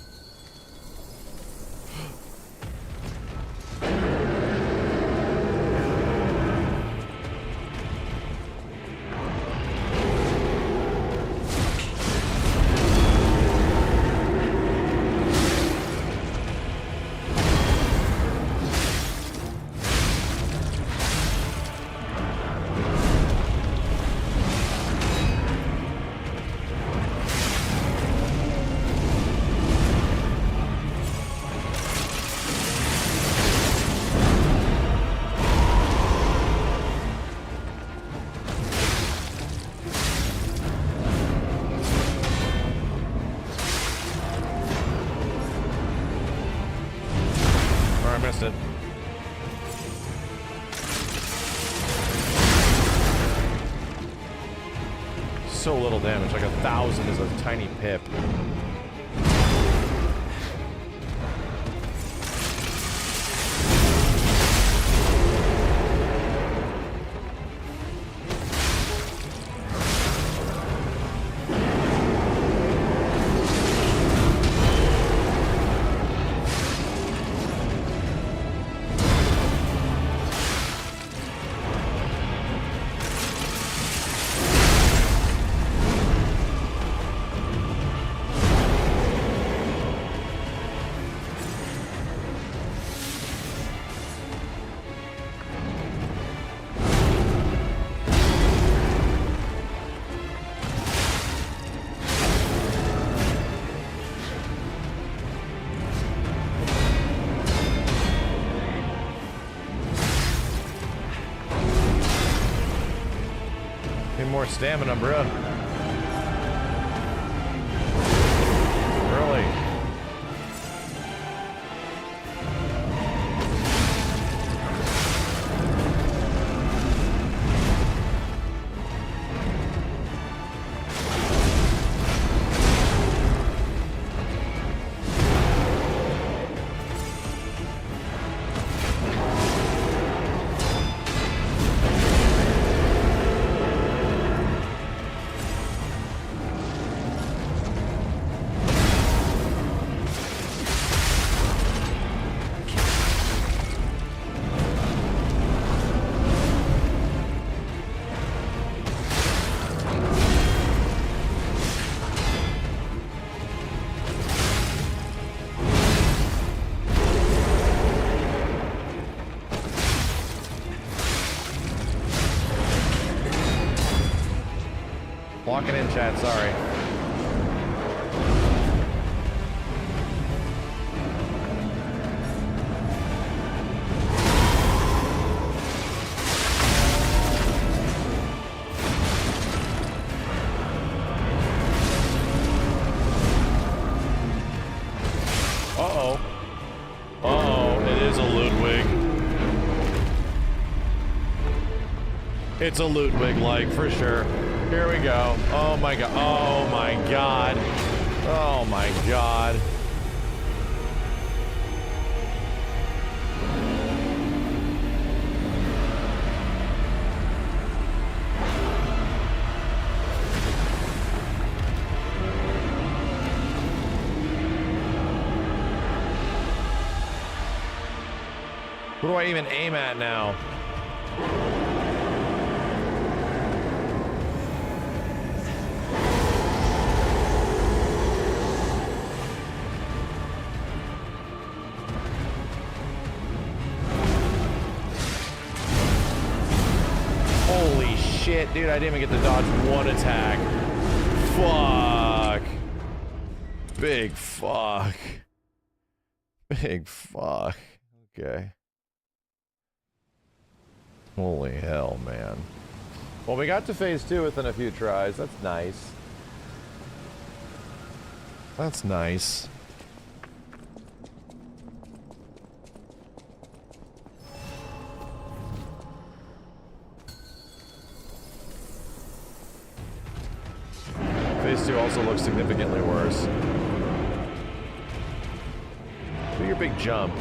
So little damage, like 1,000 is a tiny pip. Need more stamina, bruh. walking in, chat. Sorry. Uh-oh. Uh-oh, it is a Ludwig. It's a Ludwig-like, for sure. Here we go. Oh my god. Oh my god. Oh my god. What do I even aim at now? Holy shit, dude, I didn't even get to dodge one attack. Fuck. Big fuck. Big fuck. Okay. Holy hell, man. Well, we got to phase 2 within a few tries. That's nice. That's nice. Phase 2 also looks significantly worse. Do your big jump.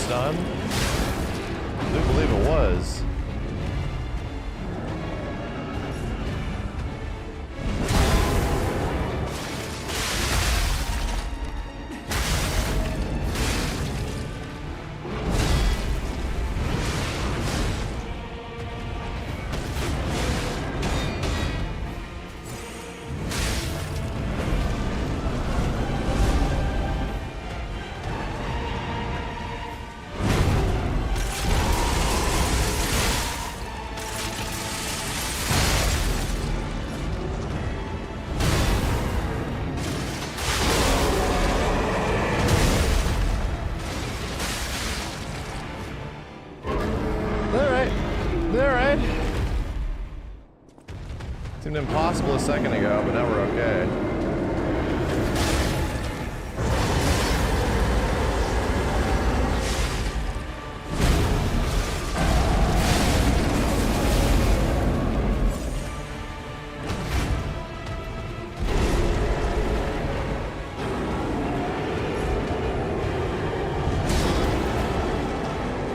Stun? I do believe it was. Seemed impossible a second ago, but now we're okay.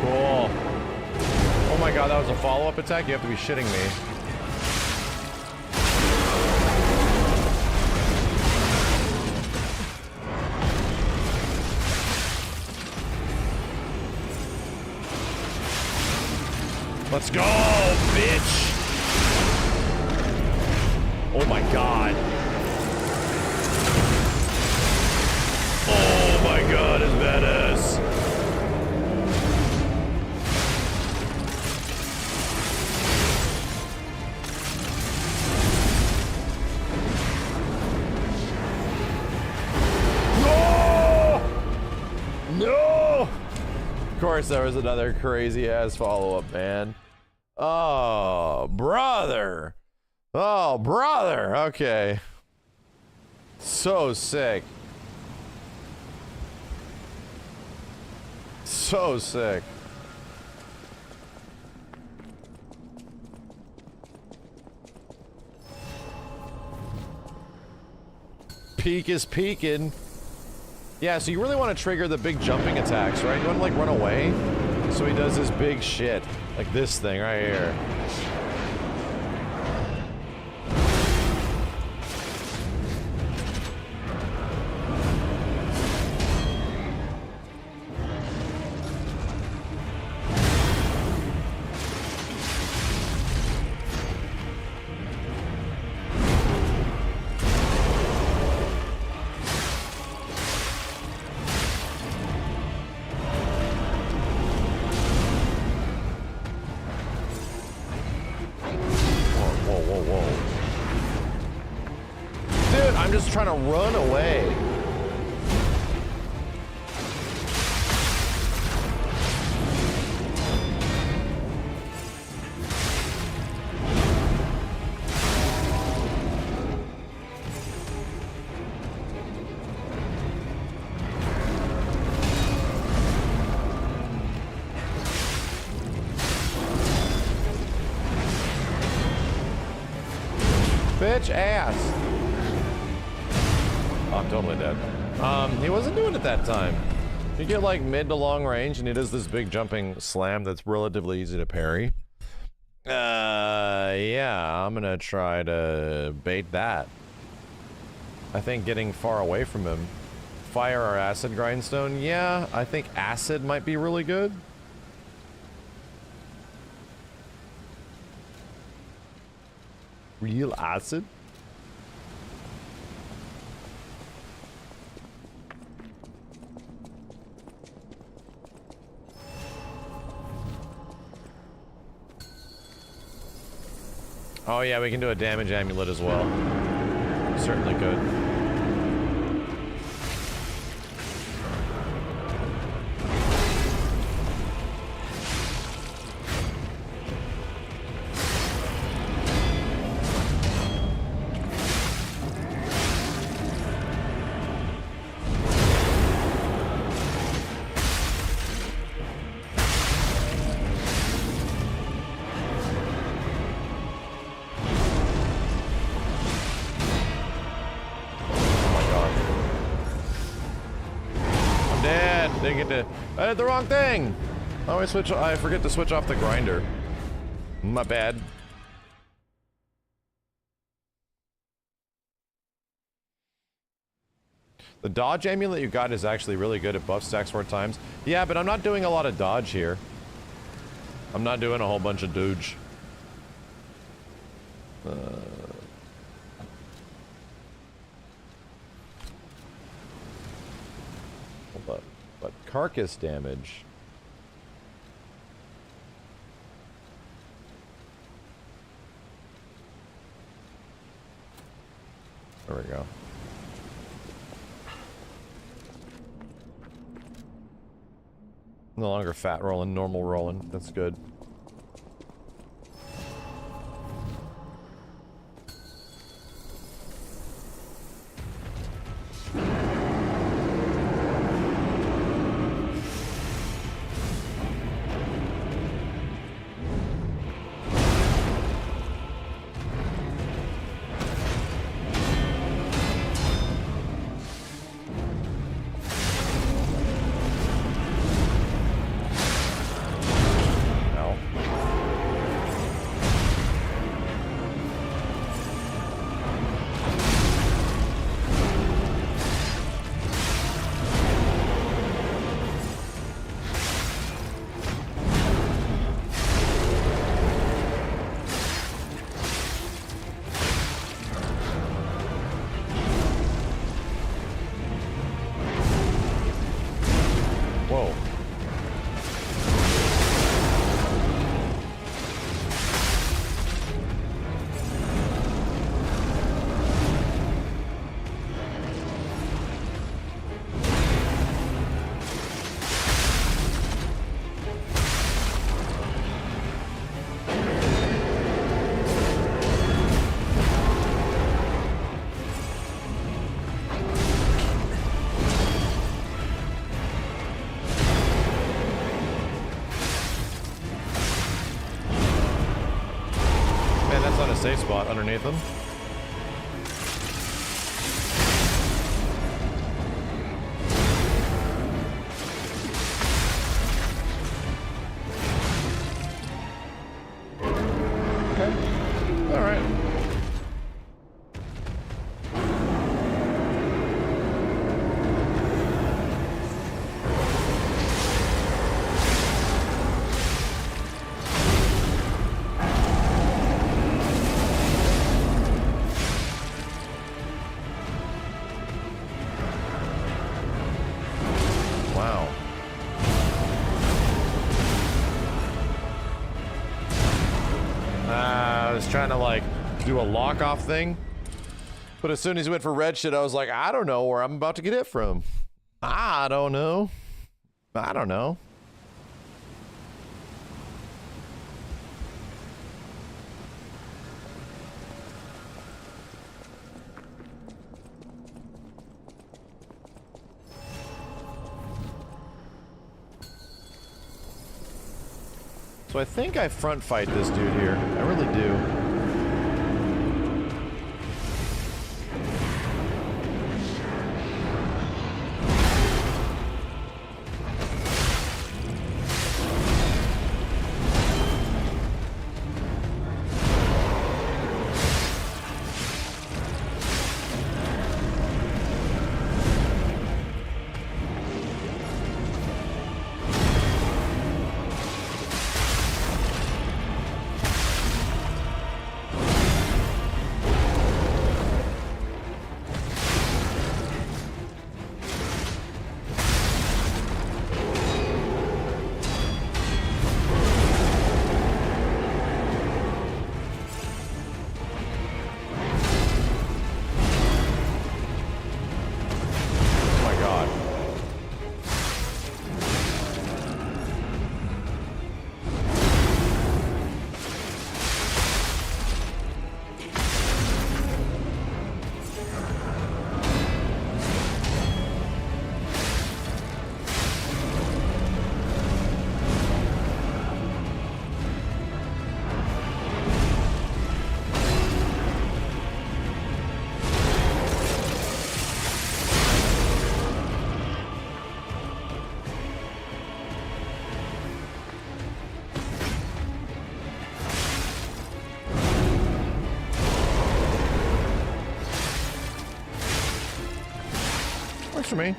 Cool. Oh my god, that was a follow-up attack? You have to be shitting me. Let's go, bitch! Oh my god. Oh my god, it's badass. course there was another crazy ass follow-up, man. Oh, brother. Oh, brother. Okay. So sick. So sick. Peek is peeking. Yeah, so you really want to trigger the big jumping attacks, right? You want to like run away. So he does this big shit. Like this thing right here. Trying to run away. Bitch ass. I'm totally dead. He wasn't doing it that time. You get like mid to long range and he does this big jumping slam that's relatively easy to parry. Yeah, I'm gonna try to bait that. I think getting far away from him. Fire or acid grindstone? Yeah, I think acid might be really good. Real acid? Oh yeah, we can do a damage amulet as well. Certainly could. I did the wrong thing. I forget to switch off the grinder. My bad. The dodge amulet you got is actually really good. It buff stacks 4 times. Yeah, but I'm not doing a lot of dodge here. I'm not doing a whole bunch of dodge. But carcass damage. There we go. No longer fat rolling, normal rolling. That's good. safe spot underneath them. Okay. All right. Trying to like do a lock off thing, but as soon as he went for red shit, I was like, I don't know where I'm about to get it from. I don't know. So I think I front fight this dude here. I really do. For me.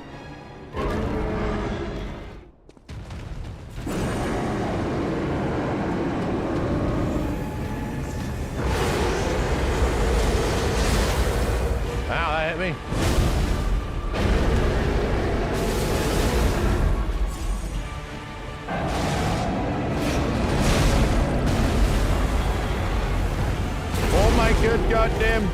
Ow, that hit me. Oh my good goddamn.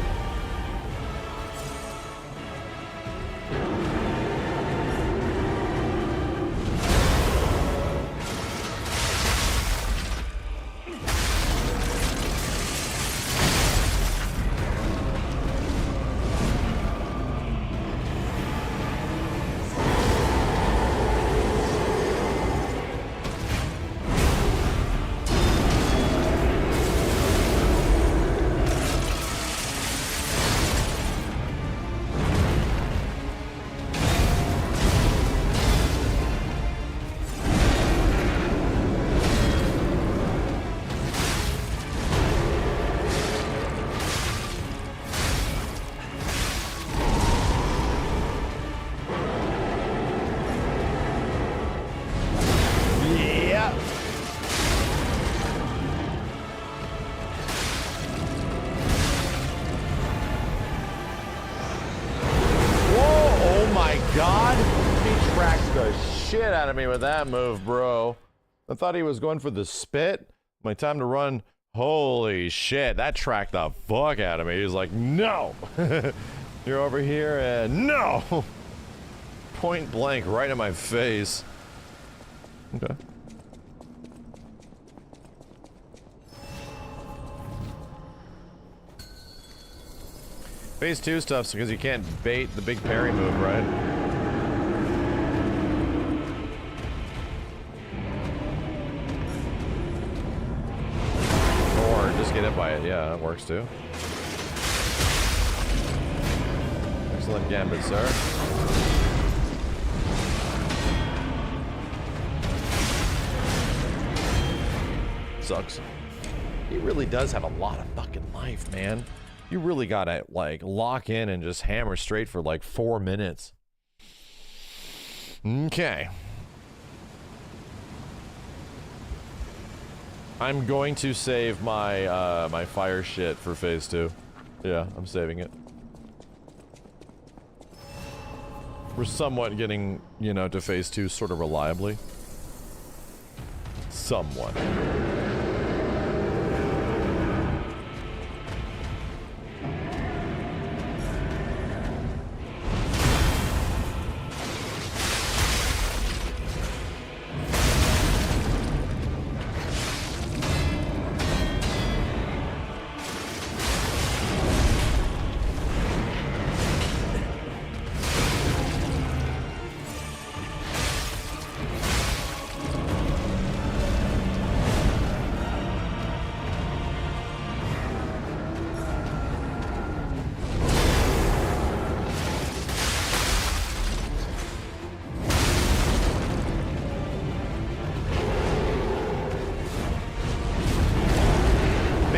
Shit out of me with that move, bro. I thought he was going for the spit. My time to run. Holy shit, that tracked the fuck out of me. He was like, no. You're over here and no. Point blank right in my face. Okay. Phase 2 stuff's because you can't bait the big parry move, right? Just get hit by it. Yeah, that works too. Excellent gambit, sir. Sucks. He really does have a lot of fucking life, man. You really gotta, like, lock in and just hammer straight for, like, 4 minutes. Okay. I'm going to save my, my fire shit for phase 2. Yeah, I'm saving it. We're somewhat getting, you know, to phase 2 sort of reliably. Somewhat.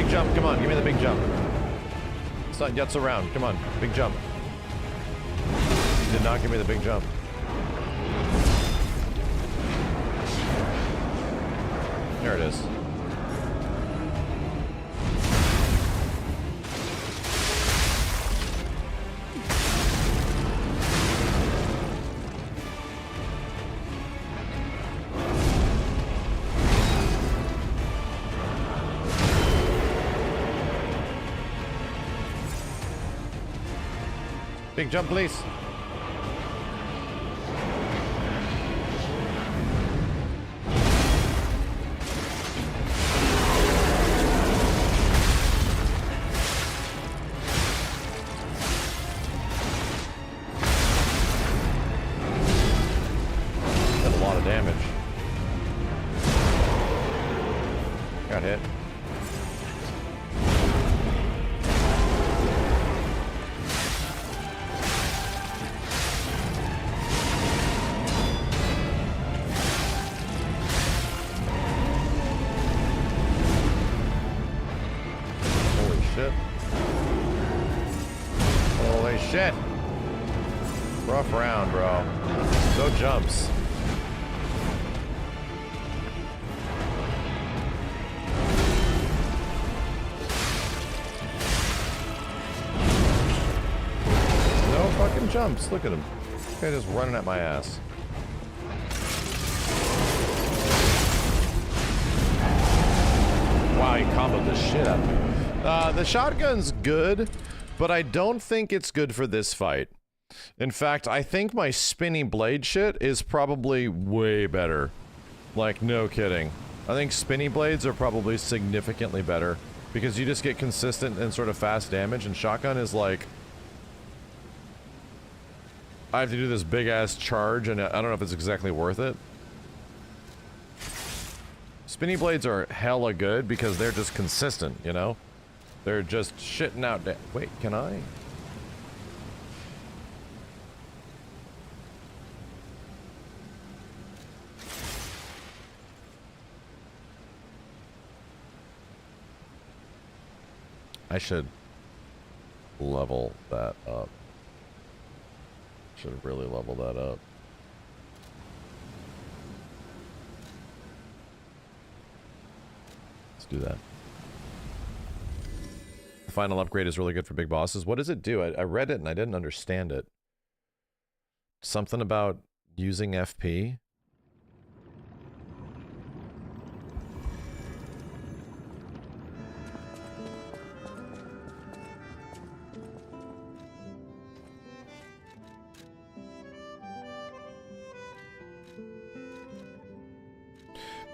Jump, come on, give me the big jump. It's not guts around, come on, big jump. You did not give me the big jump. There it is. Big jump, please. That's a lot of damage. Got hit. Holy shit. Rough round, bro. No jumps. No fucking jumps. Look at him. This guy just running at my ass. Wow, he comboed the shit out of me. The shotgun's good, but I don't think it's good for this fight. In fact, I think my spinny blade shit is probably way better. Like, no kidding. I think spinny blades are probably significantly better, because you just get consistent and sort of fast damage, and shotgun is like... I have to do this big-ass charge, and I don't know if it's exactly worth it. Spinny blades are hella good because they're just consistent, you know? They're just shitting out wait, can I? I should level that up. Should really level that up. Let's do that. The final upgrade is really good for big bosses. What does it do? I read it and I didn't understand it. Something about using FP?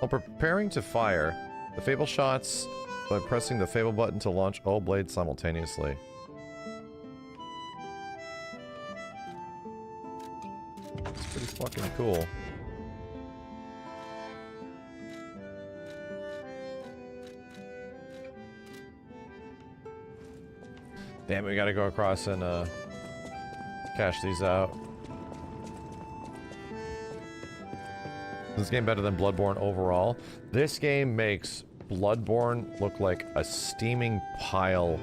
While preparing to fire, the Fable shots by pressing the Fable button to launch all blades simultaneously. It's pretty fucking cool. Damn, we gotta go across and cash these out. Is this game better than Bloodborne overall? This game makes Bloodborne look like a steaming pile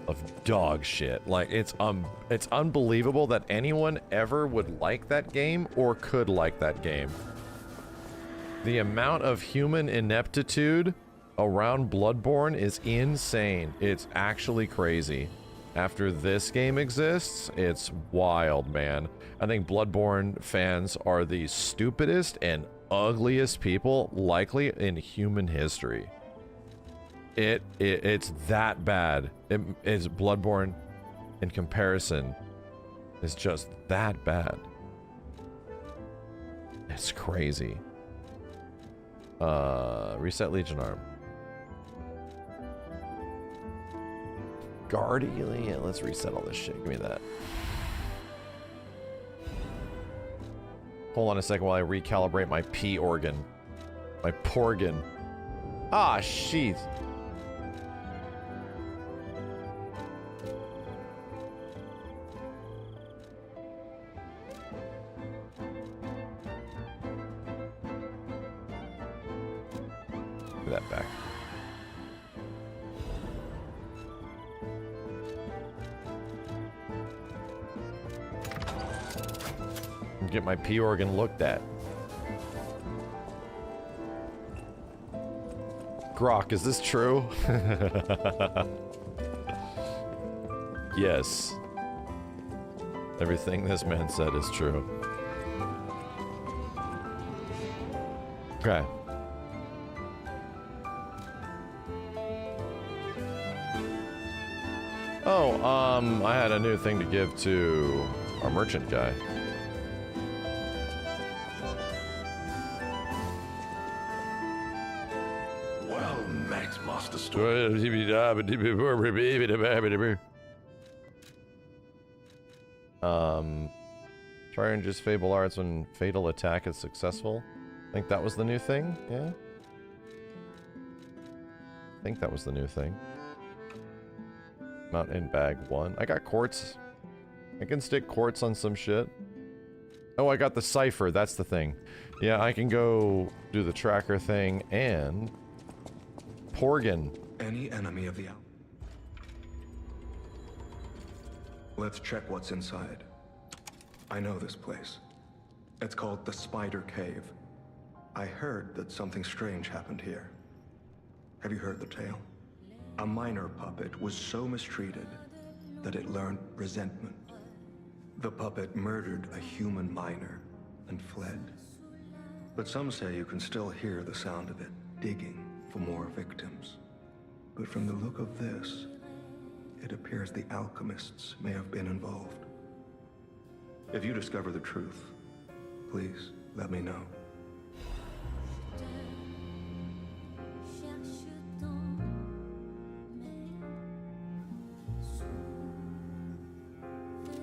of dog shit. Like, it's unbelievable that anyone ever would like that game or could like that game. The amount of human ineptitude around Bloodborne is insane. It's actually crazy. After this game exists, it's wild, man. I think Bloodborne fans are the stupidest and ugliest people likely in human history. It's that bad. It is Bloodborne in comparison is just that bad. It's crazy. Reset Legion Arm. Guardian. Let's reset all this shit. Give me that. Hold on a second while I recalibrate my P organ. My porgan. Ah, shit. Give that back. Get my P organ looked at. Grok, is this true? Yes. Everything this man said is true. Okay. Oh, I had a new thing to give to our merchant guy. Try and just Fable Arts when Fatal Attack is successful. I think that was the new thing, yeah? I think that was the new thing. Mount in bag 1. I got quartz. I can stick quartz on some shit. Oh, I got the cipher, that's the thing. Yeah, I can go do the tracker thing and... Porgan. Any enemy of the out. Let's check what's inside. I know this place. It's called the Spider Cave. I heard that something strange happened here. Have you heard the tale? A miner puppet was so mistreated that it learned resentment. The puppet murdered a human miner and fled. But some say you can still hear the sound of it digging for more victims. But from the look of this, it appears the alchemists may have been involved. If you discover the truth, please let me know.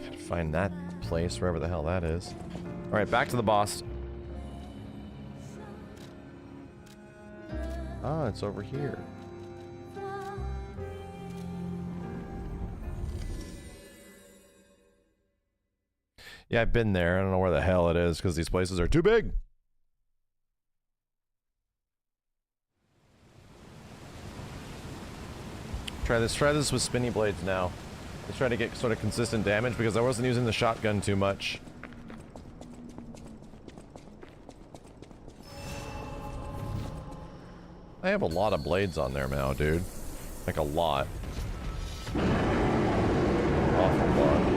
Gotta find that place, wherever the hell that is. Alright, back to the boss. Ah, it's over here. Yeah, I've been there. I don't know where the hell it is because these places are too big. Try this with spinny blades now. Let's try to get sort of consistent damage because I wasn't using the shotgun too much. I have a lot of blades on there now, dude. Like a lot. Awful lot.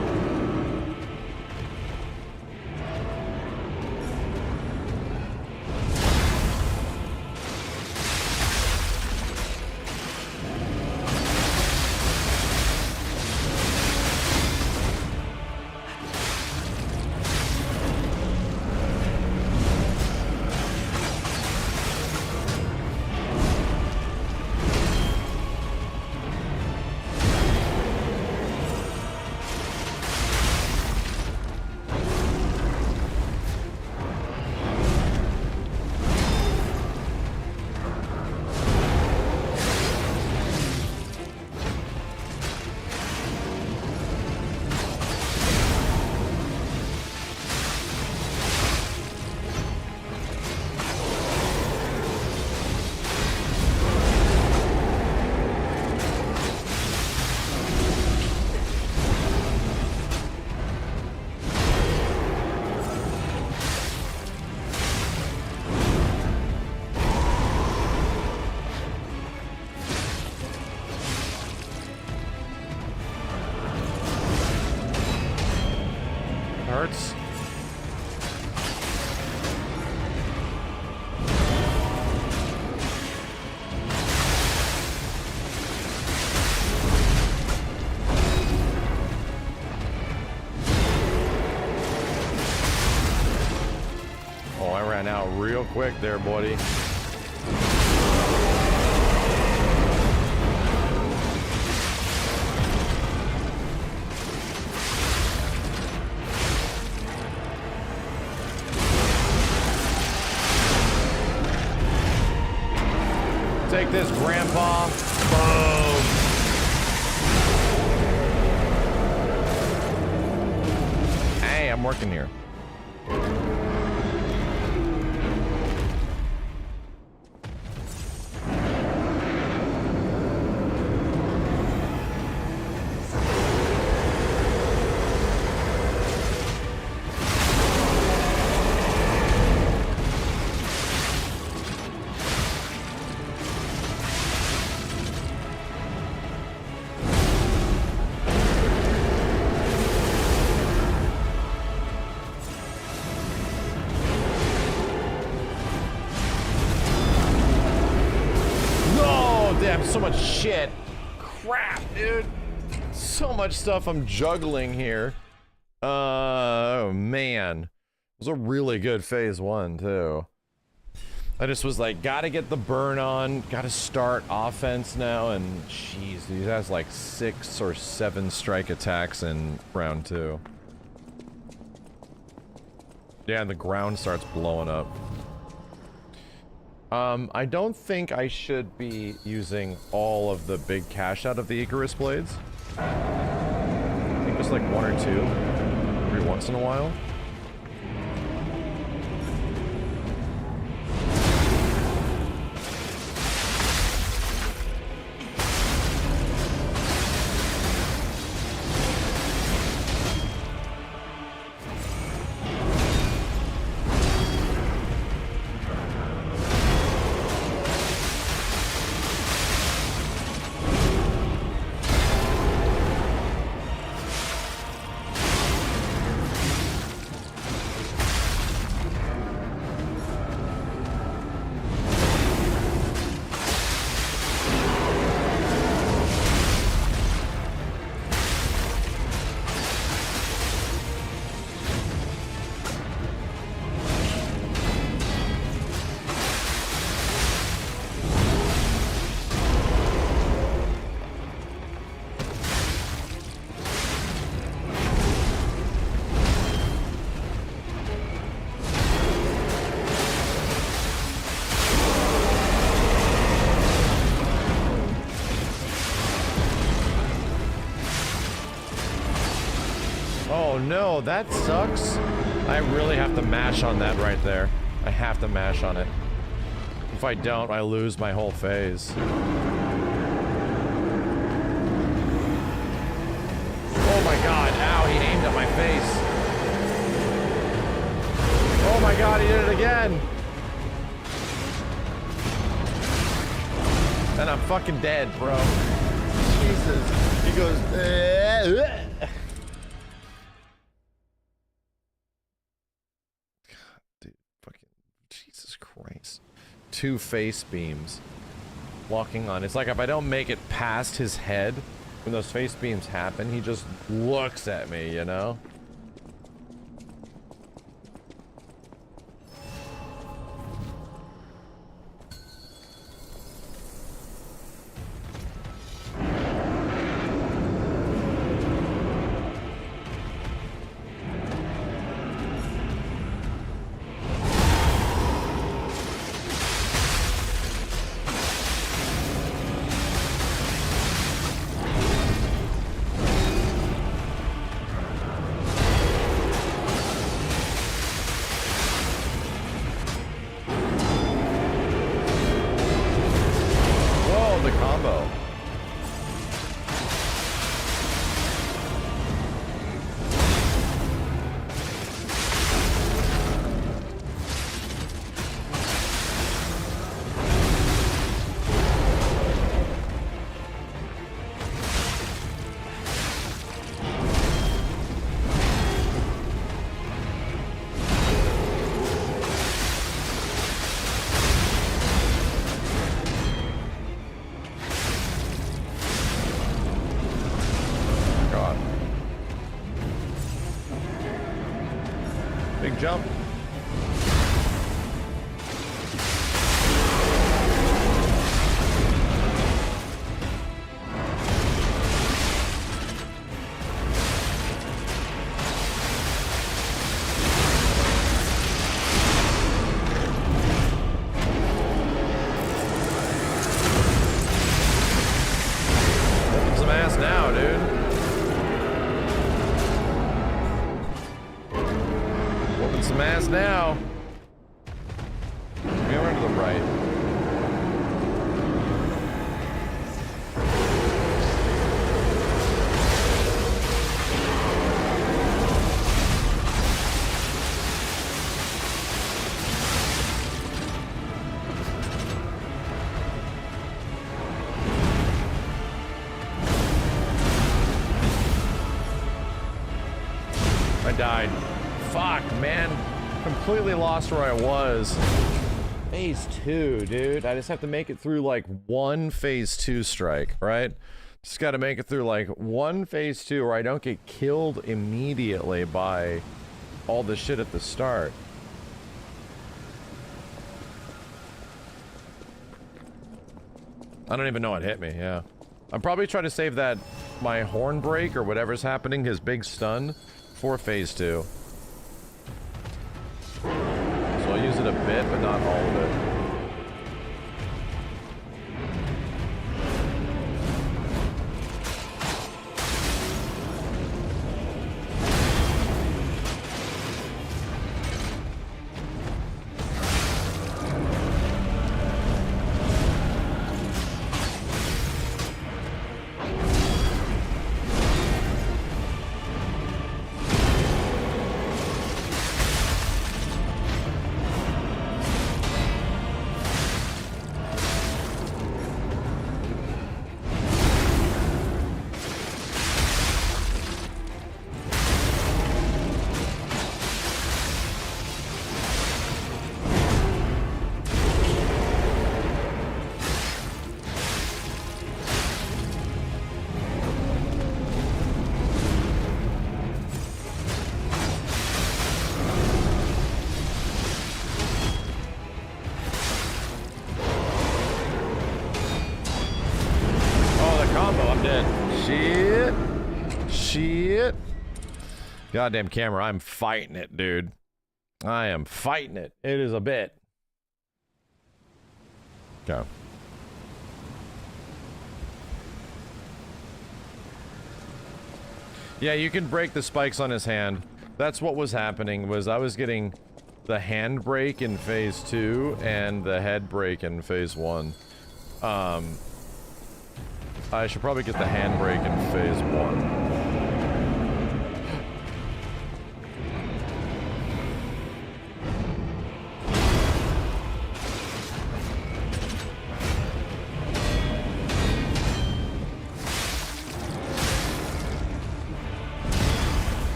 starts. Oh, I ran out real quick there, buddy. Take this, Grandpa. Boom. Hey, I'm working here. So much shit. Crap, dude. So much stuff I'm juggling here. Oh, man. It was a really good phase 1, too. I just was like, gotta get the burn on. Gotta start offense now. And, jeez, he has like 6 or 7 strike attacks in round 2. Yeah, and the ground starts blowing up. I don't think I should be using all of the big cash out of the Icarus blades. I think just like 1 or 2 every once in a while. No, that sucks. I really have to mash on that right there. I have to mash on it. If I don't, I lose my whole phase. Oh my god, ow, he aimed at my face. Oh my god, he did it again. And I'm fucking dead, bro. Jesus. He goes, Christ. 2 face beams locking on. It's like if I don't make it past his head when those face beams happen, he just looks at me, you know? jump. Some ass now, dude. Whooping some ass now. Maybe over to the right. I died. Fuck, man. Completely lost where I was. Phase 2, dude. I just have to make it through like one phase 2 strike, right? Just gotta make it through like one phase 2 where I don't get killed immediately by all the shit at the start. I don't even know what hit me, yeah. I'm probably trying to save that, my horn break or whatever's happening, his big stun, for phase 2. So I'll use it a bit, but not all of it. Shit. Goddamn camera, I'm fighting it, dude. I am fighting it. It is a bit. Go. Yeah, you can break the spikes on his hand. That's what was happening, was I was getting the hand break in phase 2 and the head break in phase 1. I should probably get the hand break in phase 1.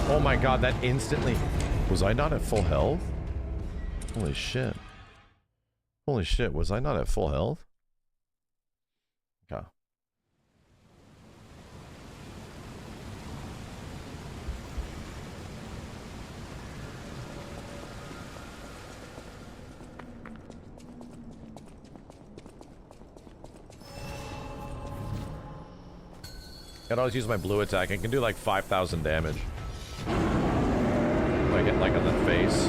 Oh my god, that instantly... Was I not at full health? Holy shit. Holy shit, was I not at full health? Okay. I'd always use my blue attack. I can do like 5,000 damage. Like on the face.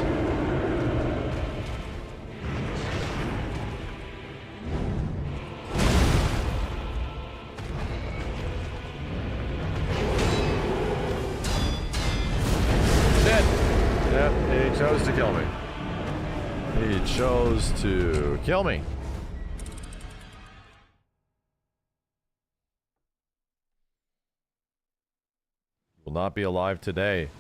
Dead. Yep, he chose to kill me. He chose to kill me. Will not be alive today.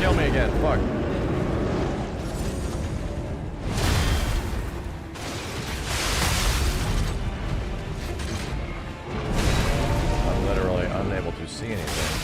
kill me again. Fuck. I'm literally unable to see anything.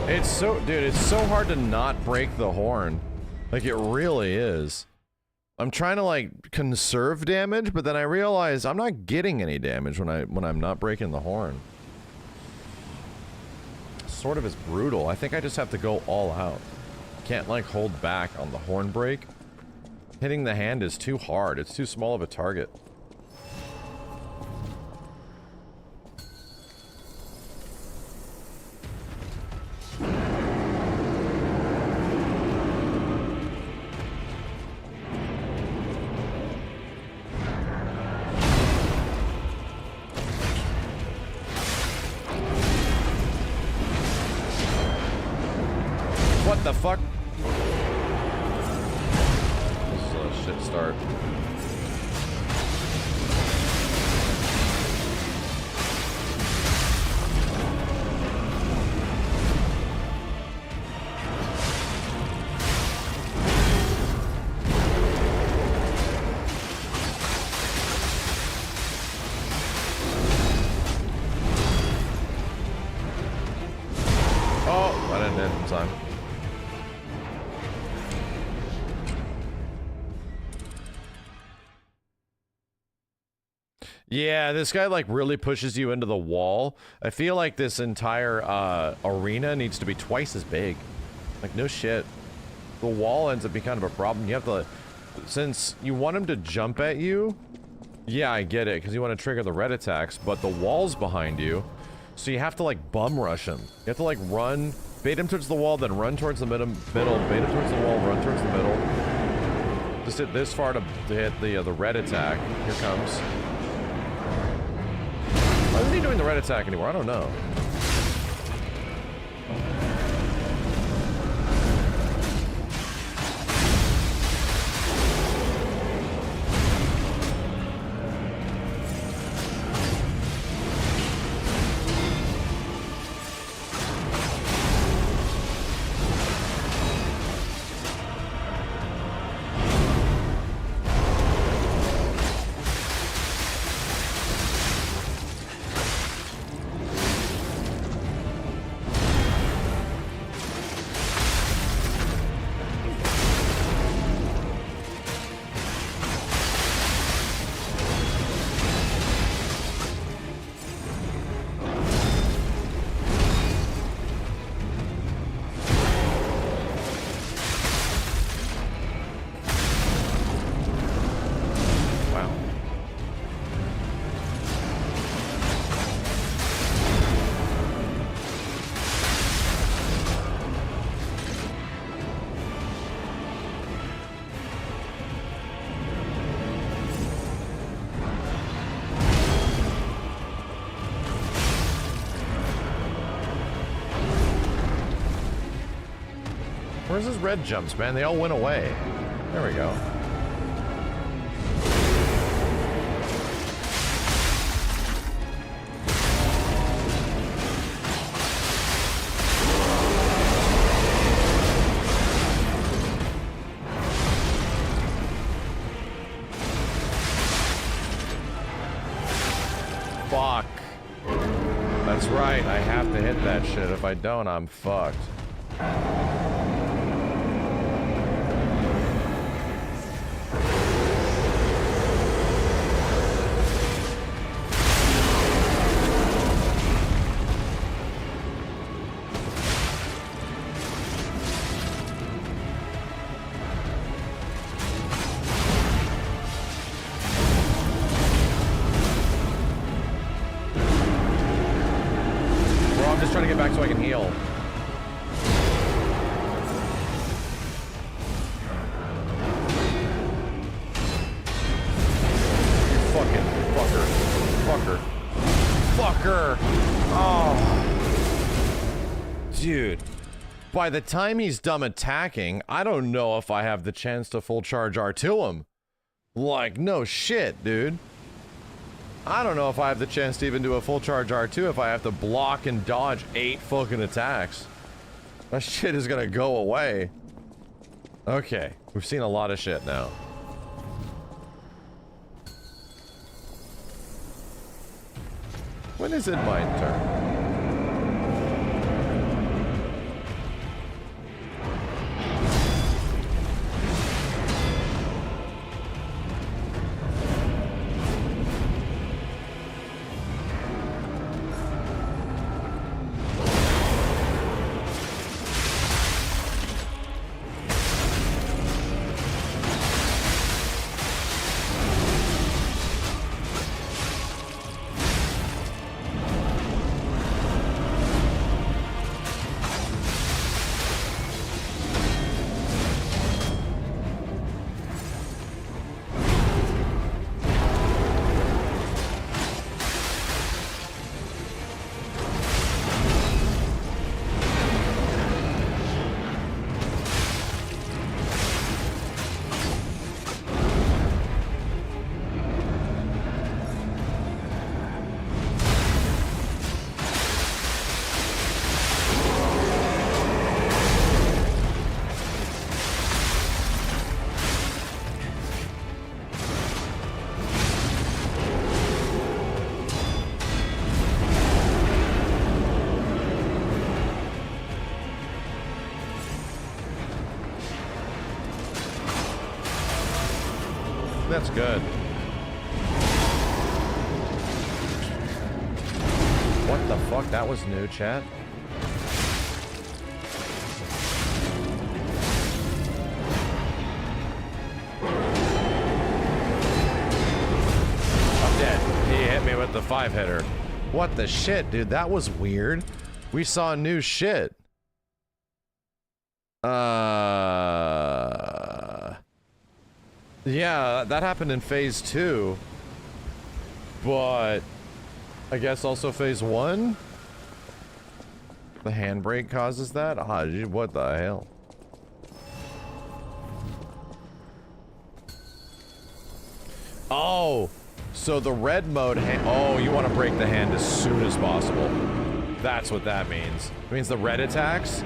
It's so, dude, it's so hard to not break the horn. Like, it really is. I'm trying to, like, conserve damage, but then I realize I'm not getting any damage when I'm not breaking the horn. Sort of is brutal. I think I just have to go all out. Can't, like, hold back on the horn break. Hitting the hand is too hard. It's too small of a target. What the fuck? This is a shit start. Oh, I didn't hit in time. Yeah, this guy, like, really pushes you into the wall. I feel like this entire, arena needs to be twice as big. Like, no shit. The wall ends up being kind of a problem. You have to, since you want him to jump at you, yeah, I get it, because you want to trigger the red attacks, but the wall's behind you, so you have to, like, bum rush him. You have to, like, run, bait him towards the wall, then run towards the middle, bait him towards the wall, run towards the middle. Just hit this far to hit the red attack. Here comes. Why isn't he doing the red attack anymore? I don't know. Where's his red jumps, man? They all went away. There we go. That's right, I have to hit that shit. If I don't, I'm fucked. Trying to get back so I can heal. Fucking fucker. Fucker. Fucker. Oh. Dude. By the time he's done attacking, I don't know if I have the chance to full charge R2 him. Like, no shit, dude. I don't know if I have the chance to even do a full charge R2 if I have to block and dodge 8 fucking attacks. That shit is gonna go away. Okay, we've seen a lot of shit now. When is it my turn? That's good. What the fuck? That was new, chat. I'm dead. He hit me with the 5-hitter. What the shit, dude? That was weird. We saw new shit. Yeah, that happened in phase 2. But I guess also phase 1? The handbrake causes that? Ah, what the hell? Oh, so the red mode oh, you want to break the hand as soon as possible. That's what that means. It means the red attacks?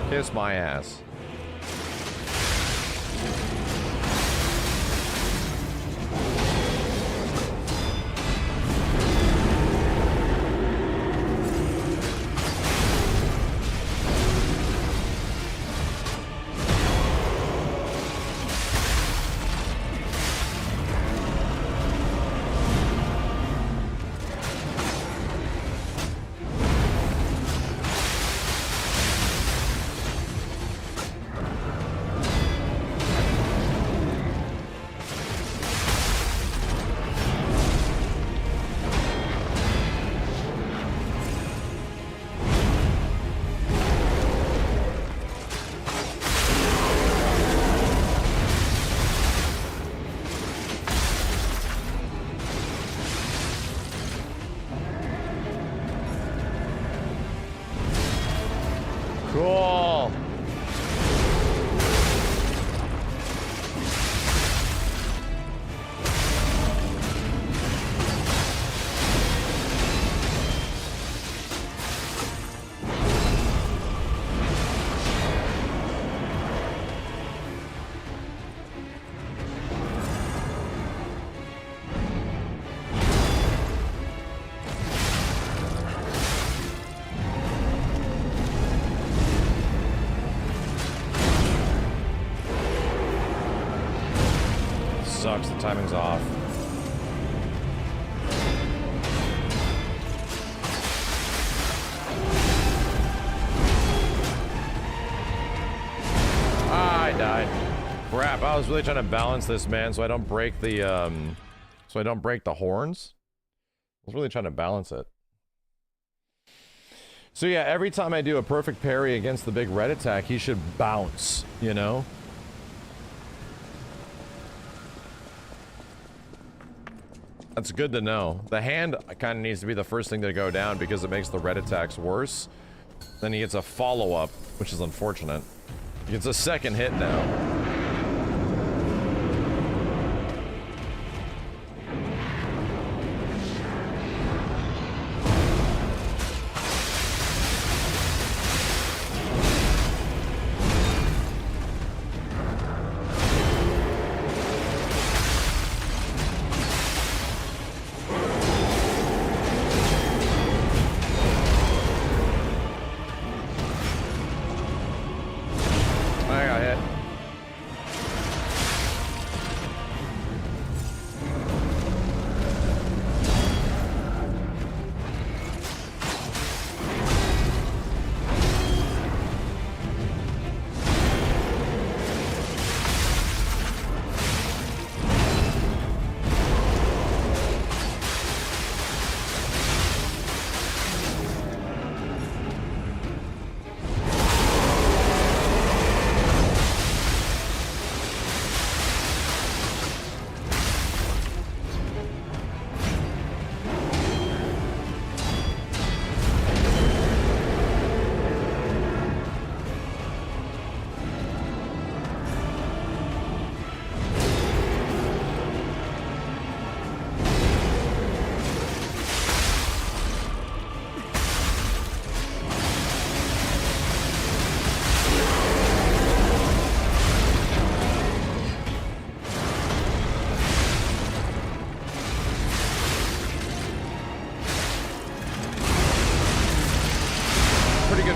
Kiss my ass. Cool. timing's off. Ah, I died. Crap, I was really trying to balance this, man, so I don't break the, horns. I was really trying to balance it. So yeah, every time I do a perfect parry against the big red attack, he should bounce, you know? That's good to know. The hand kind of needs to be the first thing to go down because it makes the red attacks worse. Then he gets a follow-up, which is unfortunate. He gets a second hit now.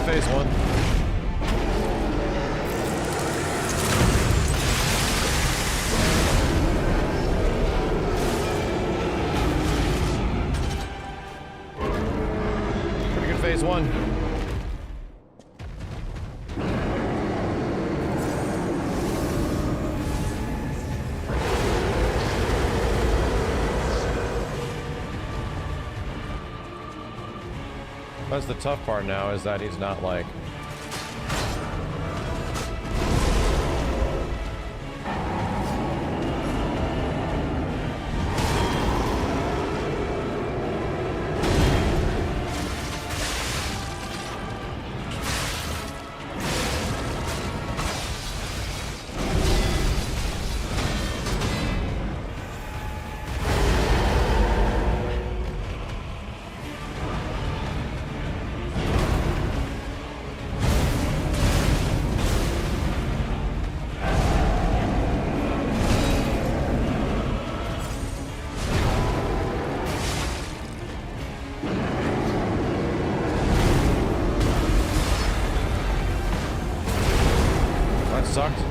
Phase one. Pretty good phase one. That's the tough part now, is that he's not like... Sucked. So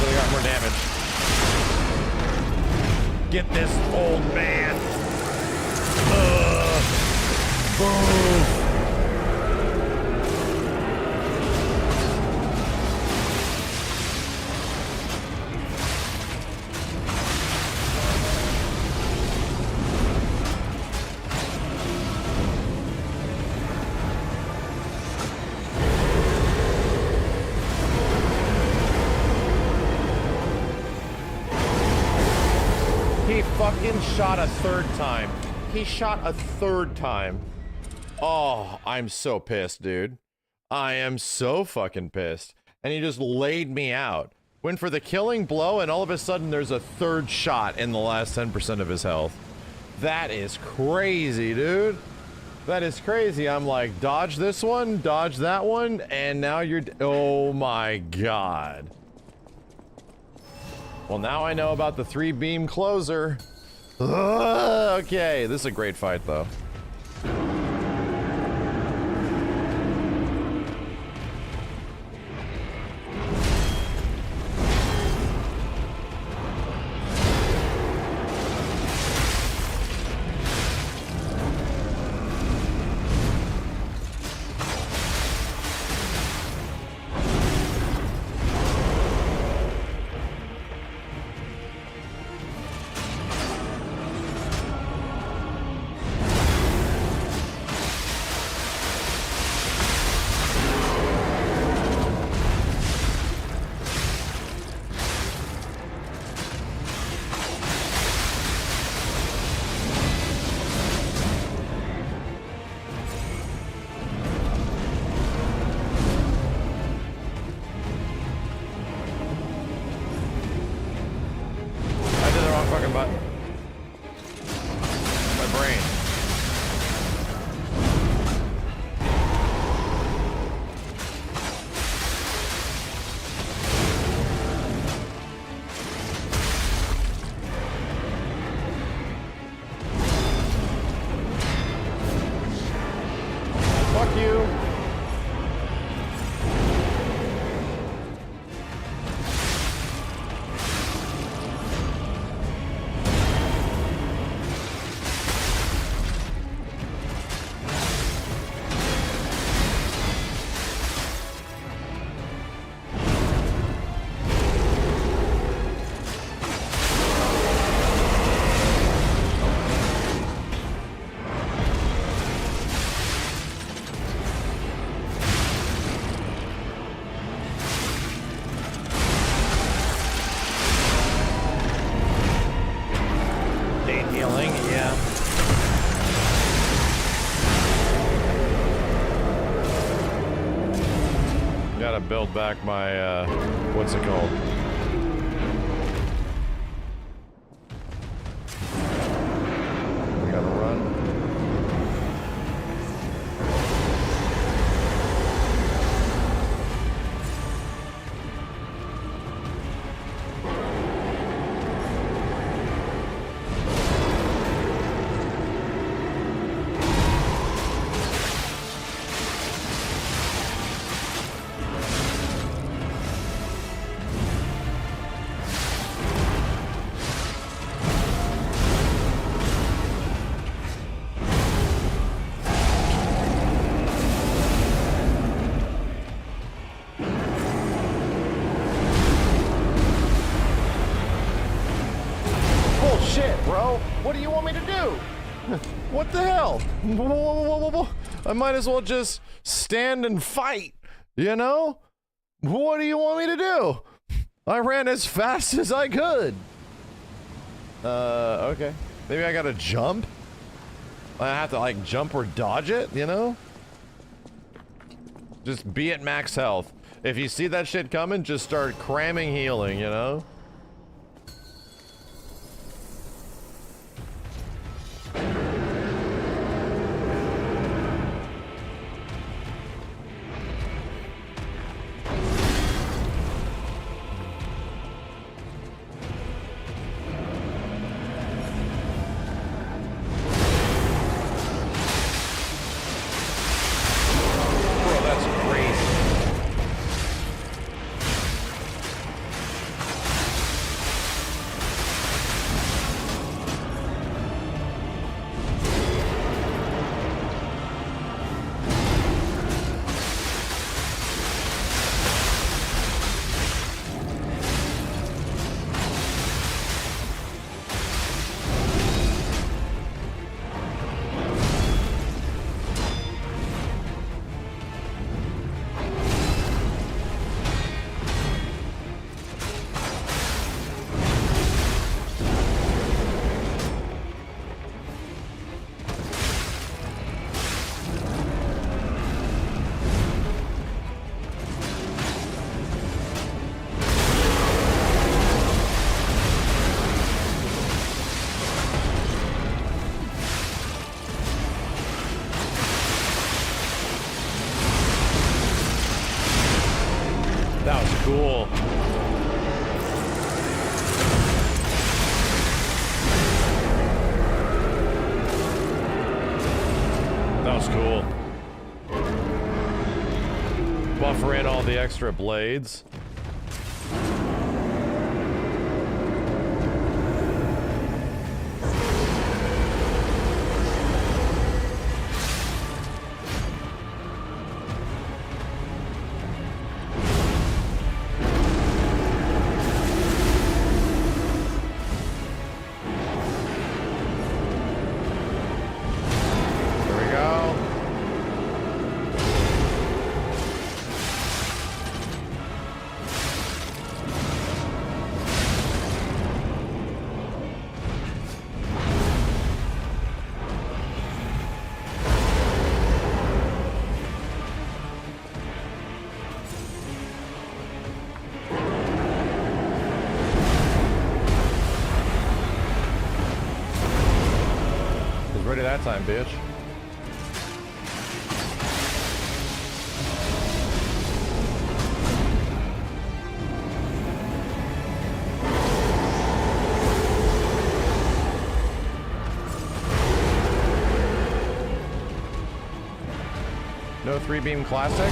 they got more damage. Get this old man. Boom. He fucking shot a third time. He shot a third time. Oh, I'm so pissed, dude. I am so fucking pissed. And he just laid me out. Went for the killing blow, and all of a sudden there's a third shot in the last 10% of his health. That is crazy, dude. That is crazy. I'm like, dodge this one, dodge that one, and now you're... Oh my god. Well, now I know about the 3-beam closer. Okay, this is a great fight, though. Build back my, what's it called? We gotta run. What do you want me to do? What the hell? I might as well just stand and fight, you know? What do you want me to do? I ran as fast as I could. Okay. Maybe I gotta jump? I have to, like, jump or dodge it, you know? Just be at max health. If you see that shit coming, just start cramming healing, you know? extra blades. Ready that time, bitch. No 3-beam classic?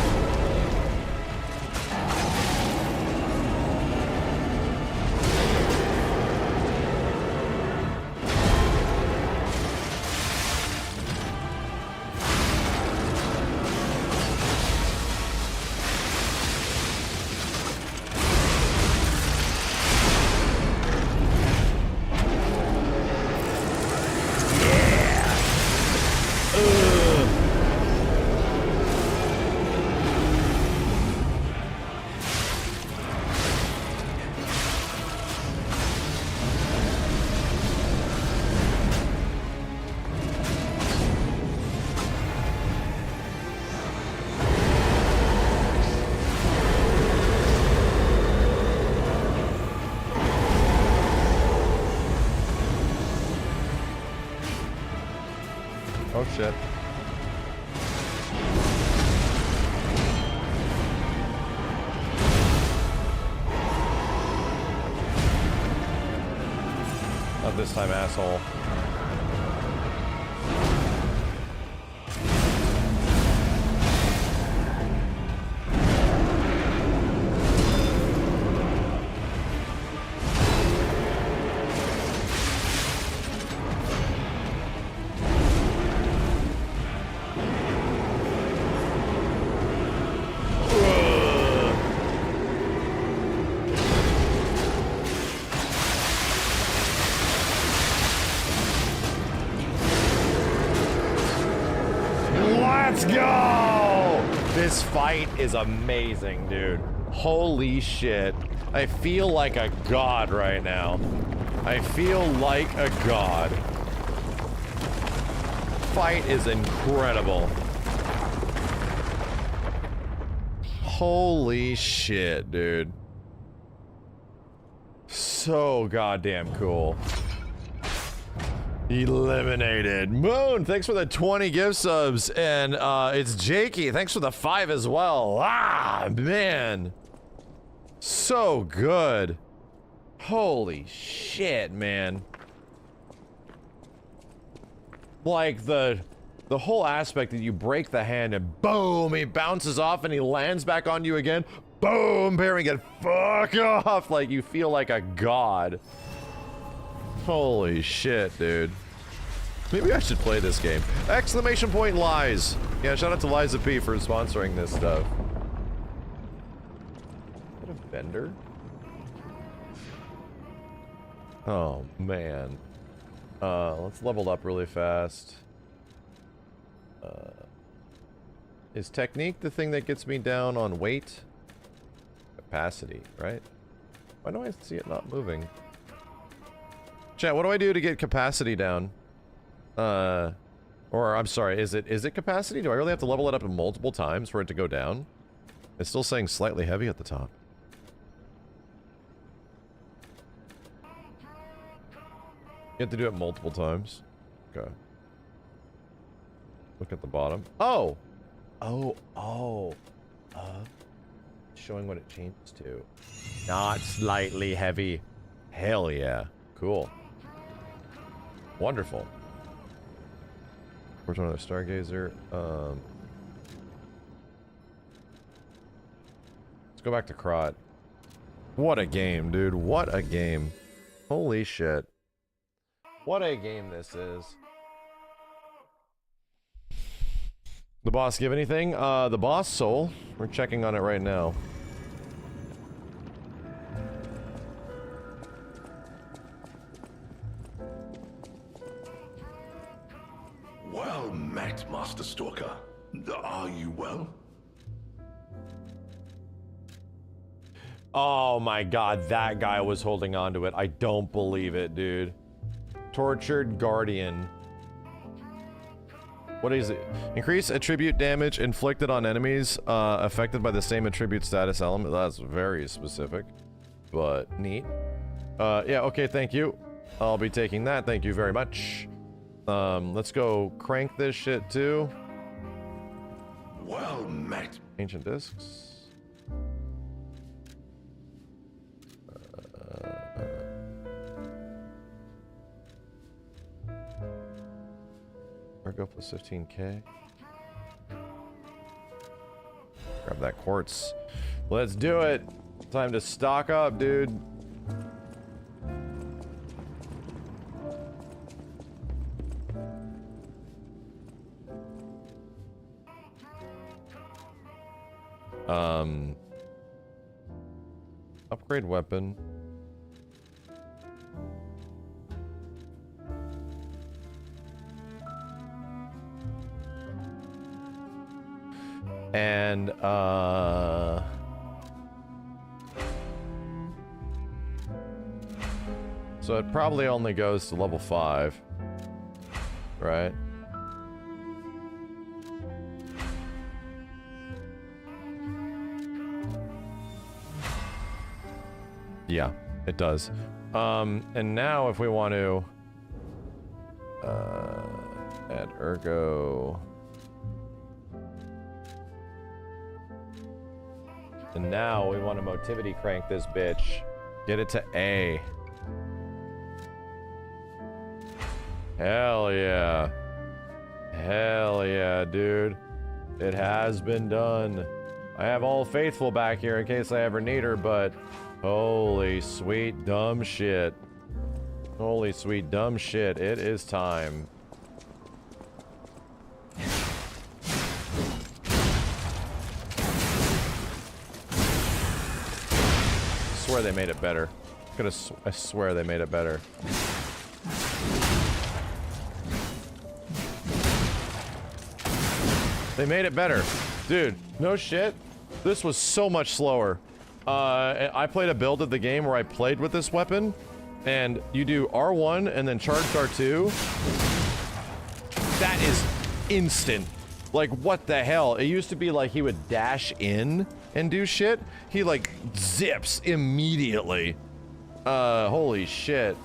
Oh shit. Not this time, asshole. Let's go! This fight is amazing, dude. Holy shit. I feel like a god right now. I feel like a god. Fight is incredible. Holy shit, dude. So goddamn cool. Eliminated. Moon, thanks for the 20 gift subs. And it's Jakey, thanks for the 5 as well. Ah, man. So good. Holy shit, man. Like the whole aspect that you break the hand and boom, he bounces off and he lands back on you again. Boom, parrying it. Fuck off. Like you feel like a god. Holy shit, dude. Maybe I should play this game. Exclamation point Lies. Yeah, shout out to Liza P for sponsoring this stuff. Is that a vendor? Oh, man. Let's level up really fast. Is technique the thing that gets me down on weight? Capacity, right? Why do I see it not moving? Chat, what do I do to get capacity down? Or I'm sorry, is it capacity? Do I really have to level it up multiple times for it to go down? It's still saying slightly heavy at the top. You have to do it multiple times. Okay. Look at the bottom. Oh! Showing what it changes to. Not slightly heavy. Hell yeah. Cool. Wonderful. Where's another Stargazer? Let's go back to Krot. What a game, dude. What a game. Holy shit. What a game this is. The boss give anything? The boss soul. We're checking on it right now. Well met, Master Stalker. Are you well? Oh my god, that guy was holding on to it. I don't believe it, dude. Tortured Guardian. What is it? Increase attribute damage inflicted on enemies affected by the same attribute status element. That's very specific, but neat. Yeah, okay, thank you. I'll be taking that. Thank you very much. Let's go crank this shit too. Well met. Ancient discs. Go plus 15k. Grab that quartz. Let's do it. Time to stock up, dude. Upgrade weapon. And, so it probably only goes to level 5, right? Yeah, it does. And now if we want to, add ergo. And now we want to motivity crank this bitch. Get it to A. Hell yeah. Hell yeah, dude. It has been done. I have All Faithful back here in case I ever need her, but holy sweet dumb shit. Holy sweet dumb shit. It is time. I swear they made it better. I swear they made it better. They made it better. Dude, no shit. This was so much slower. I played a build of the game where I played with this weapon, and you do R1 and then charge R2. That is instant. Like, what the hell? It used to be like he would dash in and do shit. He, like, zips immediately. Holy shit.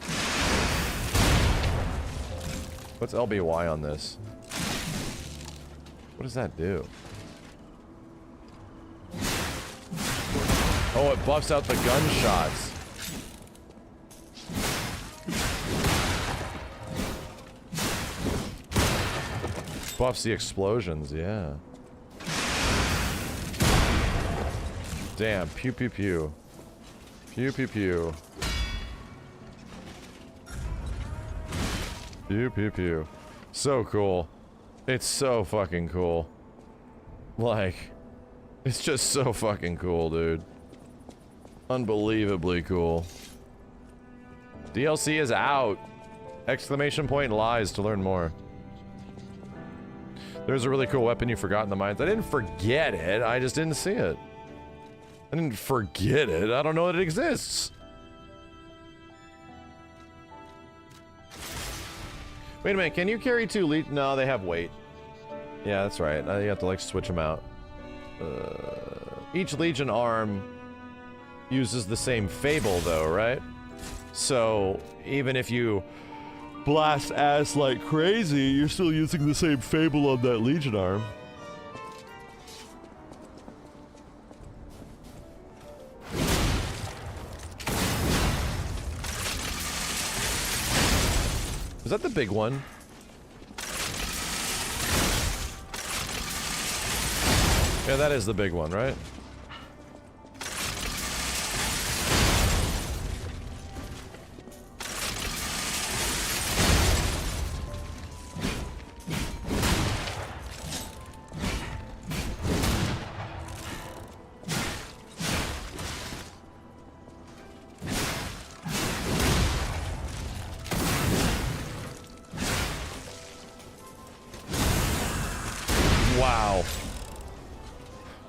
What's LBY on this? What does that do? Oh, it buffs out the gunshots. Buffs the explosions, yeah. Damn, pew pew pew. Pew pew pew. Pew pew pew. So cool. It's so fucking cool. Like, it's just so fucking cool, dude. Unbelievably cool. DLC is out! Exclamation point lies to learn more. There's a really cool weapon you forgot in the mines. I didn't forget it, I just didn't see it. I didn't forget it, I don't know that it exists. Wait a minute, can you carry 2 leech? No, they have weight. Yeah, that's right. You have to, like, switch them out. Each Legion arm uses the same Fable, though, right? So, even if you blast ass like crazy, you're still using the same Fable on that Legion arm. Is that the big one? Yeah, that is the big one, right?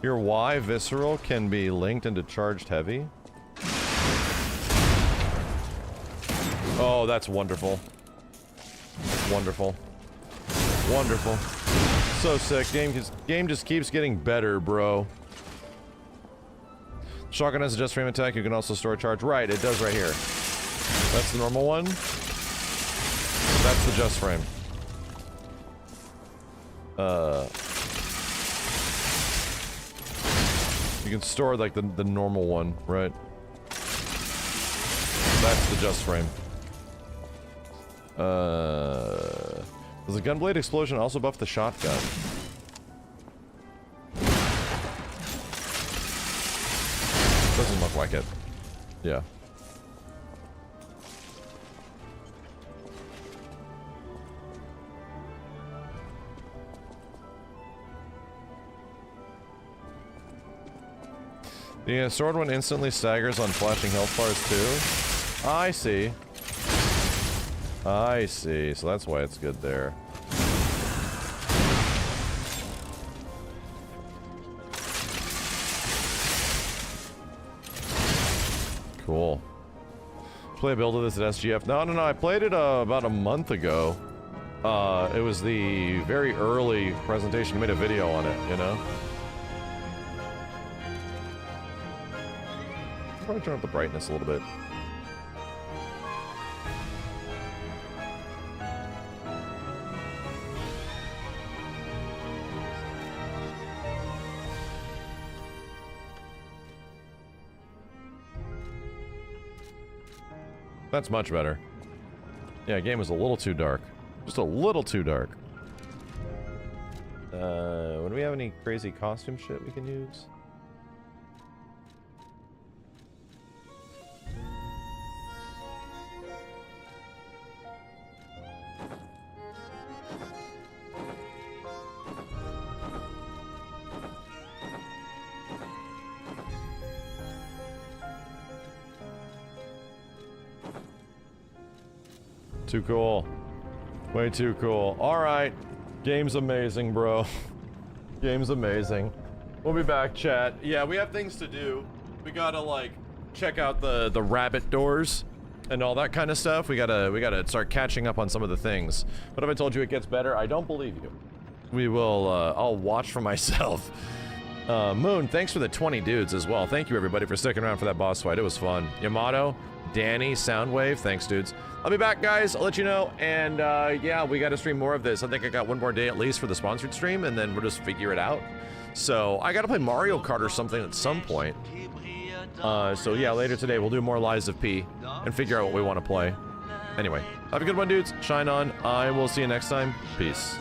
Your Y visceral can be linked into charged heavy. Oh, that's wonderful. Wonderful. Wonderful. So sick. Game just keeps getting better, bro. Shotgun has a just frame attack. You can also store a charge. Right, it does right here. That's the normal one. That's the just frame. You can store like the normal one, right? That's the just frame. Does the gunblade explosion also buff the shotgun? Doesn't look like it. Yeah. The sword one instantly staggers on flashing health bars too? I see. I see. So that's why it's good there. Cool. Play a build of this at SGF. No, I played it about a month ago. It was the very early presentation. I made a video on it, you know? Probably turn up the brightness a little bit. That's much better. Yeah, game was a little too dark. Just a little too dark. Do we have any crazy costume shit we can use? Too cool. Way too cool. Alright. Game's amazing, bro. Game's amazing. We'll be back, chat. Yeah, we have things to do. We gotta, like, check out the rabbit doors and all that kind of stuff. We gotta start catching up on some of the things. What if I told you it gets better? I don't believe you. We will, I'll watch for myself. Moon, thanks for the 20 dudes as well. Thank you, everybody, for sticking around for that boss fight. It was fun. Yamato, Danny, Soundwave, thanks, dudes. I'll be back, guys. I'll let you know. And, yeah, we got to stream more of this. I think I got one more day at least for the sponsored stream, and then we'll just figure it out. So, I got to play Mario Kart or something at some point. So, yeah, later today, we'll do more Lies of P and figure out what we want to play. Anyway, have a good one, dudes. Shine on. I will see you next time. Peace.